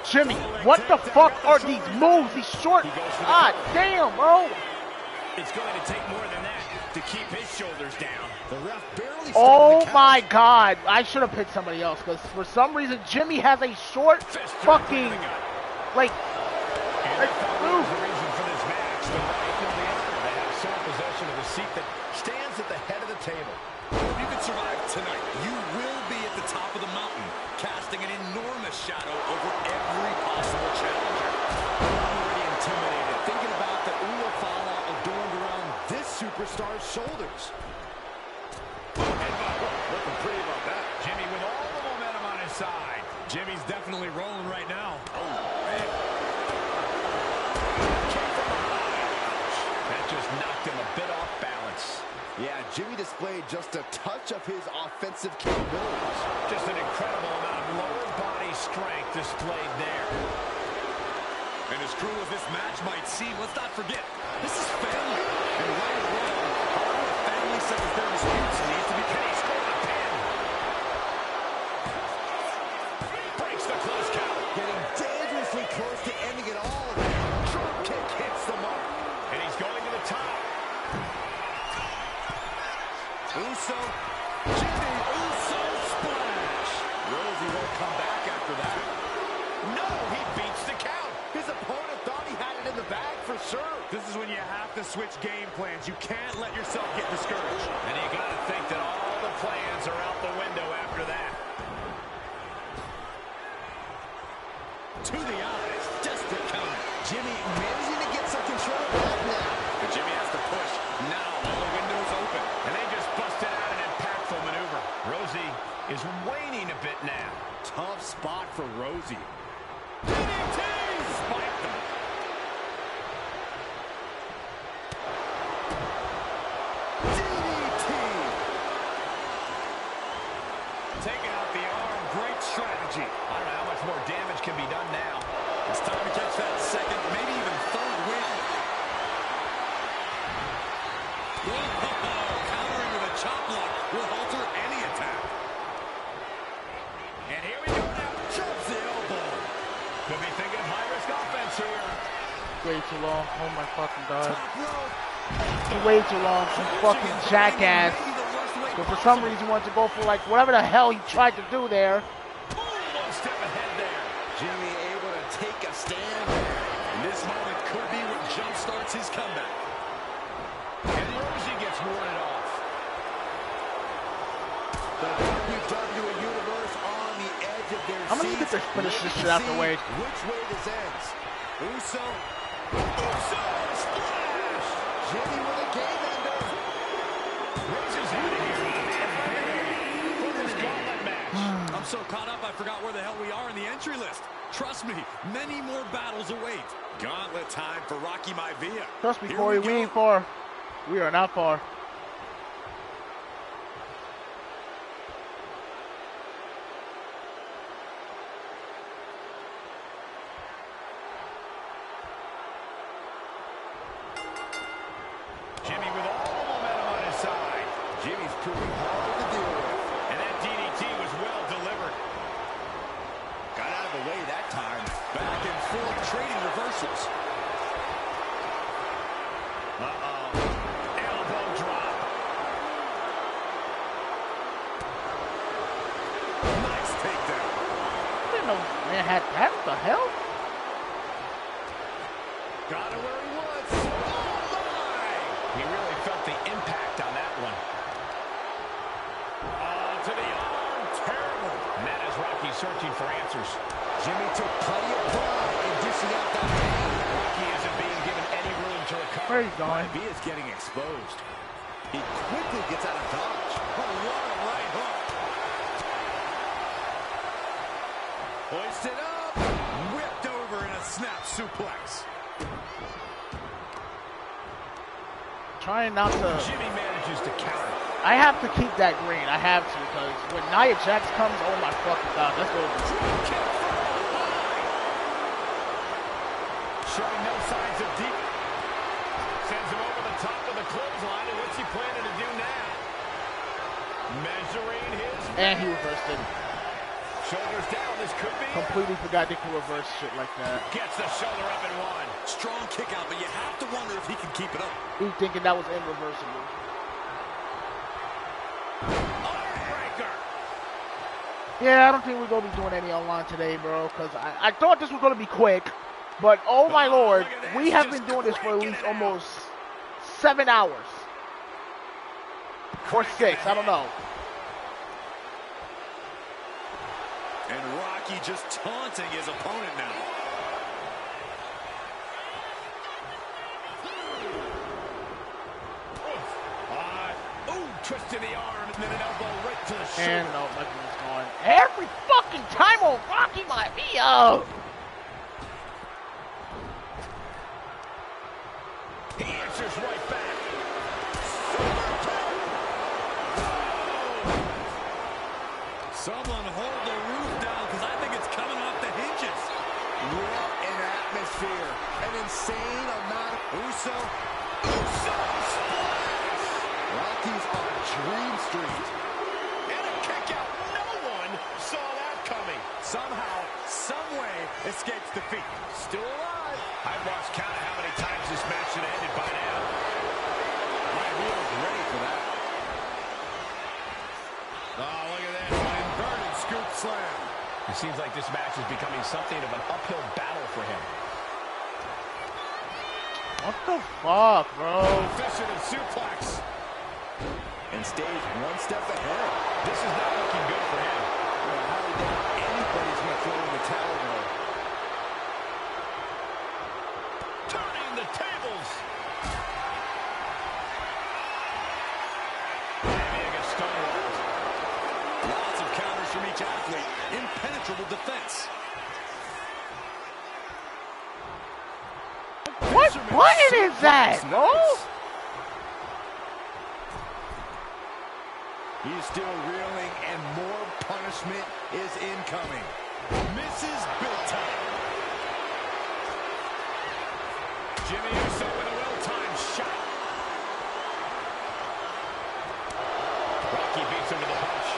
Jimmy, what the fuck are these moves? These short. God damn, bro. It's going to take more than that to keep his shoulders down. The ref barely Oh my God. I should have picked somebody else because for some reason Jimmy has a short fucking, like, The reason for this match, the right and the honor to have sole possession of the seat that stands at the head of the table. If you can survive tonight, you will be at the top of the mountain, casting an enormous shadow over every possible challenger. I'm already intimidated, thinking about the Uno fallout adorned around this superstar's shoulders. Looking pretty about that. Jimmy with all the momentum on his side. Jimmy's definitely rolling right now. That just knocked him a bit off balance. Yeah, Jimmy displayed just a touch of his offensive capabilities. Just an incredible amount of lower body strength displayed there. And as cruel as this match might seem, let's not forget, this is family. And right or wrong, however a family settles their disputes needs to be paid. Scored a pin. Breaks the close count. Getting dangerously close to ending it all. Drop kick hits the mark. And he's going to the top. Uso. Jimmy Uso splash. Rosie won't come back after that. No, he beats the count. His opponent thought he had it in the bag for sure. This is when you have to switch game plans. You can't let yourself get discouraged. And you got to think that all the plans are out the window after that. To the eyes, just the counter. Jimmy managing to get some control of that now. But Jimmy has to push. Now all the windows open. And they just busted out an impactful maneuver. Rosie is waning a bit now. Tough spot for Rosie. DDT! Spiked them. DDT! Taking out the arm. Great strategy. I don't know how much more damage can be done now. It's time to catch that second, maybe even third win. Whoa, countering with a chop block will alter any attack. And here we go now. Chops the elbow. Could be thinking high-risk offense here. Way too long. Oh my fucking God. Top rope. Way too long. Some fucking jackass. But for some reason he wanted to go for like whatever the hell he tried to do there. One step ahead there. Jimmy able to take a stand. And this moment could be what jumpstarts his comeback. And Rosie gets warded off. The WWE Universe on the edge of their I'm gonna get to finish this shit out the way. Which way this ends. Uso. Uso splash. Jimmy with a game ender. Rosie's out of here. For this gauntlet match. I'm so caught up I forgot where the hell we are in the entry list. Trust me, many more battles await. Gauntlet time for Rocky Maivia. Trust me, Here Corey, we we go. ain't far. We are not far. Jimmy with all the momentum on his side. Jimmy's proving hard Man had that. What the hell? Got it where he was. Oh, my! He really felt the impact on that one. To the arm. Terrible. And that is Rocky searching for answers. Jimmy took plenty of pride in dishing out that pain. Rocky isn't being given any room to recover. Where are you going? He is getting exposed. He quickly gets out of dodge. Oh, what a right hook. Hoisted up. Whipped over in a snap suplex. Trying not to. Jimmy manages to counter. I have to keep that green. I have to, because when Nia Jax comes, oh my fucking god, that's going to be. Showing no signs of deep. Sends him over the top of the clothesline, and what's he planning to do now? Measuring his. And he reversed it. Shoulders down, this could be. Completely forgot they could reverse shit like that. Gets the shoulder up and one. Strong kick out, but you have to wonder if he can keep it up. He thinking that was irreversible. Armbreaker. Yeah, I don't think we're going to be doing any online today, bro, because I thought this was going to be quick, but oh my lord, we have been doing this for at least almost 7 hours. Or 6, I don't know. And Rocky just taunting his opponent now. Twist to the arm and then an elbow right to the shoulder. And no, nothing is going. Every fucking time on Rocky might be up. He answers right back. Someone hold the roof down, because I think it's coming off the hinges. What an atmosphere. An insane amount of Uso splash. Rocky's on Dream Street. And a kick out. No one saw that coming. Somehow, someway, escapes defeat. Still alive. I've lost count of how many times this match should have ended by now. My wheel's ready for that. Oh, look at this. An inverted scoop slam. It seems like this match is becoming something of an uphill battle for him. What the fuck, bro? Fisherman suplex. And stays one step ahead. This is not looking good for him. Well, how do you think anybody's going to throw in the towel, though? Turning the tables. Lots of counters from each athlete. Impenetrable defense. What button is that, bro? He's still reeling, and more punishment is incoming. Misses big time. Jimmy Uso with a well-timed shot. Rocky beats him with a punch.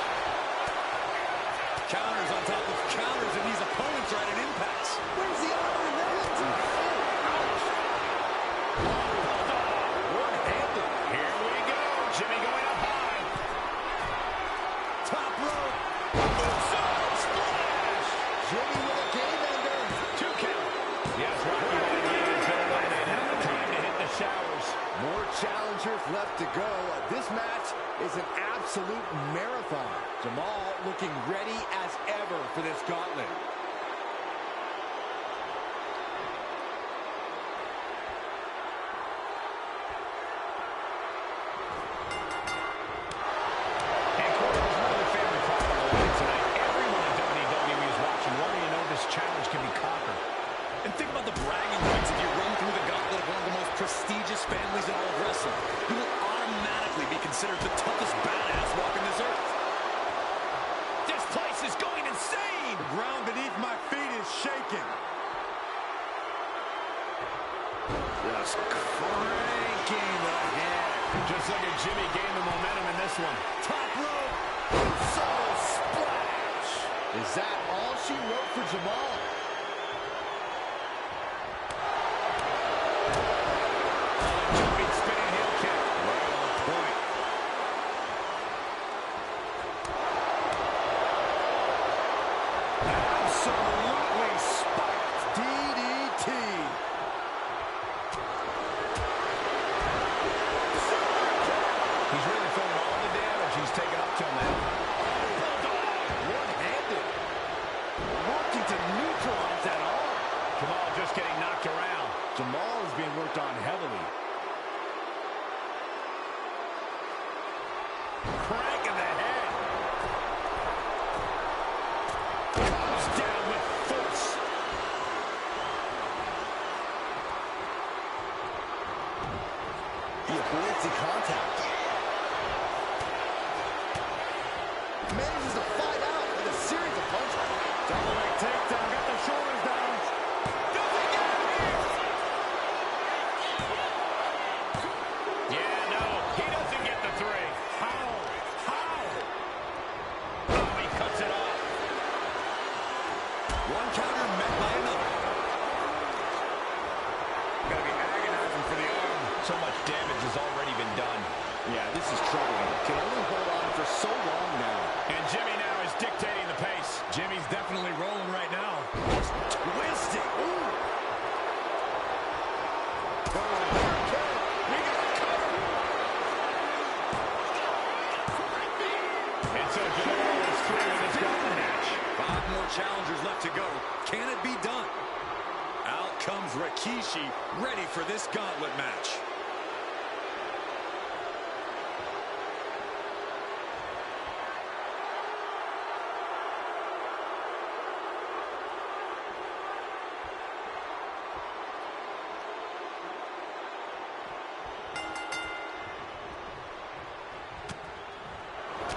Counters on top of counters, and these opponents are at an impasse. Where's the honor in that? One-handed. Here we go. Jimmy going up high. Top rope. Uso splash. Jimmy with a game ender. 2 count. Yes, Rocky White has been eliminated. Time to hit the showers. More challengers left to go. This match is an absolute marathon. Jamal looking ready as ever for this gauntlet. And Corey, there's another family problem on the line tonight. Everyone in WWE is watching. What do you know this challenge can be conquered? And think about the bragging rights if you run through the gauntlet of one of the most prestigious families in all of wrestling. You will automatically be considered the toughest badass walking this earth. This place is going insane. The ground beneath my feet is shaking. Just cranking the head. Just look at Jimmy gain the momentum in this one. Top rope. Soul splash. Is that all she wrote for Jamal? Jumping spinning heel kick. Right on point. Absolutely Manages to fight out with a series of punches. Double leg takedown, got the shoulders down. Does he get it? Yeah, no, he doesn't get the 3. How? Oh, he cuts it off. One counter met by another. Gotta be agonizing for the arm. So much damage has already been done. Yeah, this is troubling. Can only hold on for so long now. And Jimmy now is dictating the pace. Jimmy's definitely rolling right now. Twisting. Ooh. And so Guerrero is through in this gauntlet match. 5 more challengers left to go. Can it be done? Out comes Rikishi, ready for this gauntlet match.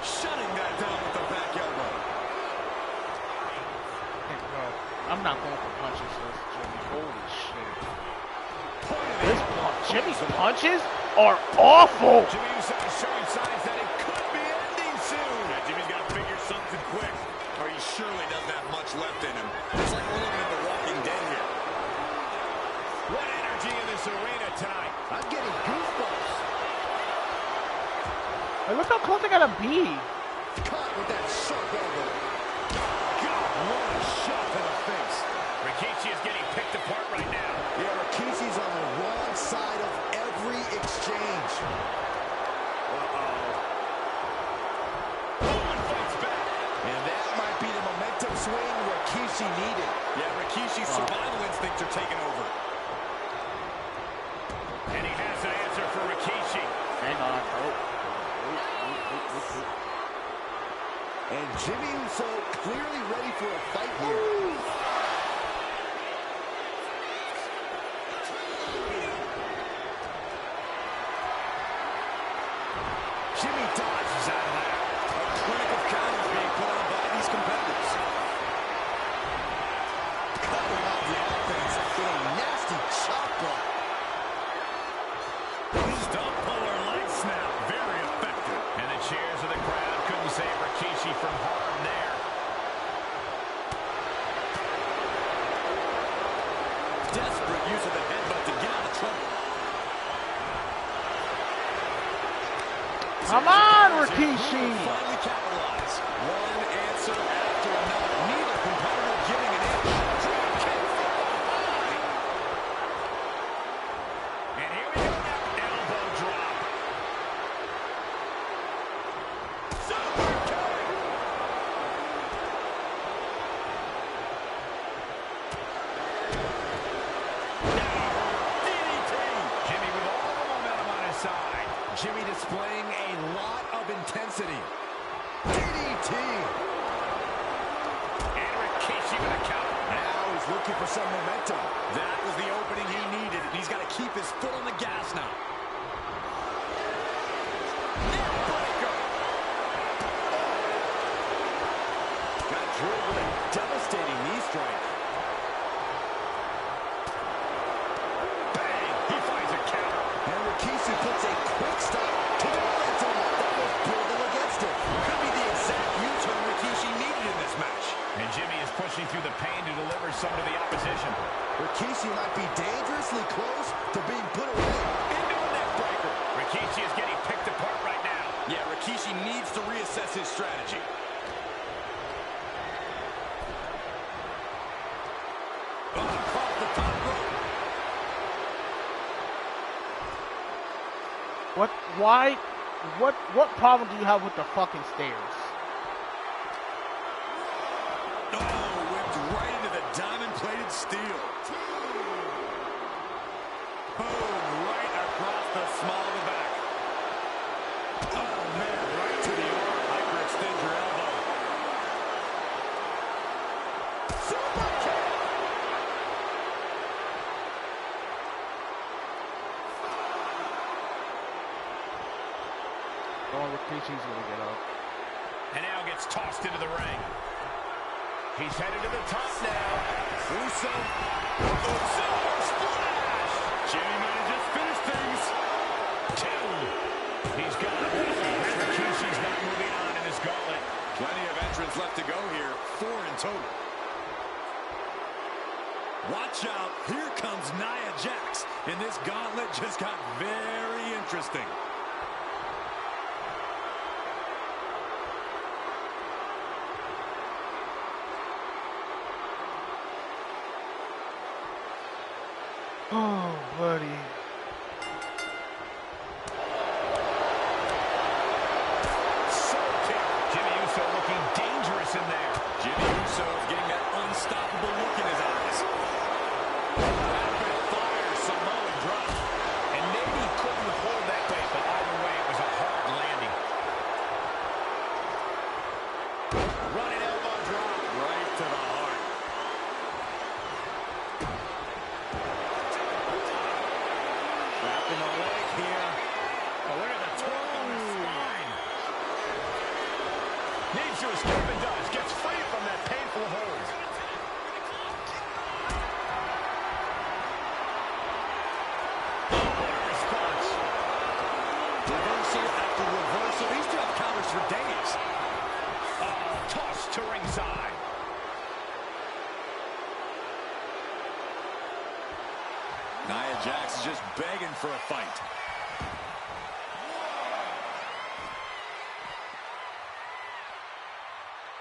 Shutting that down with the back elbow. Hey, bro, I'm not going for punches, Jimmy. Holy shit. Jimmy's punches are awful. Jimmy Uso is showing signs that it could be ending soon. Yeah, Jimmy's got to figure something quick, or he surely doesn't have much left in him. It's like we're looking at The Walking Dead here. What energy in this arena tonight. I'm getting goosebumps. Hey, look how close they gotta be. Caught with that sharp elbow. God, what a shot to the face. Rikishi is getting picked apart right now. Yeah, Rikishi's on the wrong side of every exchange. Owen fights back. And that might be the momentum swing Rikishi needed. Yeah, Rikishi's survival instincts are taking over. And he has an answer for Rikishi. Hang on. And Jimmy Uso clearly ready for a fight here. Jimmy dodges out of that. A clinic of counters being put on by these competitors. Cutting off the offense with a nasty chop block. Stump puller leg snap. Very effective. And the cheers of the crowd couldn't save Rikishi from harm there. Desperate use of the headbutt to get out of trouble. Come on, Rikishi. Finally capitalize. One answer after another. Neither competitor giving an inch. Drop kick from behind. And here we go now. Elbow drop. Super kick. DDT. Jimmy with all the momentum on his side. Jimmy displaying a lot of intensity. DDT. And Rikishi with a counter. Now he's looking for some momentum. That was the opening he needed, and he's got to keep his foot on the gas now. Neck breaker. Got drilled with a devastating knee strike. Bang. He finds a counter. And Rikishi puts a quick stop to the momentum that was building against him. Could be the exact U-turn Rikishi needed in this match. And Jimmy is pushing through the pain to deliver some to the opposition. Rikishi might be dangerously close to being put away. Into a neck breaker. Rikishi is getting picked apart right now. Yeah, Rikishi needs to reassess his strategy. Across the top rope. What problem do you have with the fucking stairs? Oh, whipped right into the diamond-plated steel. Boom, right across the small of the back. Oh, man, right to the arm. Hyperextend your elbow. Super kick. Oh, Rikishi's gonna get up. And now gets tossed into the ring. He's headed to the top now. Uso. Uso splash. Jimmy might have just finished things. 2. He's got it. Rikishi's not moving on in his gauntlet. Plenty of entrants left to go here. 4 in total. Watch out. Here comes Nia Jax. And this gauntlet just got very interesting. Oh, buddy. Jimmy Uso looking dangerous in there. Jimmy Uso is getting that unstoppable look in his eyes. Rapid fire Samoan drop. And maybe he couldn't hold that weight, but either way, it was a hard landing. Running elbow drop. Right to the heart. Wrapping the leg here. Oh, look at the torque on the spine. Needs to escape and does. Gets free from that painful hold. Oh, what a response. Reversal after reversal. These two have counters for days. Tossed to ringside. Nia Jax is just begging for a fight.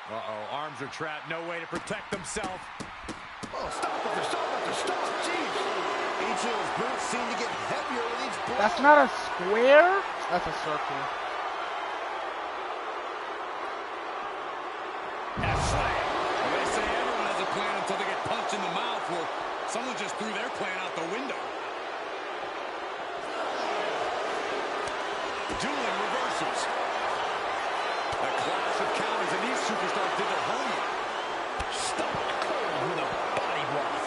Uh-oh, arms are trapped. No way to protect themselves. Oh, stop after stop after stop. Jeez. Each of his boots seem to get heavier with each blow. That's not a square? That's a circle. Well, they say everyone has a plan until they get punched in the mouth. Well, someone just threw their plan out the window. Dueling reversals. A clash of counters, and these superstars did their homework. Stone cold with a body block.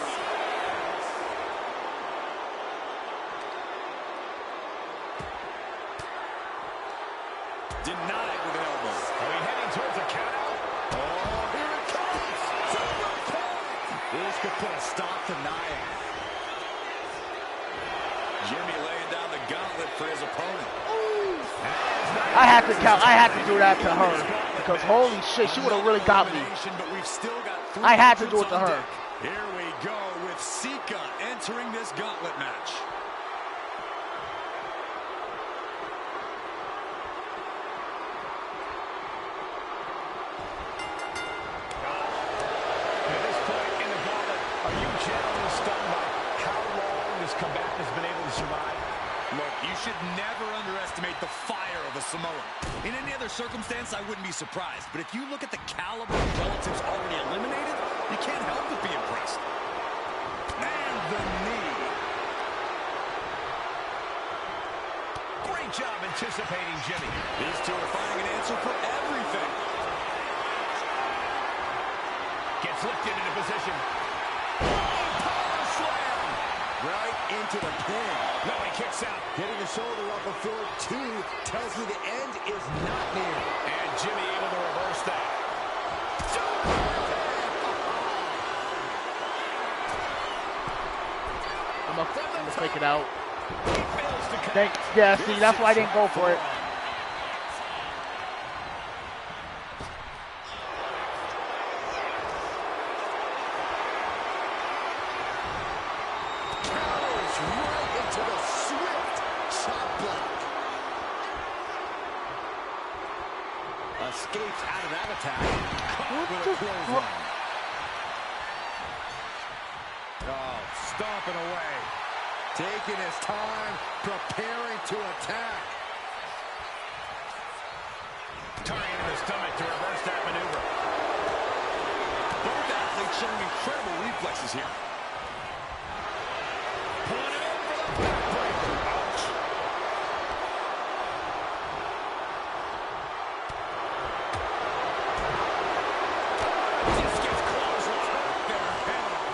Denied with an elbow. Are we heading towards a count out? Oh, here it comes. This could put a stop to Nia. Jimmy laying down the gauntlet for his opponent. I had to do that to her because holy shit, she would have really got me. But we've still got 3 I had to do it entrants to on her. deck. Here we go with Sika entering this gauntlet match. At this point in the gauntlet, are you genuinely stunned by how long this combatant has been able to survive? Look, you should never underestimate the fire of a Samoan. In any other circumstance, I wouldn't be surprised. But if you look at the caliber of relatives already eliminated, you can't help but be impressed. And the knee. Great job anticipating Jimmy. These two are finding an answer for everything. Gets lifted into position. Power slam! Right into the pin. No, he kicks out. Getting the shoulder up before 2 tells me the end is not near. And Jimmy able to reverse that. I'm gonna fake it out. Yeah, see, that's why I didn't go for it. Escapes out of that attack. Oh, stomping away. Taking his time, preparing to attack. Turning into the stomach to reverse that maneuver. Both athletes showing incredible reflexes here. Pulling it in for the backbreaker. Ouch. Just gets close. Let's hope their head off.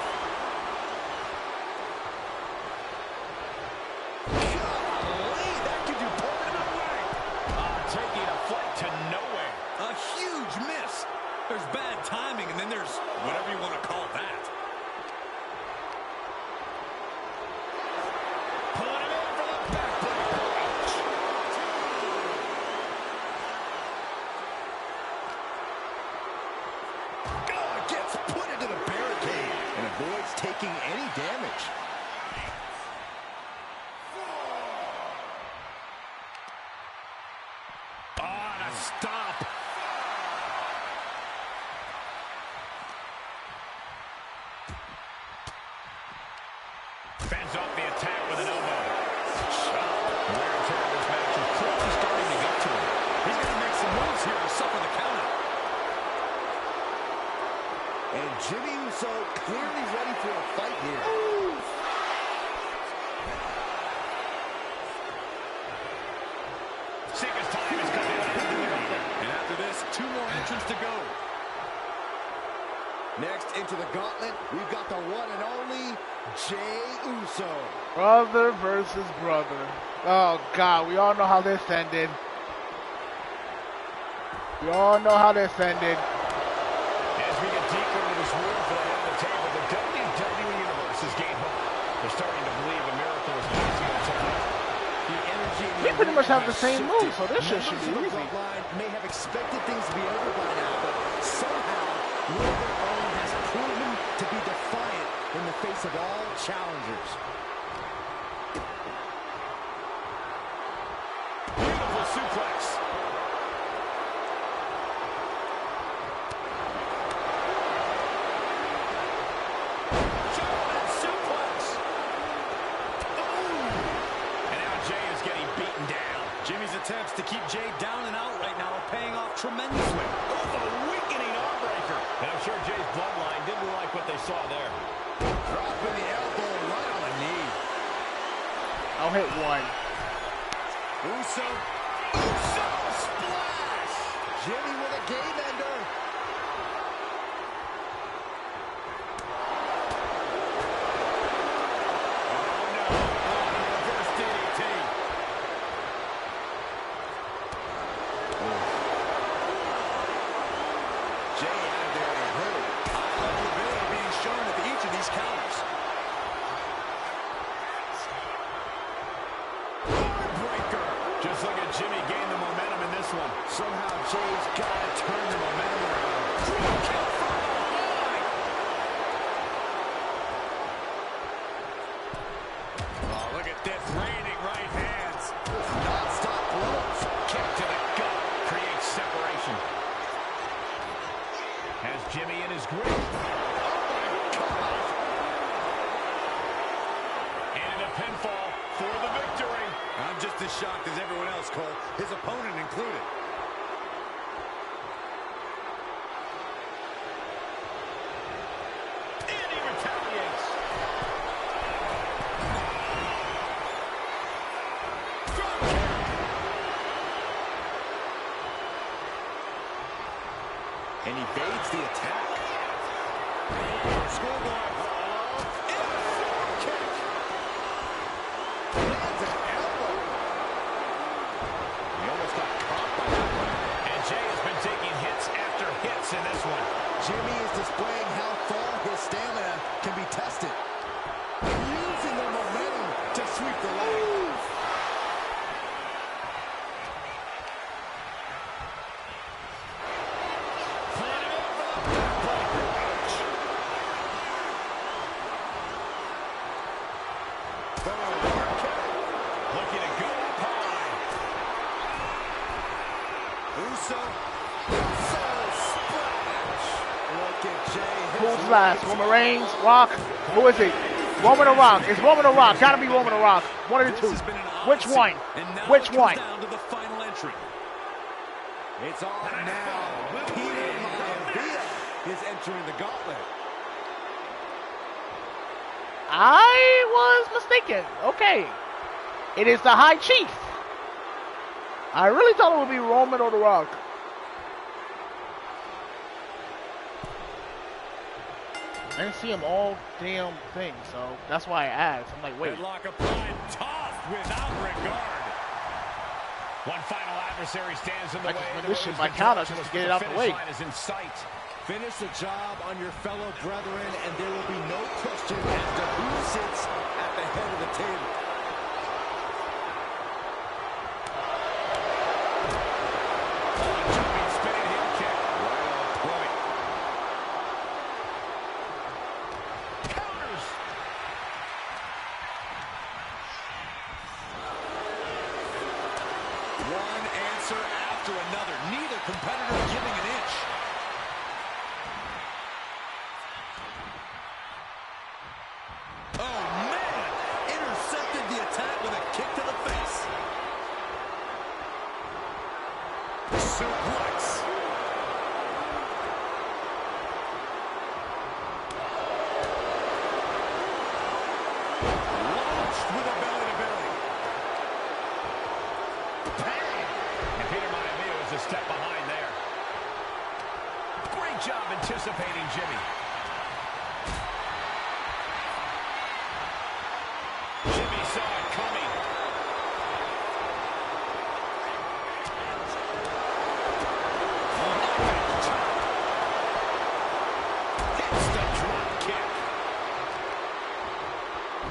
Golly, that could do permanent way. Taking a flight to nowhere. A huge miss. There's bad timing, and then there's whatever you want to call that. Pulling him in for the backbreaker. Oh, gets put into the barricade and avoids taking any damage. Stop. Fends off the attack with an elbow. Wear and tear of this match is clearly starting to get to him. He's going to make some moves here to suffer the counter. And Jimmy Uso clearly ready for a fight here. Seeker's time is coming. And after this, 2 more entrants to go. Next into the gauntlet, we've got the one and only Jey Uso. Brother versus brother. Oh, God. We all know how this ended. We all know how this ended. As we get deeper into this war for the head of the table, the WWE Universe is gained hope. They're starting to believe a miracle is possible tonight. The energy We pretty much have the same move, so this shit should be easy. Bloodline may have expected things to be over by now, but somehow Wilbur Owen has proven to be defiant in the face of all challengers. Beautiful suplex. German suplex. Ooh. And now Jey is getting beaten down. Jimmy's attempts to keep Jey down and out right now are paying off tremendously. Oh, the weakening arm breaker. And I'm sure Jay's bloodline didn't like what they saw there. Dropping the elbow right on the knee. I'll hit 1. Uso. Uso splash. Jimmy with a game ender. Oh, no. Oh, reverse DDT. Jey out there in a hurry. High level ability being shown at each of these counters. Breaker. Just look at Jimmy gain the momentum in this one. Somehow Jay's got to turn the momentum around. Drop kick from behind. Oh, look at this. Raining right hands. Non-stop blows. Kick to the gut creates separation. Has Jimmy in his grip. And a pinfall for the victory. I'm just as shocked as everyone else, Cole, his opponent included. And he retaliates. Drop kick. And evades the attack. Schoolboy. Kick. Lands an elbow. He almost got caught by that one. And Jey has been taking hits after hits in this one. Jimmy is displaying how far his stamina can be tested. Using the momentum to sweep the leg. Looking to go up high. Uso splash. Look at Jey. Who's last? Roman Reigns? Rock? Who is it? Roman or Rock? It's Roman or Rock. Gotta be Roman or Rock. One of the two. Which one? Which one? Down to the final entry. It's on now. Peter Maivia is entering the gauntlet. I was mistaken. Okay. It is the High Chief. I really thought it would be Roman or The Rock. I didn't see him all damn thing, so that's why I asked. I'm like, wait. Headlock applied, tossed without regard. One final adversary stands in the way. I just win this shit by counter just to get it out the way. Is in sight. Finish the job on your fellow brethren, and there will be no question as to who sits at the head of the table. Jumping, spinning heel kick. Right on point. Counters. One answer after another. Neither competitor giving an inch. Oh, man! Intercepted the attack with a kick to the face. Suplex. Launched with a belly-to-belly. Bang! And Peter Maivia was a step behind there. Great job anticipating Jimmy. Jimmy saw it coming. Hits the drop kick.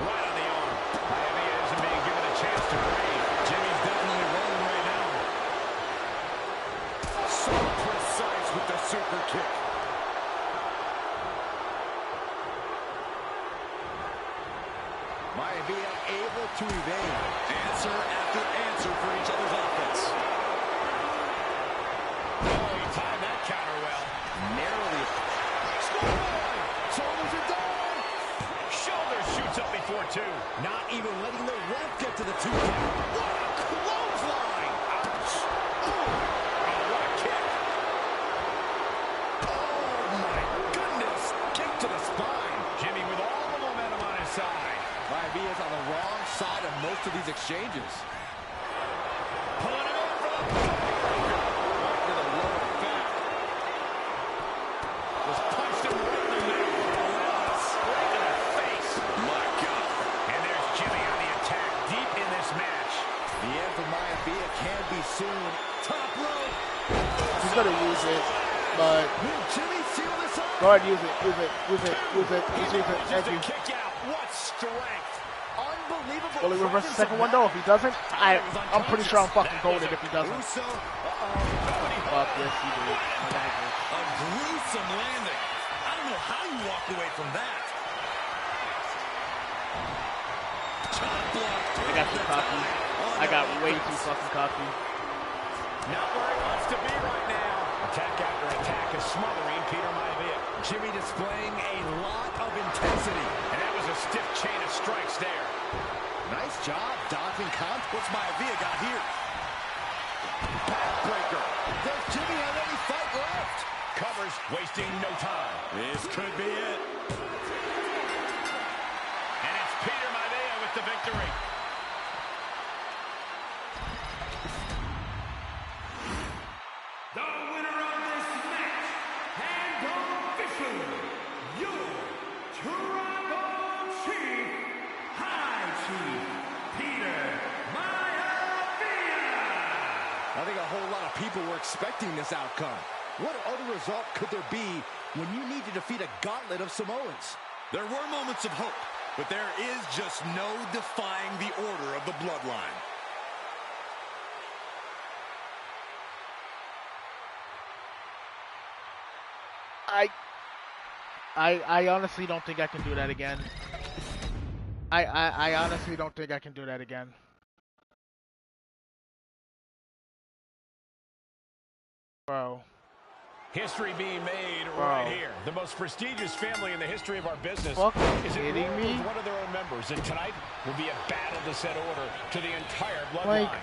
Right on the arm. Maivia isn't being given a chance to breathe. Jimmy's definitely rolling right now. So precise with the super kick. Maivia able to evade. Answer after answer for each other's offense. Oh, he timed that counter well. Narrowly. Schoolboy! Shoulders are down! Shoulder shoots up before two. Not even letting the ref get to the 2 count. What a clothesline! Ouch! Ooh. Oh, what a kick. Oh my goodness! Kick to the spine. Jimmy with all the momentum on his side. Maivia's on the wrong side of most of these exchanges. Pulling it in for the Right to the lower back. was punched him right in the middle. Right to the face. My God. And there's Jimmy on the attack deep in this match. The end for Maivia can be soon. Top rope. He's gonna use it, but Will Jimmy seal this up? go ahead, use it. Just use it. Just Thank a you. kick out. What strength. Unbelievable. Will he reverse the second one though? If he doesn't, I'm pretty sure I'm fucking golden if he doesn't. Uso. Fuck yes, he did. A gruesome landing. I don't know how you walk away from that. Chop block. I got too cocky. I got way too fucking cocky. Not where he wants to be right now. Attack after attack is smothering Peter Maivia. Jimmy displaying a lot of intensity. And that was a stiff chain of strikes there. Nice job dodging count. What's Maivia got here? Backbreaker. Does Jimmy have any fight left? Covers, wasting no time. This could be it. And it's Peter Maivia with the victory. The winner of this match, and officially, your Tribal Chief, High Chief, Peter Maivia. I think a whole lot of people were expecting this outcome. What other result could there be when you need to defeat a gauntlet of Samoans? There were moments of hope, but there is just no defying the order of the bloodline. I honestly don't think I can do that again. I honestly don't think I can do that again. Bro. History being made right here. The most prestigious family in the history of our business is kidding me? with one of their own members. And tonight will be a battle to set order to the entire bloodline. Like,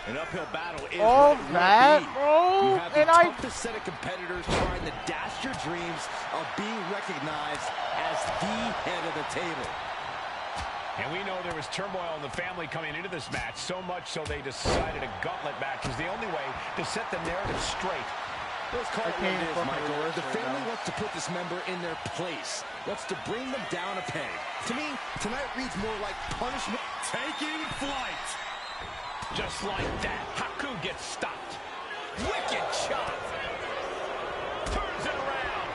an uphill battle is all what it will that, be. bro, You have the and toughest set of competitors trying to dash your dreams of being recognized as the head of the table. And we know there was turmoil in the family coming into this match, so much so they decided a gauntlet match was the only way to set the narrative straight. Let's call it what it is, Michael. The family wants to put this member in their place, wants to bring them down a peg. To me, tonight reads more like punishment. Taking flight. Just like that, Haku gets stopped. Wicked shot. Turns it around.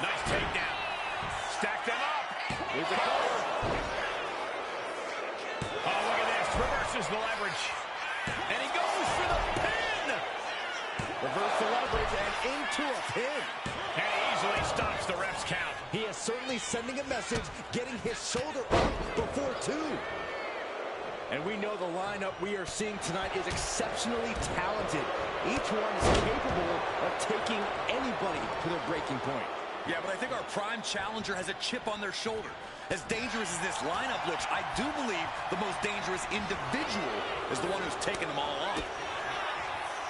Nice takedown. Stack them up. Here's the cover. Oh, look at this. Reverses the leverage. And he goes for the pin. Reverse the leverage and into a pin. And he easily stops the ref's count. He is certainly sending a message, getting his shoulder up before 2. And we know the lineup we are seeing tonight is exceptionally talented. Each one is capable of taking anybody to their breaking point. Yeah, but I think our prime challenger has a chip on their shoulder. As dangerous as this lineup looks, I do believe the most dangerous individual is the one who's taken them all on.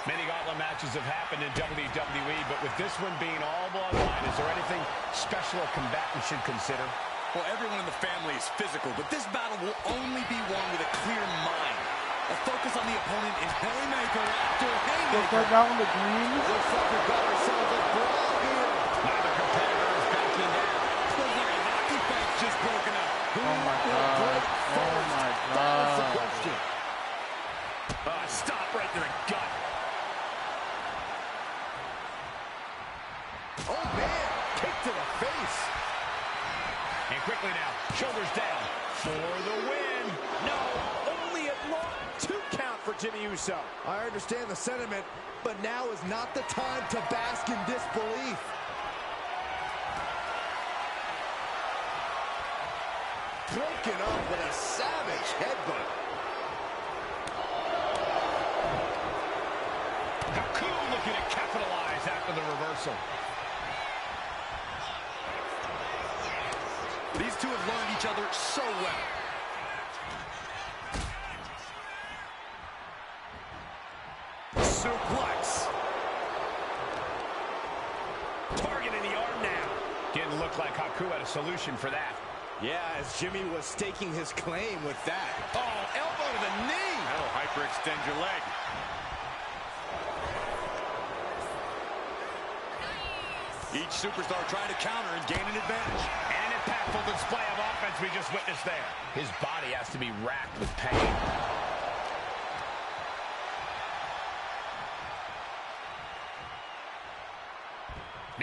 Many gauntlet matches have happened in WWE, but with this one being all bloodline, is there anything special a combatant should consider? Well, everyone in the family is physical, but this battle will only be won with a clear mind. A focus on the opponent in Haymaker after Haymaker. Look like that on the green. Looks like we got ourselves a brawl here. Neither competitor is backing down. Looks like a hockey fight's just broken up. Oh my God. Oh my That's the God. question. Stop right there, gut. Oh, man. Kick to the face. And quickly now, shoulders down for the win. No, only a long 2 count for Jimmy Uso. I understand the sentiment, but now is not the time to bask in disbelief. Broken up with a savage headbutt. Haku looking to capitalize after the reversal. These two have learned each other so well. Suplex. Targeting the arm now. Didn't look like Haku had a solution for that. Yeah, as Jimmy was staking his claim with that. Oh, elbow to the knee. That'll hyperextend your leg. Each superstar trying to counter and gain an advantage. And an impactful display of offense we just witnessed there. His body has to be racked with pain.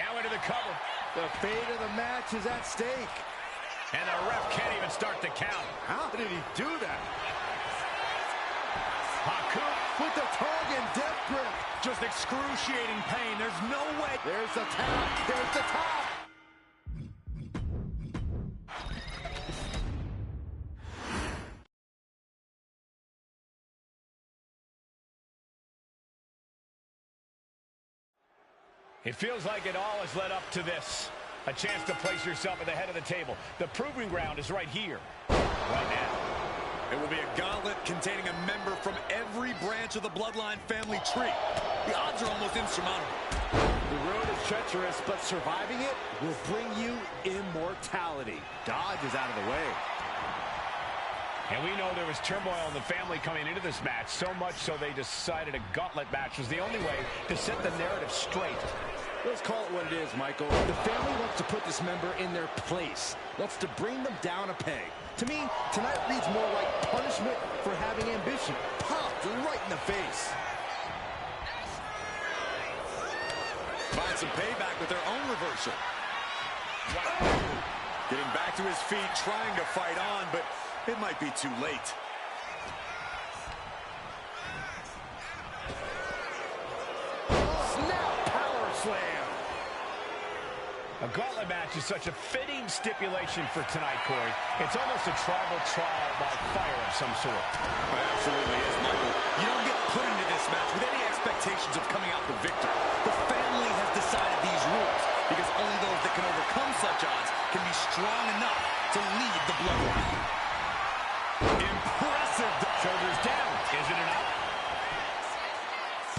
Now into the cover. The fate of the match is at stake. And the ref can't even start the count. How did he do that? Haku With the tongue and death grip. Just excruciating pain. There's no way. There's the tap. There's the top. It feels like it all has led up to this. A chance to place yourself at the head of the table. The proving ground is right here, right now. It will be a gauntlet containing a member from every branch of the Bloodline family tree. The odds are almost insurmountable. The road is treacherous, but surviving it will bring you immortality. Dodge is out of the way. And we know there was turmoil in the family coming into this match, so much so they decided a gauntlet match was the only way to set the narrative straight. Let's call it what it is, Michael. The family wants to put this member in their place. Wants to bring them down a peg. To me, tonight reads more like punishment for having ambition. Popped right in the face. Find some payback with their own reversal. Getting back to his feet, trying to fight on, but it might be too late. Snap power slam. A gauntlet match is such a fitting stipulation for tonight, Corey. It's almost a tribal trial by fire of some sort. It absolutely is, Michael. You don't get put into this match with any expectations of coming out the victor. The family has decided these rules because only those that can overcome such odds can be strong enough to lead the bloodline. Impressive. Shoulders down. Is it enough?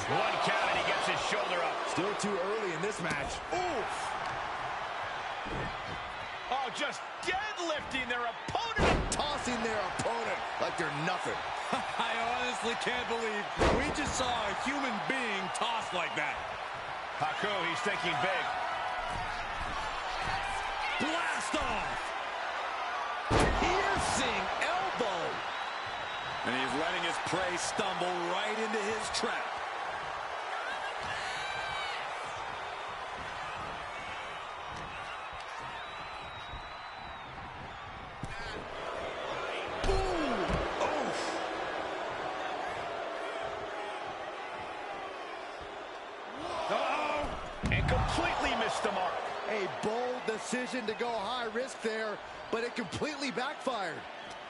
One count and he gets his shoulder up. Still too early in this match. Oof. Oh, just deadlifting their opponent. Tossing their opponent like they're nothing. I honestly can't believe we just saw a human being tossed like that. Haku, he's thinking big. Blast off! Piercing elbow. And he's letting his prey stumble right into his trap. And completely missed the mark. A bold decision to go high risk there, but it completely backfired.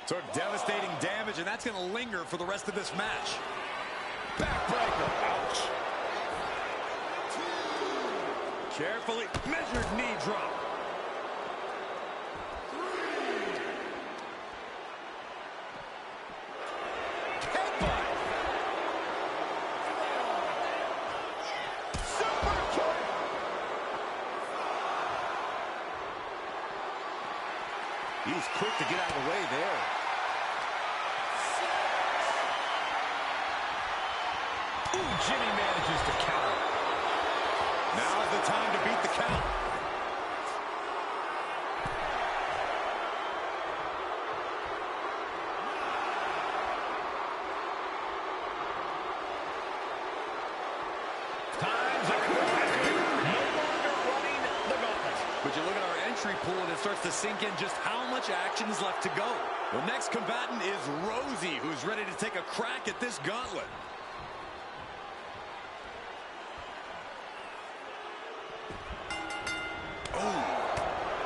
Took devastating damage, and that's going to linger for the rest of this match. Backbreaker. Ouch. Carefully measured knee drop. He's quick to get out of the way there. Ooh, Jimmy manages to counter. Now's the time to beat the count. Time's up. No longer running the gauntlet. But you look at our entry pool and it starts to sink in just how much action is left to go. The next combatant is Rosie, who's ready to take a crack at this gauntlet.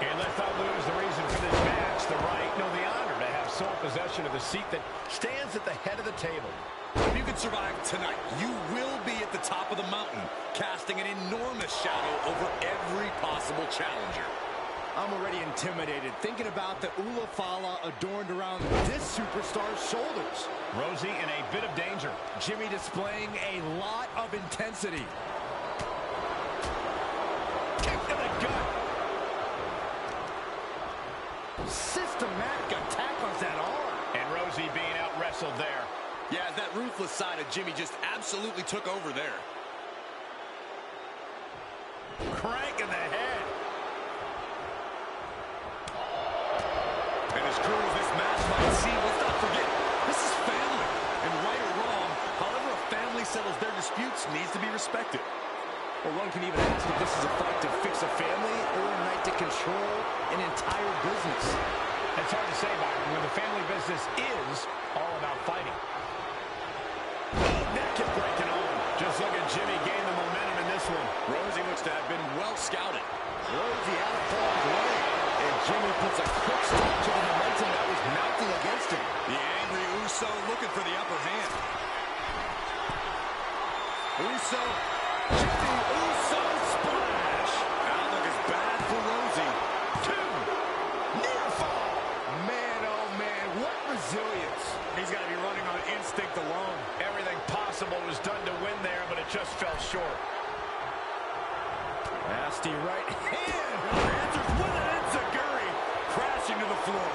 And let's not lose the reason for this match. The right, no, the honor to have sole possession of the seat that stands at the head of the table. If you can survive tonight, you will be at the top of the mountain, casting an enormous shadow over every possible challenger. I'm already intimidated thinking about the Ula Fala adorned around this superstar's shoulders. Rosie in a bit of danger. Jimmy displaying a lot of intensity. Kick to the gut. Systematic attack on that arm. And Rosie being out-wrestled there. Yeah, that ruthless side of Jimmy just absolutely took over there. Crank in the head. And as cruel as this match might seem, let's not forget, this is family. And right or wrong, however a family settles their disputes needs to be respected. Well, one can even ask if this is a fight to fix a family or a night to control an entire business. It's hard to say, Byron, when the family business is all about fighting. Neck breaking on. Just look at Jimmy gain the momentum in this one. Rosie looks to have been well scouted. Rosie out of harm's way. And Jimmy puts a quick stop to the momentum that was mounting against him. The angry Uso looking for the upper hand. Uso. Jimmy Uso splash. Outlook is bad for Rosie. 2. Near fall. Man, oh man, what resilience. He's got to be running on instinct alone. Everything possible was done to win there, but it just fell short. Nasty right hand. Answers with an enziguri. Crashing to the floor.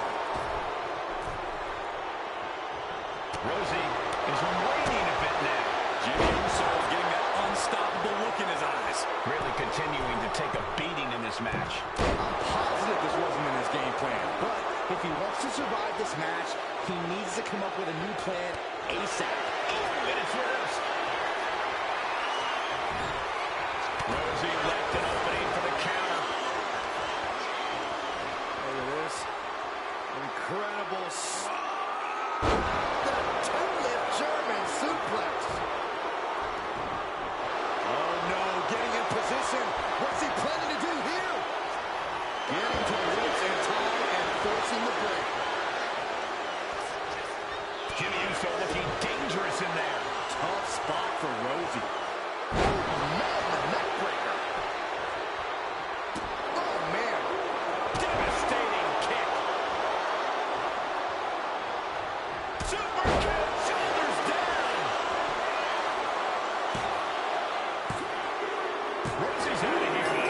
Rosie is waning a bit now. Jimmy Uso is getting that unstoppable look in his eyes. Really continuing to take a beating in this match. I'm positive this wasn't in his game plan, but if he wants to survive this match, he needs to come up with a new plan ASAP. Oh, and it's reversed. Rosie left an opening for the counter. Look at this. Incredible. The two-lift German suplex. Oh no, getting in position. What's he planning to do here? Getting to the ropes in time and forcing the break. Jimmy Uso looking dangerous in there. Tough spot for Rosie. Oh man, the neck breaker. Oh man. Devastating kick. Super kick. Shoulders down. Rosie's out of here.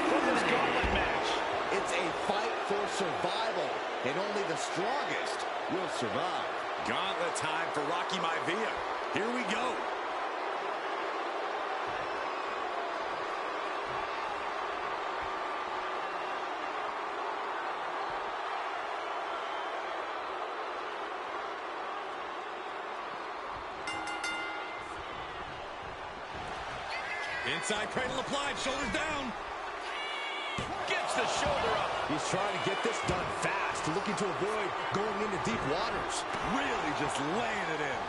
For this gauntlet match. It's a fight for survival, and only the strongest will survive. Gauntlet time for Rocky Maivia. Here we go. Inside cradle applied, shoulders down. Gets the shoulder up. He's trying to get this done fast, looking to avoid going into deep waters. Really just laying it in.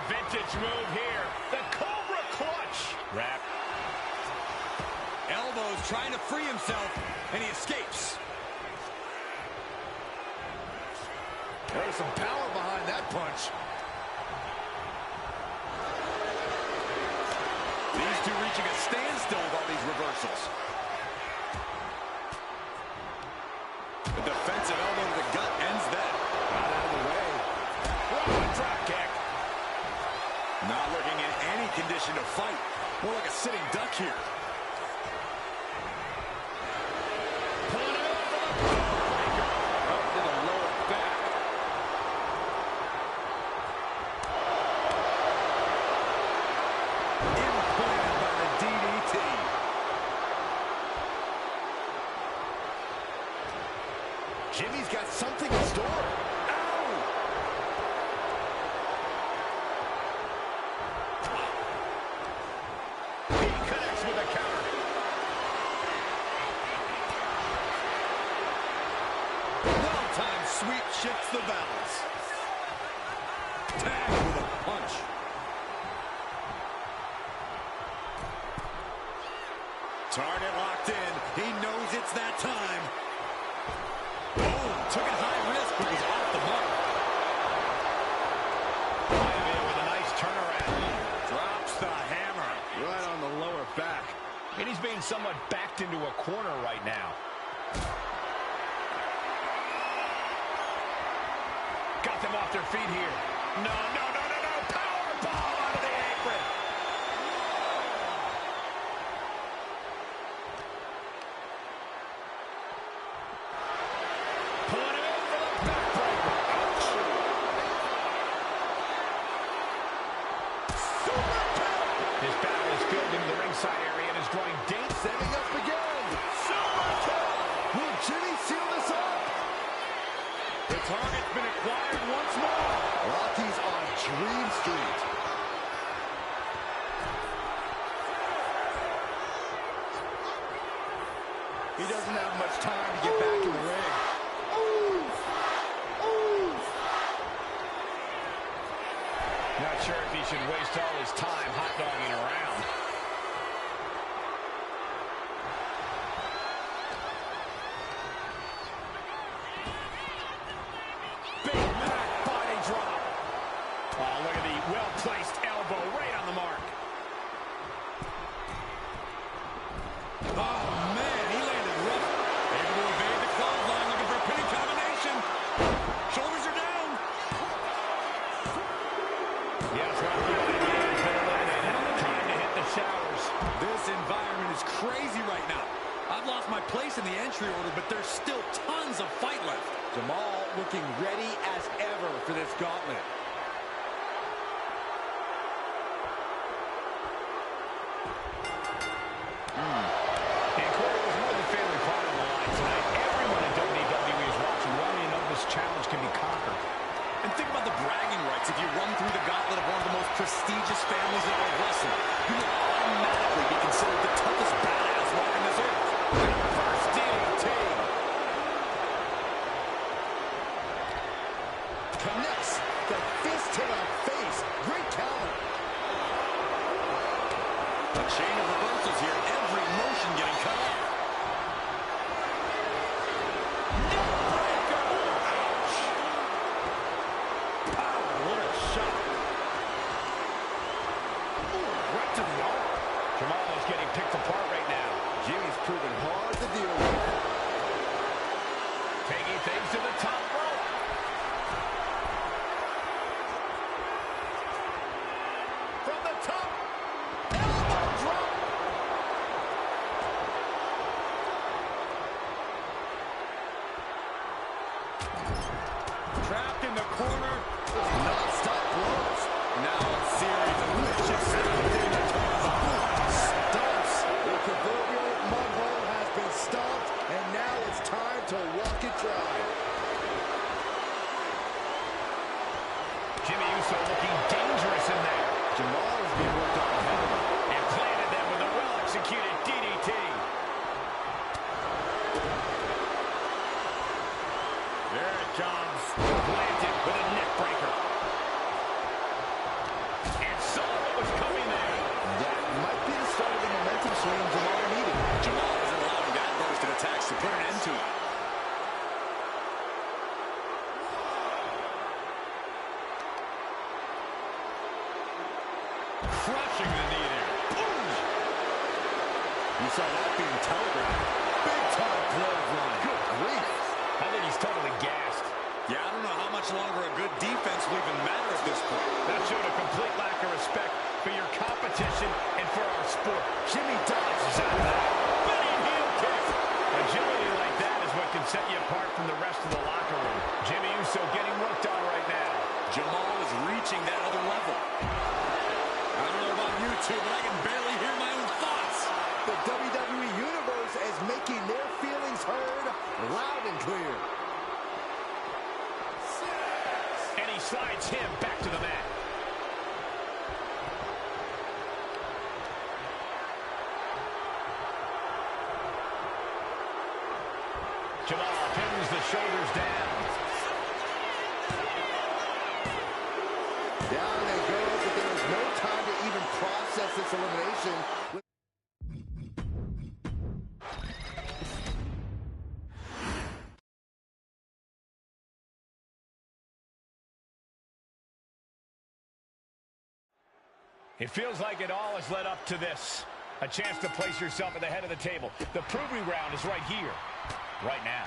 Vintage move here. The Cobra Clutch. Wrap. Elbows trying to free himself, and he escapes. There's some power behind that punch. These two reaching a standstill with all these reversals. The defensive elbow to the gut ends that. Not out of the way. Oh, drop kick. Not looking in any condition to fight. More like a sitting duck here. Pulling it up for the breaker. Up to the lower back. Implanted by the DDT. Jimmy's got something in store. Sweep shifts the balance. Tag with a punch. Target locked in. He knows it's that time. Boom! Took it high risk, but was off the mark. With a nice turnaround. Drops the hammer. Right on the lower back. And he's being somewhat backed into a corner right now. Got them off their feet here. No. Power bomb out of the apron. Pulling it in for the backbreaker. Ouch. Super kick. This battle is filled into the ringside area and is growing dangerous. Setting up again. Super kick. Will Jimmy seal this up? The target's been acquired once more. Rocky's on Dream Street. He doesn't have much time to get back in the ring. Not sure if he should waste all his time hot-dogging around. Well-placed elbow right on the mark. Oh, man, he landed rough. Able to evade the clothesline, looking for a pinning combination. Shoulders are down. Yes, Rocky has been eliminated. Time to hit the showers. This environment is crazy right now. I've lost my place in the entry order, but there's still tons of fight left. Jamal looking ready as ever for this gauntlet. And Corey, was more than family part of the line tonight. Everyone in WWE is watching. Well, you know this challenge can be conquered. And think about the bragging rights. If you run through the gauntlet of one of the most prestigious families in all of wrestling, you will automatically be considered the toughest badass walking this earth. First DDT. Connects the fist to the face. Great counter. A chain of reversals here. Every motion getting cut off. Neckbreaker. Ouch. Power, what a shot. Ooh, right to the arm. Jamal is getting picked apart right now. Jimmy's proven hard to deal with. Taking things to the top rope. From the top. Elbow drop. Trapped in the corner. Non-stop blows. Now a series of vicious sounds in the top. Stumps. The proverbial mud hole Uso looking dangerous in there. Jamal is being worked on heavily. And planted them with a well-executed DDT. There it comes. Planted with a neck breaker. And saw what was coming there. That might be the start of the momentum swing Jamal needed. Jamal isn't allowing that burst of attacks to put an end to it. Crushing the knee there. Boom! You saw that being telegraphed. Big time clothesline. Good grief. I think he's totally gassed. Yeah, I don't know how much longer a good defense will even matter at this point. That showed a complete lack of respect for your competition and for our sport. Jimmy dodges out of that. Spinning heel kick. Agility like that is what can set you apart from the rest of the locker room. Jimmy Uso getting worked on right now. Jamal is reaching that other level. I don't know about you two, but I can barely hear my own thoughts. The WWE Universe is making their feelings heard loud and clear. And he slides him back to the mat. Jamal pins the shoulders down. Down they go, but there is no time to even process this elimination. It feels like it all has led up to this. A chance to place yourself at the head of the table. The proving ground is right here, right now.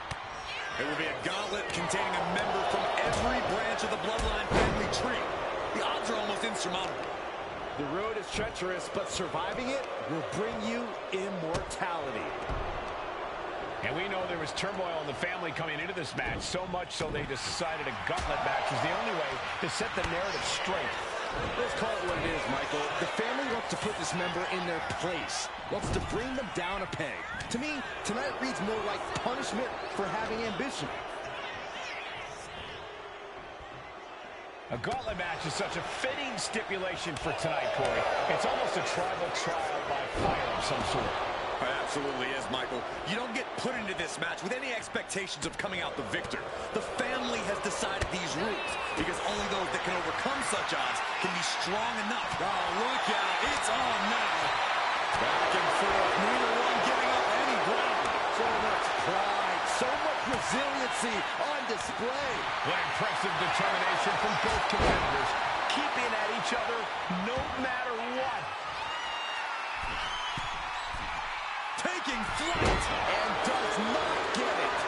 It will be a gauntlet containing a member from every branch of the Bloodline family tree. The odds are almost insurmountable. The road is treacherous, but surviving it will bring you immortality. And we know there was turmoil in the family coming into this match, so much so they decided a gauntlet match was the only way to set the narrative straight. Let's call it what it is, Michael. The family wants to put this member in their place, wants to bring them down a peg. To me, tonight reads more like punishment for having ambition. A gauntlet match is such a fitting stipulation for tonight, Corey. It's almost a tribal trial by fire of some sort. It absolutely is, Michael. You don't get put into this match with any expectations of coming out the victor. The family has decided these rules because only those that can overcome such odds can be strong enough. Oh, look out. It's on now. Back and forth. Neither one giving up any ground. So much pride, so much resiliency on display. What impressive determination from both competitors, keeping at each other no matter what. Taking flight and does not get it.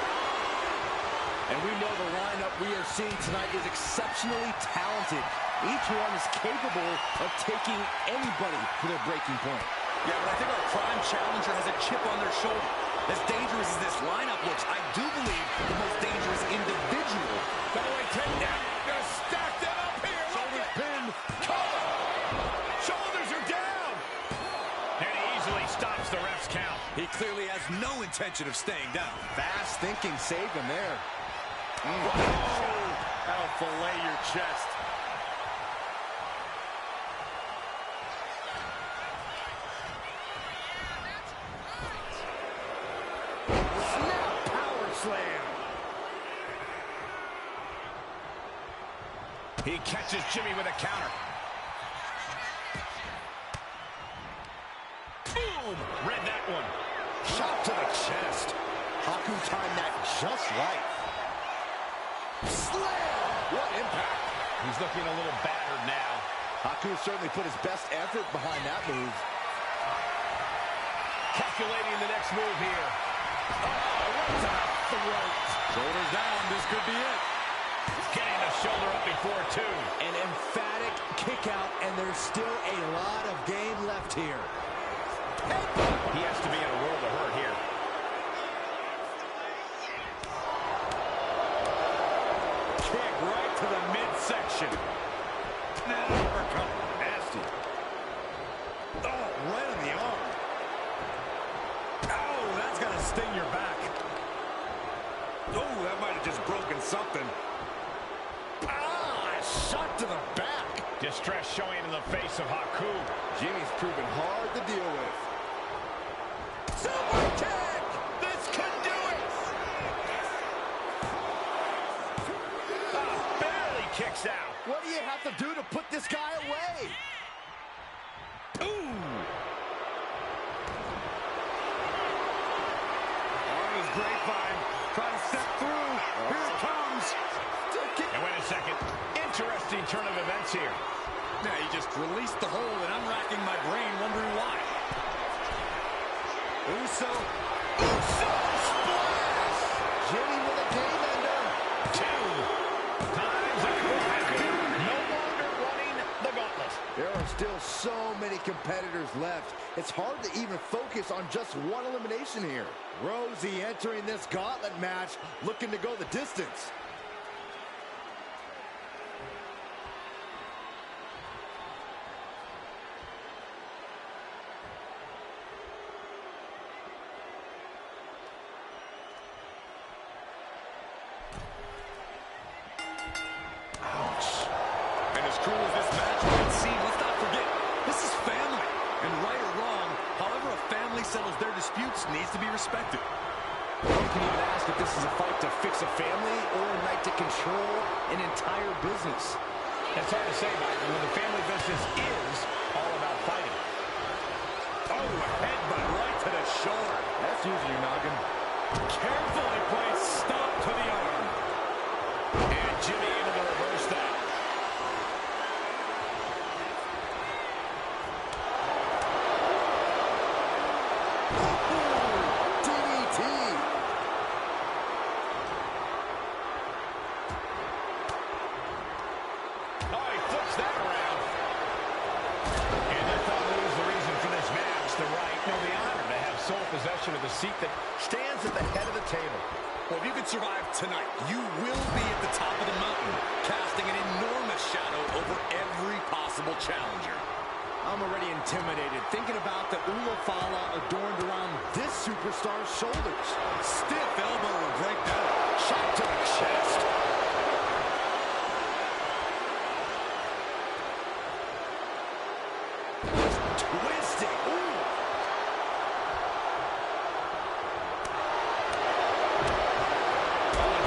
And we know the lineup we are seeing tonight is exceptionally talented. Each one is capable of taking anybody to their breaking point. Yeah, but I think our prime challenger has a chip on their shoulder. As dangerous as this lineup looks, I do believe the most dangerous individual. Featherweight takedown. Gonna stack that up here. Shoulders pinned. Cover. Shoulders are down. And he easily stops the ref's count. He clearly has no intention of staying down. Fast thinking saved him there. Whoa. That'll fillet your chest. Snap power slam. He catches Jimmy with a counter. Boom! Read that one. Shot to the chest. Haku timed that just right. Slam! What impact. He's looking a little battered now. Haku certainly put his best effort behind that move. Calculating the next move here. Oh, what a throat. Shoulders down, this could be it. Getting the shoulder up before two. An emphatic kick out, and there's still a lot of game left here. He has to be in a world of hurt here. Kick right to the midsection. Now, uppercut. Nasty. Oh, right on the arm. Oh, that's going to sting your back. Oh, that might have just broken something. Ah, shot to the back. Distress showing in the face of Haku. Jimmy's proven hard to deal with. Super kick! This could do it! Barely kicks out. What do you have to do to put this guy away? Ooh! On his grapevine, trying to step through. Here it comes. And wait a second. Interesting turn of events here. Yeah, he just released the hold, and I'm racking my brain wondering why. Uso splash! Jimmy with a game ender. 2 times a quarter. No longer running the gauntlet. There are still so many competitors left. It's hard to even focus on just one elimination here. Rosie entering this gauntlet match, looking to go the distance. And as cruel as this match might seem, let's not forget, this is family. And right or wrong, however a family settles their disputes needs to be respected. You can even ask if this is a fight to fix a family or a night to control an entire business. It's hard to say, Byron, when the family business is all about fighting. Oh, a headbutt right to the shoulder. That's using your noggin. Carefully placed stop to the arm. And Jimmy able to reverse that. DDT. Oh, he flips that around. And that's not lose the reason for this match. The right, no, the honor to have sole possession of the seat that stands at the head of the table. Well, if you can survive tonight, you will be at the top of the mountain, casting an enormous shadow over every possible challenger. I'm already intimidated thinking about the Ulafala adorned around this superstar's shoulders. Stiff elbow will break that. Shot to the chest. Twisting. Ooh.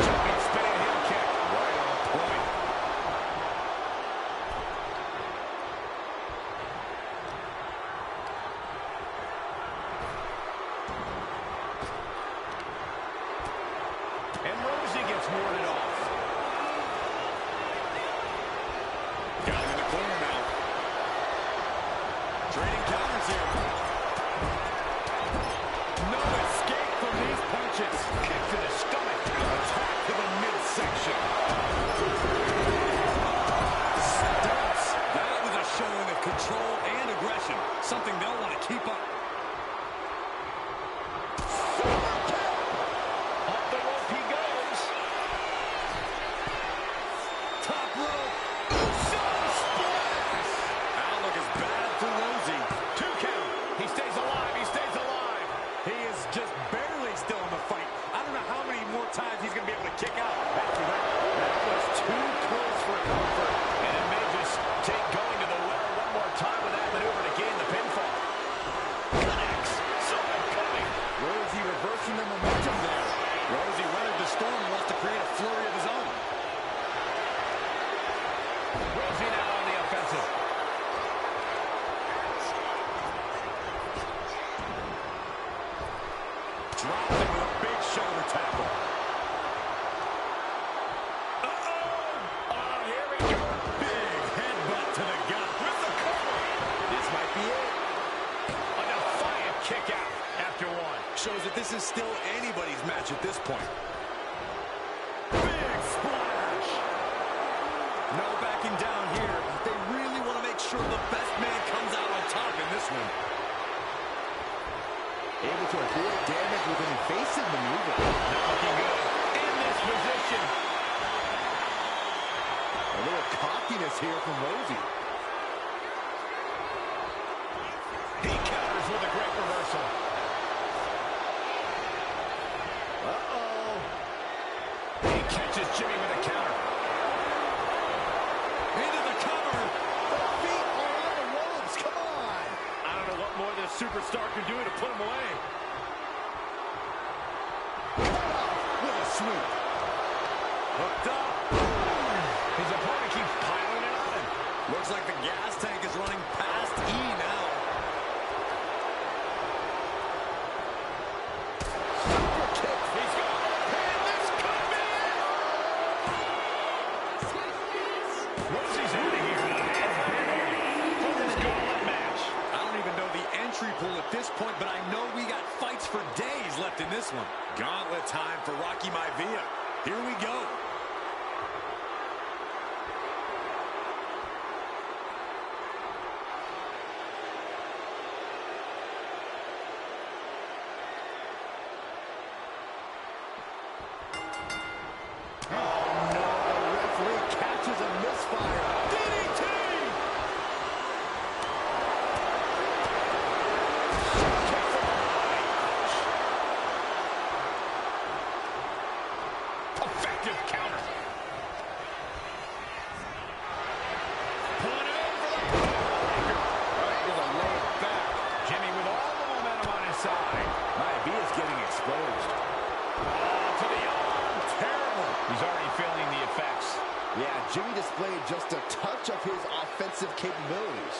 Jumping, spinning heel kick. Right on point. And Rosie gets warded off. Got him in the corner now. Trading counters here. No escape from these punches. Kick to the stomach. Attack to the midsection. Stunts. That was a showing of control and aggression. Something they'll want to keep up. Up the rope he goes. Top rope. Splash. Outlook is bad for Rosie. 2 count. He stays alive. He stays alive. He is just barely still in the fight. I don't know how many more times he's going to be able to kick out after that. That was too close for comfort. And it may just take going to the well one more time with that maneuver to gain the pinfall. Connects. Saw it coming. Rosie reversing the momentum there. Rosie weathered the storm and wants to create a flurry of his own. Rosie now on the offensive. Dropped him with a big shoulder tackle. Oh, here we go. Big headbutt to the gut. With the cover. This might be it. A defiant kick out after 1. Shows that this is still anybody's match at this point. Big splash. No backing down here. They really want to make sure the best man comes out on top in this one. Able to avoid damage with an evasive maneuver. Not looking good. In this position. A little cockiness here from Rosie. He counters with a great reversal. Uh-oh. He catches Jimmy with a counter. Into the cover. superstar can do to put him away. With a sweep. Hooked up. His opponent keeps piling it on him. Looks like the gas tank is running past E now. Super kick. He's got a pin. This could be it. What is he saying here? For this gauntlet match. I don't even know the entry pool at this point, but I know we got fights for days left in this one. Gauntlet time for Rocky Maivia. Here we go. Jimmy displayed just a touch of his offensive capabilities.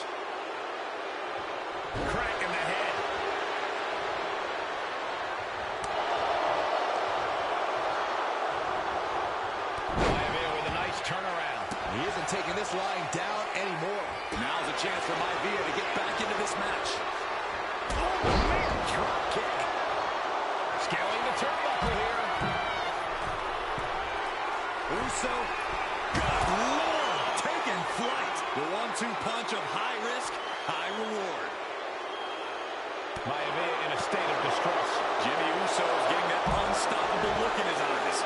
Crack in the head. Maivia with a nice turnaround. He isn't taking this lying down anymore. Now's a chance for Maivia to get back into this match. Oh, man, drop kick. Scaling the turnbuckle here. Uso. Good Lord, taking flight. The 1-2 punch of high risk, high reward. Maivia in a state of distress. Jimmy Uso is getting that unstoppable look in his eyes.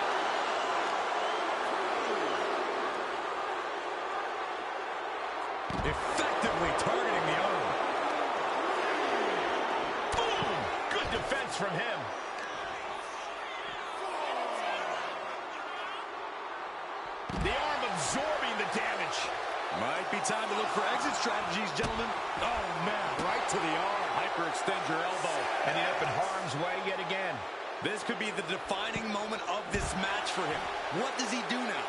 Effectively targeting the arm. Boom! Good defense from him. The arm absorbing the damage. Might be time to look for exit strategies, gentlemen. Oh, man, right to the arm. Hyperextend your elbow. Ending up in harm's way yet again. This could be the defining moment of this match for him. What does he do now?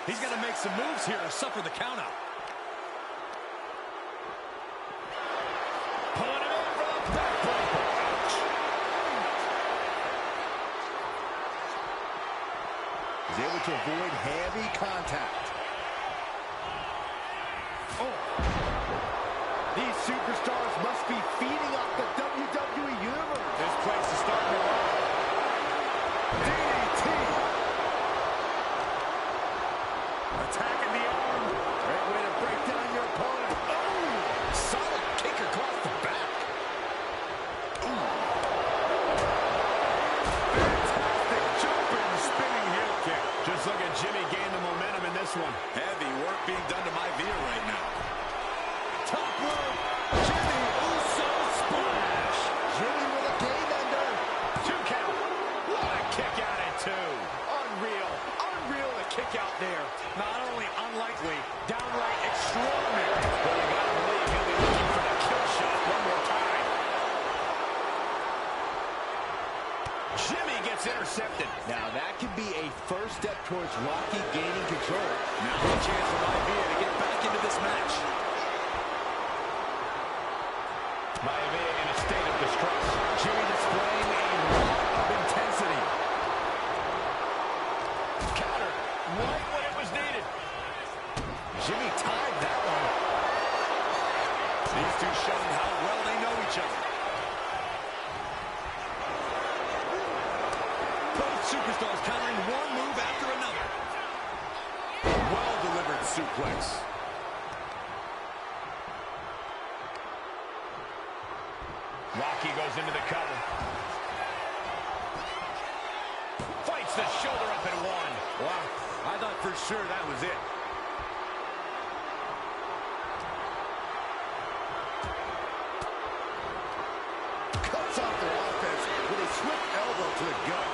He's got to make some moves here to suffer the countout. Pulling it in for the backbreaker. Ouch. He's able to avoid heavy contact. Oh. These superstars must be feeding off the WWE Universe. This place is starting to rock. DDT. Attacking the arm. Great way to break down your opponent. Oh, solid kick across the back. Ooh. Fantastic jumping, spinning heel kick. Just look at Jimmy gain the momentum in this one. Heavy work being done to Maivia right now. Top rope. Jimmy Uso splash. Jimmy with a game ender. 2 count. What a kick out at 2. Unreal. Unreal to kick out there. Not only unlikely, downright extraordinary. But you gotta believe he'll be looking for the kill shot one more time. Jimmy gets intercepted. Now that could be a first step towards Rocky gaining control. Now a chance for Maivia to get back into this match. Maivia in a state of distress. Jimmy displaying a lot of intensity. Counter right when it was needed. Jimmy tied that one. These two showing how well they know each other. Both superstars countering one move after another. Well-delivered suplex. Rocky goes into the cover. Fights the shoulder up at 1. Wow, I thought for sure that was it. Cuts off their offense with a swift elbow to the gut.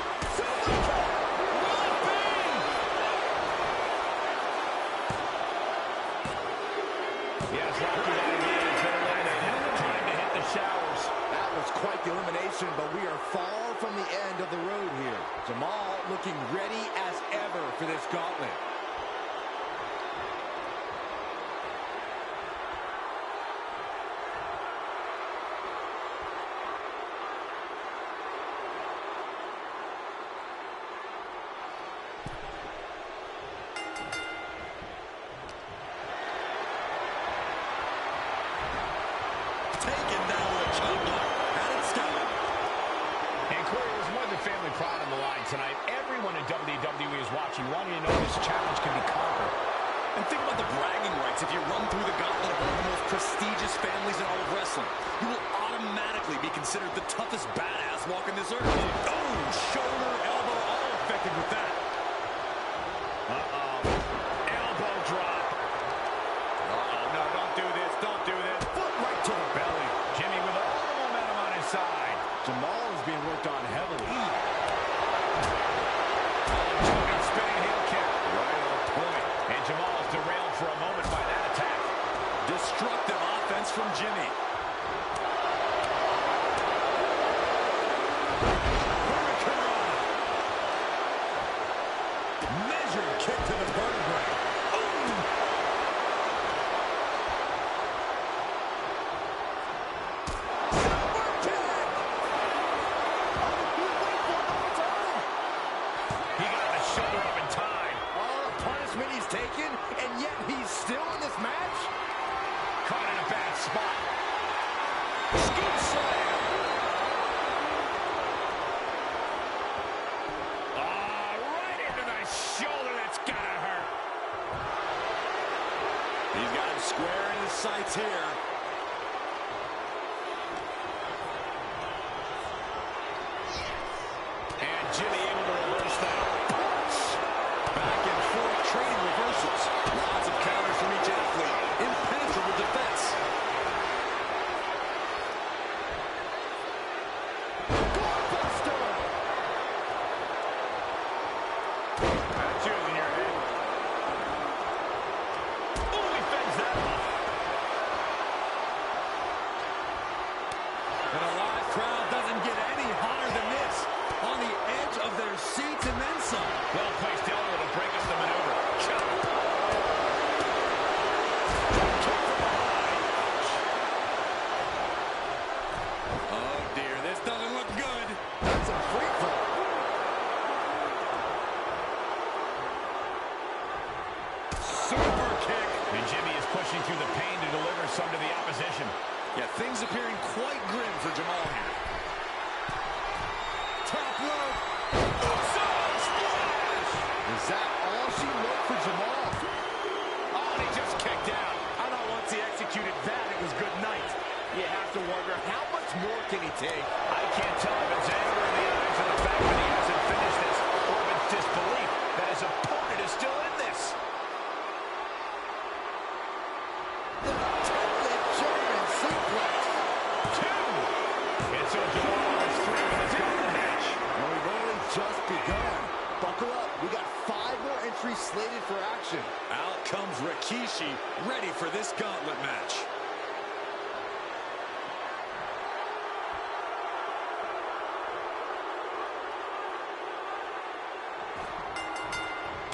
Yes, Rocky Maivia has been eliminated. Time to hit the showers. the elimination, but we are far from the end of the road here. Jamal looking ready as ever for this gauntlet. Taken down with a chop block. Had it scouted. And Corey, there's more than family pride on the line tonight. Everyone in WWE is watching, wanting to know this challenge can be conquered. And think about the bragging rights. If you run through the gauntlet of one of the most prestigious families in all of wrestling, you will automatically be considered the toughest badass walking this earth. Oh, shoulder, elbow, all affected with that. Elbow drop. No, don't do this. Don't do this. Foot right to the belly. Jimmy with all the momentum on his side. Jamal is being worked on heavily. Jumping, spinning heel kick. Right on point. And Jamal is derailed for a moment by that attack. Destructive offense from Jimmy. Measured kick to the vertebrae. He got the shoulder up in time. All the punishment he's taken, and yet he's still in this match? Caught in a bad spot. Scoop slam. Right into the shoulder. That's gotta hurt. He's got him square in his sights here. And Jimmy able to reverse that. Back and forth, trading reversals. Lots of counters from each athlete. Impenetrable defense. Buster! That's you in your head. Oh, he fends that off. And a live crowd doesn't get any hotter than this. On the edge of their seats and then some. Well-placed elbow to break up the maneuver. Chop. Oh dear, this doesn't look good. That's a free fall. Super kick. And Jimmy is pushing through the pain to deliver some to the opposition. Yeah, things appearing quite grim for Jamal here. Top rope. Splash! Is that all she wrote for Jamal? Oh, and he just kicked out. I thought once he executed that, it was good night. You have to wonder, how much more can he take? I can't tell if it's anger in the eyes or the fact that he hasn't finished this, or if it's disbelief that his opponent is still in this. Totally German suplex. Two. And so Jamal is through in this gauntlet match. And we've only just begun. Buckle up. We got 5 more entries slated for action. Out comes Rikishi, ready for this gauntlet match.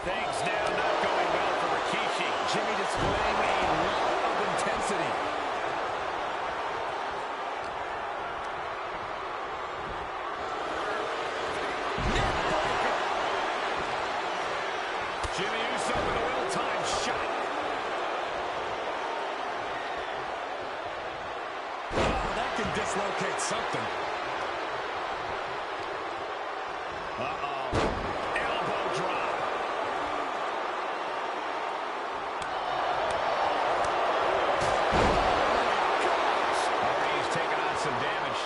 Things now not going well for Rikishi. Jimmy displaying a lot of intensity. Jimmy Uso with a well-timed shot. Oh, that can dislocate something. Elbow drop. He's taking on some damage.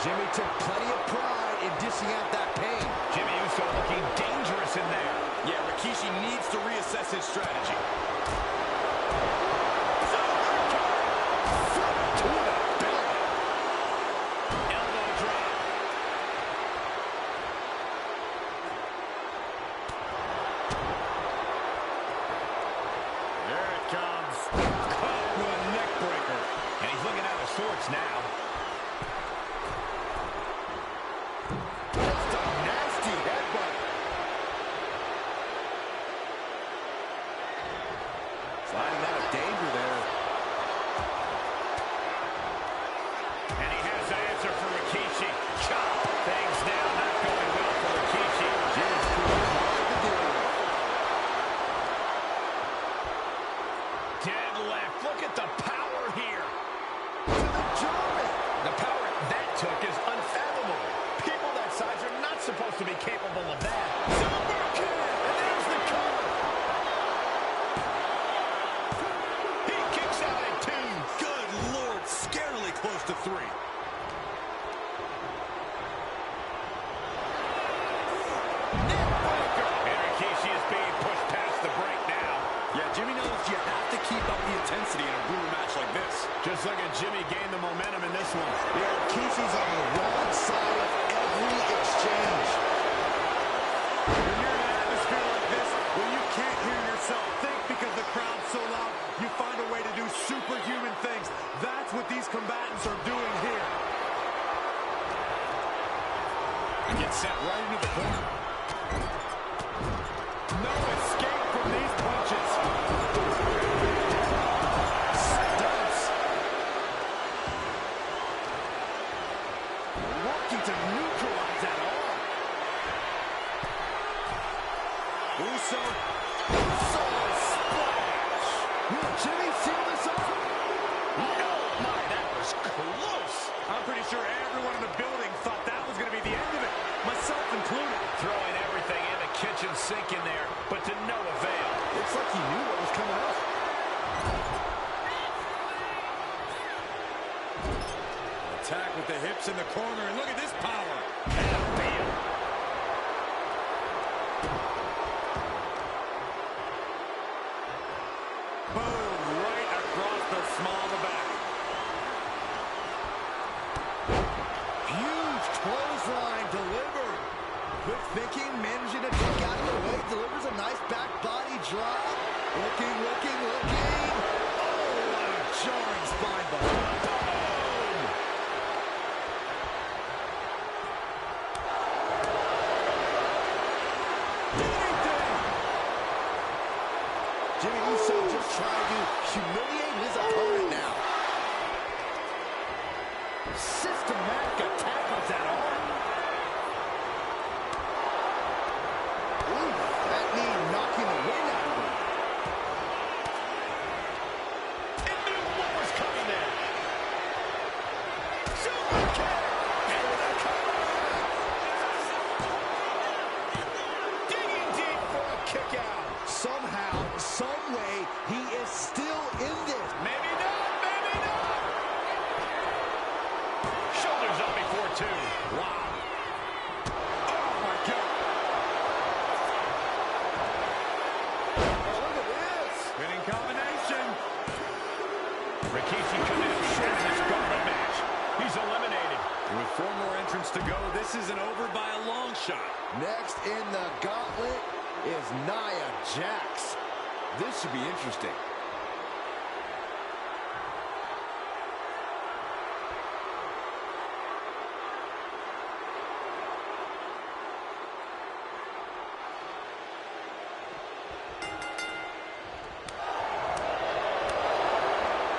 Jimmy took plenty of pride in dishing out that pain. Jimmy Uso looking dangerous in there. Yeah, Rikishi needs to reassess his strategy. To the belly. Elbow drop. There it comes. Caught with a neck breaker. And he's looking out of sorts now. deadlift. Look at the power here. To the German. The power that took is unfathomable. People that size are not supposed to be capable of that. Super kick! And there's the cover. He kicks out at 2. Good Lord, scarily close to 3. Jimmy knows you have to keep up the intensity in a brutal match like this. Just look at Jimmy gain the momentum in this one. Yeah, Kishi's on the wrong side of every exchange. When you're in an atmosphere like this, where you can't hear yourself think because the crowd's so loud, you find a way to do superhuman things. That's what these combatants are doing here. And gets sent right into the corner. No escape from these punches. Stumps. Working to neutralize that arm. Uso. Splash. Will Jimmy seal this up? No, my, that was close. I'm pretty sure everyone in the building thought that was going to be the end of it, myself included. Throwing everything in the kitchen sink in there, but to no avail. Looks like he knew what was coming up. Attack with the hips in the corner, and look at this power. And bam. Boom, right across the small of the back. Huge clothesline delivered. Quick thinking, managing to duck out of the way, delivers a nice back body drop. Looking. Oh, what a jarring spine bump. Jimmy Uso just trying to humiliate his opponent now. Systematic attack with that arm. Ooh, that knee knocking the wind out of him. It knew what was coming there. Super kick. And the cover. Digging deep for a kick out. Somehow, some way, he is still in this. Maybe not. Shoulders up before 2. Wow. Oh, my God. Oh, look at this. Winning combination. Rikishi coming in short in this gauntlet match. He's eliminated. With 4 more entrants to go, this isn't over by a long shot. Next in the gauntlet is Nia Jax. This should be interesting.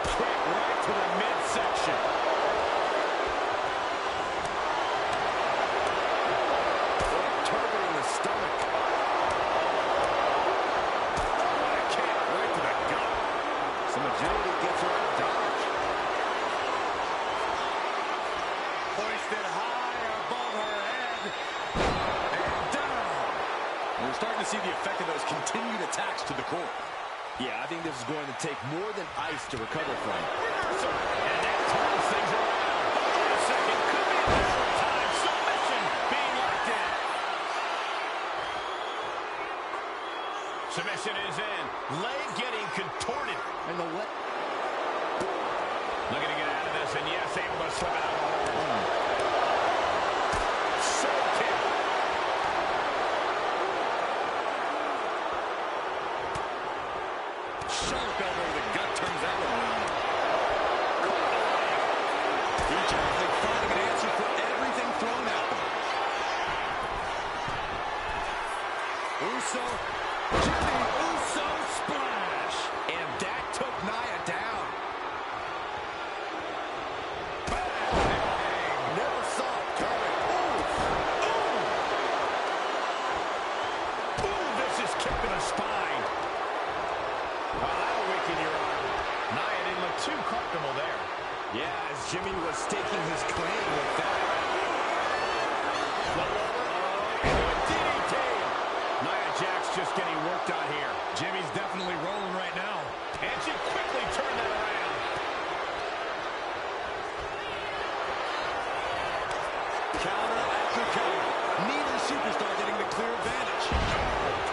Kick right to the midsection. Targeting the stomach. Right to the gut. Some agility gets her out of dodge. Hoisted high above her head. And down. We're starting to see the effect of those continued attacks to the core. Yeah, I think this is going to take more than ice to recover from. Reversal. And that turns things around. Hold on a second. Could be a matter of time. Submission being locked in. Submission is in. Leg getting contorted. And the what? Looking to get out of this, and yes, able to slip it out. So kick. Sharp elbow to the gut turns that one around. Each athlete finding an answer for everything thrown at them. Uso. Jimmy Uso splash. And that took Nia down. Bang! Never saw it coming. Ooh, vicious kick to the spine. Wow, that'll weaken your arm. too comfortable there. Yeah, as Jimmy was staking his claim with that. DDT. Nia Jax just getting worked on here. Jimmy's definitely rolling right now. And she quickly turned that around. Counter after counter. Neither superstar getting the clear advantage.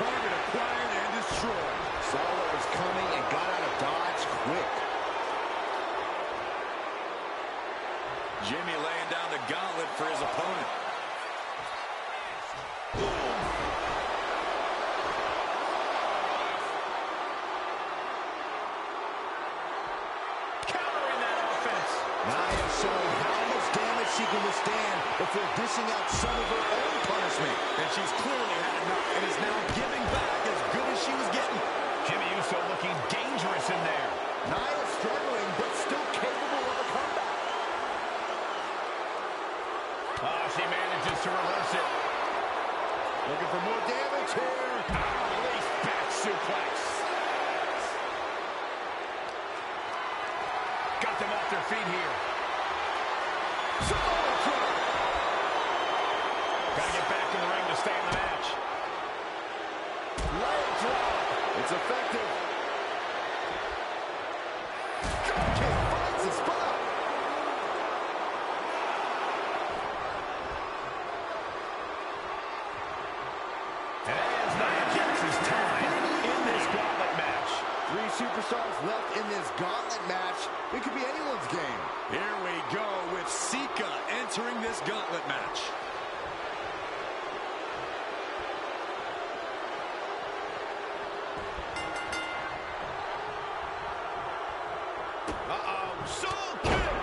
Target acquired and destroyed. Saw what was coming and got out of dodge quick. Jimmy laying down the gauntlet for his opponent. Countering that offense. Nia showing how much damage she can withstand before dishing out some of her own punishment. And she's clearly had enough and is now giving back as good as she was getting. Jimmy Uso looking dangerous in there. Nia struggling, but still capable of a comeback. Oh, she manages to reverse it. Looking for more damage here. Release back suplex. Got them off their feet here. Samoa drop. Got to get back in the ring to stay in the match. Leg drop. It's effective. Drop kick finds the spot. And that ends Nia Jax's time in this gauntlet match. 3 superstars left in this gauntlet match. It could be anyone's game. Here we go with Sika entering this gauntlet match. Soul kick!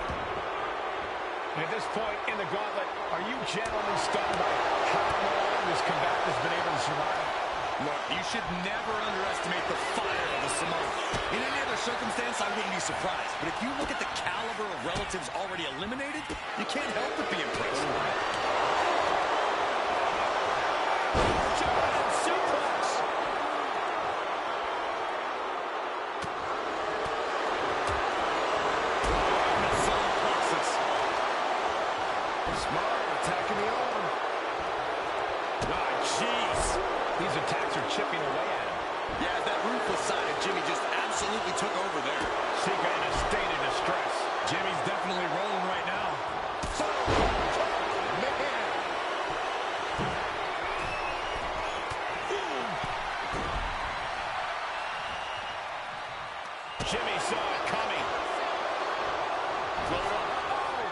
At this point in the gauntlet, are you genuinely stunned by how long this combatant has been able to survive? Look, you should never underestimate the fire of the Samoan. In any other circumstance, I wouldn't be surprised. But if you look at the caliber of relatives already eliminated, you can't help but be impressed. Giant suplex! Smart attacking the arm. Oh, jeez. These attacks are chipping away at him. Yeah, that ruthless side of Jimmy just absolutely took over there. Sika in a state of distress. Jimmy's definitely rolling right now. Jimmy saw it coming. Float up. Oh.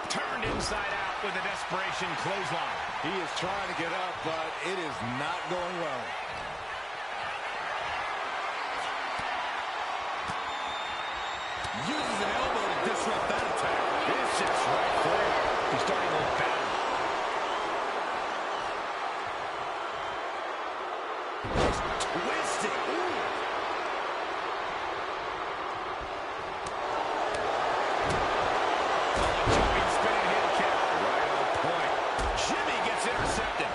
Turned inside out with a desperation clothesline. He is trying to get up, but it is not going well. Uses an elbow to disrupt that attack. It's just right there. He's starting to look better. Just twisting. Ooh. Jumping spinning heel kick. Right on point. Jimmy gets intercepted.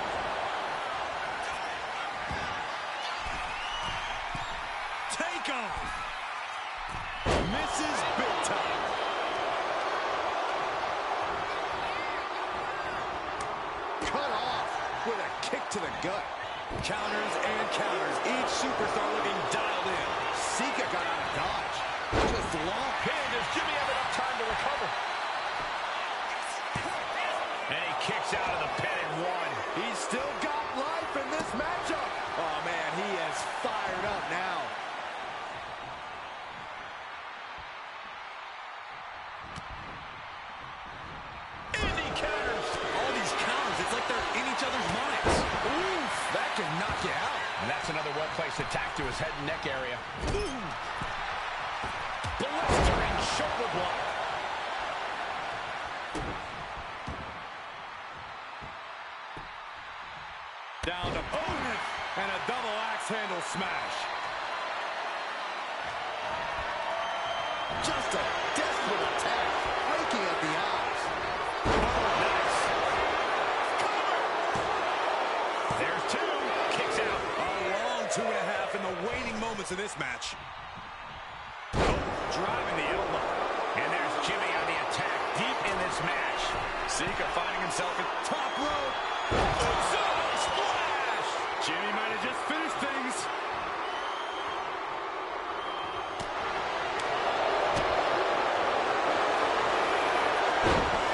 Take off. Misses big time. Cut off with a kick to the gut. Counters and counters. Each superstar looking dialed in. Sika got out of dodge. Just long. And does Jimmy have enough time to recover? And he kicks out of the pin and one. He's still got life in this matchup. Oh, man, he is fired up now. And he counters. All these counters, it's like they're in each other's minds. Oof, that can knock you out. And that's another well-placed attack to his head and neck area. Ooh. Blistering shoulder block. Down to opponent and a double axe handle smash. Just a desperate attack, breaking at the odds. Nice. There's two. Kicks out. A long 2.5 in the waning moments of this match. Oh, driving the elbow. And there's Jimmy on the attack deep in this match. Sika finding himself at top rope. Uso splash! Jimmy might have just finished things.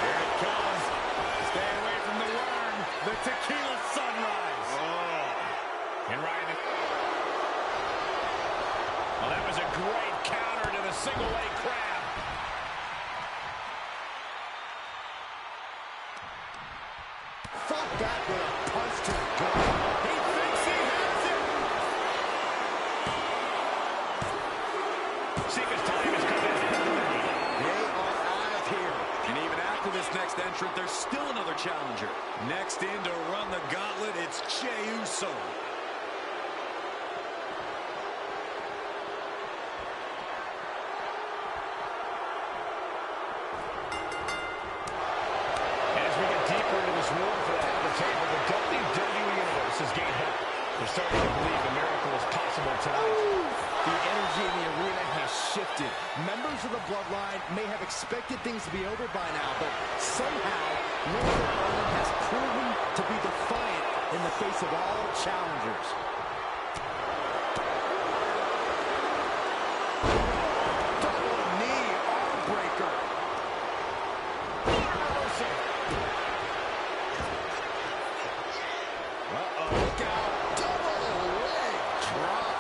Here it comes. Stay away from the worm. The tequila sunrise. And Ryan. Well, that was a great counter to the single leg crab. Fought back with a punch to the gut. He thinks he has it. Sika's time has come in. They are out of here. And even after this next entrant, there's still another challenger. Next in to run the gauntlet, it's Jey Uso. As we get deeper into this war for the head of the table, the WWE Universe has gained hope. They're starting to believe a miracle is possible tonight. The energy in the arena has shifted. Members of the Bloodline may have expected things to be over by now, but somehow Northern Ireland has proven to be defiant in the face of all challengers. Double knee arm breaker. Look out. Double leg drop.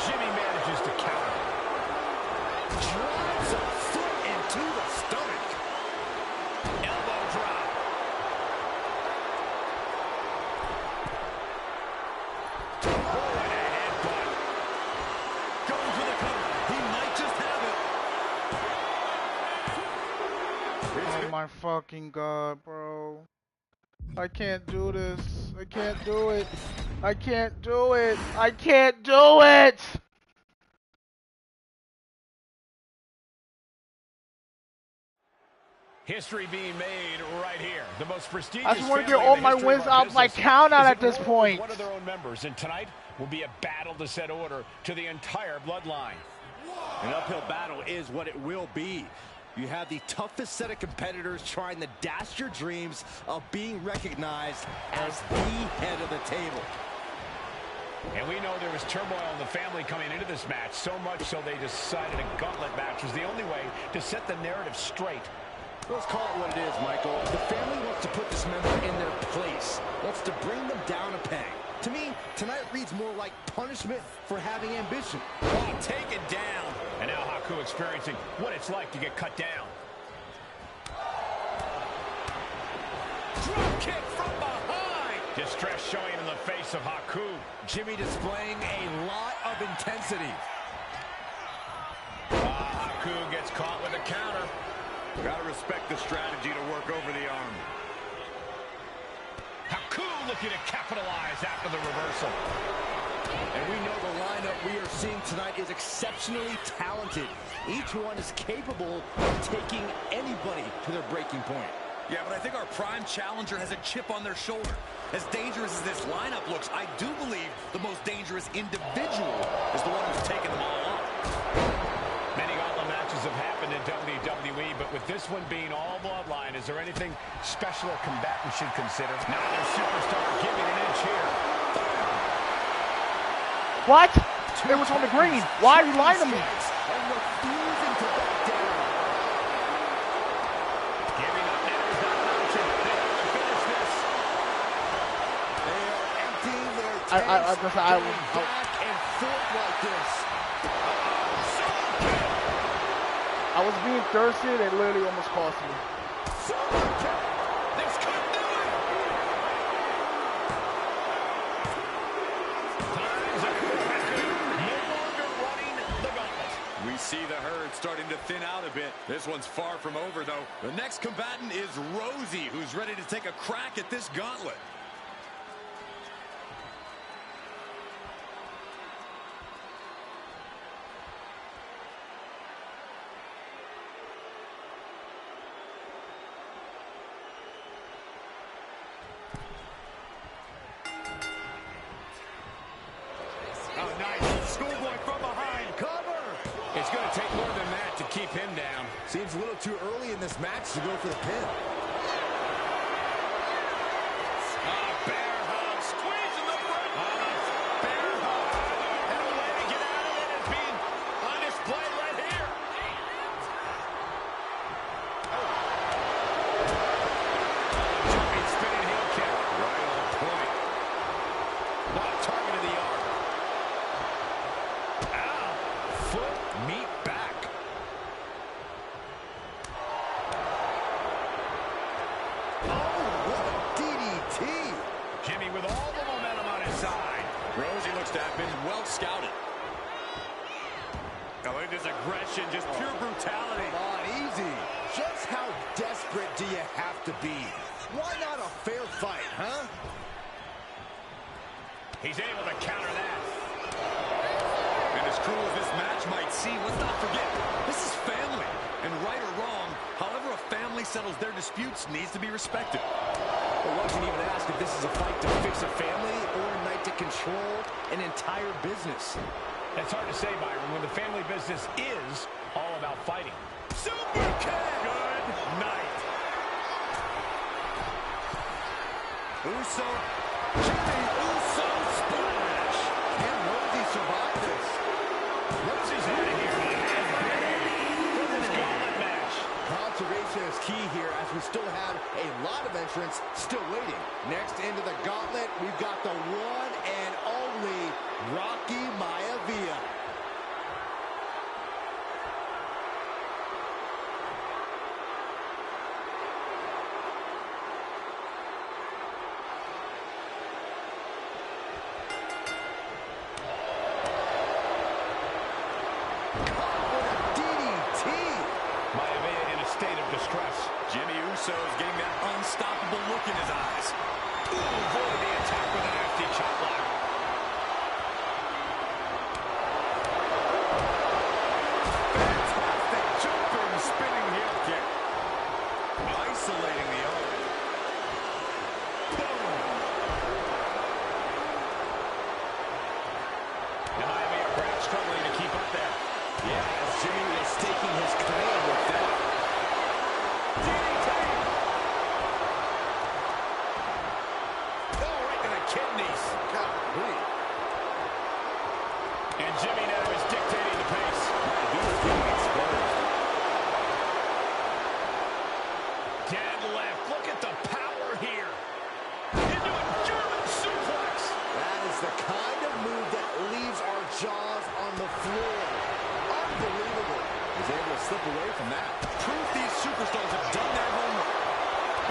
Jimmy manages to counter. Drives a foot into the stomach. Elbow drop. Oh, and a headbutt. Going for the cover. He might just have it. Oh my fucking god, bro. I can't do this. I can't do it. I can't do it. I can't do it! History being made right here. The most prestigious. I just want to family get all in the my history wins of our out my business count out is at this ignored point. One of their own members, and tonight will be a battle to set order to the entire bloodline. An uphill battle is what it will be. You have the toughest set of competitors trying to dash your dreams of being recognized as the head of the table. And we know there was turmoil in the family coming into this match, so much so they decided a gauntlet match was the only way to set the narrative straight. Let's call it what it is, Michael. The family wants to put this member in their place. Wants to bring them down a peg. To me, tonight reads more like punishment for having ambition. Oh, taken down. And now Haku experiencing what it's like to get cut down. Drop kick from behind. Distress showing in the face of Haku. Jimmy displaying a lot of intensity. Haku gets caught with a counter. Gotta respect the strategy to work over the arm. Haku looking to capitalize after the reversal. And we know the lineup we are seeing tonight is exceptionally talented. Each one is capable of taking anybody to their breaking point. Yeah, but I think our prime challenger has a chip on their shoulder. As dangerous as this lineup looks, I do believe the most dangerous individual is the one who's taken them all on. Many gauntlet matches have happened in WWE, but with this one being all bloodline, is there anything special a combatant should consider? Now their superstar giving an inch here. What? It was on the green. Why are you lying to me? And refusing to back down. Giving up now is not an option. They have to finish this. They are emptying their I tanks, going was back and forth like this. I was being thirsty. It literally almost cost me. This could do it. Time's up. No longer running the gauntlet. We see the herd starting to thin out a bit. This one's far from over, though. The next combatant is Rosie, who's ready to take a crack at this gauntlet. It's going to take more than that to keep him down. Seems a little too early in this match to go for the pin. Bear hug, squeezing the front. Bear hug. And a way to get out of it is being on display right here. Jumping, spinning heel kick. Right on point. Not targeting the arm. Ow. Foot, meet back. Jimmy with all the momentum on his side. Rosie looks to have been well scouted. Oh, look at this aggression, just pure brutality. Come on, easy. Just how desperate do you have to be? Why not a fair fight, huh? He's able to counter that. And as cruel as this match might seem, let's not forget, this is family. And right or wrong, however a family settles their disputes needs to be respected. Well, one can even ask if this is a fight to fix a family or a night to control an entire business. That's hard to say, Byron, when the family business is all about fighting. Super kick! Good night. Uso, Jimmy Uso splash. Can Rosie survive this? Rosie's out of here. For this gauntlet match. Conservation is key here as we still have a lot of entrants still waiting. Next into the gauntlet, we've got the one and only Rocky Maivia. Jimmy Uso is getting that unstoppable look in his eyes. Ooh, avoided the attack with a nasty chop block. Fantastic jumping, spinning heel kick. Isolating the arm. Boom. And Maivia perhaps struggling to keep up there. Yeah, as Jimmy is taking his command with that. Kidneys. And Jimmy now is dictating the pace. Dead left. Look at the power here. Into a German suplex. That is the kind of move that leaves our jaws on the floor. Unbelievable. He's able to slip away from that. Proof these superstars have done their homework.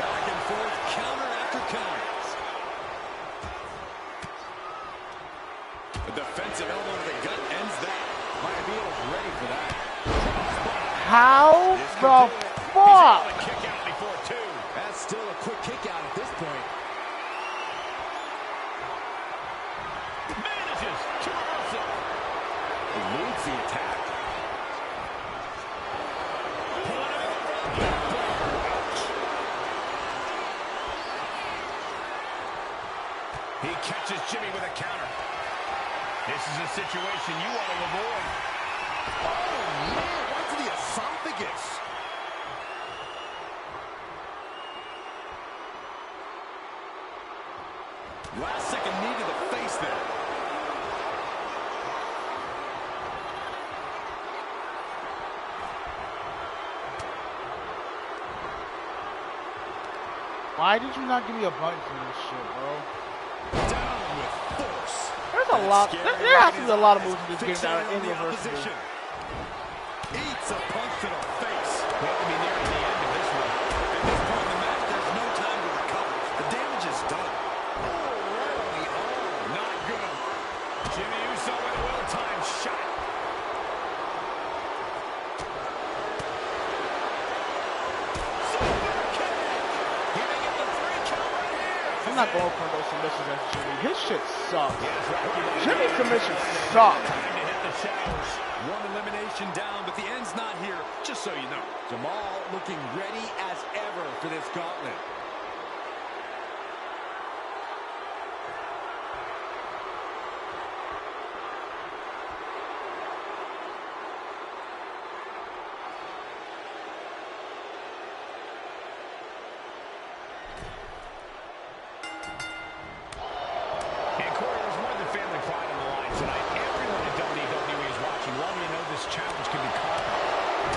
Back and forth, counter after counter. The defensive elbow to the gut ends that. Maivia is ready for that. How the fuck? He's able to kick out before two. That's still a quick kick out at this point. Manages to reverse it. Eludes the attack. He catches Jimmy with a counter. This is a situation you want to avoid. Oh, man, right to the esophagus. Last second knee to the face there. Why did you not give me a button for this shit, bro? Down with force. There's a lot. There has to be a lot of moves in this game that are irreversible. Eats a punch to the face. We have to be nearing the end of this one. At this point in the match, there's no time to recover. The damage is done. Oh, right on the arm. Not good. Jimmy Uso with a well-timed shot. Super kick. Giving him the 3 count right here. I'm not going for those submissions as Jimmy. His shit sucks. Yes, Rocky. Jimmy's submissions suck. Time to hit the showers. One elimination down, but the end's not here, just so you know. Jamal looking ready as ever for this gauntlet. challenge can be conquered.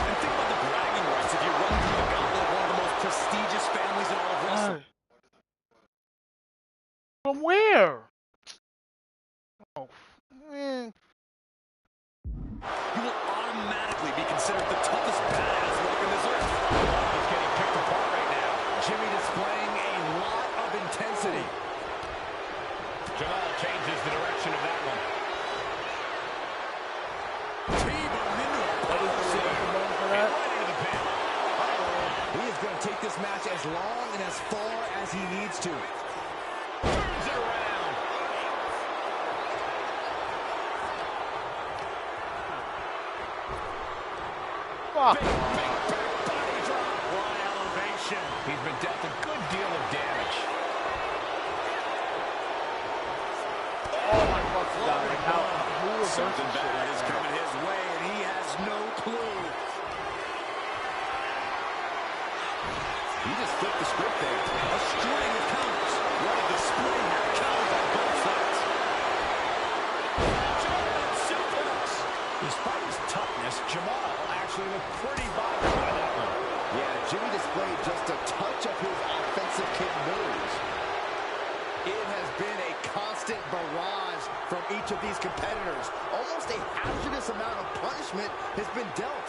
And think about the bragging rights if you run through the gauntlet of one of the most prestigious families in all of wrestling. From where? Oh, man. You will automatically be considered the toughest badass walking this earth. He's getting picked apart right now. Jimmy displaying a lot of intensity. Jamal changes the direction of that one. T-bone into a power slam. Right into the pin. He is going to take this match as long and as far as he needs to. Turns it around. Fuck. Big back body drop. One elevation. He's been dealt a good deal of damage. Oh my fucking god. Like how, who reverses Something shit bad like is that? coming his way, and he has no clue. He just flipped the script there. A string of counters. What a display here. Counters on both sides. German suplex. Despite his toughness, Jamal actually looked pretty bothered by that one. Yeah, Jimmy displayed just a touch of his offensive capabilities. It has been a constant barrage from each of these competitors. Almost a hazardous amount of punishment has been dealt.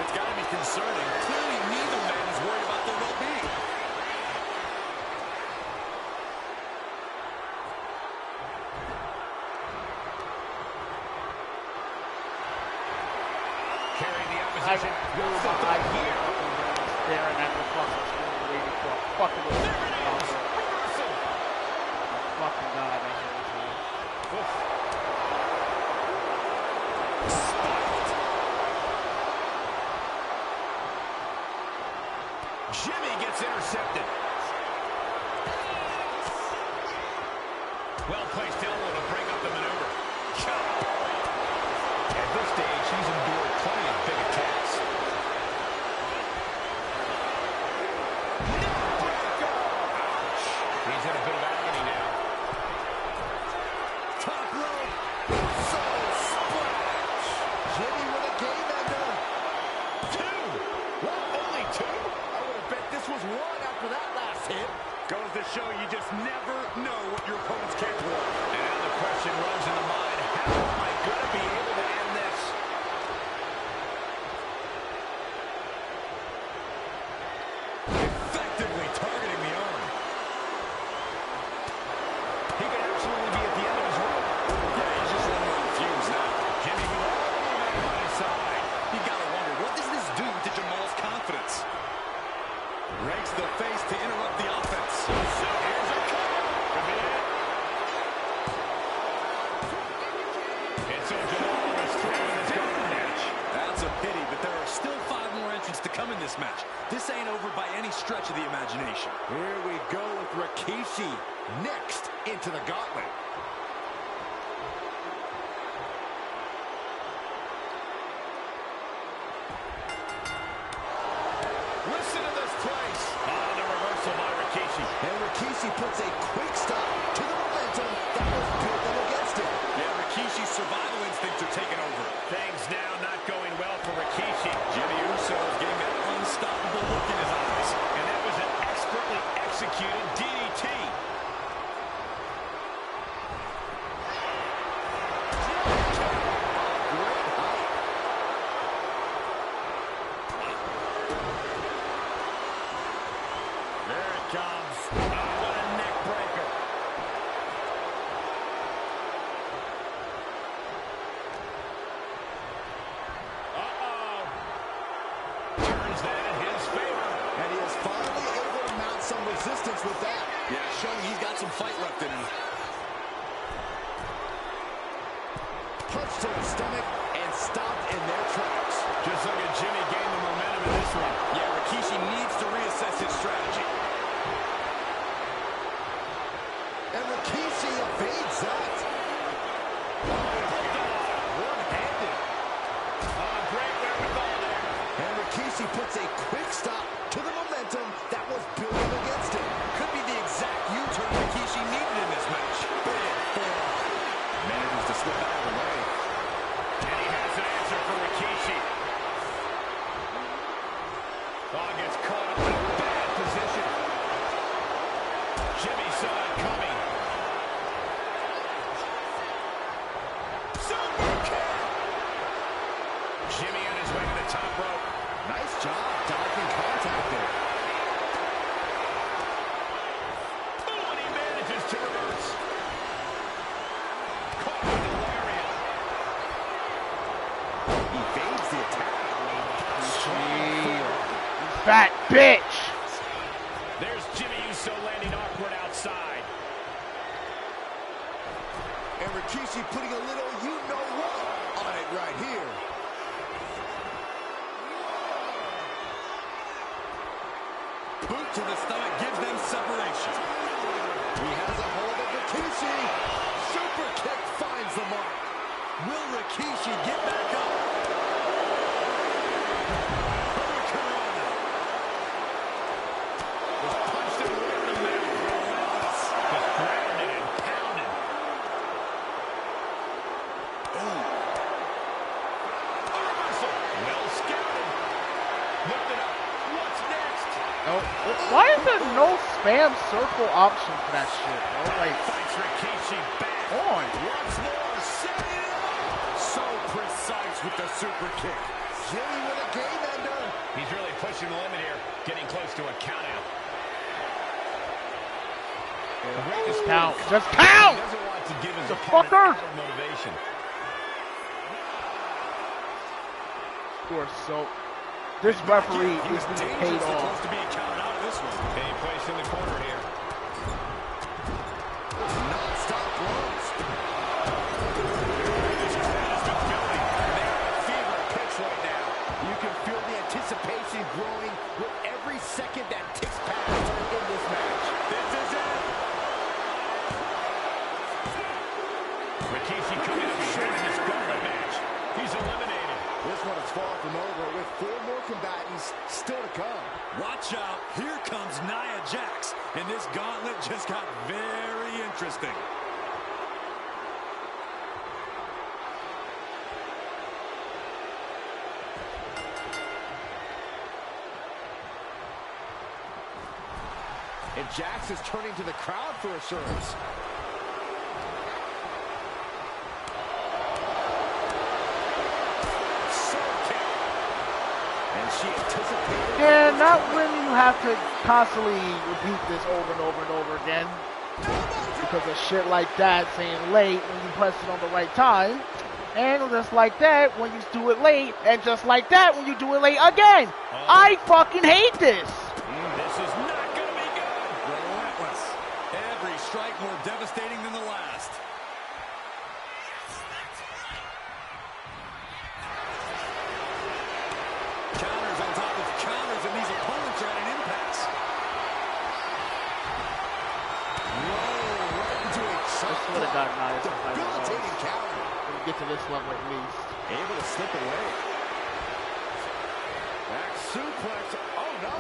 It's got to be concerning. Clearly, neither man is worried about their well-being. Carrying the opposition. Blew my eyes here. Staring at the fucking screen waiting for a fucking Reversal. fucking god, I hate it too. Jimmy gets intercepted. Well-placed elbow to break up the maneuver. At this stage, he's endured plenty of big attacks. Neckbreaker! Ouch. He's in a bit of agony now. Top rope. So splash. Jimmy with a game ender. Two! What? Only two? I would have bet this was one after that last hit. Goes to show you just never know what your opponent's capable of. And now the question runs in the mind, how am I going to be able to end this? Effectively targeting the arm. He could absolutely be at the end of his rope. Yeah, he's just running on fumes now. Jimmy with all the momentum on his side. You gotta wonder, what does this do to Jamal's confidence? Rakes the face to interrupt the offense. Here's a cover. Could be it. And so Jamal is through in his gauntlet match. That's a pity, but there are still 5 more entrants to come in this match. This ain't over by any stretch of the imagination. Here we go with Rikishi next into the gauntlet. Listen to this place. Ah, the reversal by Rikishi. And Rikishi puts a quick stop to the momentum that was building against him. Yeah, Rikishi's survival instincts are taking over. Things now not going well for Rikishi. Jimmy Uso is getting that unstoppable look in his eyes. And that was an expertly executed DDT. There it comes. Oh, what a neck breaker. Uh-oh. Turns that in his favor. And he is finally able to mount some resistance with that. Yeah, showing he's got some fight left in him. Punch to the stomach and stopped in their tracks. Just look at Jimmy gain the momentum in this one. Yeah, Rikishi needs to reassess his strategy. And Rikishi evades that. One-handed. Great wherewithal there. And Rikishi puts a quick stop to the momentum that was building against him. Could be the exact U-turn Rikishi needed in this match. Big forearm. Manages to slip out of the way. And he has an answer for Rikishi. his way to the top rope. Nice job dodging contact there. Oh, and he manages to reverse. Caught with the lariat. He evades the attack. Fat bitch! There's Jimmy Uso landing awkward outside. And Rikishi putting a little you-know-what on it right here. Boot to the stomach gives them separation. He has a hold of Rikishi. Super kick finds the mark. Will Rikishi get back up? Was punched him right in the mouth. Just grounded and pounded. Oh. A reversal. Well scouted. Looked it up. What's next? Oh, why is there no spam circle option for that shit, bro? Like, Fights Rikishi back. on. Once more, setting it up. So precise with the super kick. Jimmy with a game ender. He's really pushing the limit here, getting close to a countout. Just count. Just count! He doesn't want to give his The opponent fucker! out motivation. You are so... This referee is being paid off. Close to being counted out of this one. Any place in the corner here. Non-stop blows. This crowd has been building. They are a fever pitch right now. You can feel the anticipation growing with every second that ticks past in this match. This is it. Rikishi coming up short in this gauntlet match. He's eliminated. This one is far from over with 4 more combatants still to come. Watch out, here comes Nia Jax, and this gauntlet just got very interesting. And Jax is turning to the crowd for assurance. She anticipated. Yeah, not when you have to constantly repeat this over and over and over again. Because of shit like that, saying late when you press it on the right time. And just like that when you do it late. And just like that when you do it late again. I fucking hate this. This is not going to be good. Relentless. Every strike more devastating than the last. Counters on top of counters, and these opponents are at an impasse. Whoa, right into a This would have got nice. debilitating counter. Let me get to this level at least. Able to slip away. Back suplex. Oh no.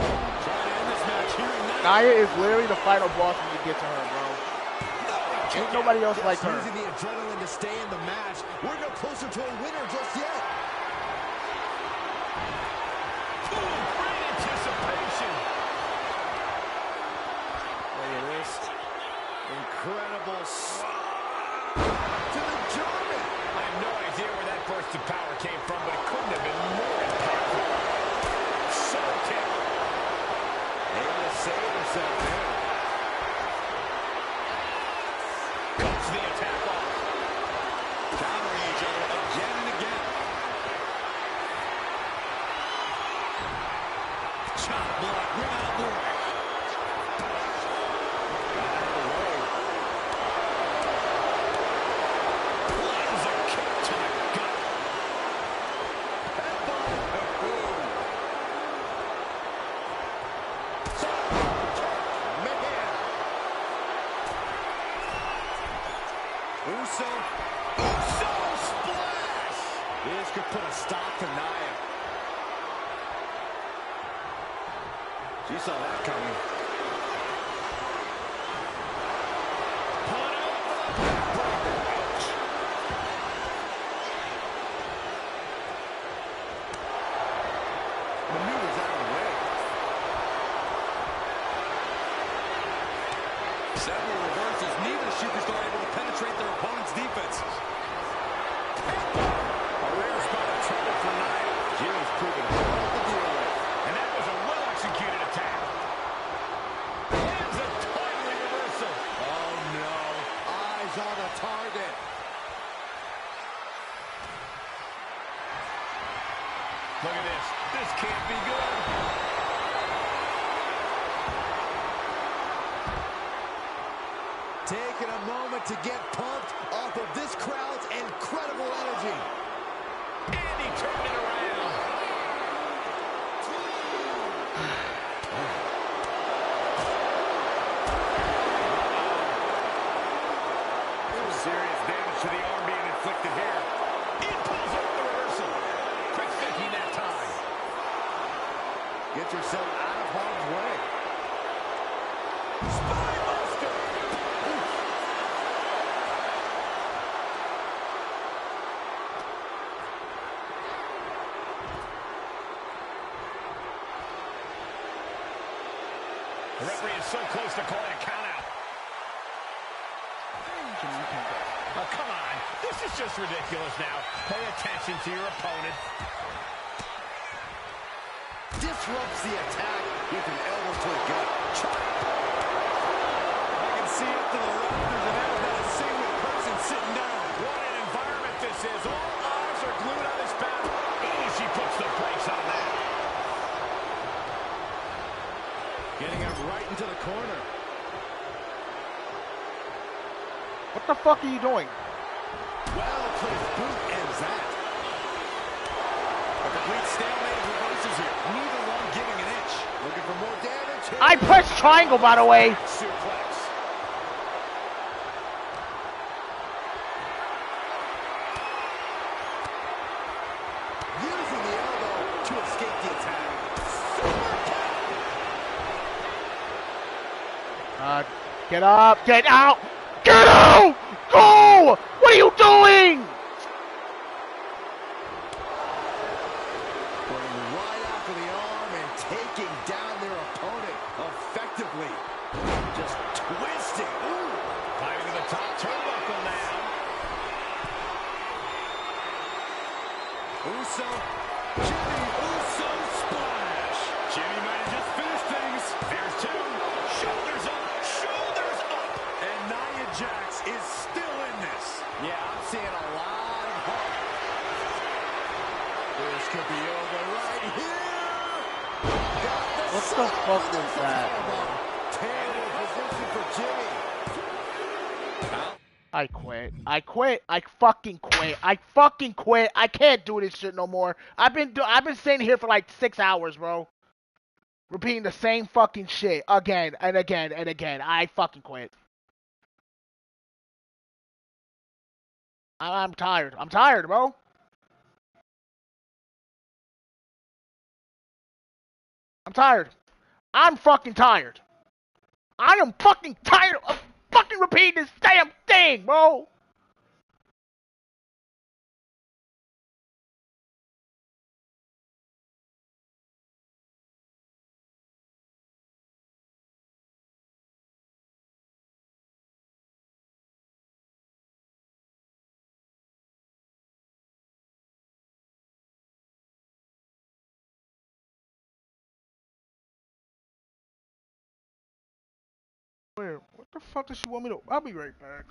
Trying to end this match here and now. Nia is literally the final boss when you get to her, bro. Ain't nobody else like her. Using the adrenaline to stay in the match. We're no closer to a winner just yet. Great anticipation. Look at this. Incredible to the German. I have no idea where that burst of power came from, but it couldn't have been more impactful. So kick. Able to save herself there. Cuts the attack off. Countering each other again and again. Chop block without warning. Lands a kick to the gut. Uso splash! This could put a stop to Nia. She saw that coming. Maneuvers out of the way. Several reverses, neither superstar able to penetrate their opponent's defenses. A rare spot of trouble for Nia. Jimmy Look at this. This can't be good. Taking a moment to get pumped off of this crowd's incredible energy. And he turned it around. Serious damage to the arm being inflicted here. It pulls off the reversal. Quick thinking that time. Get yourself out of harm's way. Spinebuster. The referee is so close to calling a count out. Oh, come on. This is just ridiculous now. Pay attention to your opponent. Disrupts the attack with an elbow to the gut. I can see up to the rafters, and that is not a single person sitting down. What an environment this is. All eyes are glued on this battle. Oh, she puts the brakes on that. Getting him right into the corner. What the fuck are you doing? Well placed boot ends that. A complete stalemate of reverses here. Neither one giving an inch. Looking for more damage. I pressed triangle, by the way. Suplex. Using the elbow to escape the attack. Get up, get out, get out! Go! What are you doing? Going right after the arm and taking down their opponent effectively. Just twisting. Ooh. Climbing to the top turnbuckle now. Uso. Jimmy Uso splash. Jimmy might have just finished things. There's two. Shoulders up. Shoulders up. And Nia Jax is still in this. Yeah, I'm seeing a lot of heart. This could be over right here. What the fuck was that? Terrible position for Jimmy. I quit. I quit. I fucking quit. I fucking quit. I can't do this shit no more. I've been sitting here for like 6 hours, bro. Repeating the same fucking shit again and again and again. I fucking quit. I'm tired. I'm tired, bro. I'm tired. I'm fucking tired. I am fucking tired of fucking repeating this damn thing, bro. Where? What the fuck does she want me to? I'll be right back.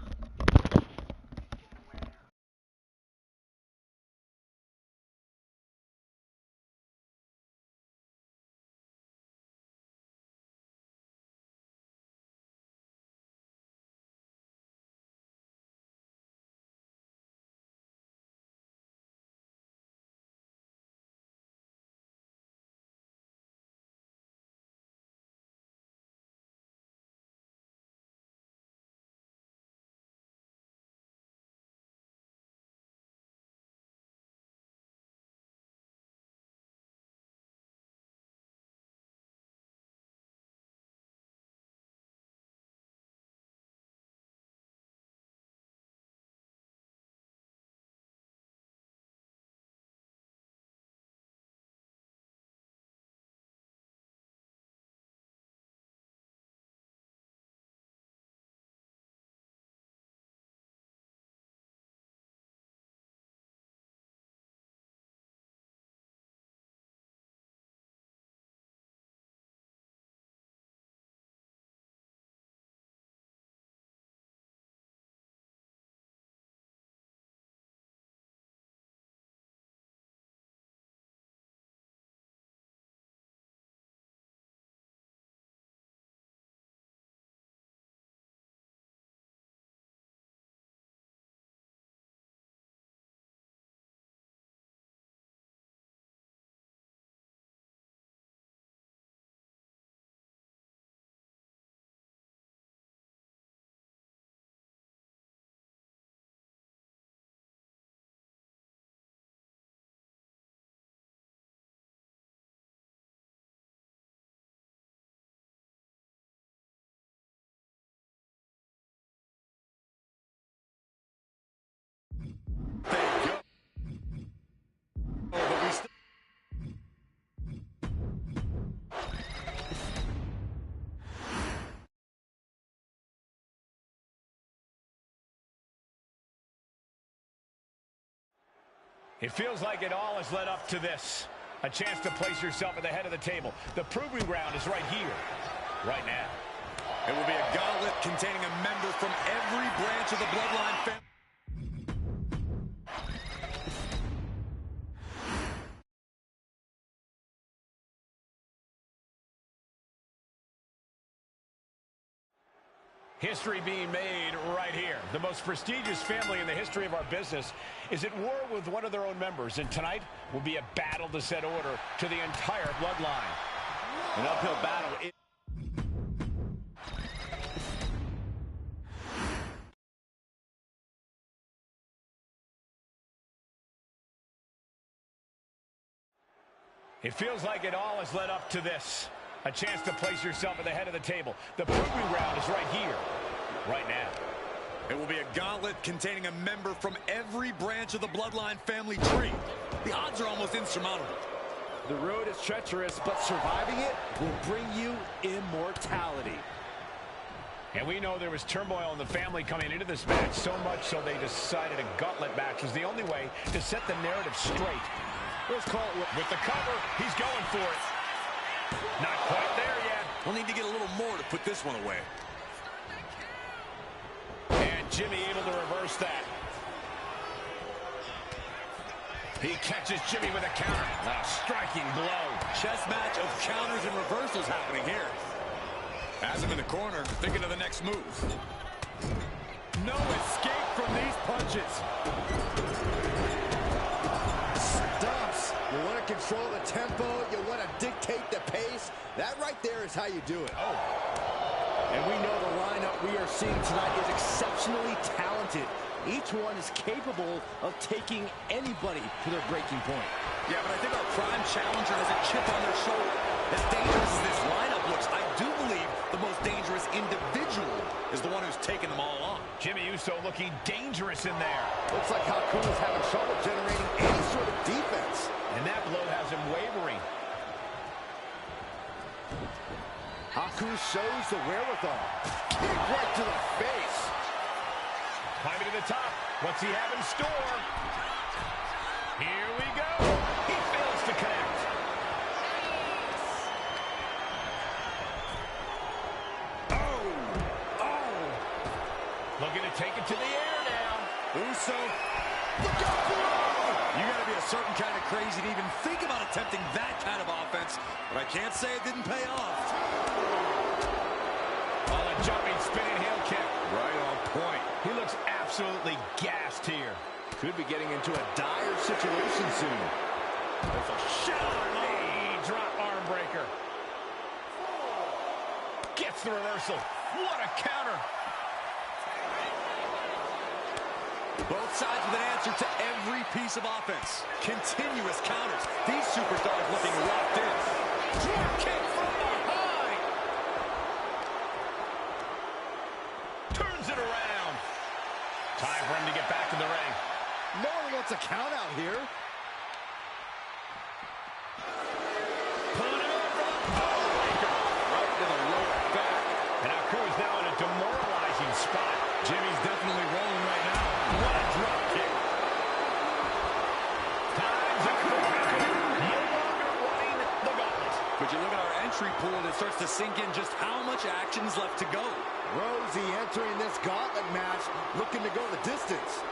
Thank you. But we still... It feels like it all has led up to this. A chance to place yourself at the head of the table. The proving ground is right here, right now. It will be a gauntlet containing a member from every branch of the Bloodline family. History being made right here. The most prestigious family in the history of our business is at war with one of their own members, and tonight will be a battle to set order to the entire bloodline. An uphill battle. It feels like it all has led up to this. A chance to place yourself at the head of the table. The proving ground is right here, right now. It will be a gauntlet containing a member from every branch of the Bloodline family tree. The odds are almost insurmountable. The road is treacherous, but surviving it will bring you immortality. And we know there was turmoil in the family coming into this match, so much so they decided a gauntlet match was the only way to set the narrative straight. Let's call it with the cover. He's going for it. Not quite there yet. We'll need to get a little more to put this one away. And Jimmy able to reverse that. He catches Jimmy with a counter. A striking blow. Chess match of counters and reversals happening here. Has him in the corner, thinking of the next move. No escape from these punches. Stumps. You want to control the tempo. You want to dictate the pace. That right there is how you do it. Oh. And we know the lineup we are seeing tonight is exceptionally talented. Each one is capable of taking anybody to their breaking point. Yeah, but I think our prime challenger has a chip on their shoulder. As dangerous as this lineup looks, I do believe the most dangerous individual is the one who's taking them all on. Jimmy Uso looking dangerous in there. Looks like Haku's having trouble generating any sort of defense. And that blow has him wavering. Haku shows the wherewithal. Kick right to the face. Climbing to the top. What's he have in store? Here we go. He fails to connect. Oh. Looking to take it to the air now. Uso. Look out below. You got to be a certain kind of crazy to even think about attempting that kind of offense. But I can't say it didn't pay off. Oh, a jumping, spinning heel kick. Right on point. He looks absolutely gassed here. Could be getting into a dire situation soon. There's a shot. Knee drop arm breaker. Gets the reversal. What a counter. Both sides with an answer to every piece of offense. Continuous counters. These superstars looking locked in. Drop kick from behind. Turns it around. Time for him to get back in the ring. No one wants a count out here. Pulling it over from the breaker. Right to the lower back. And Haku is now in a demoralizing spot. Jimmy's definitely rolling right now. What a drop kick. Time's up. No longer running the gauntlet. But you look at our entry pool and it starts to sink in just how much action is left to go. Rosie entering this gauntlet match looking to go the distance.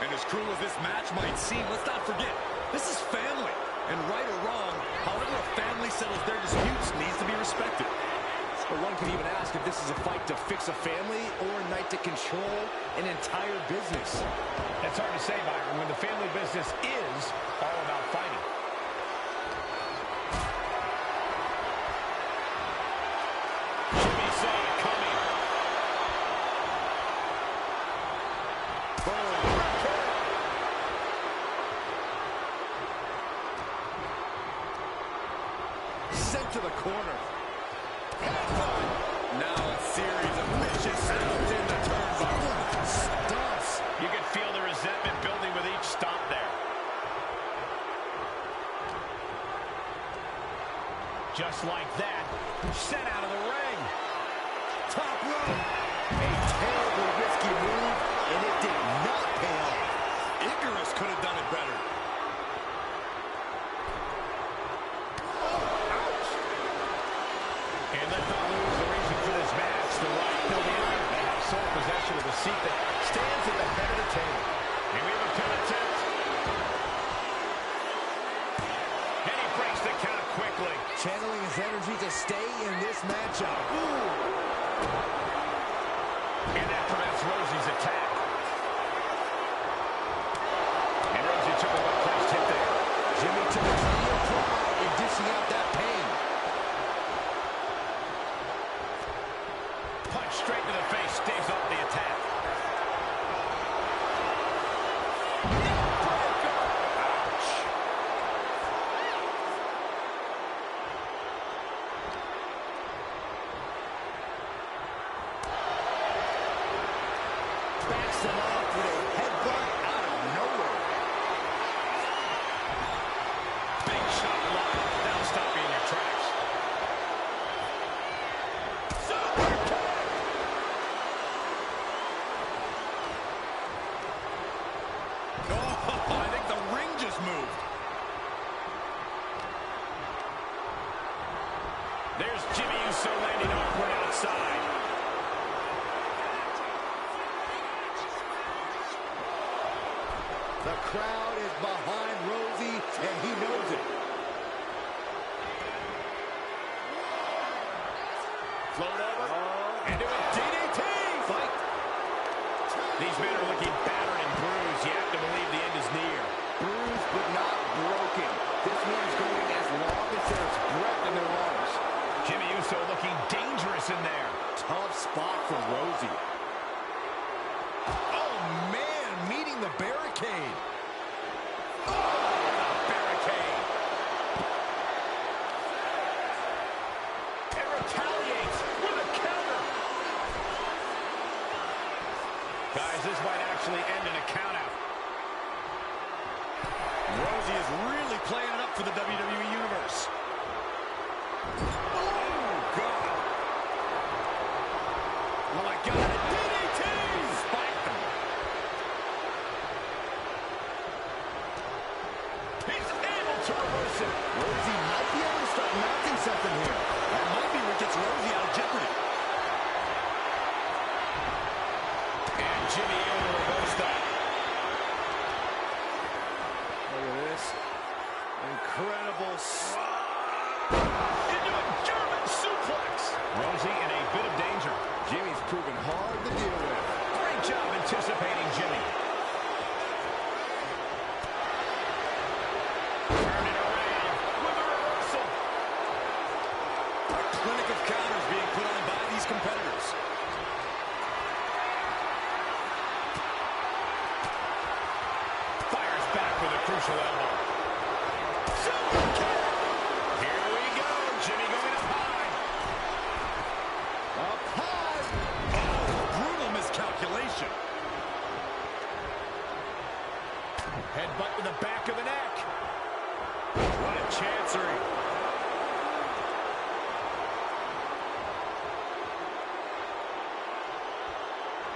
And as cruel as this match might seem, let's not forget, this is family. And right or wrong, however a family settles their disputes needs to be respected. Or one could even ask if this is a fight to fix a family or a night to control an entire business. That's hard to say, Byron, when the family business is all about fighting. Jimmy saw it coming. to the corner. Now a series of vicious sounds in the turnbuckle. Stomps. You can feel the resentment building with each stomp there. Just like that, sent out of the ring. Top rope. A terribly risky move, and it did not pay off. Icarus could have done it better. And let's not lose the reason for this match. The right to win. They have sole possession of the seat that stands at the head of the table. And we have a pin attempt. And he breaks the count quickly. Channeling his energy to stay in this matchup. And that prevents Rosie's attack. And Rosie took a well-placed hit there. Jimmy took a real pride in dishing out that pain. Punch straight to the face, staves off the attack. Ouch. Backs him off with a headbutt out of nowhere. Big shot live. That'll stop you in your tracks. Oh, I think the ring just moved. There's Jimmy Uso landing awkward outside. The crowd is behind Rosie, and he knows it. Float over. Into a DDT. Fight. These men are looking battered and bruised. You have to believe the end is near. Bruised but not broken. This one's going as long as there's breath in their lungs. Jimmy Uso looking dangerous in there. Tough spot for Rosie. Oh, man, meeting the barricade. Barricade. And retaliates with a counter. Guys, this might actually end in a countout. Rosie is really playing it up for the WWE Universe. Oh, God. Oh, my God. A DDT! Spiked him. He's able to reverse it. Rosie might be able to start mounting something here. That might be what gets Rosie out of jeopardy. And Jimmy able to reverse that. Look at this. Incredible. Into a German suplex. Rosie in a bit of danger. Jimmy's proven hard to deal with. Great job anticipating Jimmy. Turned it around with a reversal. A clinic of counters being put on by these competitors. Fires back with a crucial elbow. Super kick. Here we go. Jimmy going up high. Up high. Oh, brutal miscalculation. Headbutt to the back of the neck. What a chancery.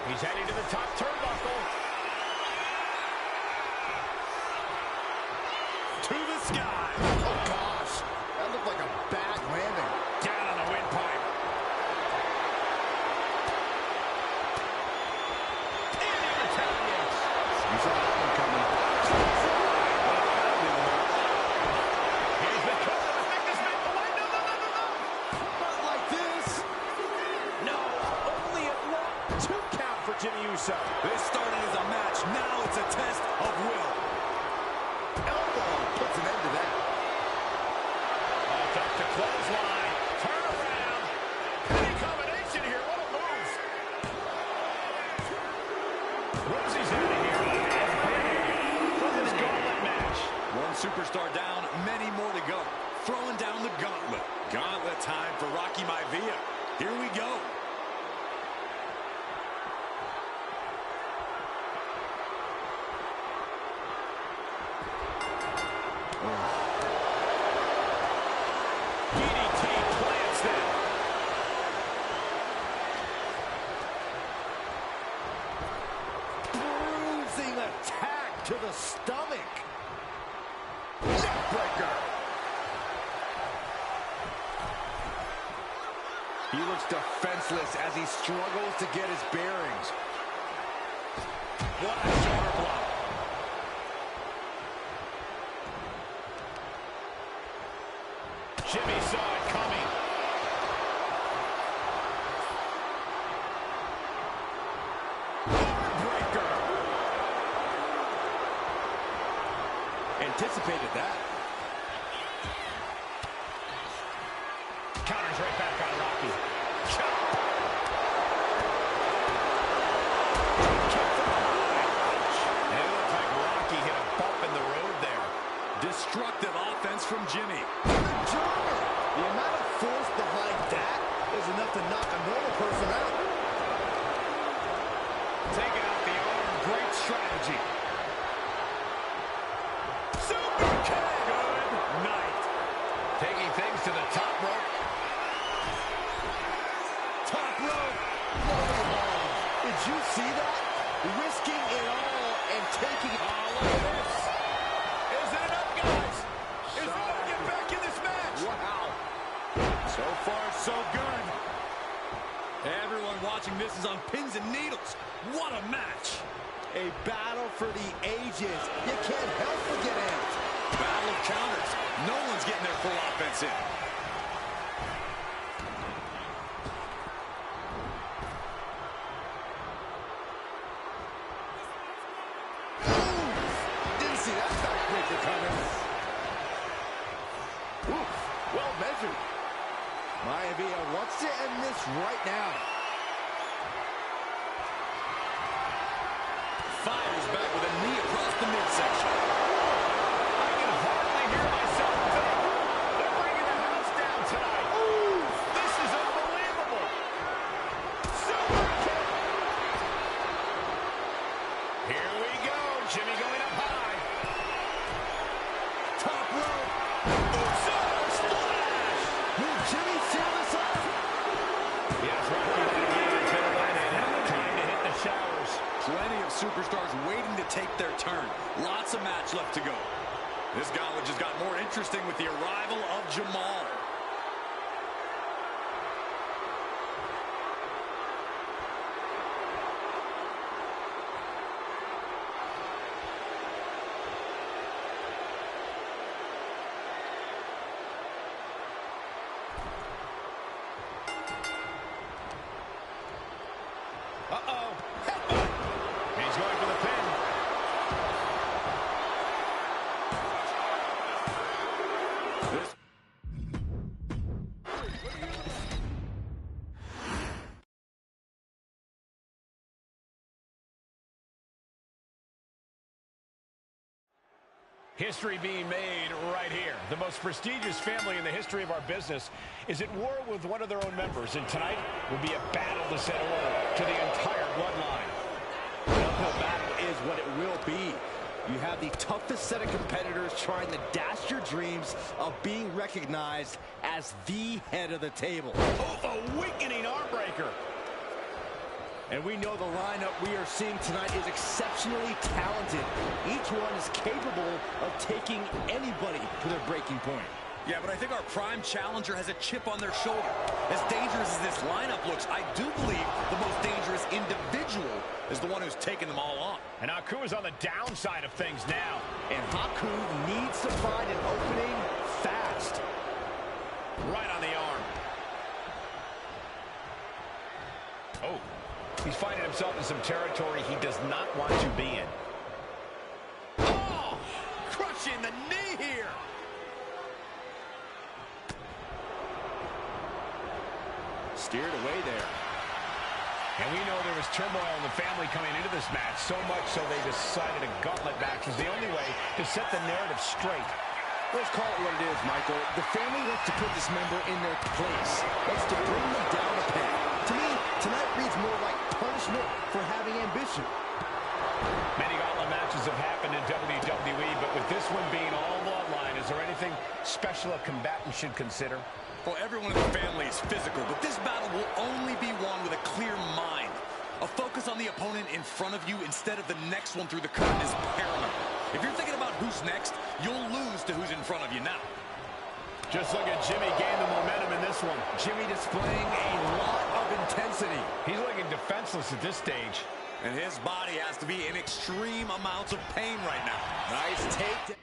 He's heading to the top turnbuckle. To the sky. Oh, gosh. That looked like a bad landing. Down on the windpipe. And he retaliates. You saw that one coming. Here's the cover. I think this made the way. No. Not like this. No, only a 1-2 count for Jimmy Uso. This started as a match. Now it's a test of will. Elbow puts an end to that. Up to clothesline. Turn around. Any combination here. What a move. Rosie's out of here. For this gauntlet match. One superstar down, many more to go. Throwing down the gauntlet. Gauntlet time for Rocky Maivia. Here we go. DDT plants them. Bruising attack to the stomach. Neckbreaker. He looks defenseless as he struggles to get his bearings. What a shoulder blow. Jimmy saw it coming. Heartbreaker. Anticipated that. Counters right back on Rocky. Chop. And it looked like Rocky hit a bump in the road there. Destructive offense from Jimmy. The amount of force behind that is enough to knock a normal person out. Taking out the arm. Great strategy. Super kick. Good night. Taking things to the top rope. Top rope. Did you see that? Risking it all and taking it. Oh, look at this. Is it enough, guys? Is he going to get back in this match? Wow. So far, so good. Everyone watching this is on pins and needles. What a match. A battle for the ages. You can't help but get amped. Battle of counters. No one's getting their full offense in. Didn't see that backbreaker coming. Ooh, well measured. Maivia wants to end this right now. Fires back with a knee across the midsection. I can hardly hear myself think. They're bringing the house down tonight. Ooh, this is unbelievable. Super kick. Here we go. Jimmy going up high. Top rope. Super splash. Will Jimmy seal this up? Yes, Rocky has been eliminated. Time to hit the showers. Plenty of superstars waiting to take their turn. Lots of match left to go. This gauntlet just got more interesting with the arrival of Jamal. Uh-oh. He's going for the pin. This history being made right here. The most prestigious family in the history of our business is at war with one of their own members, and tonight will be a battle to set order to the entire bloodline. The uphill battle is what it will be. You have the toughest set of competitors trying to dash your dreams of being recognized as the head of the table. Oh, a weakening arm breaker. And we know the lineup we are seeing tonight is exceptionally talented. Each one is capable of taking anybody to their breaking point. Yeah, but I think our prime challenger has a chip on their shoulder. As dangerous as this lineup looks, I do believe the most dangerous individual is the one who's taken them all on. And Haku is on the downside of things now. And Haku needs to find an opening fast. Right on the arm. Oh, he's finding himself in some territory he does not want to be in. Oh, crushing the knee here. Steered away there. And we know there was turmoil in the family coming into this match, so much so they decided a gauntlet match was the only way to set the narrative straight. Let's call it what it is, Michael. The family wants to put this member in their place. Wants to bring them down a peg. To me, tonight reads more like punishment for having ambition. Many gauntlet matches have happened in WWE, but with this one being all bloodline, is there anything special a combatant should consider? Well, everyone in the family is physical, but this battle will only be won with a clear mind. A focus on the opponent in front of you instead of the next one through the curtain is paramount. If you're thinking about who's next, you'll lose to who's in front of you now. Just look at Jimmy gain the momentum in this one. Jimmy displaying a lot of intensity. He's looking defenseless at this stage. And his body has to be in extreme amounts of pain right now. Nice take.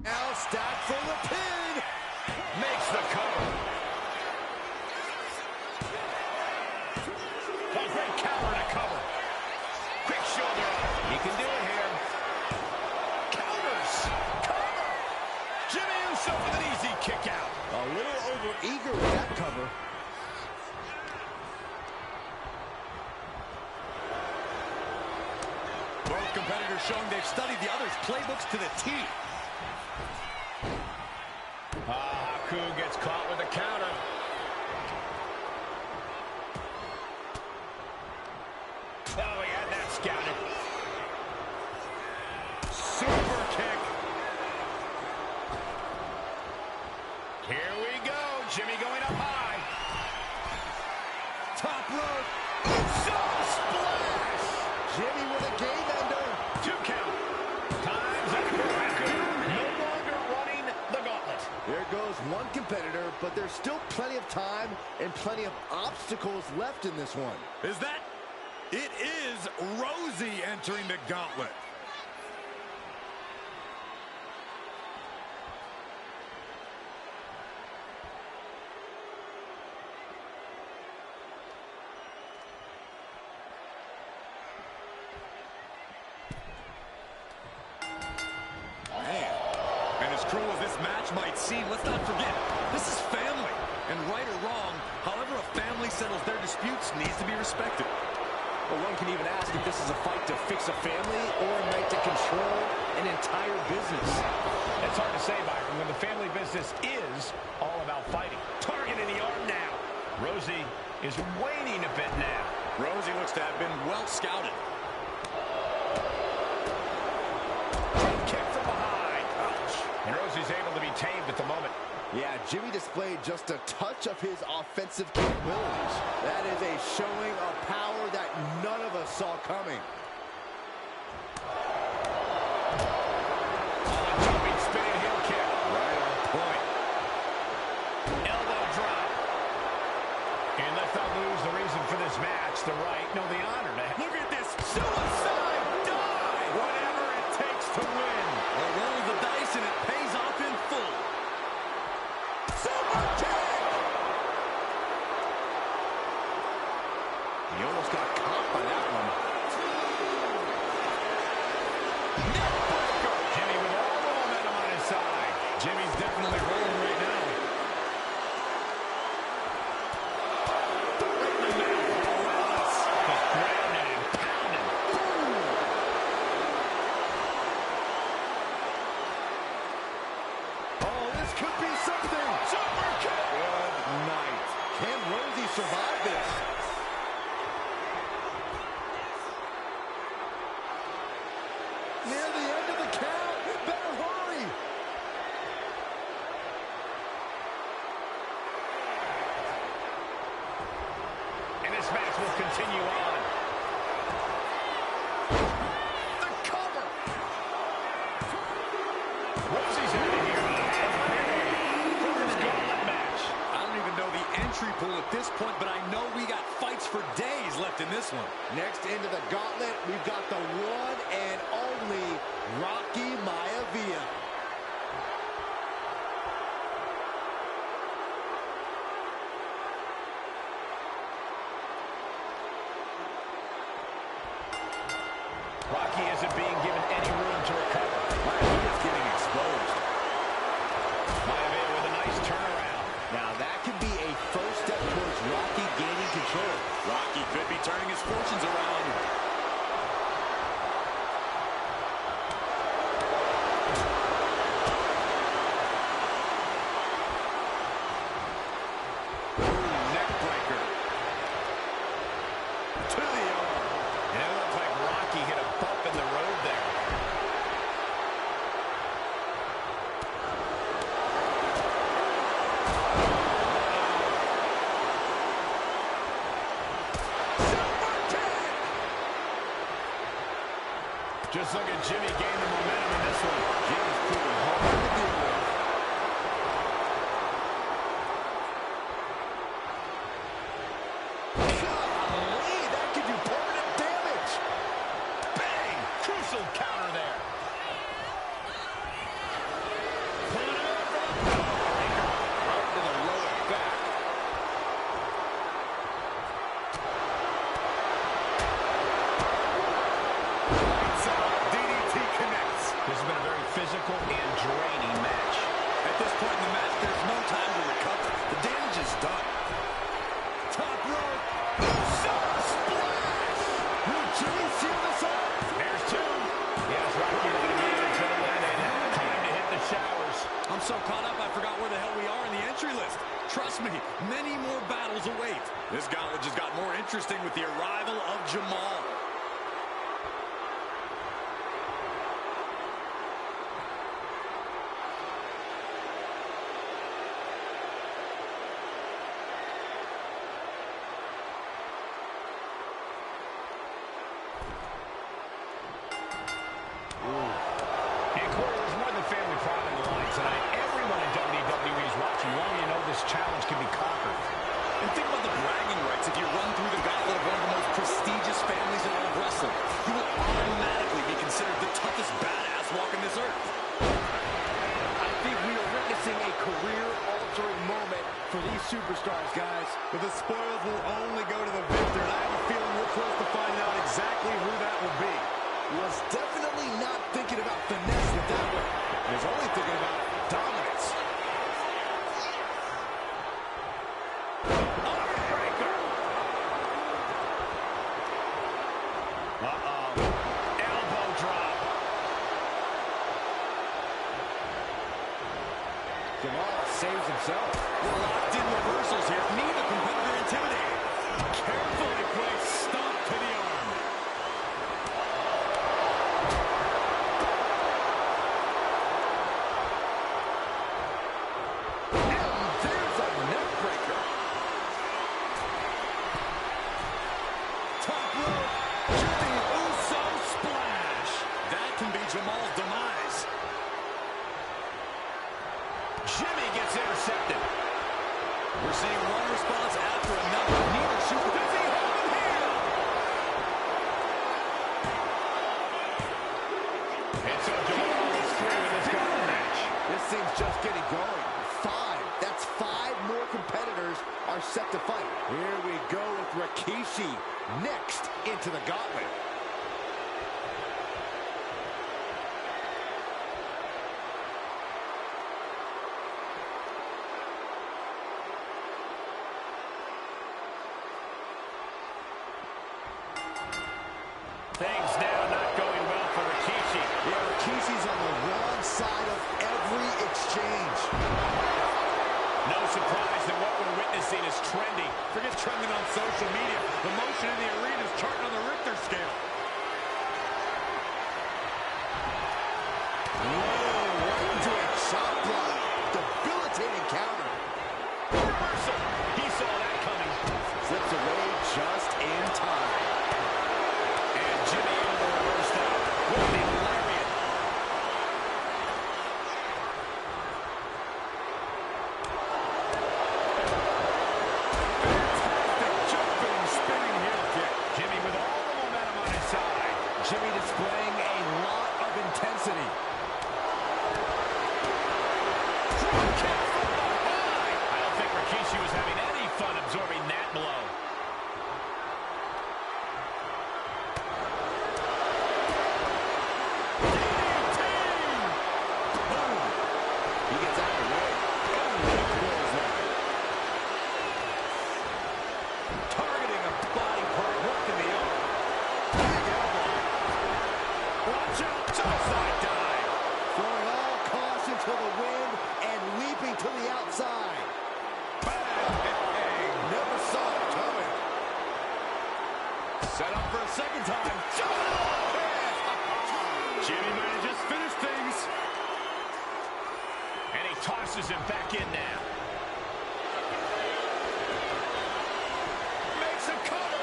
Now stacked for the pin. Makes the cover. A great counter to cover. Quick shoulder up. He can do it here. Counters. Cover. Jimmy Uso with an easy kick out. A little over-eager with that cover. Both competitors showing they've studied the other's playbooks to the T. Haku gets caught with a counter. Oh, he had that scouted. Super kick. Here we go. Jimmy going up high. Top rope. Uso splash. Jimmy with a game ender. 2 count. Time's up for Haku. No longer running the gauntlet. There goes one competitor, but there's still plenty of time and plenty of obstacles left in this one. Is that? It is Rosie entering the gauntlet. Man, and as cruel as this match might seem, let's not forget, this is family. And right or wrong, however a family settles their disputes needs to be respected. Well, one can even ask if this is a fight to fix a family or a night to control an entire business. It's hard to say, Byron, when the family business is all about fighting. Target in the arm now. Rosie is waning a bit now. Rosie looks to have been well scouted. Kick from behind. Ouch. And Rosie's able to be tamed at the moment. Yeah, Jimmy displayed just a touch of his offensive capabilities. That is a showing of power that none of us saw coming. Jumping spinning heel kick. Right on point. Elbow drop. And let's not lose the reason for this match. The right, no, the honor. Look at this suicide dive. Whatever it takes to win. Well, roll the dice and it pays off in full. Super kick! He almost got caught by that one. Neckbreaker. Jimmy with all the momentum on his side. Jimmy's definitely rolling right now. Right in the middle. Just grounding and pounding. Oh, this could be something. Super kick. Good night. Can Rosie survive this? Near the end of the count. Better hurry. And this match will continue on. The cover. Rosie's out of here. For this gauntlet match. I don't even know the entry pool at this point, but I know we got fights for days left in this one. Next into the gauntlet, we've got the one and only Rocky Maivia. Rocky isn't being given any room to recover. Maivia's getting exposed. Maivia with a nice turnaround. Now that could be a first step towards Rocky gaining control. Rocky could be turning his fortunes around. Neckbreaker. To the arm. And it looked like Rocky hit a bump in the road there. Just look at Jimmy gain the momentum in this one. Jimmy's proving hard to deal with. Golly, that could do permanent damage. Bang! Crucial counter there. I'm so caught up, I forgot where the hell we are in the entry list. Trust me, many more battles await. This gauntlet just got more interesting with the arrival of Jamal. Challenge can be conquered. And think about the bragging rights. If you run through the gauntlet of one of the most prestigious families in all of wrestling, you will automatically be considered the toughest badass walking this earth. I think we are witnessing a career-altering moment for these superstars, guys. But the spoils will only go to the victor, and I have a feeling we're close to finding out exactly who that will be. Was definitely not thinking about finesse with that one. He was only thinking about dominance. Jamal saves himself. We're locked in reversals here. Neither competitor intimidated. Carefully placed stomp to the arm. And there's a neck breaker. Top rope. Jimmy Uso splash. That can be Jamal's demise. Jimmy gets intercepted. We're seeing one response after another. Neither super. Does he hold him here? And so Jamal is through in this gauntlet match. This thing's just getting going. 5. That's 5 more competitors are set to fight. Here we go with Rikishi next into the gauntlet. Things now not going well for Rikishi. Yeah, Rikishi's on the wrong side of every exchange. No surprise that what we're witnessing is trending. Forget trending on social media. The motion in the arena is charting on the Richter scale. Whoa, right into a chop block. Debilitating counter. Reversal. He saw that coming. Slips away just in time. And Jimmy able to reverse that. What a lariat. Fantastic jumping, spinning heel kick. Jimmy with all the momentum on his side. Jimmy displaying a lot of intensity. Drop kick from behind. I don't think Rikishi was having any fun absorbing that blow. DDT! Boom. He gets out of the way. Oh, what a clothesline. Targeting a body part, working the arm. Big elbow. Watch out, suicide dive. Throwing all caution to the wind and leaping to the outside. Bang! Never saw it coming. Set up for a second time. Jimmy might have just finished things. And he tosses him back in now. Makes a cover.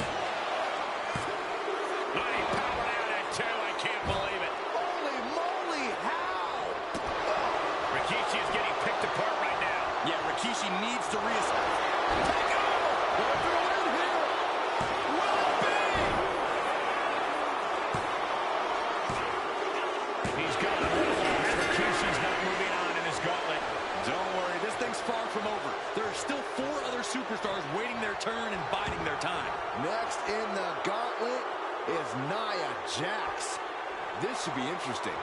Oh, he powered out at 2. I can't believe it. Holy moly, how? Rikishi is getting picked apart right now. Yeah, Rikishi needs to reestablish. Take it over. Going for the win here. Will it be? He's got a little lost. Rikishi's not moving on in his gauntlet. Don't worry, this thing's far from over. There are still 4 other superstars waiting their turn and biding their time. Next in the gauntlet is Nia Jax. This should be interesting.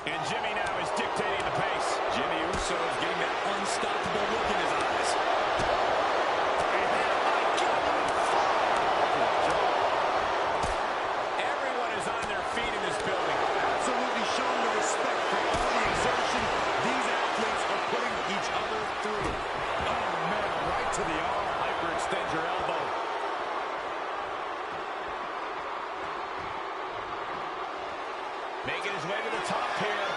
And Jimmy now is dictating the pace. Jimmy Uso is getting that unstoppable look in his eyes. to the arm. Hyperextend your elbow. Making his way to the top here.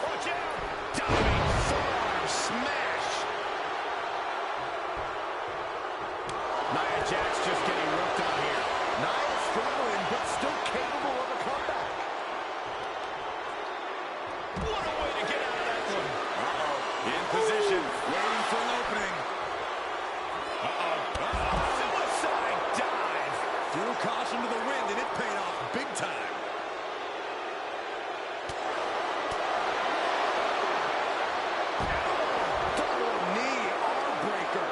Watch out! Diving forearm smash. Nia Jax just getting worked on here. Nia struggling, but still capable of a comeback. What a way to get out of that one. In position, waiting for an opening. Suicide dive. Threw caution to the wind, and it paid off big time. Double knee arm breaker.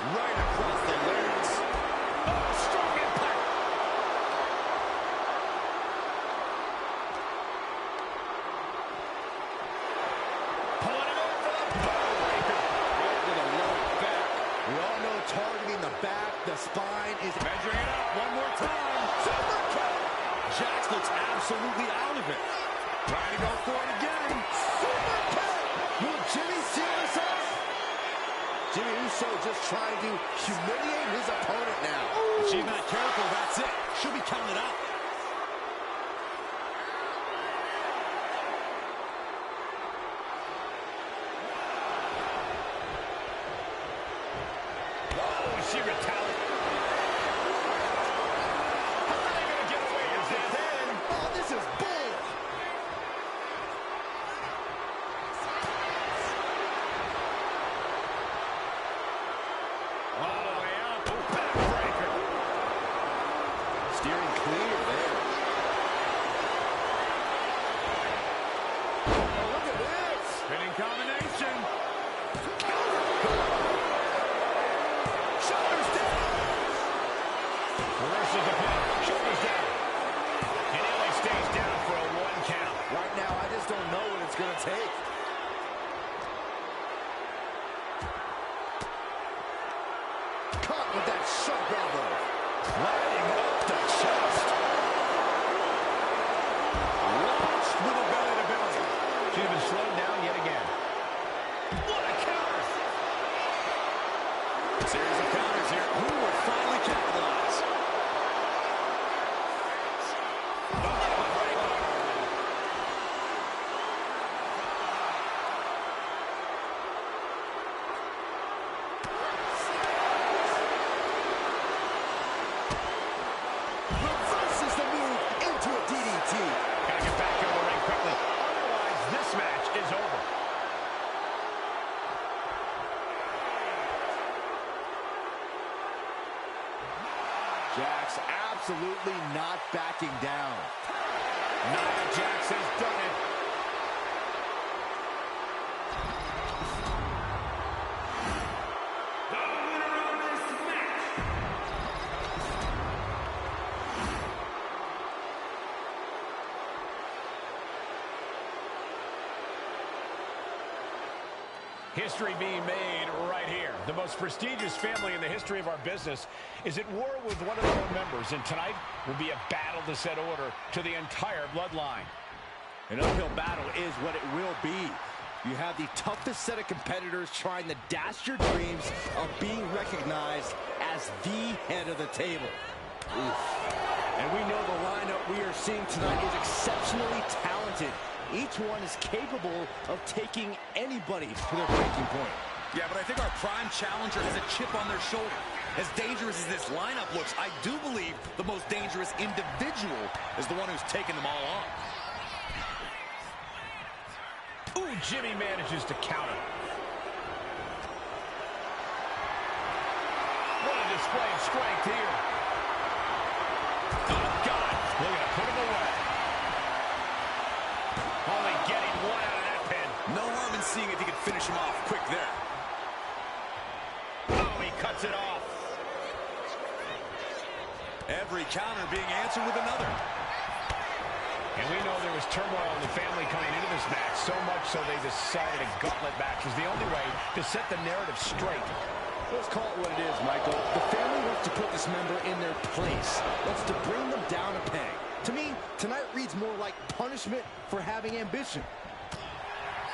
Right across the larynx. Oh, strong impact. Pulling him in for the backbreaker. Right to the lower back. We all know targeting the back, the spine is Measuring it up one more time. Super kick. Jax looks absolutely out of it. Trying to go for it again. super kick. Will Jimmy seal this up? Jimmy Uso just trying to humiliate his opponent now. If she's not careful, that's it. She'll be counted out. Oh, she retaliated. How are they going to get away with this? Oh, this is bull. All the way up. Oh, backbreaker. Steering clear there. Oh, look at this. Spinning combination. Shoulders down. Reverses the pin. Shoulders down. And he only stays down for a 1 count. Right now, I just don't know what it's going to take. Caught with that sharp elbow. Lighting up the chest. Launched with a belly to belly. She's been slowed down yet again. What a counter! Series of counters here. Who will finally capitalize? Reverses the move into a DDT. Gotta get back in the ring quickly. Otherwise, this match is over. Jax absolutely not backing down. Nia Jax has done it. The winner of this match. History being made right here. The most prestigious family in the history of our business is at war with one of their own members, and tonight will be a battle to set order to the entire bloodline. An uphill battle is what it will be. You have the toughest set of competitors trying to dash your dreams of being recognized as the head of the table. And we know the lineup we are seeing tonight is exceptionally talented. Each one is capable of taking anybody to their breaking point. Yeah, but I think our prime challenger has a chip on their shoulder. As dangerous as this lineup looks, I do believe the most dangerous individual is the one who's taken them all on. Ooh, Jimmy manages to counter. What a display of strength here. Oh, God. Looking to put him away. Only getting one out of that pin. No harm in seeing if he can finish him off quick there. Oh, he cuts it off. Every counter being answered with another. And we know there was turmoil in the family coming into this match, so much so they decided a gauntlet match was the only way to set the narrative straight. Let's call it what it is, Michael. The family wants to put this member in their place. Wants to bring them down a peg. To me, punishment for having ambition.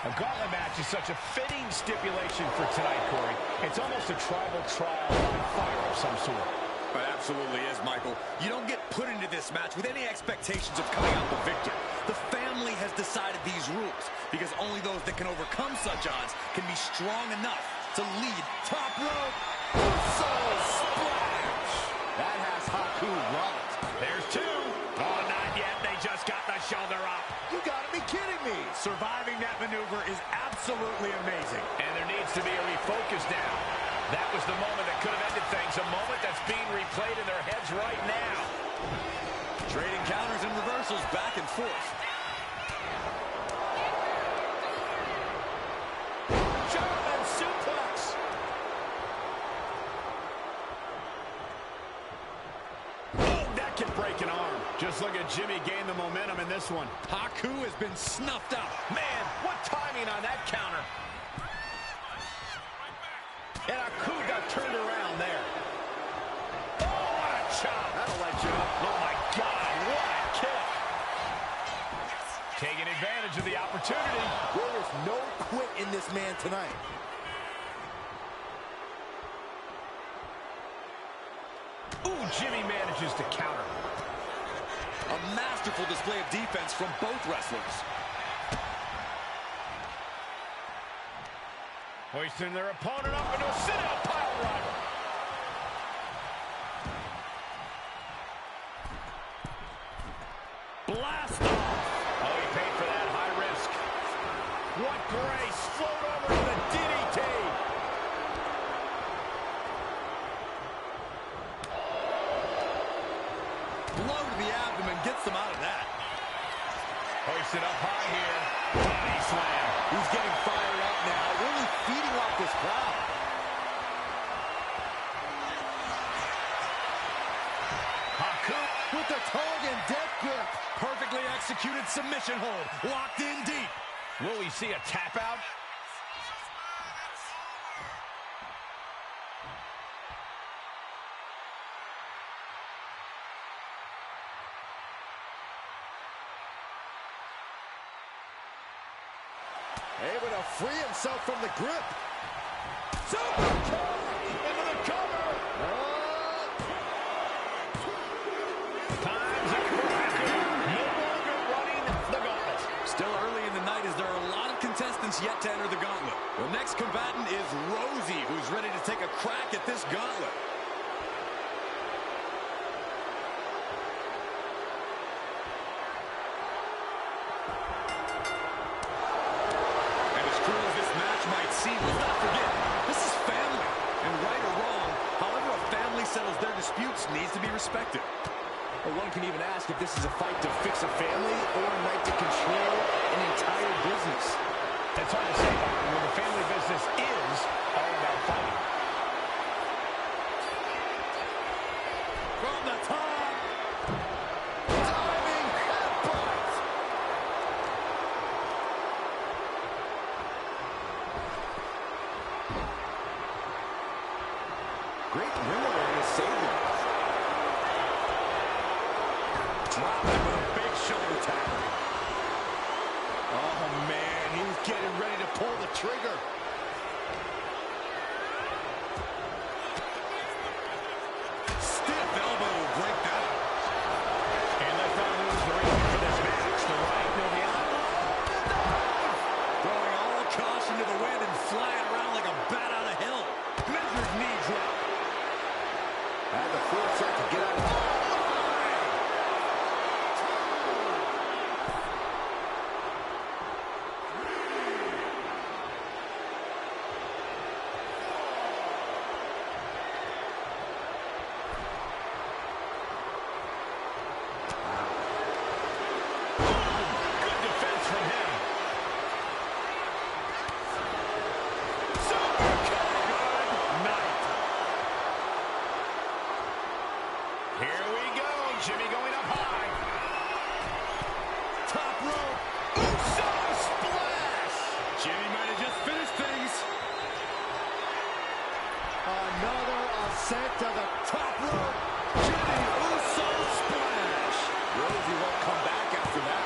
A gauntlet match is such a fitting stipulation for tonight, Corey. It's almost a tribal trial by fire of some sort. It absolutely is, Michael. You don't get put into this match with any expectations of coming out the victor. The family has decided these rules because only those that can overcome such odds can be strong enough to lead. Top rope. Uso splash. That has Haku rocked. There's two. Oh, not yet. They just got the shoulder up. You gotta be kidding me. Surviving that maneuver is absolutely amazing. And there needs to be a refocus now. That was the moment that could have ended things. A moment that's being replayed in their heads right now. Trading counters and reversals back and forth. German suplex. Oh, that can break an arm. Just look at Jimmy gain the momentum in this one. Haku has been snuffed out. Man, what timing on that counter. And Haku got turned around there. Oh, what a chop. That'll light you up. Oh, my God, what a kick. Taking advantage of the opportunity. There is no quit in this man tonight. Ooh, Jimmy manages to counter. A masterful display of defense from both wrestlers. Hoisting their opponent up into a sit-out pile driver. Blast off. Oh, he paid for that high risk. What grace. Float over to the DDT. Blow to the abdomen gets them out of that. Hoisted up high here. Body slam. He's getting fired up now, really feeding off this crowd. Haku With the tongue and death grip. Perfectly executed submission hold. Locked in deep. Will we see a tap out? Able to free himself from the grip. Super kick into the cover. Time's up for Haku. No longer running the gauntlet. Still early in the night as there are a lot of contestants yet to enter the gauntlet. The next combatant is Rosie, who's ready to take a crack at this gauntlet. Let's not forget, this is family. And right or wrong, however a family settles their disputes needs to be respected. Well, one can even ask if this is a fight to fix a family or a night to control an entire business. It's hard to say when the family business is all about fighting. From the top. Diving headbutt. Great ring awareness saved him. Dropping with a big shoulder tackle. Oh, man, he's getting ready to pull the trigger. Stiff elbow will break that. And let's not lose the reason for this match. The right will be out. Throwing all caution to the wind and flying around like a bat out of hell. Measured knee drop. Had the foresight to get out of it. Good defense from him. Super kick. Good night. Here we go. Jimmy going up high. Top rope. Uso splash. Jimmy might have just finished things. Another ascent to the top rope. Jimmy Uso splash. Rosie won't come back after that.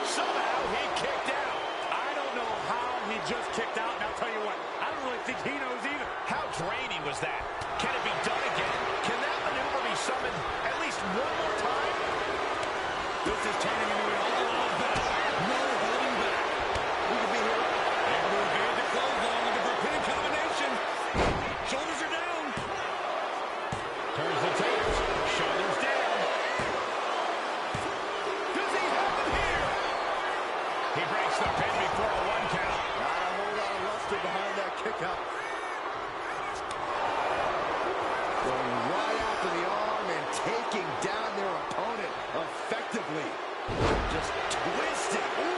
Somehow he kicked out. I don't know how he just kicked out, and I'll tell you what, I don't really think he knows either. How draining was that? Can it be done again? Can that maneuver be summoned at least one more time? This is turning into an all-out battle. No holding back. We could be here. Able to evade the clothesline with the pin combination. Shoulders are down. Turns the tables. Shoulders down. Does he have it here? He breaks the pin before a 1 count. Not a whole lot of luster behind that kick out. Going right after the arm and taking down their opponent effectively. Just twisted. Ooh.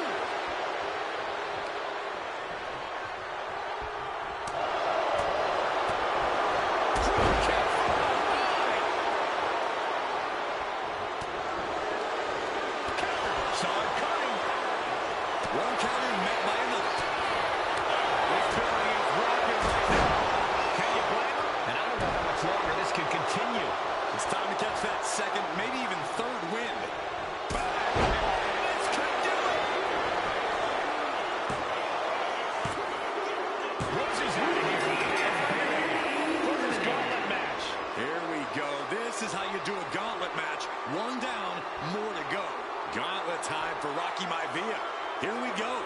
This is how you do a gauntlet match. 1 down, more to go. Gauntlet time for Rocky Maivia. Here we go.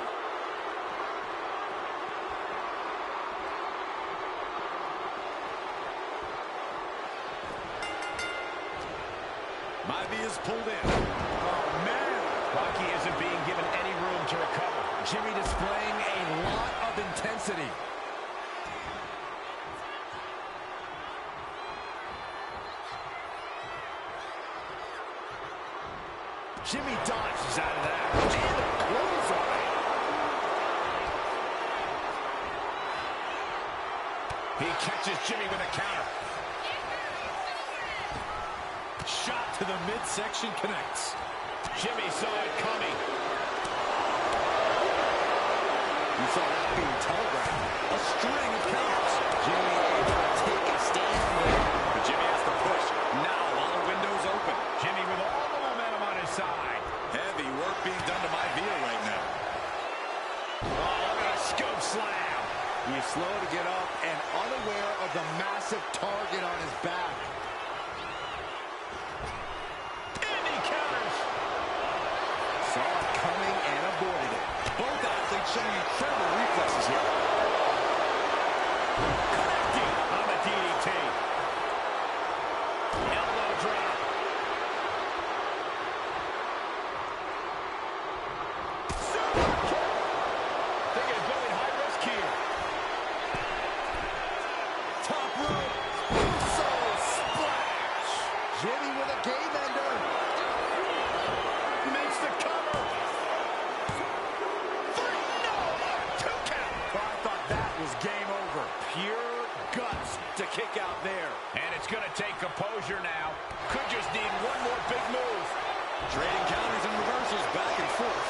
Maivia's pulled in. Oh, man. Rocky isn't being given any room to recover. Jimmy displaying a lot of intensity. Jimmy dodges out of that. And a clothesline. He catches Jimmy with a counter. Shot to the midsection connects. Jimmy saw it coming. You saw that being telegraphed. A string of counters. Jimmy able to take a stand there. But Jimmy has to push. Now all the windows open. Jimmy with all the momentum on his side. Heavy work being done to Maivia right now. Oh, look at a scoop slam. He's slow to get up and unaware of the massive target on his back. And he counters. Saw it coming and avoided it. Both athletes showing incredible reflexes here. Connecting on the DDT. Elbow drop. Super kick. Thinking of going high risk here. Top rope. So splash. Jimmy with a game ender. Makes the cover. 3, no, 2 count. Well, I thought that was game over. Pure guts to kick out there. And it's going to take composure now. Could just need one more big move. Trading counters and reversals back and forth.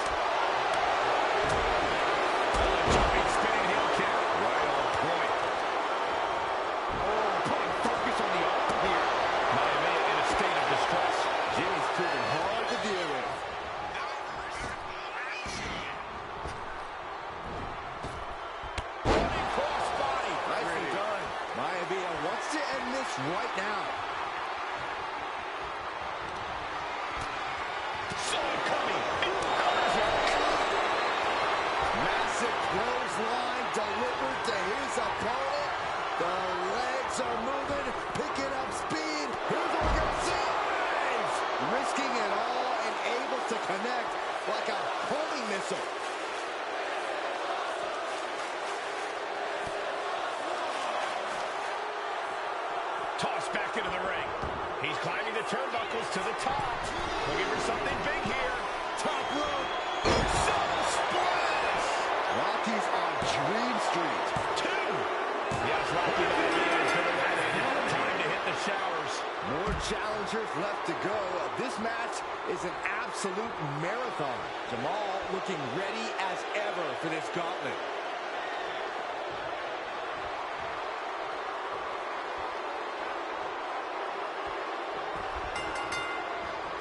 Jumping spinning heel kick. Right on point. Oh, putting focus on the arm here. Maivia in a state of distress. Jimmy's proving hard to deal with. Running cross body. Nicely done. Maivia wants to end this right now. Saw it coming. It covers it. Massive clothesline delivered to his opponent. The legs are moving, picking up speed. Here's what we're going to see. Risking it all and able to connect like a homing missile. Tossed back into the ring. He's climbing the turnbuckles to the top. Looking for something big here. Top rope. Sun splash. Rocky's on Dream Street. 2. Yes, Rocky Maivia is going to win it. Time to hit the showers. More challengers left to go. This match is an absolute marathon. Jamal looking ready as ever for this gauntlet.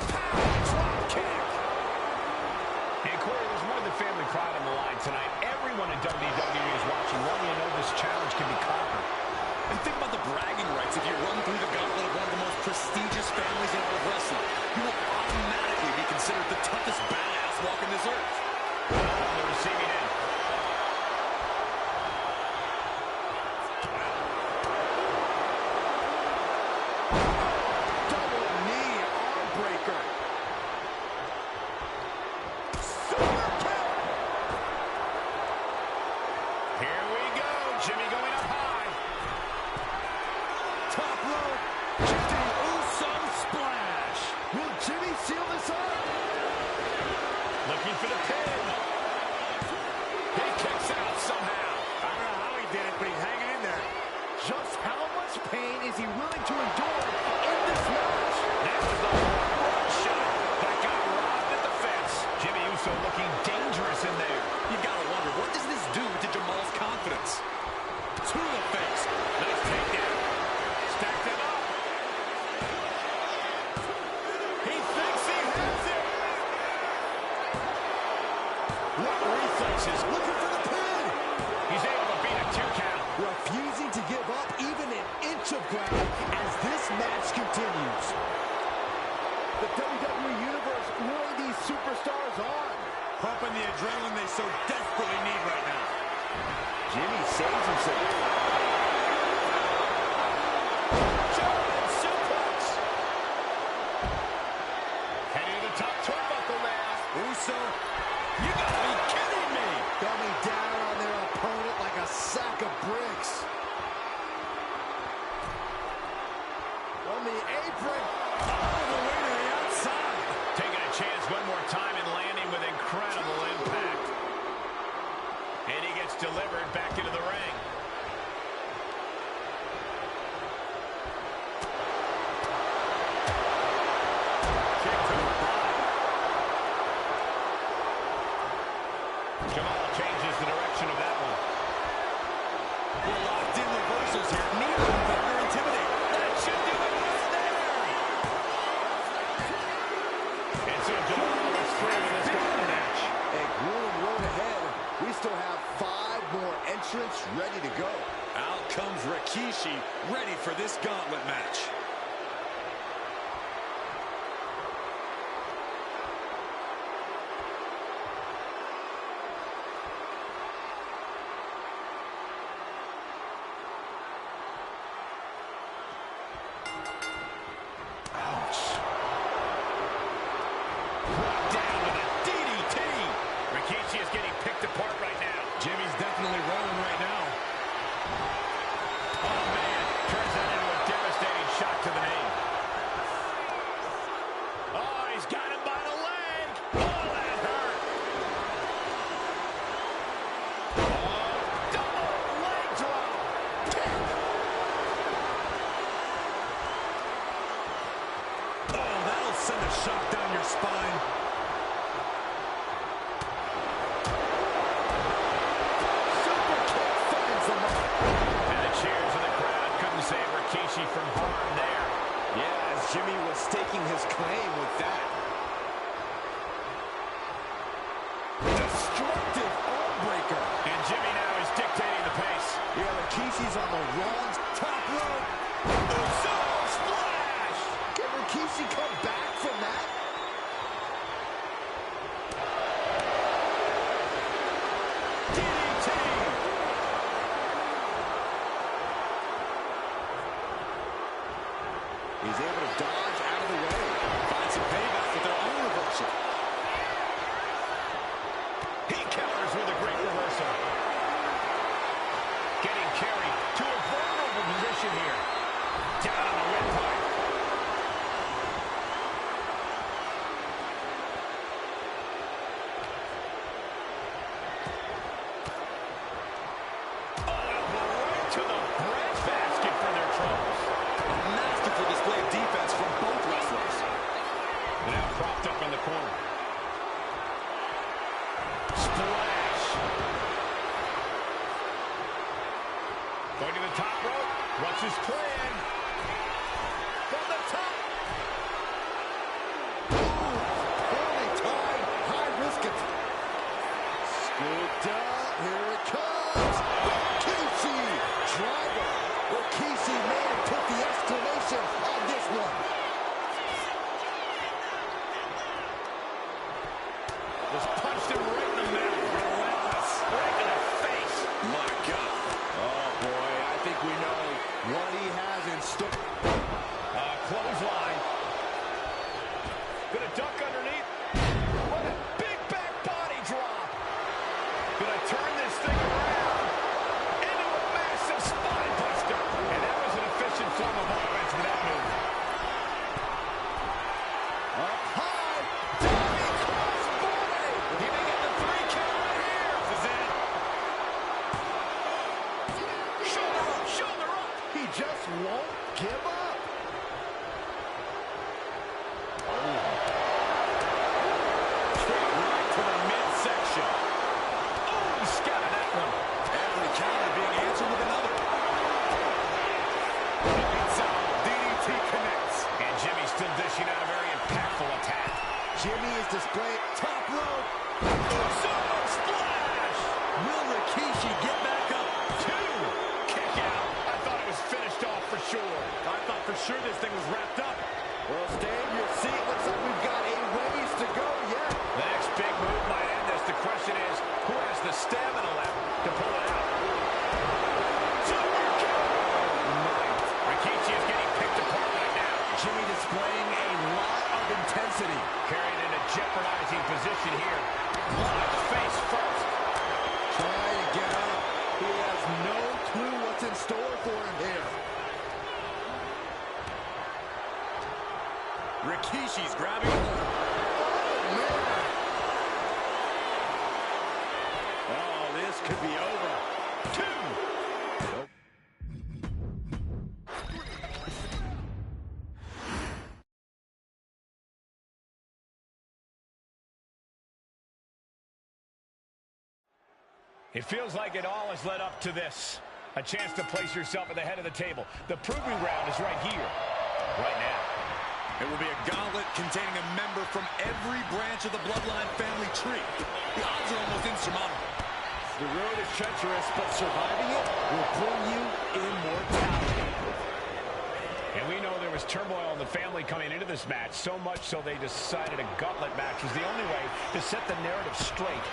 Power drop kick. And Corey toughest badass walking this earth. On the receiving end. Double knee arm breaker. Super kick. Here we go. Jimmy going up high. Top rope. Jimmy Uso splash. Will Jimmy seal this up? Looking for the pin. He kicks out somehow. I don't know how he did it, but he's hanging in there. Just how much pain is he willing to endure in this match? That was the wrong shot, but it got robbed at the fence. Jimmy Uso looking dangerous in there. You gotta wonder, what does this do to Jamal's confidence? To the face. Nice takedown. Stacked him up. He thinks he has it. What reflexes? Looking for the pin. He's able to beat a 2 count. Refusing to give up even an inch of ground as this match continues. The WWE Universe luring these superstars on. Pumping the adrenaline they so desperately need right now. Jimmy saves himself. German suplex. Heading to the top turnbuckle now. Uso, you gotta be kidding me. Coming down on their opponent like a sack of bricks. On the apron. All the way to the outside. Taking a chance one more time and landing with incredible impact. And he gets delivered back into the ring. Kick to the body. Jamal changes the direction of that one. We're locked in reversals here. Neither of them better intimidate. That should do it right there. And so Jamal is through in this gauntlet match. A grueling road ahead. We still have 5 more entrants ready to go. Out comes Rikishi, ready for this gauntlet match. Down with a DDT. Rikishi is getting picked apart right now. Jimmy's definitely rolling right now. Oh, man. Turns that into a devastating shot to the knee. Oh, he's got him by the leg. Oh, that hurt. Oh, double leg drop. Kick. Oh, that'll send a shock down your spine. Super kick finds the mark. And the cheers of the crowd couldn't save Rikishi from harm there. Yeah, as Jimmy was staking his claim with that. Destructive arm breaker. And Jimmy now is dictating the pace. Yeah, Rikishi's on the wrong top rope. Uso splash. Can Rikishi come back from that? DDT. He's able to dodge out of the way. Find some payback with their own reversal. He counters with a great reversal. Getting carried to a vulnerable position here. Down on the windpipe. Oh, elbow right to the breadbasket for their troubles. A masterful display of defense from both wrestlers. Now propped up in the corner. Splash. Going to the top rope. What's his plan? From the top. Poorly timed. High risk it. Scooped up. Here it comes. Rikishi. Driver. Rikishi may have put the exclamation on this one. Just punched him right in the middle. Relentless. Right in the face. My God. Oh, boy, I think we know what he has in store. Clothesline. Gonna duck underneath. What a big back body drop. Gonna turn this thing around into a massive spine buster. And that was an efficient form of offense with that move. Up high. Diving crossbody. He may get the 3 count right here. This is it. Shoulder up, shoulder up. He just won't give up. Straight right to the midsection. Oh, he scattered that one. Every counter being answered with another. Inside, DDT connects. And Jimmy's still dishing out a very impactful attack. Jimmy is displaying top rope. Solo splash! Will Rikishi get back up? 2. Kick out. I thought it was finished off for sure. I thought for sure this thing was wrapped up. Well, stay in your seat. Looks like we've got a ways to go yet. The next big move might end this. The question is, who has the stamina left to pull it out? Super kick! Rikishi is getting picked apart right now. Jimmy displaying a lot of intensity. Carried in a jeopardizing position here. Launch face first. Trying to get up. He has no clue what's in store for him here. Rikishi's grabbing hold. Oh, man. Oh, this could be over. 2. It feels like it all has led up to this. A chance to place yourself at the head of the table. The proving ground is right here, right now. It will be a gauntlet containing a member from every branch of the Bloodline family tree. The odds are almost insurmountable. The road is treacherous, but surviving it will bring you immortality. And we know there was turmoil in the family coming into this match, so much so they decided a gauntlet match was the only way to set the narrative straight.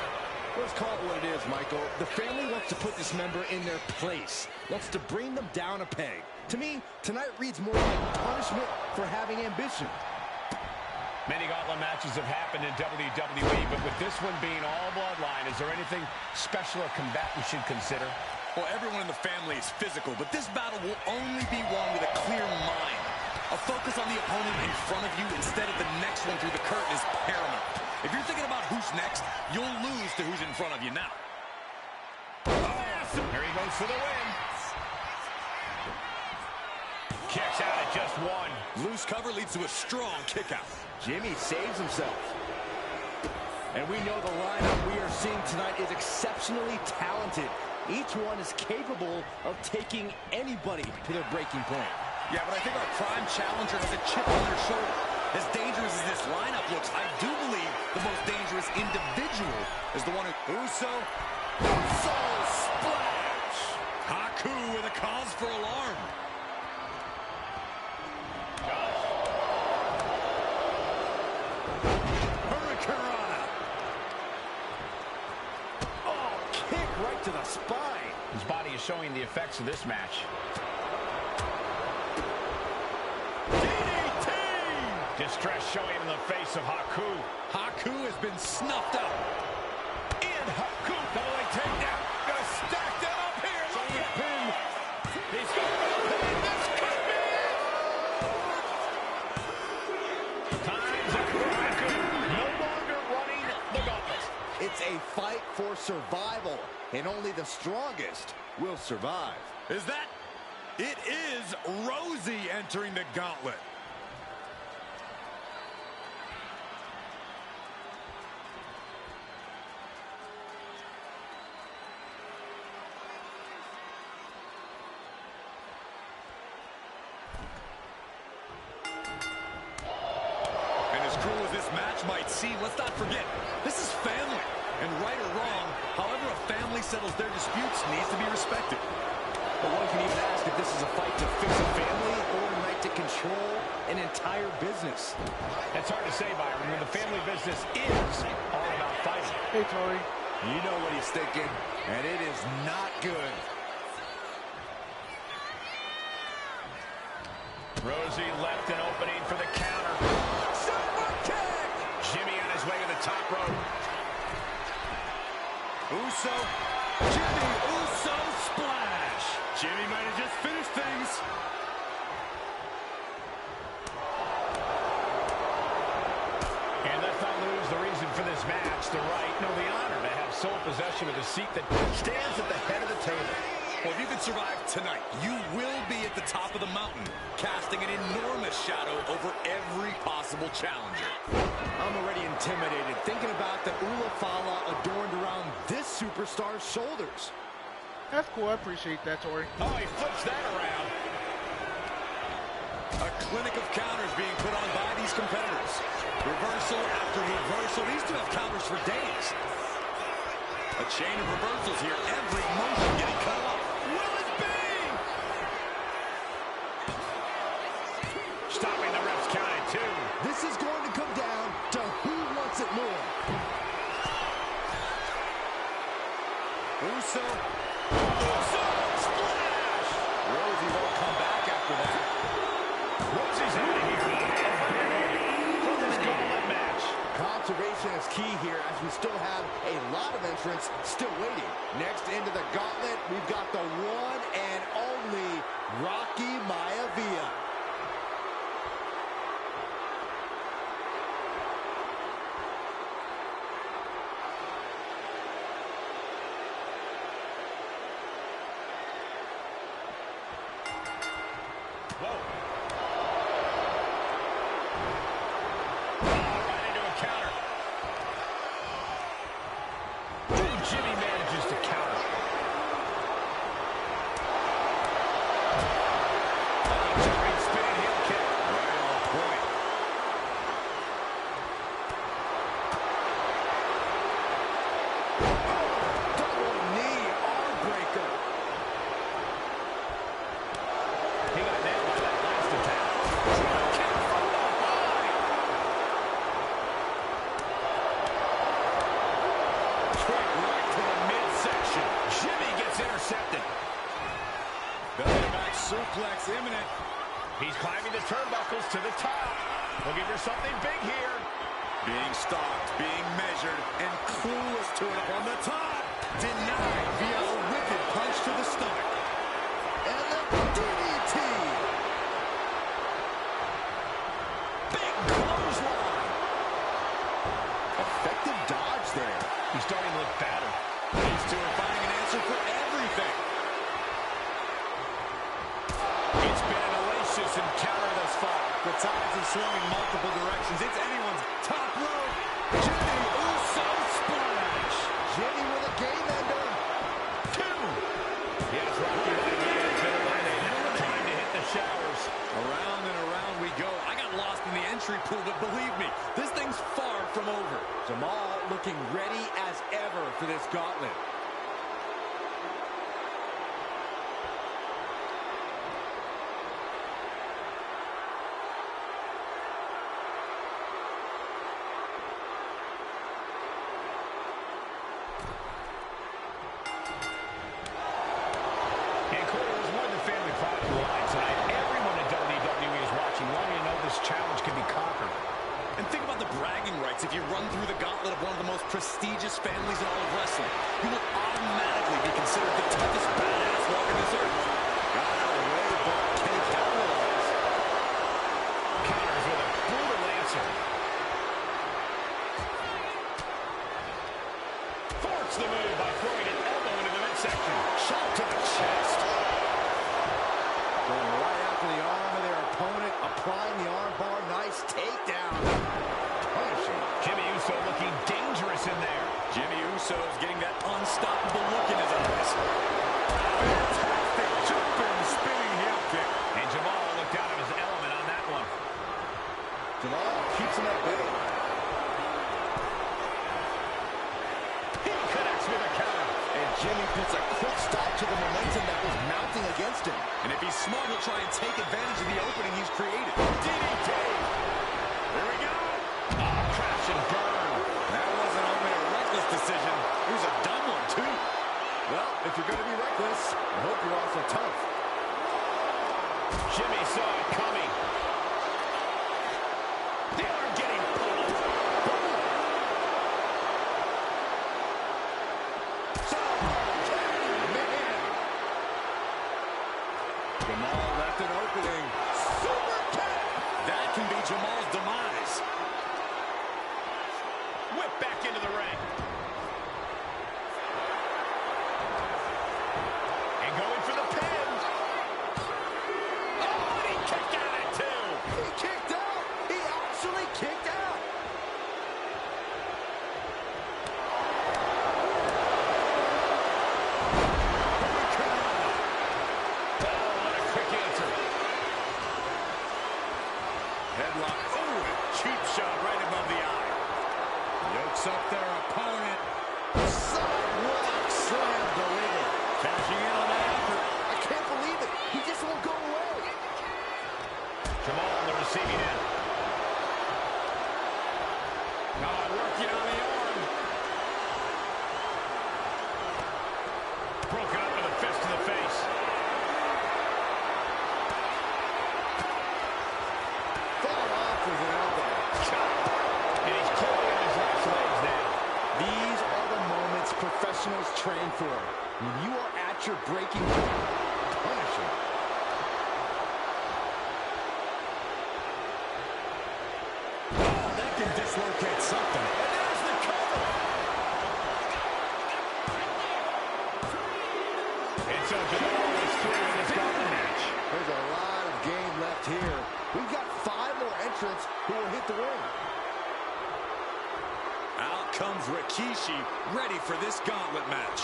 Let's call it what it is, Michael. The family wants to put this member in their place, wants to bring them down a peg. To me, tonight reads more like punishment for having ambition. Many gauntlet matches have happened in WWE, but with this one being all bloodline, is there anything special a combatant should consider? Well, everyone in the family is physical, but this battle will only be won with a clear mind. A focus on the opponent in front of you instead of the next one through the curtain is paramount. If you're thinking about who's next, you'll lose to who's in front of you now. Oh, here he goes for the win. Kicks out at just 1. Loose cover leads to a strong kick out. Jimmy saves himself. And we know the lineup we are seeing tonight is exceptionally talented. Each one is capable of taking anybody to their breaking point. Yeah, but I think our prime challenger has a chip on their shoulder. As dangerous as this lineup looks, I do believe the most dangerous individual is the one who... Uso splash! Haku with a cause for alarm. Hurricanrana. Oh, kick right to the spine. His body is showing the effects of this match. Distress showing in the face of Haku. Haku has been snuffed out. In Haku. Double leg takedown. Gonna stack that up here. Look at him. He's going to pin. This could be it. Time's up for Haku. No longer running the gauntlet. It's a fight for survival, and only the strongest will survive. Is that? It is Rosie entering the gauntlet. Might seem, let's not forget, this is family, and right or wrong, however a family settles their disputes needs to be respected. But one can even ask if this is a fight to fix a family or a night to control an entire business. That's hard to say, Byron, when the family business is all about fighting. Hey, Tori. You know what he's thinking, and it is not good. Rosie left an opening for the counter. Super kick! Jimmy on his way to the top rope. Uso. Jimmy Uso splash. Jimmy might have just finished things. And let's not lose the reason for this match, the right, no, the honor to have sole possession of the seat that stands at the head of the table. Well, if you can survive tonight, you will be at the top of the mountain, casting an enormous shadow over every possible challenger. I'm already intimidated thinking about the Ulafala adorned around this superstar's shoulders. That's cool. I appreciate that, Tori. Oh, he flips that around. A clinic of counters being put on by these competitors. Reversal after reversal. These two have counters for days. A chain of reversals here. Every motion getting cut off. Will it be? Stopping the ref's count at 2. This is going to come down to who wants it more. Uso. Uso splash. Rosie won't come back after that. Rosie's out of here. From this gauntlet match. Conservation is key here as we still have a lot of entrants still waiting. Next into the gauntlet, we've got the one and only Rocky Maivia. Whoa. Right into a counter. Jimmy manages to counter. Jumping spinning heel kick. Right on point. Double knee arm breaker. He got nailed by that last attack. Kick from behind. Kick right to the midsection. Jimmy gets intercepted. Belly back suplex imminent. He's climbing the turnbuckles to the top. Looking for something big here. Being stalked, being measured, and clueless to it from the top. Denied via a wicked punch to the stomach. And the DDT. Big clothesline. Effective dodge there. He's starting to look battered. These two are finding an answer for everything. It's been an hellacious encounter thus far. The tides have swung in multiple directions. It's anyone's top rope. Jimmy Uso splash. Jimmy with a game ender. 2. Yes, Rocky Maivia has been eliminated. Time to hit the showers. Around and around we go. I got lost in the entry pool, but believe me, this thing's far from over. Jamal looking ready as ever for this gauntlet. And Corey, there's more than family fight on the line tonight. Everyone in WWE is watching, wanting to know this challenge can be conquered. And think about the bragging rights. If you run through the gauntlet of one of the most prestigious families in all of wrestling, you will automatically be considered the toughest badass walking this earth. Got out of the way, but can he capitalize? Counters with a brutal answer. Thwarts the move by throwing an elbow into the midsection. Shot to the chest. Going right after the arm of their opponent, applying the arm bar. Nice takedown. Punishing. Jimmy Uso looking dangerous in there. Jimmy Uso is getting that unstoppable look in his eyes. Fantastic jumping, spinning heel kick. And Jamal looked out of his element on that one. Jamal keeps him at bay. He connects with a counter. And Jimmy puts a quick stop to the momentum that was mounting against him. And if he's smart, he'll try and take advantage of the opening he's created. DDT. There we go. Oh, crash and burn. That wasn't only a reckless decision. It was a dumb one, too. Well, if you're going to be reckless, I hope you're also tough. Jimmy saw it coming. The arm getting pulled. Jamal left an opening. Super kick! That can be Jamal's demise. Whip back into the ring. And going for the pin. Oh, and he kicked out at two. He kicked out. He actually kicked out. Headlock. Oh, cheap shot right above the eye. Yokes up their opponent. Sidewalk slam delivered. Cashing in on that effort. I can't believe it. He just won't go away. Jamal on the receiving end. Working on the arm. Broken up with a fist to the face. Fell off with an elbow. And he's crawling on his last legs now. These are the moments professionals train for. When you are at your breaking point, punish him. Oh, that can dislocate something. And there's the cover. And so Jamal is through in this gauntlet match. There's a lot of game left here. We've got 5 more entrants who will hit the ring. Out comes Rikishi, ready for this gauntlet match.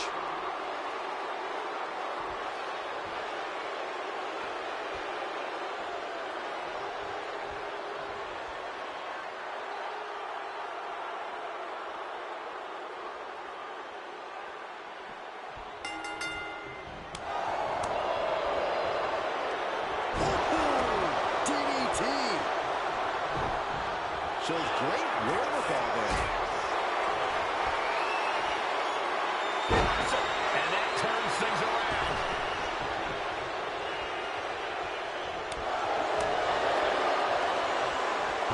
DDT. Shows great wherewithal there. And that turns things around.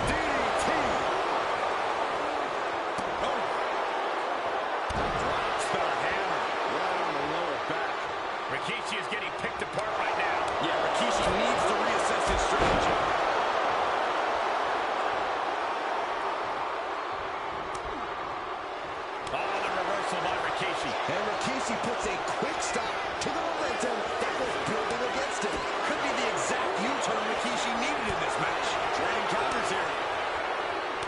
DDT. Oh. Drops the hammer. Right on the lower back. Rikishi is getting picked apart right now. Yeah, Rikishi needs to reassess his strategy. Oh, the reversal by Rikishi. And Rikishi puts a quick stop to the momentum that was building against him. Could be the exact U-turn Rikishi needed in this match. Trading counters here.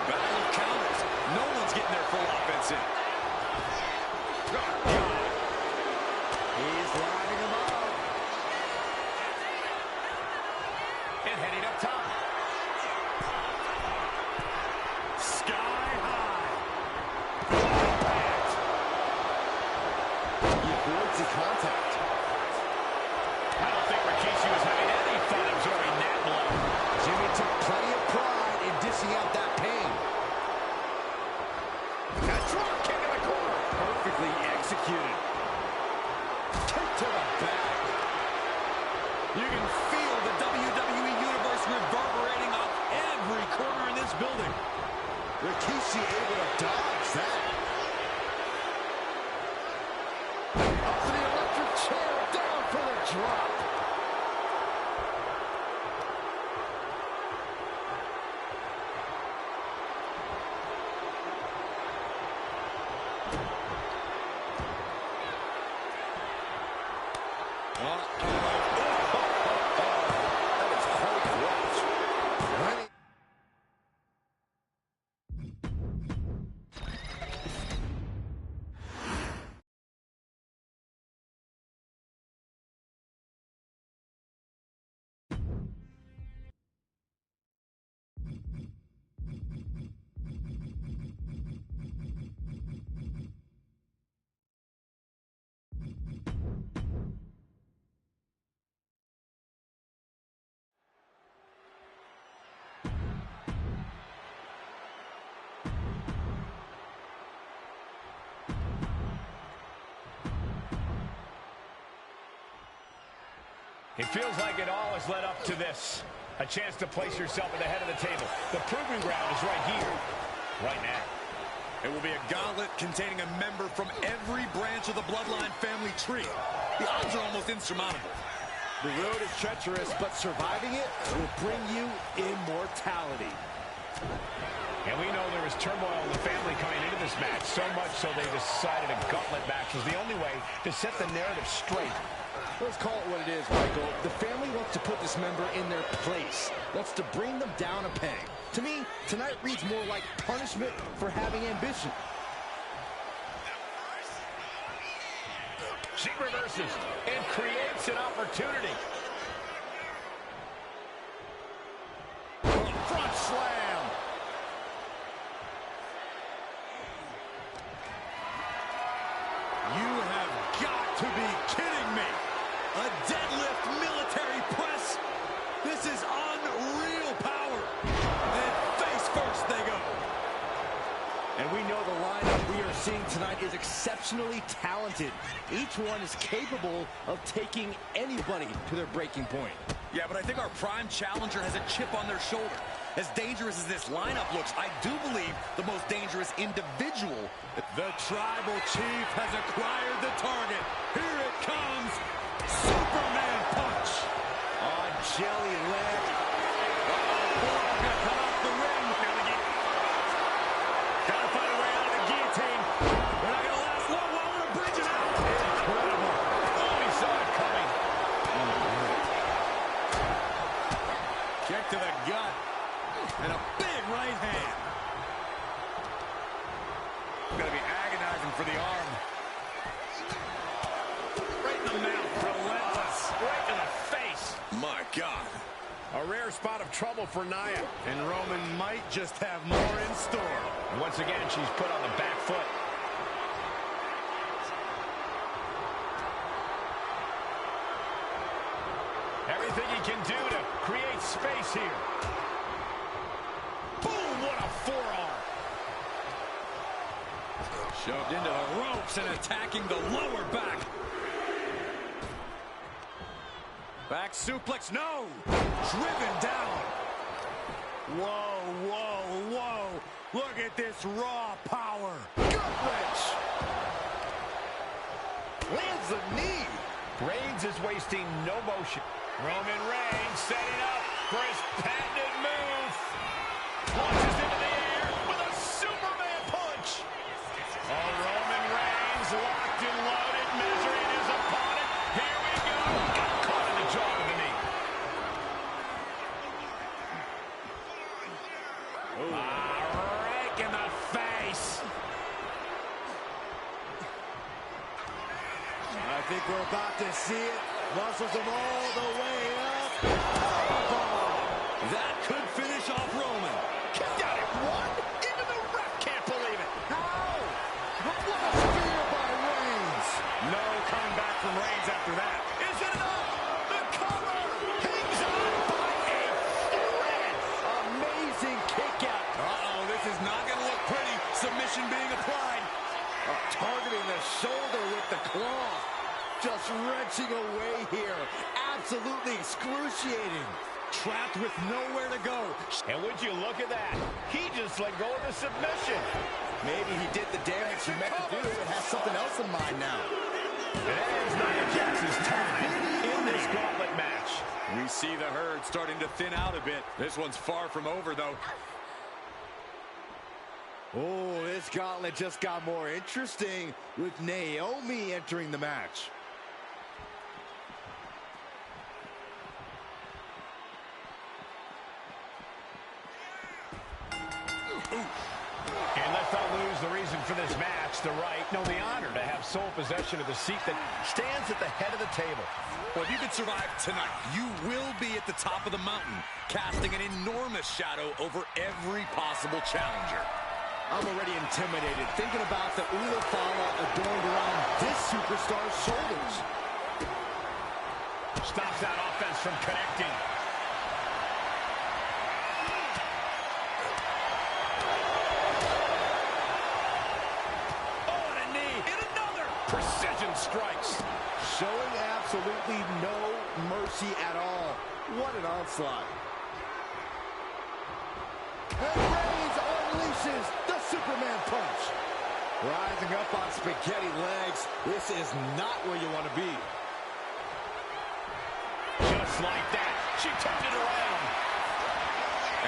Battle of counters. No one's getting their full offense in. He's lining him up. And heading up top. Sky high. He avoids the contact. I don't think Rikishi was having any fun absorbing that blow. Jimmy took plenty of pride in dishing out that pain. A drop kick in the corner. Perfectly executed. Kick to the back. You can feel the WWE Universe reverberating off every corner in this building. Rikishi able to dodge that. Up to the electric chair, down for the drop. That is hard to watch. Right. It feels like it all has led up to this. A chance to place yourself at the head of the table. The proving ground is right here, right now. It will be a gauntlet containing a member from every branch of the Bloodline family tree. The odds are almost insurmountable. The road is treacherous, but surviving it will bring you immortality. And we know there is turmoil in the family coming into this match, so much so they decided a gauntlet match was the only way to set the narrative straight. Let's call it what it is, Michael. The family wants to put this member in their place, wants to bring them down a peg. To me, tonight reads more like punishment for having ambition. She reverses and creates an opportunity. Front slam. You have got to be kidding me. A deadlift military press. This is unreal power. And face first they go. And we know the lineup we are seeing tonight is exceptionally talented. Each one is capable of taking anybody to their breaking point. Yeah, but I think our prime challenger has a chip on their shoulder. As dangerous as this lineup looks, I do believe the most dangerous individual. The tribal chief has acquired the target. Here it comes. Superman punch. On jelly leg. Gonna come off the ring. Gotta find a way out of the guillotine. They're not gonna last long. We're gonna bridge it out. Incredible. Oh, he saw it coming. Kick to the gut. And a big right hand. Gonna be agonizing for the arm. Right in the mouth. Relentless. Right in the face. My God. A rare spot of trouble for Nia. And Roman might just have more in store. And once again, she's put on the back foot. Everything he can do to create space here. Boom, what a forearm. Shoved into the ropes and attacking the lower back. Back suplex, no! Driven down. Whoa, whoa, whoa. Look at this raw power. Gut wrench. Lands a knee. Reigns is wasting no motion. Roman Reigns setting up for his patented move. Launches into the air with a Superman punch. Oh, Roman Reigns locked and loaded, measuring his opponent. Here we go. Got caught in the jaw with the knee. Rake in the face. I think we're about to see it. Muscles him all the way up. Powerbomb. That could finish off Roman. Kicked out at one. Even the ref can't believe it. How? What a spear by Reigns. No coming back from Reigns after that. Is it enough? The cover hangs on by a thread. Amazing kick out. Uh-oh, this is not going to look pretty. Submission being applied. Targeting the shoulder with the claw. Just wrenching away here. Absolutely excruciating. Trapped with nowhere to go. And would you look at that? He just let go of the submission. Maybe he did the damage he meant to do and has something else in mind now. It ends Nia Jax's time in this gauntlet match. We see the herd starting to thin out a bit. This one's far from over, though. Oh, this gauntlet just got more interesting with Naomi entering the match. And let's not lose the reason for this match, the right, no, the honor to have sole possession of the seat that stands at the head of the table. Well, if you could survive tonight, you will be at the top of the mountain, casting an enormous shadow over every possible challenger. I'm already intimidated, thinking about the Ulafala adorned around this superstar's shoulders. Stops that offense from connecting. Oh, and a knee. And another. Precision strikes. Showing absolutely no mercy at all. What an onslaught. And Reigns unleashes the Superman punch. Rising up on spaghetti legs. This is not where you want to be. Just like that, she turned it around.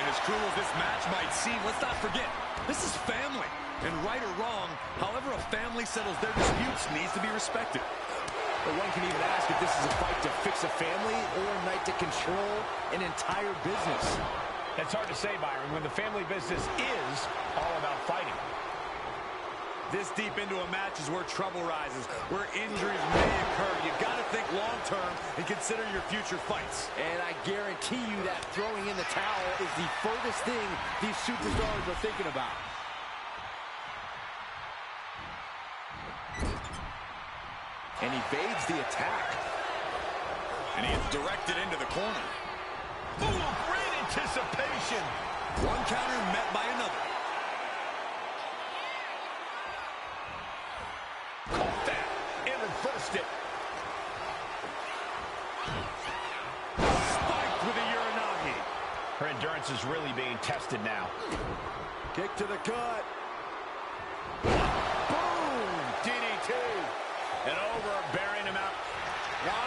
And as cruel as this match might seem, let's not forget, this is family. And right or wrong, however a family settles their disputes needs to be respected. But one can even ask if this is a fight to fix a family or a night to control an entire business. It's hard to say, Byron, when the family business is all about fighting. This deep into a match is where trouble rises, where injuries may occur. You've got to think long-term and consider your future fights. And I guarantee you that throwing in the towel is the furthest thing these superstars are thinking about. And evades the attack. And he is directed into the corner. Ooh, great anticipation. One counter met by another. Caught that and reversed it. Spiked with a Uranagi. Her endurance is really being tested now. Kick to the gut. Boom! DDT. And over, burying him out.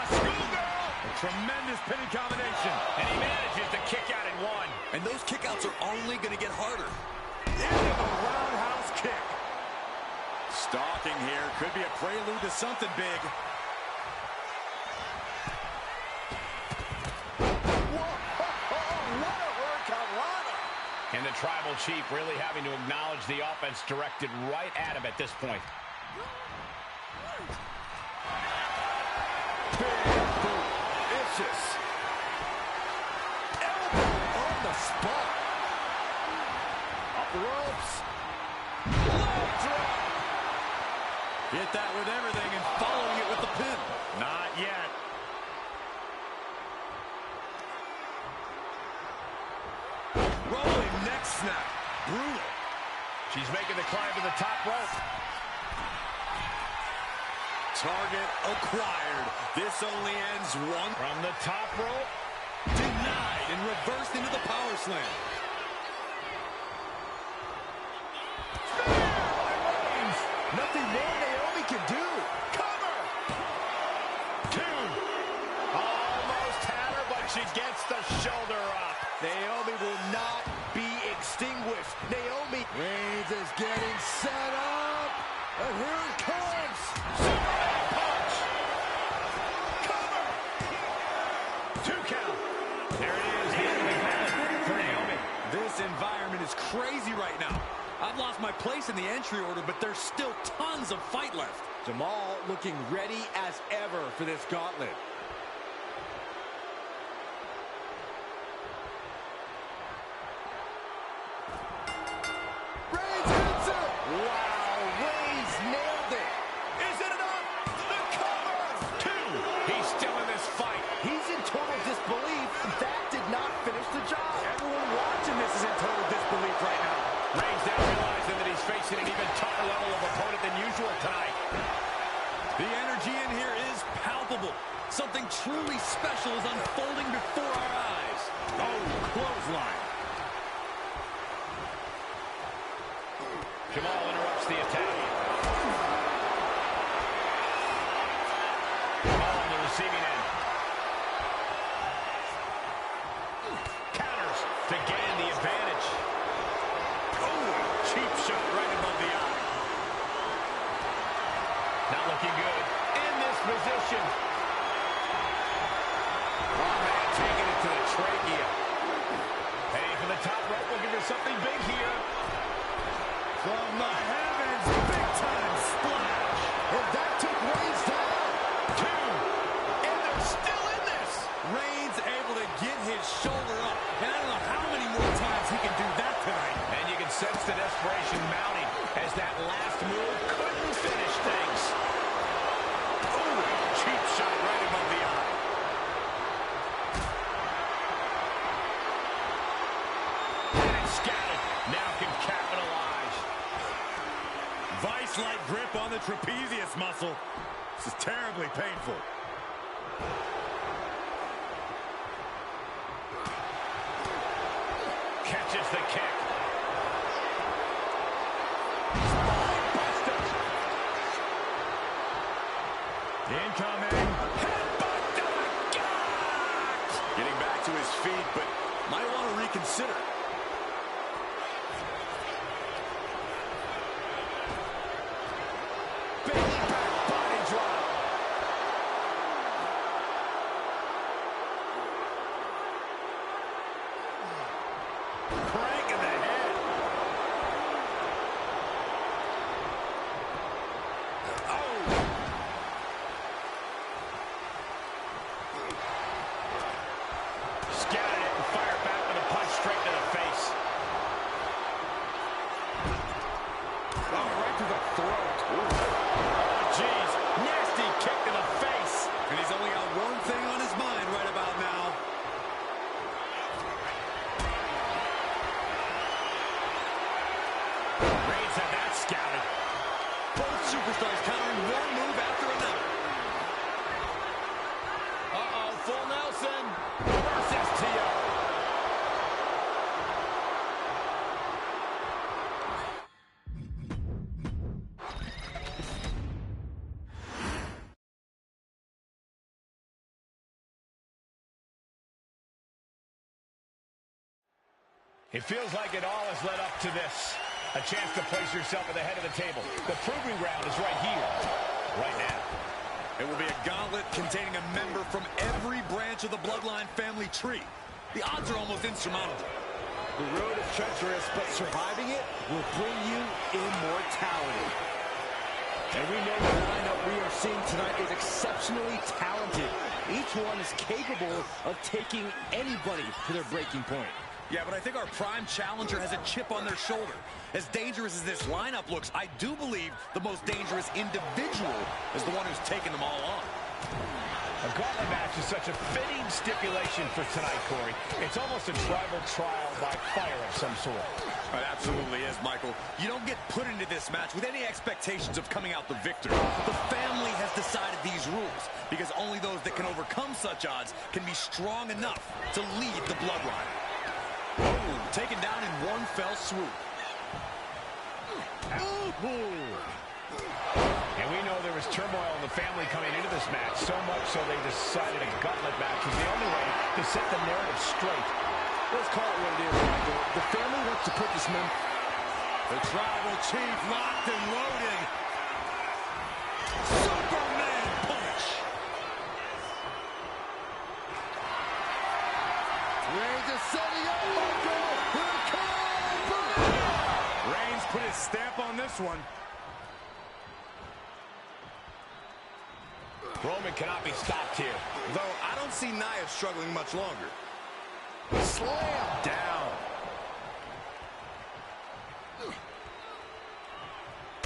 Schoolgirl! A tremendous pinning combination. And he manages to kick out in one. And those kickouts are only going to get harder. Into the roundhouse kick. Stalking here could be a prelude to something big. What a hurricanrana! And the Tribal Chief really having to acknowledge the offense directed right at him at this point. Vicious. Elbow on the spot. Up the ropes. Leg drop. Hit that with everything and following it with the pin. Not yet. Rolling neck snap. Brutal. She's making the climb to the top rope. Target acquired. This only ends one. From the top rope. Denied and reversed into the power slam. Nothing more Naomi can do. Cover! 2. Almost had her, but she gets the shoulder up. Naomi will not be extinguished. Naomi Reigns is getting set up. And here it comes. Superman punch. Cover! 2 count. There it is. For Naomi. This environment is crazy right now. I've lost my place in the entry order, but there's still tons of fight left. Jamal looking ready as ever for this gauntlet. Reigns hits it! Wow, Reigns nailed it! Is it enough? The cover! 2. He's still in this fight. He's in total disbelief. That did not finish the job. Everyone watching this is in total disbelief right now. Reigns now realizing that he's facing an even tougher level of opponent than usual tonight. The energy in here is palpable. Something truly special is unfolding before our eyes. Oh, clothesline. Jamal interrupts the attack. Jamal on the receiving end. Counters to gain the advantage. Oh, cheap shot right above the eye. Not looking good in this position. Oh, man, taking it to the trachea. Heading for the top rope, looking for something big here. From the heavens, big time splash. And that took Reigns down. 2. And they're still in this. Reigns able to get his shoulder up. And I don't know how many more times he can do that tonight. And you can sense the desperation mounting as that last move couldn't finish things. Oh, cheap shot right above the eye. And it's scattered. Now can capitalize. grip on the trapezius muscle. This is terribly painful. Catches the kick. Incoming. Headbutt to the gut! Getting back to his feet, but might want to reconsider. Big back body drop. Crank in the head. Scattered it and fired back with a punch straight to the face. Oh, right to the throat. Oh, jeez. Nasty kick to the face. And he's only got one thing on his mind right about now. Reigns had that scouted. Both superstars countering one move after another. Uh-oh, full Nelson. Reverse STO. It feels like it all has led up to this. A chance to place yourself at the head of the table. The proving ground is right here, right now. It will be a gauntlet containing a member from every branch of the Bloodline family tree. The odds are almost insurmountable. The road is treacherous, but surviving it will bring you immortality. And we know the lineup we are seeing tonight is exceptionally talented. Each one is capable of taking anybody to their breaking point. Yeah, but I think our prime challenger has a chip on their shoulder. As dangerous as this lineup looks, I do believe the most dangerous individual is the one who's taken them all on. A gauntlet match is such a fitting stipulation for tonight, Corey. It's almost a tribal trial by fire of some sort. It absolutely is, Michael. You don't get put into this match with any expectations of coming out the victor. The family has decided these rules because only those that can overcome such odds can be strong enough to lead the bloodline. Oh, taken down in one fell swoop. And we know there was turmoil in the family coming into this match, so much so they decided a gauntlet match was the only way to set the narrative straight. Let's call it what it is, Michael. The family wants to put this man... The tribal chief locked and loaded. Superman punch. Reigns is setting up, Michael. Here it comes. Reigns put his stamp on this one. Roman cannot be stopped here. Though I don't see Nia struggling much longer. Slam down.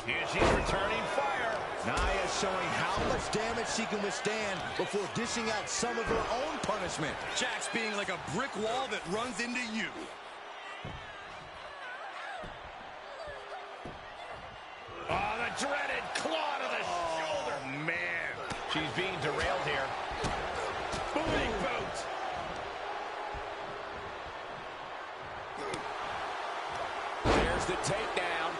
Here she's returning fire. Nia showing how much damage she can withstand before dishing out some of her own punishment. Jax being like a brick wall that runs into you. Oh, the dreaded claw to the shoulder. Man, she's being derailed here. Booting boot. There's the takedown.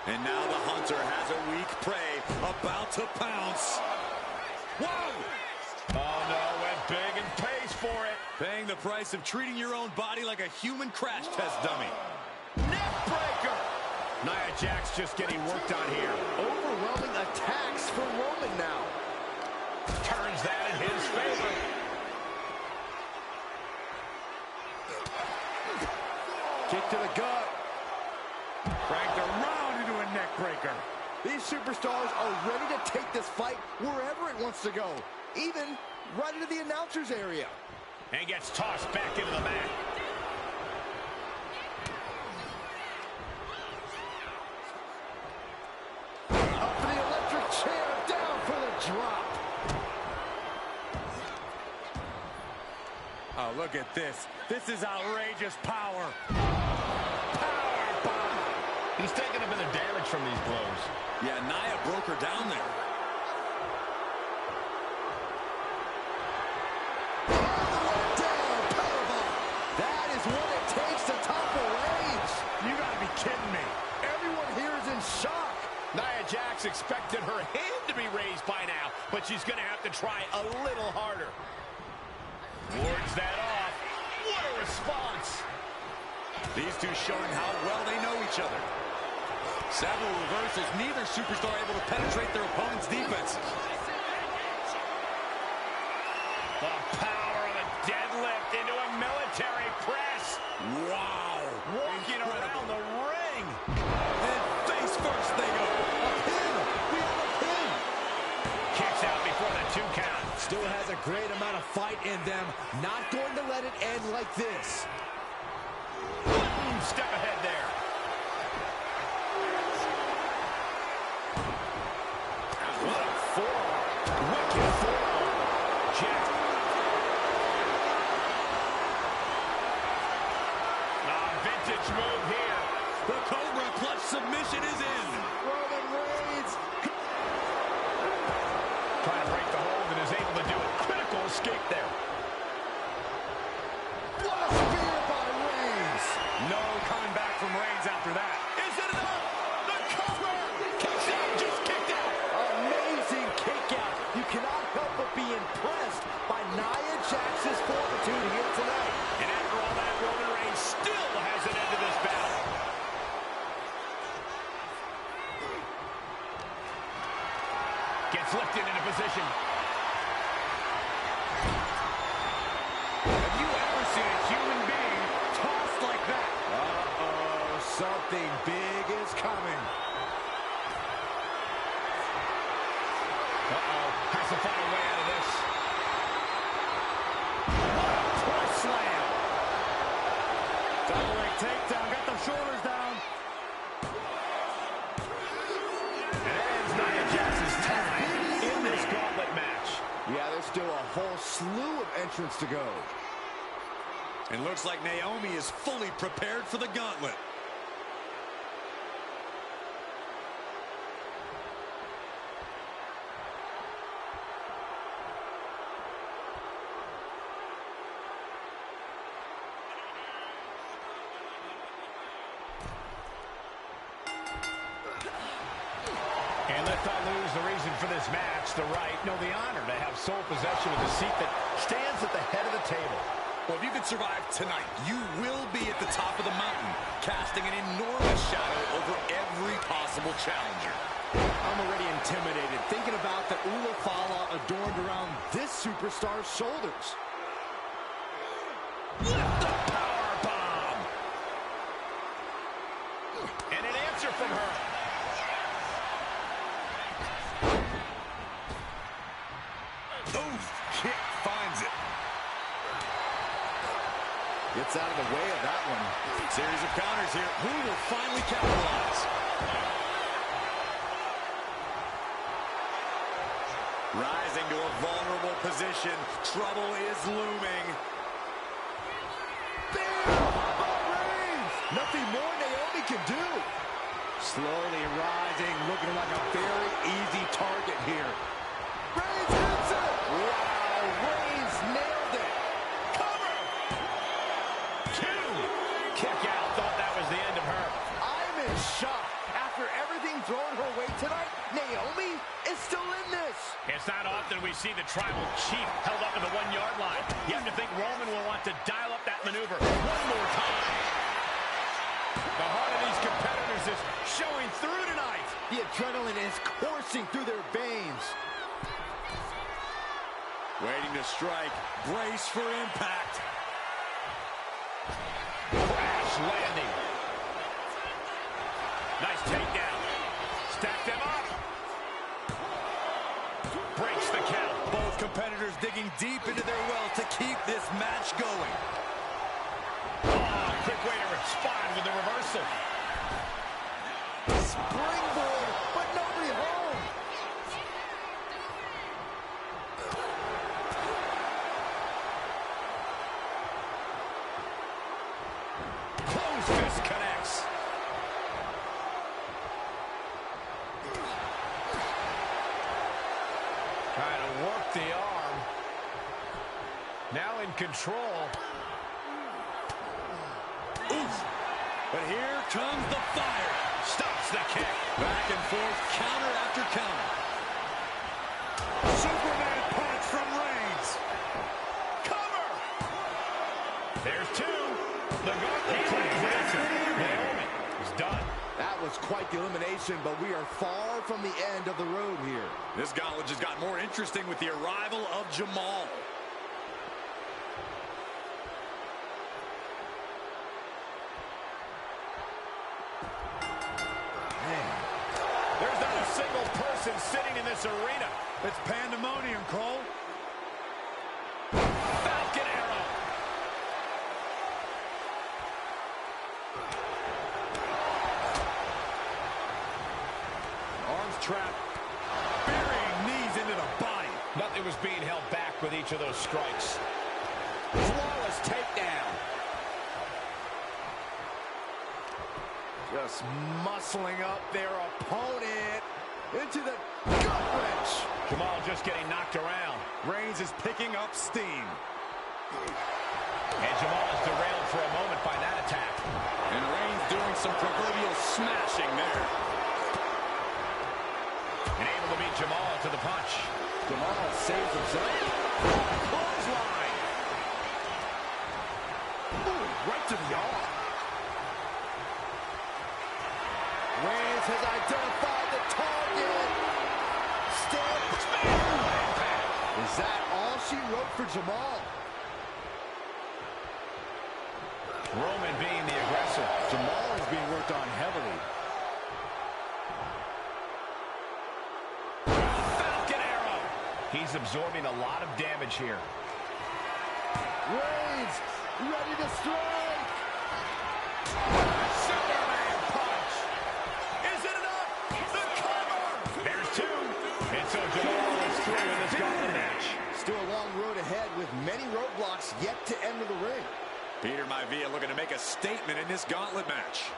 And now the hunter has a weak prey about to pounce. Whoa! Oh, no, went big and pays for it. Paying the price of treating your own body like a human crash test dummy. Neckbreaker. Nia Jax just getting worked on here. Overwhelming attacks for Roman now. Turns that in his favor. Kick to the gut. Cranked around into a neckbreaker. These superstars are ready to take this fight wherever it wants to go, even right into the announcer's area. And gets tossed back into the mat. Up for the electric chair, down for the drop. Oh, look at this. This is outrageous power. Yeah, Nia broke her down there. That is what it takes to topple Reigns. You gotta be kidding me. Everyone here is in shock. Nia Jax expected her hand to be raised by now, but she's gonna have to try a little harder. Wards that off. What a response. These two showing how well they know each other. Several reversals, neither superstar able to penetrate their opponent's defenses. The power of a deadlift into a military press. Wow. Walking around the ring. And face first they go. A pin. We have a pin. Kicks out before the 2 count. Still has a great amount of fight in them. Not going to let it end like this. Step ahead there. What a forearm. Wicked forearm. Jack. Vintage move here. The Cobra clutch submission is in. Roman Reigns. Trying to break the hold and is able to do a critical escape there. What a spear by Reigns. No coming back from Reigns after that. Is it enough? The cover! Kicks out, just kicked out. Amazing kick out. You cannot help but be impressed by Nia Jax's fortitude here tonight. And after all that, Roman Reigns still hasn't ended this battle. Gets lifted into position. Have you ever seen a human being tossed like that? Uh-oh, something big is coming. Uh-oh, has to find a way out of this. What a press slam. Double leg takedown, got the shoulders down. And it ends Nia Jax's time in this gauntlet match. Yeah, there's still a whole slew of entrants to go. And looks like Naomi is fully prepared for the gauntlet. And let's not lose the reason for this match, the right, no, the honor to have sole possession of the seat that stands at the head of the table. Well, if you can survive tonight, you will be at the top of the mountain, casting an enormous shadow over every possible challenger. I'm already intimidated thinking about the Ulafala adorned around this superstar's shoulders. Lift the power bomb. And an answer from her. Ooh, kick finds it. Gets out of the way of that one. Series of counters here. Who will finally capitalize? Rising to a vulnerable position. Trouble is looming. Nothing more Naomi can do. Slowly rising, looking like a very easy target here. Reigns hits it! Wow, Reigns nailed it! Cover! 2. Kick out. Thought that was the end of her. I'm in shock. After everything thrown her way tonight, Naomi is still in this. It's not often we see the tribal chief held up at the 1-yard line. You have to think Roman will want to dial up that maneuver one more time. The heart of these competitors is showing through tonight. The adrenaline is coursing through their veins. Waiting to strike. Brace for impact. Crash landing. Nice takedown. Stack them up. Breaks the count. Both competitors digging deep into their well to keep this match going. Oh, quick way to respond with the reversal. Springboard, but nobody home. Close fist connects. control. Oof. But here comes the fire. Stops the kick. Back and forth, counter after counter. Superman punch from Reigns. Cover. There's two. The Gauntlet claims the answer. Naomi is done. That was quite the elimination, but we are far from the end of the road here. This gauntlet just got more interesting with the arrival of Jamal. There's not a single person sitting in this arena. It's pandemonium, Cole. Falcon arrow. Arms trapped. Burying knees into the body. Nothing was being held back with each of those strikes. Flawless takedown. Just muscling up their opponent into the gut wrench. Jamal just getting knocked around. Reigns is picking up steam. And Jamal is derailed for a moment by that attack. And Reigns doing some proverbial smashing there. And able to beat Jamal to the punch. Jamal saves himself. Clothesline. Ooh, right to the arm. Reigns has identified the target. Is that all she wrote for Jamal? Roman being the aggressor. Jamal is being worked on heavily. Falcon arrow. He's absorbing a lot of damage here. Reigns ready to strike. Superman punch. Is it enough? The cover. There's two. And so Jamal is through in this gauntlet match. Still a long road ahead with many roadblocks yet to enter the ring. Peter Maivia looking to make a statement in this gauntlet match.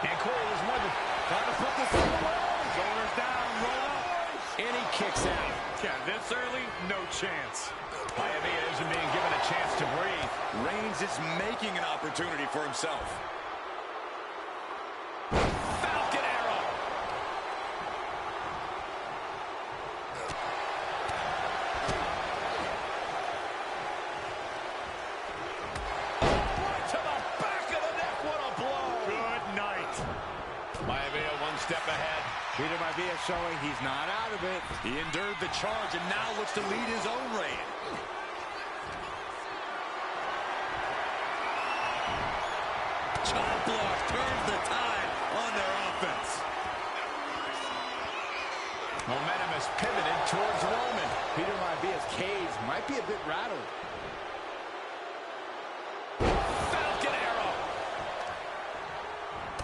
And Corey was more than Trying to put this thing away. Shoulders down, roll up. and he kicks out. Yeah, this early, no chance. Maivia isn't being given a chance to breathe. Reigns is making an opportunity for himself. Falcon arrow. Right to the back of the neck. What a blow. Good night. Maivia one step ahead. Peter Maivia showing he's not out of it. He endured the charge and now looks to lead his own reign. Chop block turns the tide on their offense. Momentum is pivoted towards Roman. Peter Maivia's cage might be a bit rattled. Falcon arrow.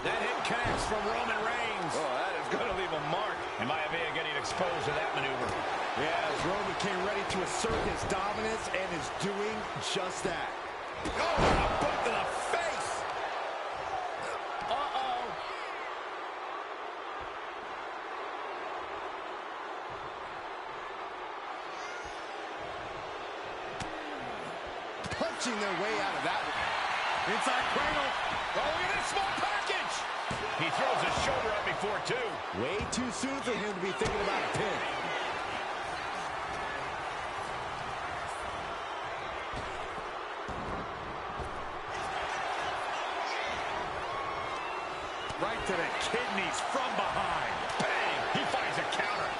That hit connects from Roman Reigns. Oh, that is going to leave a mark. And Maivia getting exposed to that maneuver. Yeah, as Roman came ready to assert his dominance and is doing just that. Oh, a boot to the face. Uh-oh. Punching their way out of that one. Inside cradle. Oh, look at this small package. He throws his shoulder up before two. Way too soon for him to be thinking about a pin. Right to the kidneys from behind. Bang! He finds a counter.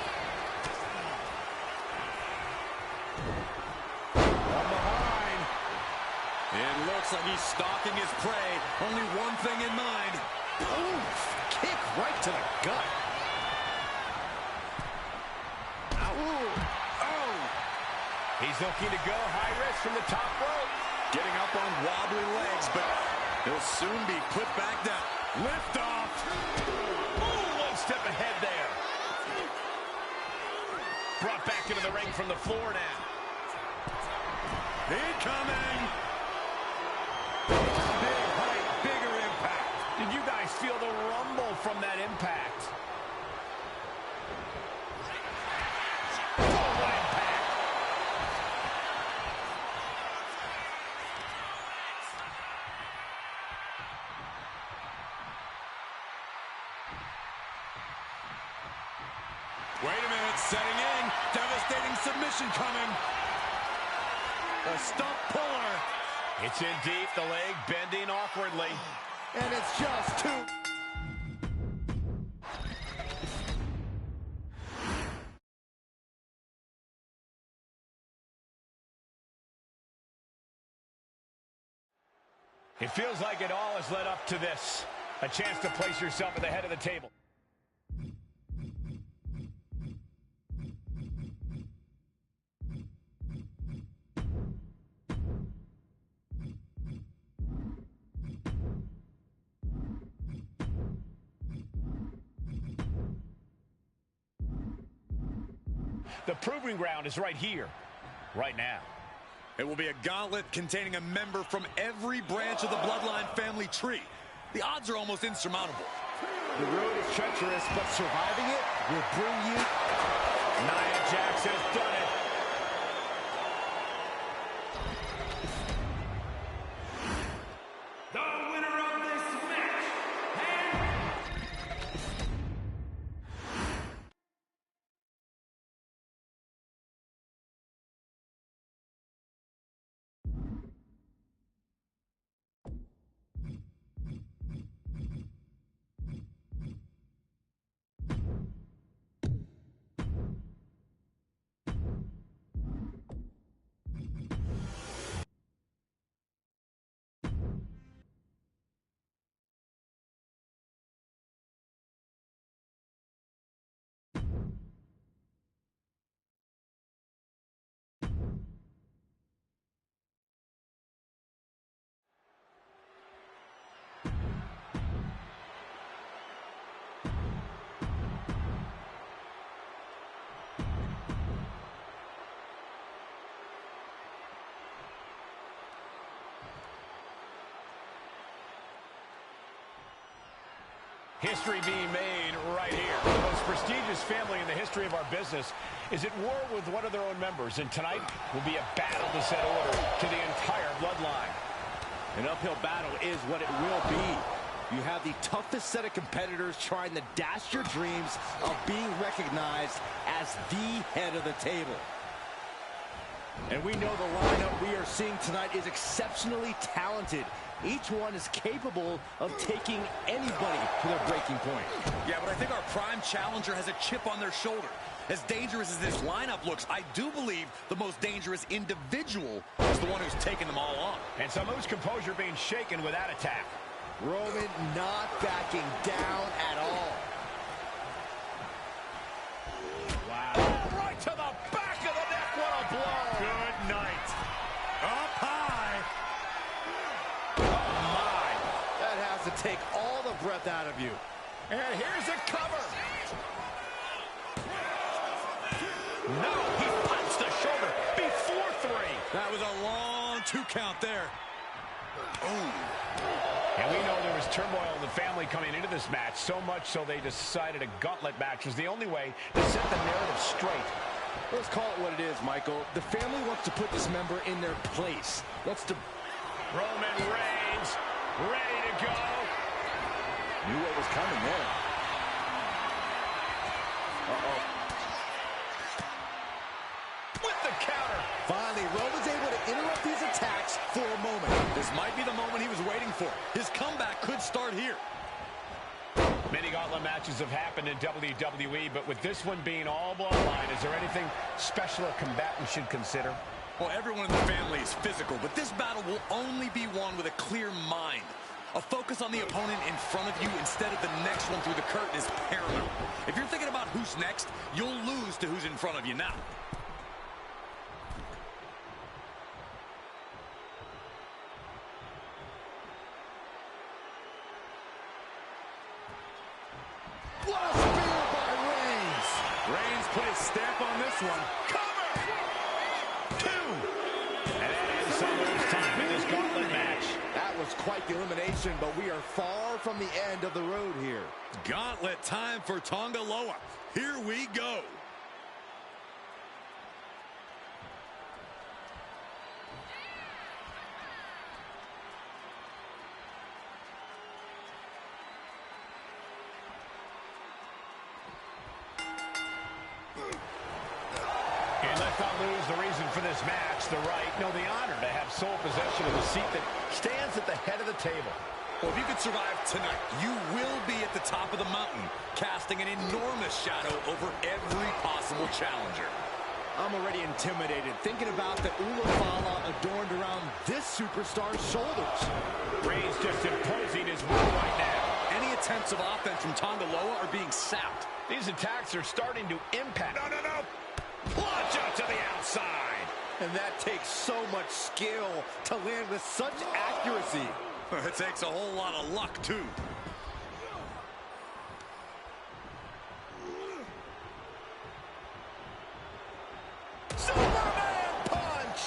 From behind. It looks like he's stalking his prey. Only one thing in mind. Oof! Kick right to the gut. Ooh. Oh! He's looking to go high risk from the top rope. Getting up on wobbly legs, but he'll soon be put back down. Lift off. Ooh, one step ahead there. Brought back into the ring from the floor now. Incoming. Big height, bigger impact. feel the rumble from that impact. Oh, what impact. Wait a minute, setting in. Devastating submission coming. A stump puller. It's in deep, the leg bending awkwardly. And it's just two. It feels like it all has led up to this. A chance to place yourself at the head of the table. The proving ground is right here, right now. It will be a gauntlet containing a member from every branch of the Bloodline family tree. The odds are almost insurmountable. The road is treacherous, but surviving it will bring you... Nia Jax has done it. The winner of this match, History being made right here. The most prestigious family in the history of our business is at war with one of their own members, and tonight will be a battle to set order to the entire bloodline. An uphill battle is what it will be. You have the toughest set of competitors trying to dash your dreams of being recognized as the head of the table. And we know the lineup we are seeing tonight is exceptionally talented. Each one is capable of taking anybody to their breaking point. Yeah, but I think our prime challenger has a chip on their shoulder. As dangerous as this lineup looks, I do believe the most dangerous individual is the one who's taking them all on. And some loose composure being shaken with that attack. Roman not backing down at all. Wow. Right to the back of the neck. What a blow. Good night. Up high. Oh, my. That has to take all the breath out of you. And here's a cover. No, he punched the shoulder before three. That was a long 2 count there. Oh. And we know there was turmoil in the family coming into this match, so much so they decided a gauntlet match was the only way to set the narrative straight. Let's call it what it is, Michael. The family wants to put this member in their place. Roman Reigns, ready to go. Knew what was coming there. Uh-oh. With the counter. Finally, Roman's able to interrupt these attacks for a moment. This might be the moment he was waiting for. His comeback could start here. Many gauntlet matches have happened in WWE, but with this one being all bloodline, is there anything special a combatant should consider? Well, everyone in the family is physical, but this battle will only be won with a clear mind. A focus on the opponent in front of you instead of the next one through the curtain is paramount. If you're thinking about who's next, you'll lose to who's in front of you now. What a spear by Reigns! Reigns put his stamp on this one. Cover! 2! And that ends some of his time in this gauntlet match. That was quite despite the elimination, but we are far from the end of the road here. Gauntlet time for Tonga Loa. Here we go. And let's not lose the reason for this match, the right, no, the honor to have sole possession of the seat that stands at the head of the table. Well, if you could survive tonight, you will be at the top of the mountain, casting an enormous shadow over every possible challenger. I'm already intimidated thinking about the Ulafala adorned around this superstar's shoulders. Reigns just imposing his will right now. Any attempts of offense from Tonga Loa are being sapped. These attacks are starting to impact. No. Launch out to the outside. And that takes so much skill to land with such accuracy. It takes a whole lot of luck, too. Superman punch!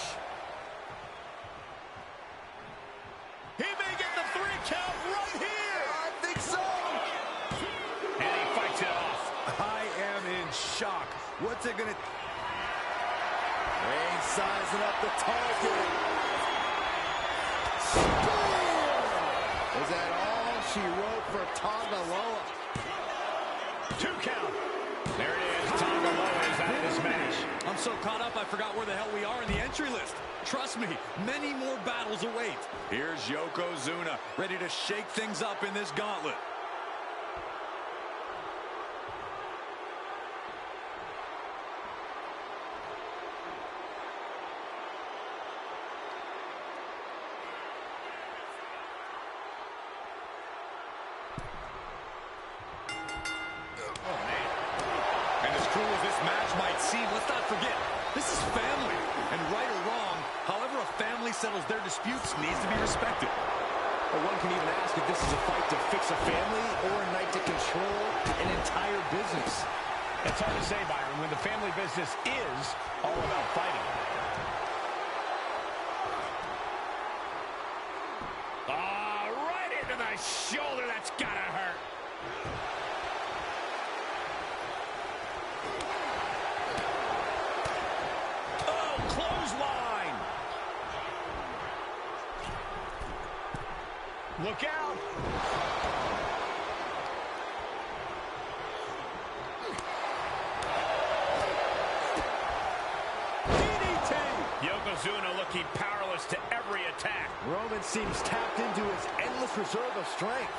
He may get the 3 count right here. I think so. And he fights it off. I am in shock. What's it gonna... Reigns sizing up the target. Spear! Is that all she wrote for Tonga Loa? 2 count. There it is. Tonga Loa is out of this match. I'm so caught up, I forgot where the hell we are in the entry list. Trust me, many more battles await. Here's Yokozuna, ready to shake things up in this gauntlet. Let's not forget, this is family, and right or wrong, however a family settles their disputes needs to be respected. Or one can even ask if this is a fight to fix a family or a night to control an entire business. It's hard to say, Byron, when the family business is all about fighting. Right into the shoulder. That's gotta hurt. Look out! DDT! Yokozuna looking powerless to every attack. Roman seems tapped into his endless reserve of strength.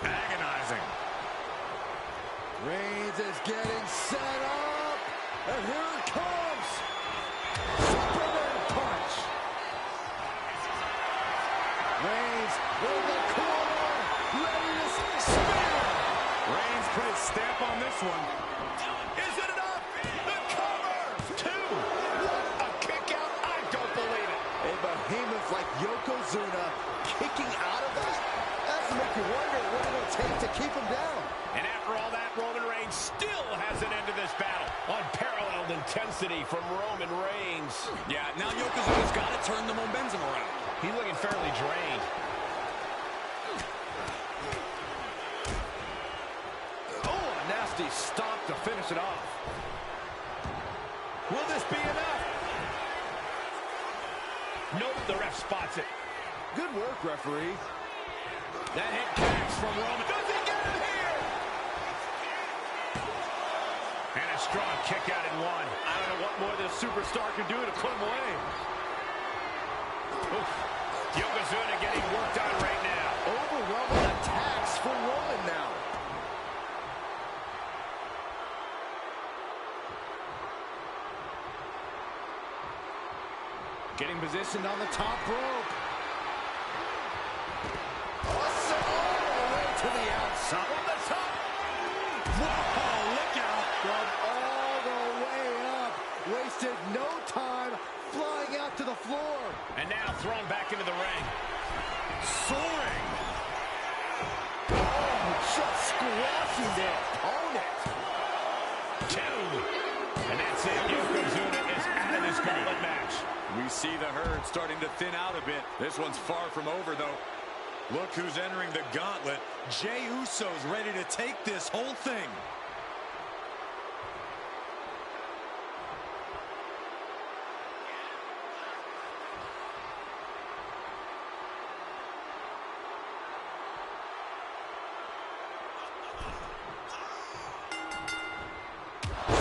Agonizing. Reigns is getting set up, and here it comes. Superman punch. Reigns in the corner, ready to spear. Reigns put his stamp on this one. Is it enough? The cover! 2! What a kick out! I don't believe it! A behemoth like Yokozuna kicking out of that? That's to make you wonder what it'll take to keep him down. And after all that, Roman Reigns still has an end to this battle. Unparalleled intensity from Roman Reigns. Yeah, now Yokozuna's got to turn the momentum around. He's looking fairly drained. Oh, a nasty stomp to finish it off. Will this be enough? Nope, the ref spots it. Good work, referee. That hit connects from Roman. Does he get him here? And a strong kick out in 1. I don't know what more this superstar can do to put him away. Oof. Yokozuna getting worked on right now. Overwhelming attacks for Roman now. Getting positioned on the top rope. Awesome all the way to the outside. On the top. Whoa, look out. From all the way up. Wasted no time flying out to the floor. And now thrown back into the ring. Soaring. Oh, just squashing their opponent. 2. And that's it. Yokozuna is out of this gauntlet match. We see the herd starting to thin out a bit. This one's far from over, though. Look who's entering the gauntlet. Jey Uso's ready to take this whole thing.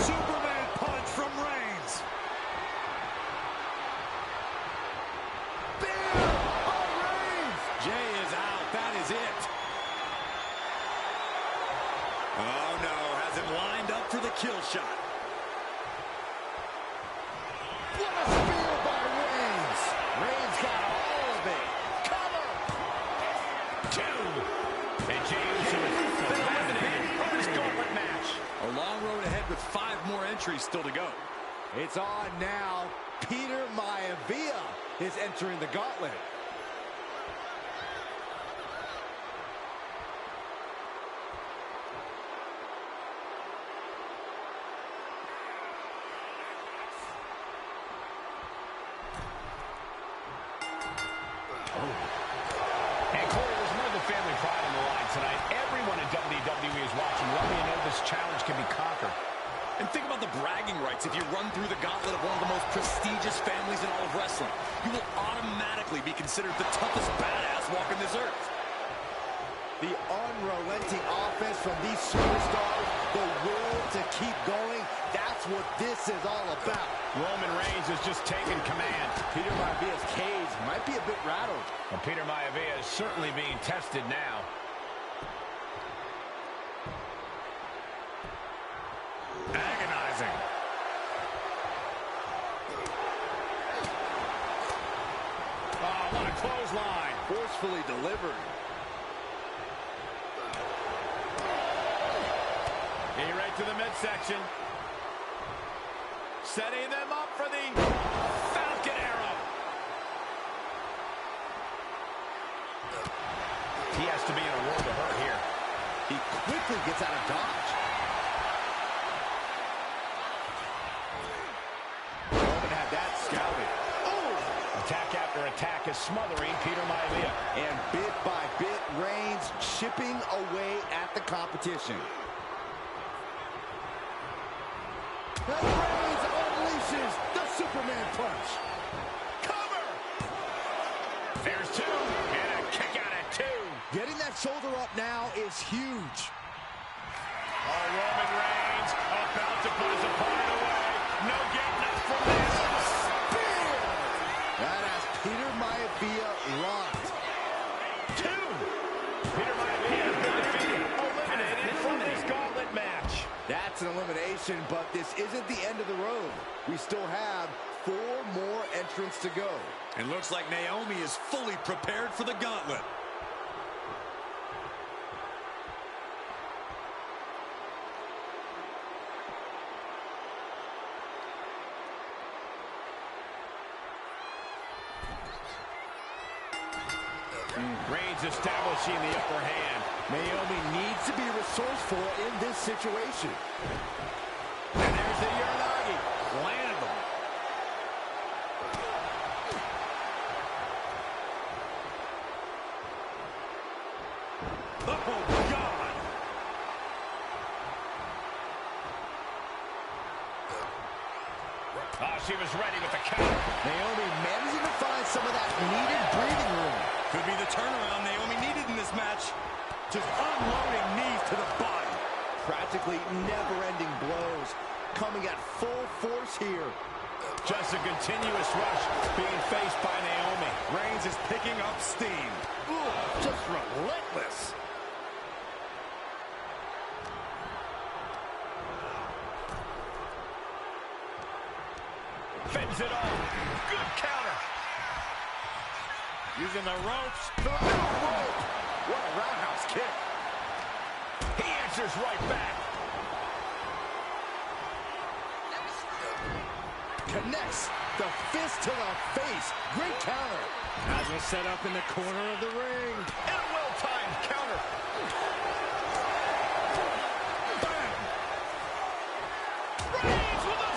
Superman punch from Reigns. Jey is out. That is it. Oh, no. Has him lined up for the kill shot. What a spear by Reigns. Reigns got all of it. Cover. 2. And Jey Uso is eliminated from this gauntlet match. A long road ahead with 5 more entries still to go. It's on now. Peter Maivia is entering the gauntlet. And Corey, there's more than family pride on the line tonight. Everyone in WWE is watching. Let me know this challenge can be conquered. And think about the bragging rights. If you run through the gauntlet of one of the most prestigious families in all of wrestling, you will automatically be considered the toughest badass walking this earth. The unrelenting offense from these superstars, the will to keep going, that's what this is all about. Roman Reigns has just taken command. Peter Maivia's cage might be a bit rattled. Well, Peter Maivia is certainly being tested now. Agonizing. Oh, what a clothesline. Forcefully delivered. He right to the midsection. Setting them up for the Falcon Arrow. He has to be in a world of hurt here. He quickly gets out of dodge. Roman had that scouted. Oh! Attack after attack is smothering Peter Maivia. And bit by bit, Reigns chipping away at the competition. And Reigns unleashes the Superman punch. Cover! There's 2, and a kick out at 2. Getting that shoulder up now is huge. Oh, Roman Reigns about to put his opponent away. No getting up from this. Spear! That has Peter Maivia locked. 2. Peter Maivia has been defeated, eliminated from this gauntlet match. That's an elimination, but this isn't the end of the road. We still have 4 more entrants to go. And looks like Naomi is fully prepared for the gauntlet. Reigns establishing the upper hand. Naomi needs to be resourceful in this situation. And there's the Uranagi. Landed them. Oh, God! Oh, she was ready with the counter. Naomi managing to find some of that needed breathing room. Could be the turnaround Naomi needed in this match. Just unloading knees to the body. Practically never-ending blows coming at full force here. Just a continuous rush being faced by Naomi. Reigns is picking up steam. Ooh, just relentless. Fends it all. Good counter. Using the ropes. The new rope. What a roundhouse kick. He answers right back. Connects the fist to the face. Great counter. Has a set up in the corner of the ring. And a well-timed counter. Bang! Reigns with a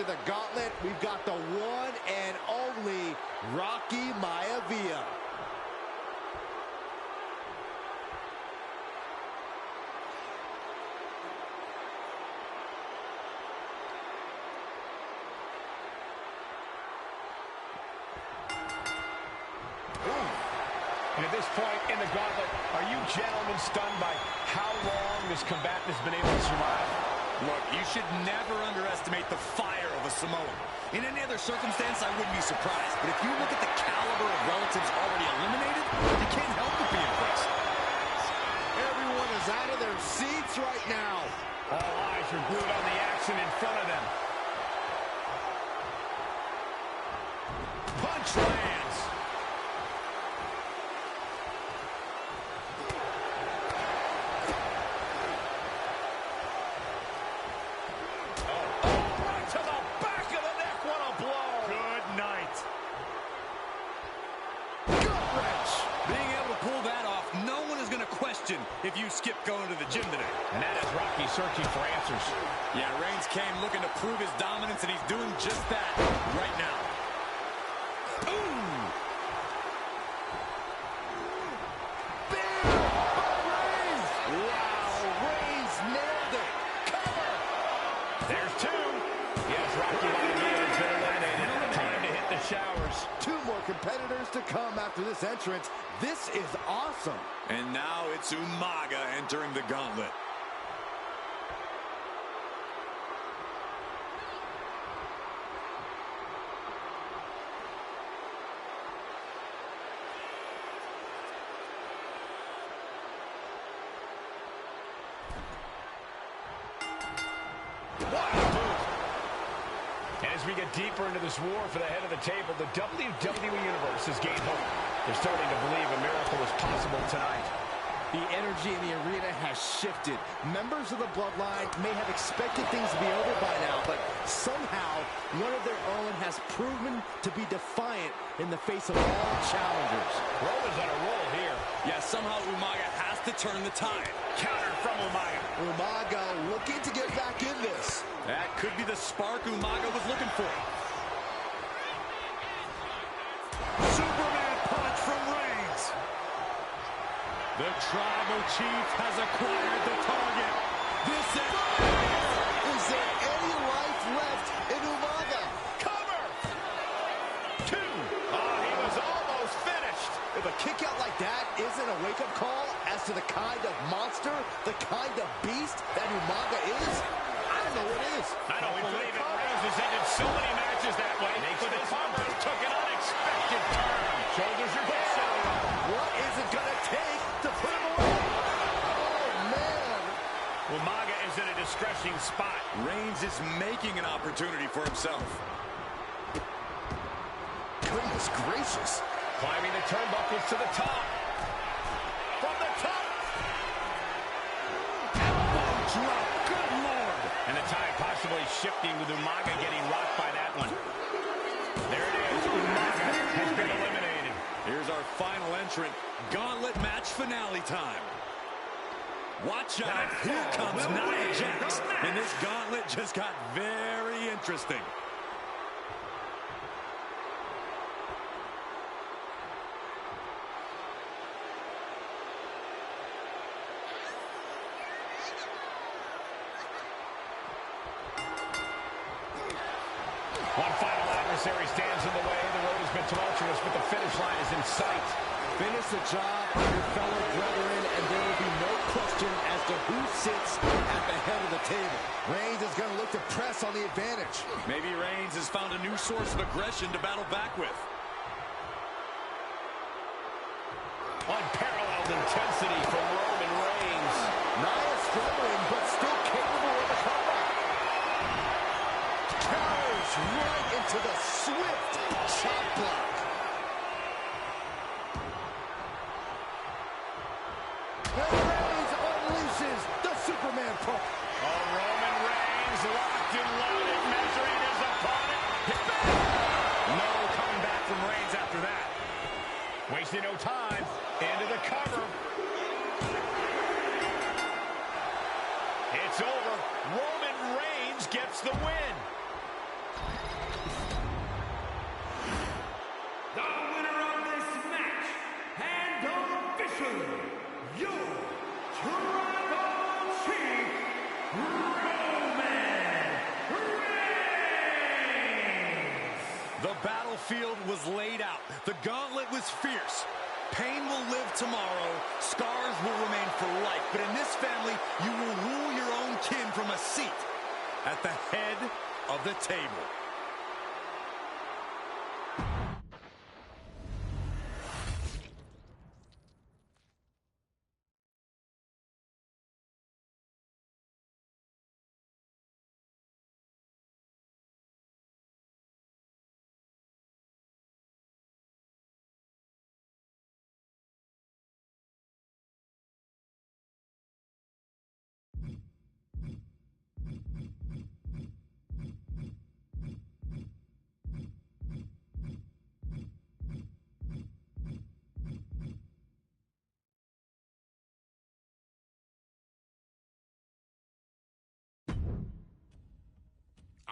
into the gauntlet, we've got the one and only Rocky Maivia. And at this point in the gauntlet, are you gentlemen stunned by how long this combatant has been able to survive? Look, you should never underestimate the fire of a Samoan. In any other circumstance, I wouldn't be surprised. But if you look at the caliber of relatives already eliminated, you can't help but be impressed. Everyone is out of their seats right now. All eyes are glued on the action in front of them. Punch lands. If you skip going to the gym today. And that is Rocky searching for answers. Yeah, Reigns came looking to prove his dominance, and he's doing just that right now. Ooh! Big by Reigns! Wow, Reigns nailed it! Cover! There's two. Yes, Rocky Maivia has been eliminated. Time to hit the showers. Two more competitors to come after this entrance. This is awesome. And now it's Umaga entering the gauntlet. And as we get deeper into this war for the head of the table, the WWE Universe has gained hope. They're starting to believe a miracle is possible tonight. The energy in the arena has shifted. Members of the Bloodline may have expected things to be over by now, but somehow one of their own has proven to be defiant in the face of all challengers. Roman's on a roll here. Yeah, somehow Umaga has to turn the tide. Counter from Umaga. Umaga looking to get back in this. That could be the spark Umaga was looking for. Superman punch from Reigns. The Tribal Chief has acquired the target. Is there any life left in Umaga? Cover. Two. He was almost finished. If a kick out like that isn't a wake-up call as to the kind of monster, the kind of beast that Umaga is, I don't know what is. I don't believe it. Reigns has ended so many matches that way, but this cover took an unexpected turn. Shoulders are down. What is it going to take to put him away? Oh, man. Umaga is in a distressing spot. Reigns is making an opportunity for himself. Goodness gracious. Climbing the turnbuckles to the top. From the top. Elbow drop. Good Lord. And the tide possibly shifting with Umaga getting rocked by that one. There it is. Umaga has been eliminated. Here's our final entrant. Gauntlet match finale time. Watch out. Here comes Nia Jax. And this gauntlet just got very interesting. One final adversary stands in the way. The road has been tumultuous, but the finish line is in sight. Finish the job on your fellow brethren, and there will be no question as to who sits at the head of the table. Reigns is going to look to press on the advantage. Maybe Reigns has found a new source of aggression to battle back with. Unparalleled intensity from Roman Reigns. Nia struggling, but still capable of a comeback. Powers right into the swift chop block. And Reigns unleashes the Superman punch. Oh, Roman Reigns locked and loaded, measuring his opponent. No coming back from Reigns after that. Wasting no time. Into the cover. It's over. Roman Reigns gets the win. The battlefield was laid out. The gauntlet was fierce. Pain will live tomorrow. Scars will remain for life. But in this family, you will rule your own kin from a seat at the head of the table.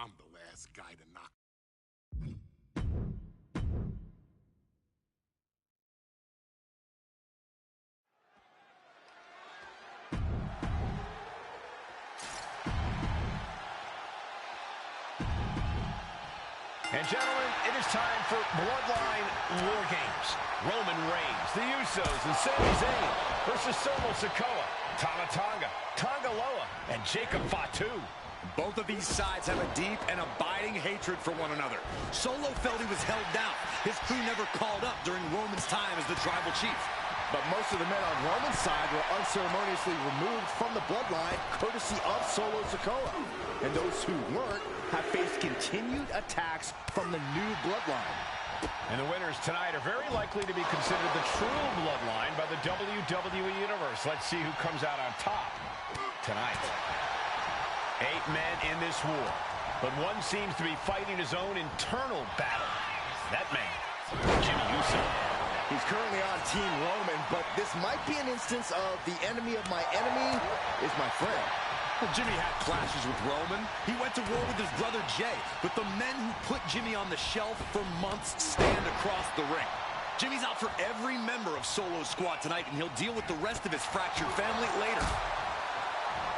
I'm the last guy to knock. And gentlemen, it is time for Bloodline War Games. Roman Reigns, the Usos, and Sami Zayn versus Solo Sikoa, Tama Tonga, Tonga Loa, and Jacob Fatu. Both of these sides have a deep and abiding hatred for one another. Solo felt he was held down. His crew never called up during Roman's time as the tribal chief. But most of the men on Roman's side were unceremoniously removed from the bloodline, courtesy of Solo Sikoa. And those who weren't have faced continued attacks from the new bloodline. And the winners tonight are very likely to be considered the true bloodline by the WWE Universe. Let's see who comes out on top tonight. 8 men in this war, but one seems to be fighting his own internal battle. That man, Jimmy Uso. He's currently on Team Roman, but this might be an instance of the enemy of my enemy is my friend. Well, Jimmy had clashes with Roman. He went to war with his brother Jay, but the men who put Jimmy on the shelf for months stand across the ring. Jimmy's out for every member of Solo's squad tonight, and he'll deal with the rest of his fractured family later.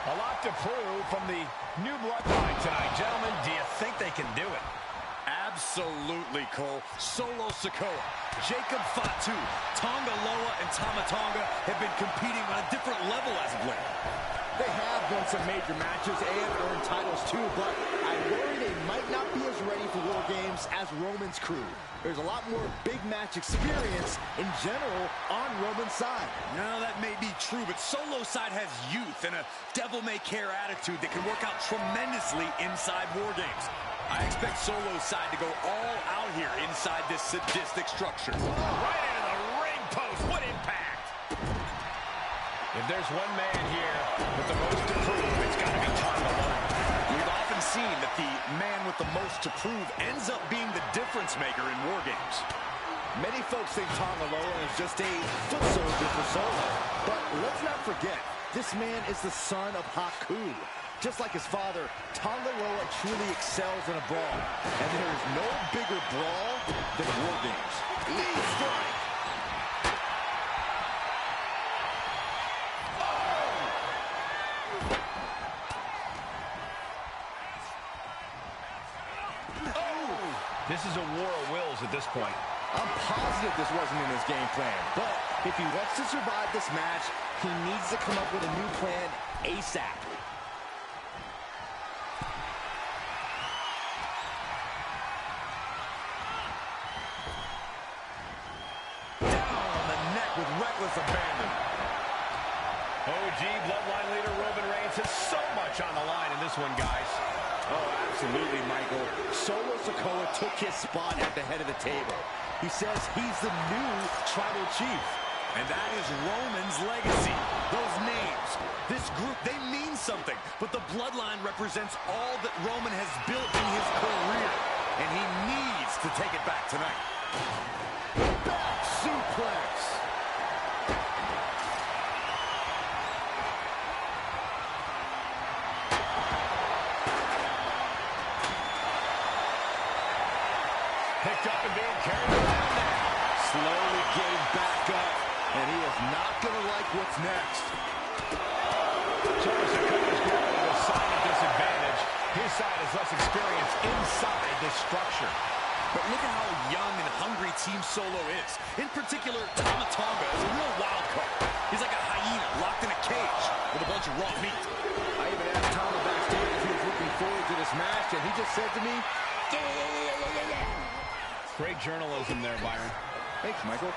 A lot to prove from the new bloodline tonight. Gentlemen, do you think they can do it? Absolutely, Cole. Solo Sikoa, Jacob Fatu, Tonga Loa, and Tama Tonga have been competing on a different level as of late. They have won some major matches and earned titles too, but I worry they might not be as ready for War Games as Roman's crew. There's a lot more big match experience in general on Roman's side. No, that may be true, but Solo's side has youth and a devil-may-care attitude that can work out tremendously inside War Games. I expect Solo's side to go all out here inside this sadistic structure. Right into the ring post. What impact! If there's one man here with the most to prove, it's got to be Tonga Loa. We've often seen that the man with the most to prove ends up being the difference maker in War Games. Many folks think Tonga Loa is just a foot soldier for Solo. But let's not forget, this man is the son of Haku. Just like his father, Tonga Loa truly excels in a brawl. And there is no bigger brawl than War Games. Knee strike! This is a war of wills at this point. I'm positive this wasn't in his game plan, but if he wants to survive this match, he needs to come up with a new plan ASAP. Down on the neck with reckless abandon. OG Bloodline leader Roman Reigns has so much on the line in this one, guys. Oh, absolutely, Michael. Solo Sikoa took his spot at the head of the table. He says he's the new tribal chief. And that is Roman's legacy. Those names, this group, they mean something. But the bloodline represents all that Roman has built in his career. And he needs to take it back tonight. Back suplex. Picked up and being carried around there. Slowly getting back up, and he is not going to like what's next. Solo Sikoa's going with a sign of disadvantage. His side has less experience inside this structure. But look at how young and hungry Team Solo is. In particular, Tama Tonga is a real wild card. He's like a hyena locked in a cage with a bunch of raw meat. I even asked Tama backstage if he was looking forward to this match, and he just said to me, Great journalism there, Byron. thanks, Michael.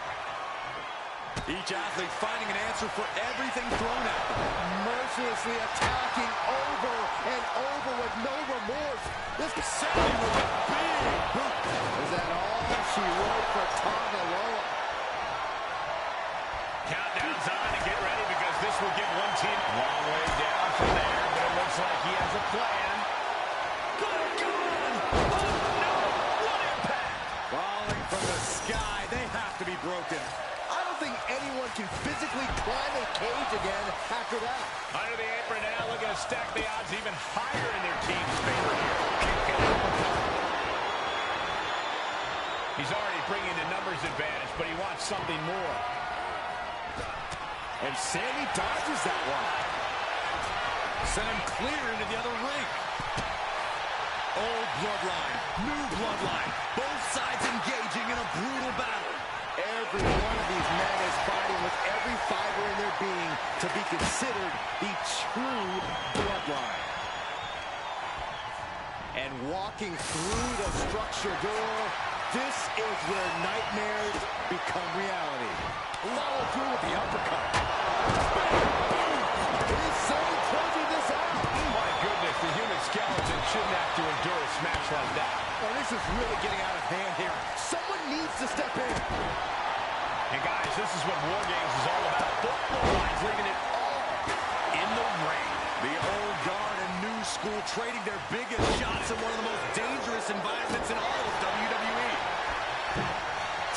Each athlete finding an answer for everything thrown at them. Mercilessly attacking over and over with no remorse. This Sammy with a big boot. is that all she wrote for Tonga Loa. Countdown's on and get ready because this will give one team a long way down from there, but it looks like he has a plan. Good God! Oh, no! What impact! Falling from the sky, they have to be broken. I don't think anyone can physically climb a cage again after that. Under the apron now, looking to stack the odds even higher in their team's favor here. He's already bringing the numbers advantage, but he wants something more. And Sammy dodges that one. Sent him clear into the other ring. Old bloodline, new bloodline. Both sides engaging in a brutal battle. Every one of these men is fighting with every fiber in their being to be considered the true bloodline. And walking through the structure door, this is where nightmares become reality. Follow through with the uppercut. Is Sammy closing this out? My goodness, the human skeleton shouldn't have to endure a smash like that. Oh, this is really getting out of hand here. Someone needs to step in. And guys, this is what War Games is all about. Both bloodlines leaving it all in the ring. The old guard and new school trading their biggest shots in one of the most dangerous environments in all of WWE.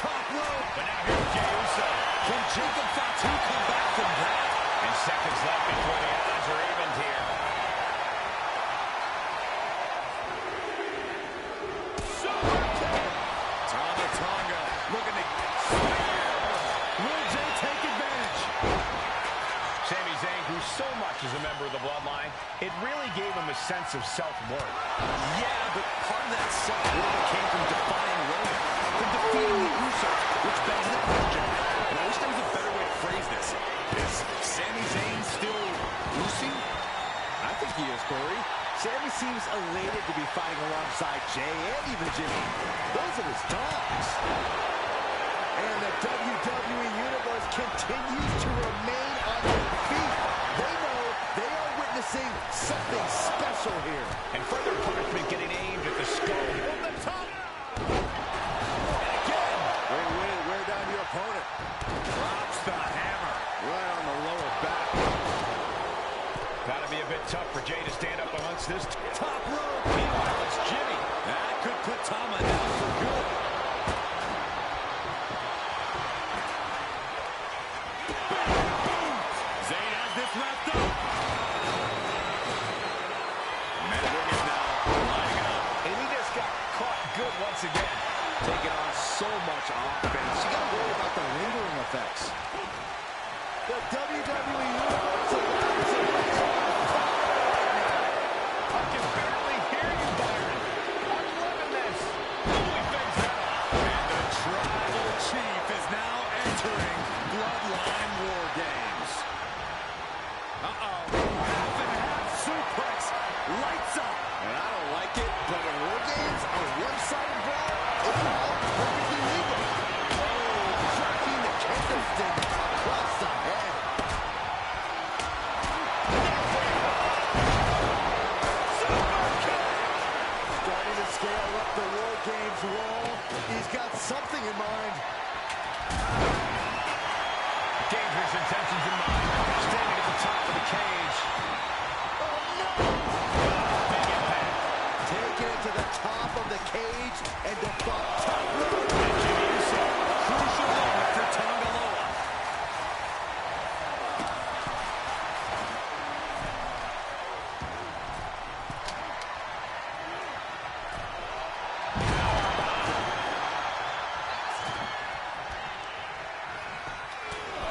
Top rope. But now here's Jey Uso. Can Jacob Fatu come back from that? And seconds left before the odds are evened here. Tama Tonga looking to... Will Jey take advantage? Sami Zayn grew so much as a member of the Bloodline, it really gave him a sense of self-worth. Yeah, but part of that self-worth came from defying Roman, from defeating the Usos, which begs the question, and I wish there was a better way to phrase this. Is Sami Zayn still Lucy? I think he is, Corey. Sammy seems elated to be fighting alongside Jey and even Jimmy. Those are his dogs. And the WWE Universe continues to remain on their feet. They know they are witnessing something special here. And further punishment getting aimed at the skull. From the top. And again. Way to wear down your opponent. Drops the hammer. Right on the lower back. Gotta be a bit tough for Jey to stand up amongst this Top rope. Meanwhile, it's Jimmy. That could put Tama down for good. Zayn has this wrapped up. Measuring it now. Lining up. And he just got caught good once again. Taking on so much offense. You gotta worry about the lingering effects. The WWE Universe allows it. I can barely hear you, Byron. I'm loving this. Holy things happen. And the Tribal Chief is now entering Bloodline War Games. Uh-oh. Half and half suplex. Lights up. And I don't like it, but in War Games, a one-sided brawl is all perfectly legal. Oh, tracking the candlestick across the head. Starting to scale up the War Games wall. He's got something in mind. Dangerous intentions in mind. Standing at the top of the cage. Oh, no! Big impact. Taking it to the top of the cage and the top rope. And Jimmy Uso. Crucial moment for Tonga Loa.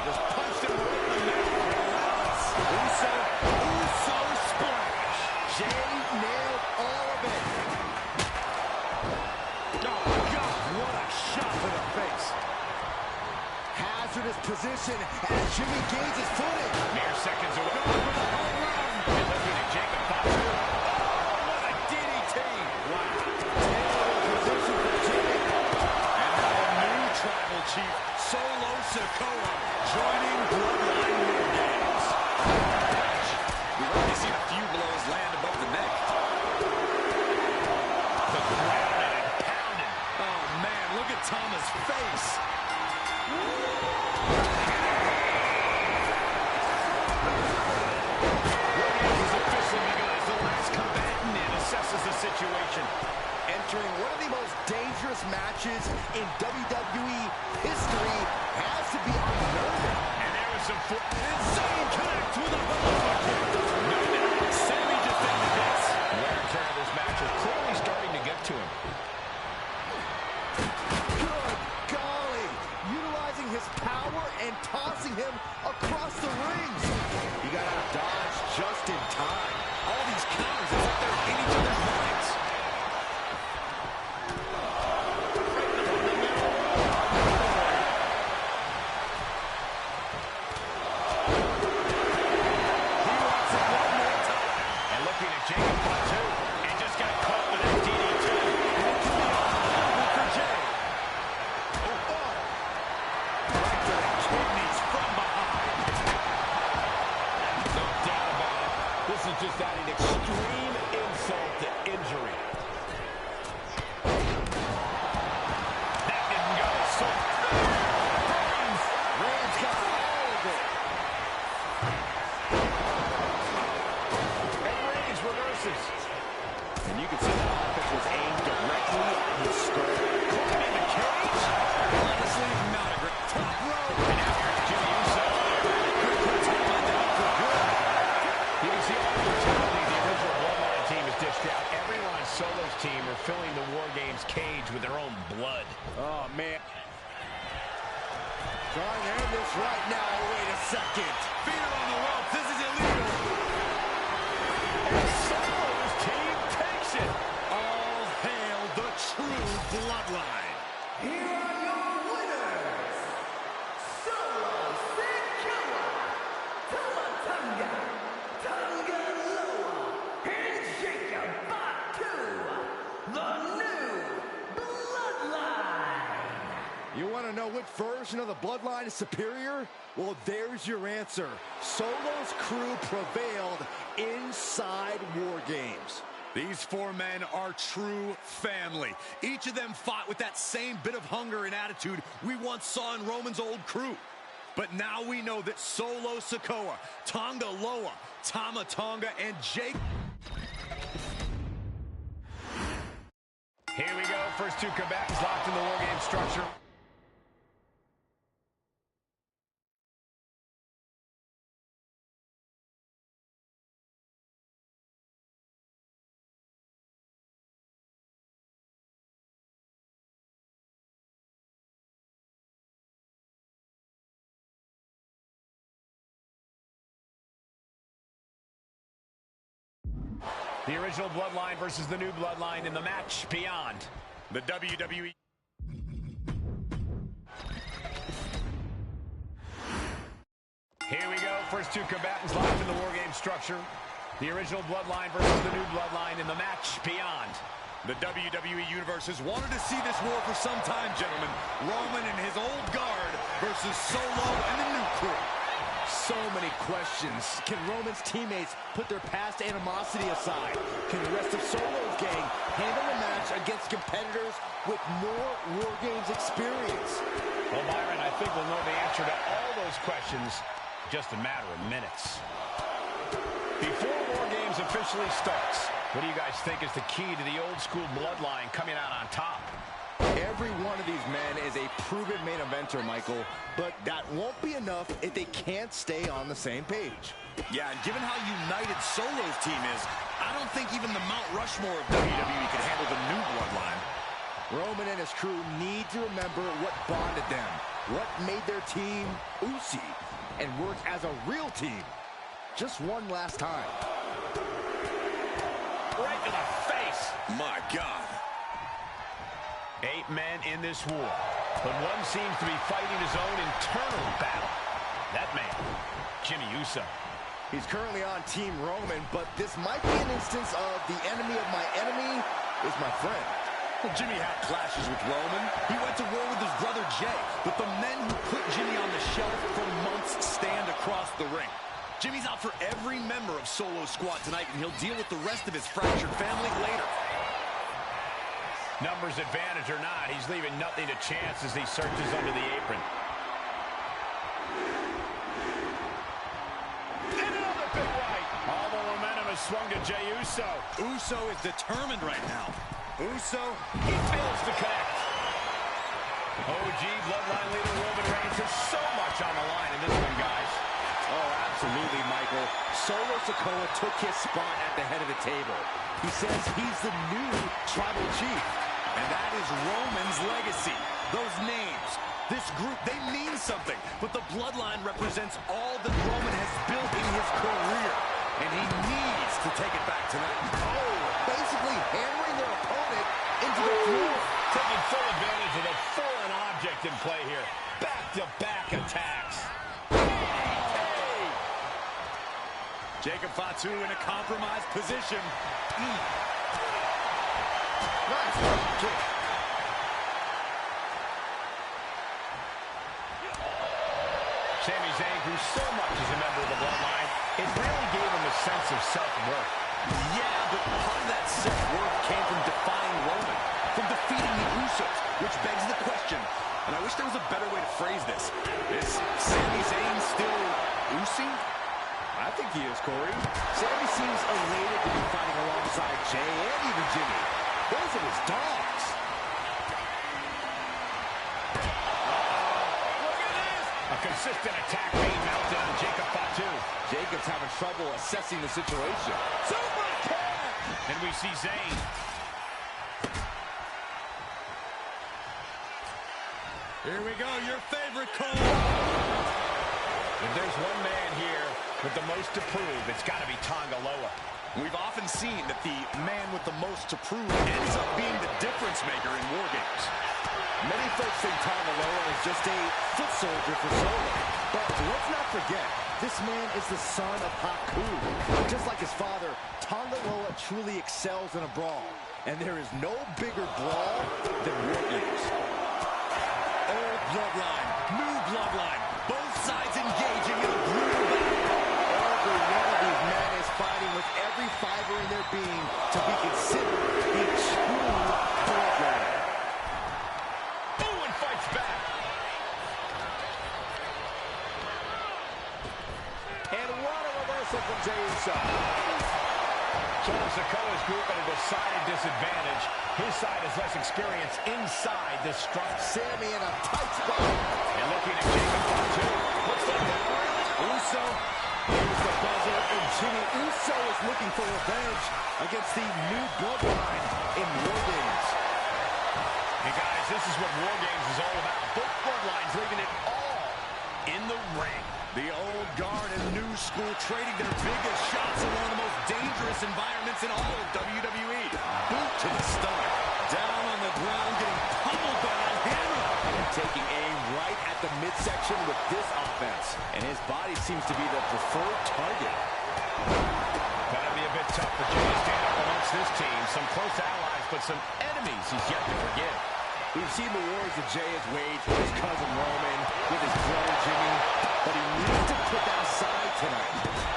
Just punched him right in the mouth. Uso splash. Jey nailed all of it. Oh, God. position as Jimmy gains his footing. Mere seconds away. And looking at Jacob Fatu. Oh, what a DDT. Wow. Terrible position for Jimmy. And now a new tribal chief, Solo Sikoa, joining Bloodline War Games. We've already seen a few blows land above the neck. The grounded and pounded. Oh, man, look at Tama's face. The situation. Entering one of the most dangerous matches in WWE history has to be unnerving. And there was some insane connect with a kick. No doubt. Sammy just ended this. Wear and tear of this match is clearly starting to get to him. Good golly. Utilizing his power and tossing him across the rings. He got out of dodge just in time. All these counters, it's like they're in each other's minds. He wants it one more time. And looking at Jacob Fatu, and just got caught with that DDT. And it could be all for Jay. Right to the kidneys from behind. No doubt about it. This is just adding extreme insult to injury. That didn't go. So Reigns got all of it. and Reigns reverses. And you can see that offense was aimed directly at his skull. Climbing the cage. Honestly, not a great top rope. And now here's Jimmy Uso. Could put Tama down for good. You can see all the brutality the original Bloodline team has dished out. Everyone on Solo's team are filling the War Games cage with their own blood. Oh, man. Trying to end this right now. Wait a second. Feet are on the ropes. This is illegal. And Solo's team takes it. All hail the true bloodline. Here are your winners, Solo Sikoa, Tama Tonga Loa, and Jacob Fatu, the new Bloodline. You want to know which version of the Bloodline is superior? Well, there's your answer. Solo's crew prevailed inside War Games. These four men are true family. Each of them fought with that same bit of hunger and attitude we once saw in Roman's old crew. But now we know that Solo Sikoa, Tonga Loa, Tama Tonga, and Jake... Here we go. First two combatants locked in the War Game structure. The original Bloodline versus the new Bloodline in the match beyond the WWE. Here we go. First two combatants locked in the War Game structure. The original Bloodline versus the new Bloodline in the match beyond. The WWE Universe has wanted to see this war for some time, gentlemen. Roman and his old guard versus Solo and the new crew. So many questions. Can Roman's teammates put their past animosity aside? Can the rest of Solo's gang handle a match against competitors with more War Games experience? Well, Byron, I think we'll know the answer to all those questions in just a matter of minutes. Before War Games officially starts, what do you guys think is the key to the old school Bloodline coming out on top? Every one of these men is a proven main eventer, Michael, but that won't be enough if they can't stay on the same page. Yeah, and given how united Solo's team is, I don't think even the Mount Rushmore of WWE could handle the new Bloodline. Roman and his crew need to remember what bonded them, what made their team Uzi, and work as a real team. Just one last time. Right to the face. My God. 8 men in this war, but one seems to be fighting his own internal battle. That man, Jimmy Uso. He's currently on Team Roman, but this might be an instance of the enemy of my enemy is my friend. Well, Jimmy had clashes with Roman. He went to war with his brother Jay, but the men who put Jimmy on the shelf for months stand across the ring. Jimmy's out for every member of Solo Squad tonight, and he'll deal with the rest of his fractured family later. Numbers advantage or not, he's leaving nothing to chance as he searches under the apron. And another big right. All the momentum has swung to Jey Uso. Uso is determined right now. Uso, he fails to connect. OG bloodline leader Roman Reigns has so much on the line in this one, guys. Oh, absolutely, Michael. Solo Sikoa took his spot at the head of the table. He says he's the new tribal chief. And that is Roman's legacy. Those names, this group, they mean something. But the bloodline represents all that Roman has built in his career. And he needs to take it back tonight. Oh, basically hammering their opponent into the floor. Taking full advantage of the foreign object in play here. Back-to-back attacks. Jacob Fatu in a compromised position. Nice kick. Sami Zayn grew so much as a member of the bloodline, it really gave him a sense of self-worth. Yeah, but part of that self-worth came from defying Roman, from defeating the Usos, which begs the question, and I wish there was a better way to phrase this. Is Sami Zayn still Usi? I think he is, Corey. Sami seems elated to be fighting alongside Jey and even Jimmy. Those are his dogs. Look at this! A consistent attack being mounted on Jacob Fatu. Jacob's having trouble assessing the situation. Super kick! And we see Zayn. Here we go, your favorite call. If there's one man here with the most to prove, it's got to be Tonga Loa. We've often seen that the man with the most to prove ends up being the difference maker in war games. Many folks think Tonga Loa is just a foot soldier for Solo. But let's not forget, this man is the son of Haku. Just like his father, Tonga Loa truly excels in a brawl. And there is no bigger brawl than war games. Old bloodline, new bloodline, both sides engaging in a brutal battle. Every one of these men is fighting with every fiber in their being to be considered a true bloodline. Oh, and fights back. And what a reversal from Jey Uso. Solo Sikoa's group at a decided disadvantage. His side has less experience inside this strike. Sami in a tight spot. And looking at Jacob Fatu. Looks like that. Uso, here's the buzzer, and Jimmy Uso is looking for revenge against the new bloodline in War Games. Hey guys, this is what War Games is all about. Both bloodlines leaving it all in the ring. The old guard and new school trading their biggest shots in one of the most dangerous environments in all of WWE. Boot to the stomach. Down on the ground, getting pummeled by that hammer. And taking aim right at the midsection with this offense. And his body seems to be the preferred target. Gotta be a bit tough for Jey to stand up amongst this team. Some close allies, but some enemies he's yet to forgive. We've seen the wars that Jey has waged with his cousin Roman, with his brother Jimmy, but he needs to put that aside tonight.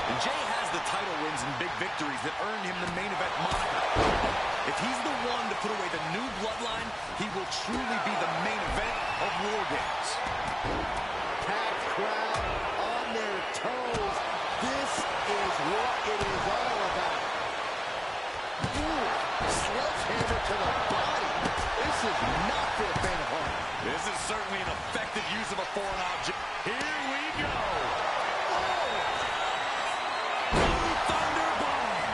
And Jey has the title wins and big victories that earned him the main event moniker. If he's the one to put away the new bloodline, he will truly be the main event of War Games. Packed crowd on their toes. This is what it is all about. Ooh, sledgehammer to the body. This is not for the faint of heart. This is certainly an effective use of a foreign object. Here we go. Oh! Thunderbomb!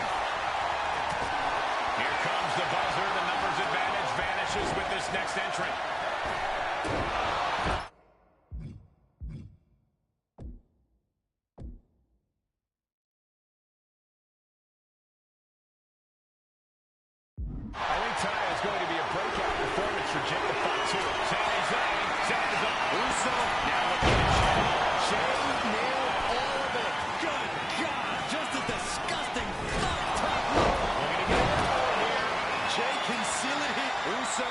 Here comes the buzzer. The numbers advantage vanishes with this next entrant. I think tonight is going to be a breakout performance for Jacob Fatu. Sami Zayn. Uso. Now looking at Jey nailed all of it. Good God, just a disgusting top rope. Looking to get a forward here. Jey can seal it here. Uso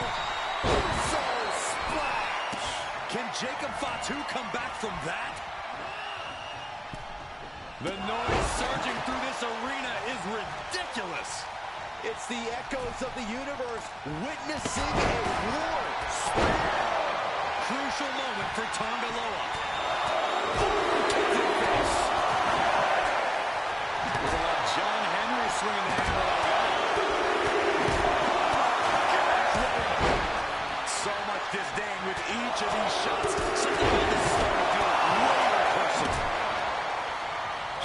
splash. Can Jacob Fatu come back from that? The noise surging through this arena is ridiculous. It's the echoes of the universe witnessing a war. Crucial moment for Tonga Loa. John Henry swinging the hammer like that. So much disdain with each of these shots. Something about this is starting to feel way more personal.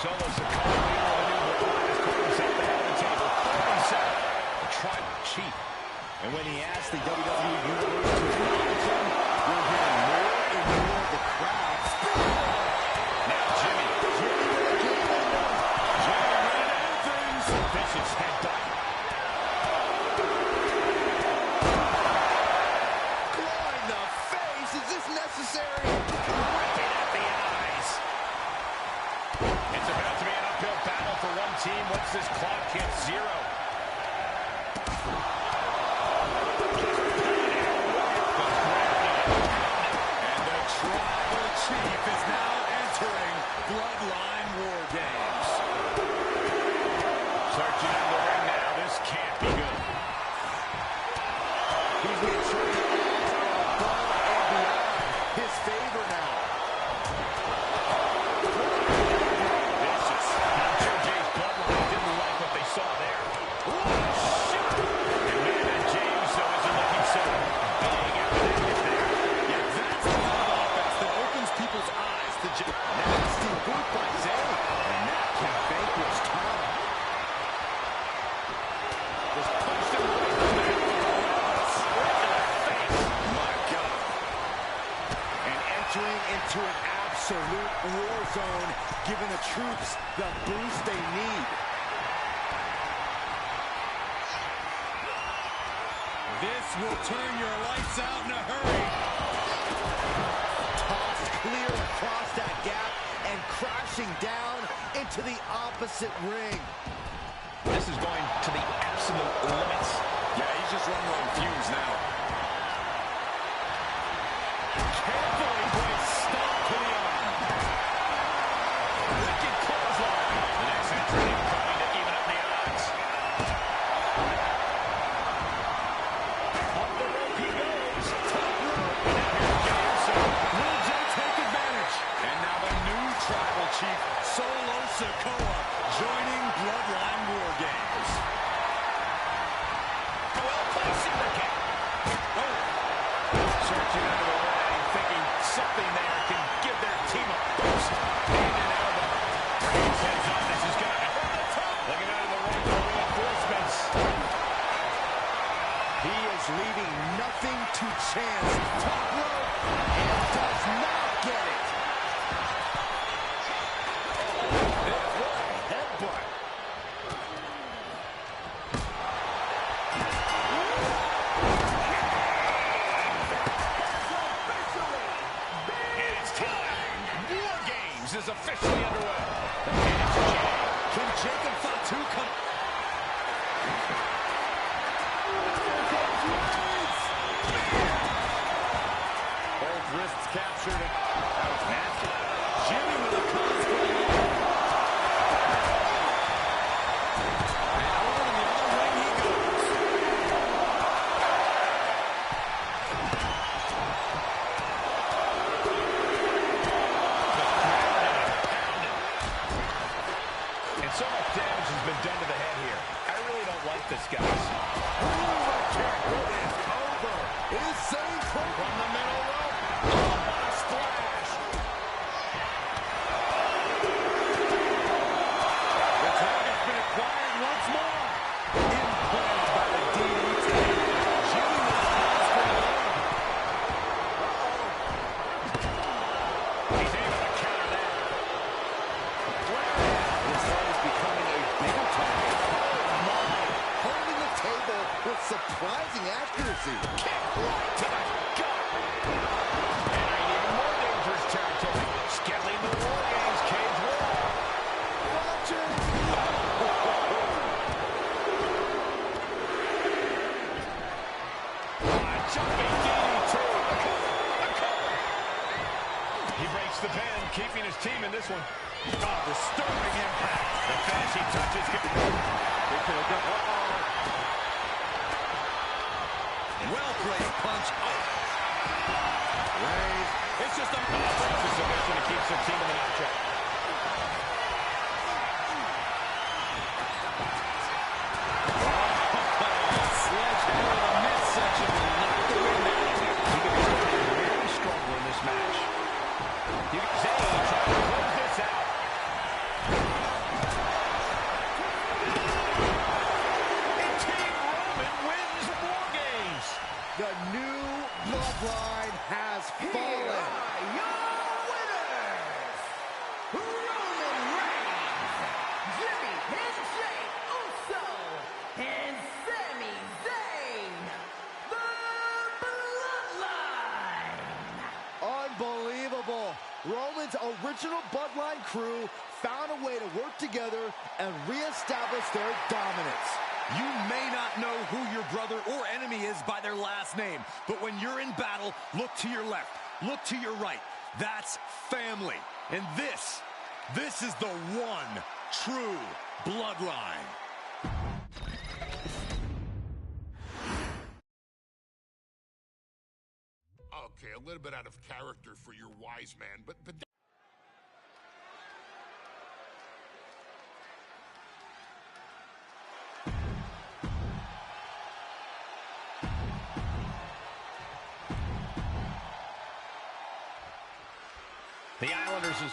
Solo Sikoa, leader of the New Blood, has caught himself the head of the table. 37, the tribal chief. And when he asked the WWE Universe to acknowledge him, we're hearing more and more of the crowd. Now Jimmy. Jimmy ready to end things. Vicious head dive. Clawing the face. Is this necessary? Right at the eyes. It's about to be an uphill battle for one team once this clock hits 0. And the tribal chief is now entering Bloodline War Games. Searching in the ring now. This can't be good. He's being sure the odds are above and beyond his favor now. Vicious. I'm sure Jay's bloodline didn't like what they saw there. What a shot! And man, that Jey Uso isn't looking so big after that hit there. Yeah, that's the kind of offense that opens people's eyes to Jey. Nasty boot by Zayn, and that can vanquish Tom. Just punched him right in the back with the loss. Right in the face. My God. And entering into an absolute war zone, giving the troops the boost they need. This will turn your lights out in a hurry. Tossed clear across that gap and crashing down into the opposite ring. This is going to the absolute limits. Yeah, he's just running on fumes now. Carefully brings stomp to the arm. Wicked clothesline. The next entry coming to even up the odds. Up the rope he goes. Top rope. And here's Jey Uso. Will Jey take advantage? And now the new tribal chief, Solo Sikoa, joining Bloodline War Games. Well-placed super kick. Searching under the ring, thinking something there can give their team a boost. And an elbow. He's heads up. This is going to be from the top. Looking out of the ring for reinforcements. He is leaving nothing to chance. Top rope. And does not get it. What a headbutt. And it's time. War Games is officially underway. Can Jacob Fatu come? Both wrists captured. That was nasty. Jimmy with a cosplay. And over to the other ring he goes. And so much damage has been done to the head here. I really don't like this, guys. Over. Is Zayn from the middle rope? Oh, what a splash! The target's been acquired once more. Implanted by the DDT. Jimmy with a cosplay. He's able to counter that. His head is becoming a bigger target. Oh, my. Holding the table surprising accuracy. Kick right to the gut. And even more dangerous territory. Scaling the War Games cage wall. Watch it. Jumping DDT. A cover. He breaks the pin, keeping his team in this one. Oh, disturbing impact. The finishing touches. He could have done. Well-placed punch. Raised. It's just a submission that keeps the team in the matchup. Sledgehammer in the midsection will knock the wind out of him. He could be starting to really struggle in this match. You got Zayn trying to close this out. And Team Roman wins War Games. The new bloodline has fallen. Your winners, Roman Reigns, Jimmy Handshake Uso, and Sami Zayn, the Bloodline. Unbelievable. Roman's original bloodline crew found a way to work together and reestablish their dominance. You may not know who your brother or enemy is by their last name, but when you're in battle, look to your left, look to your right. That's family. And this is the one true bloodline. Okay, a little bit out of character for your wise man, but The Islanders is...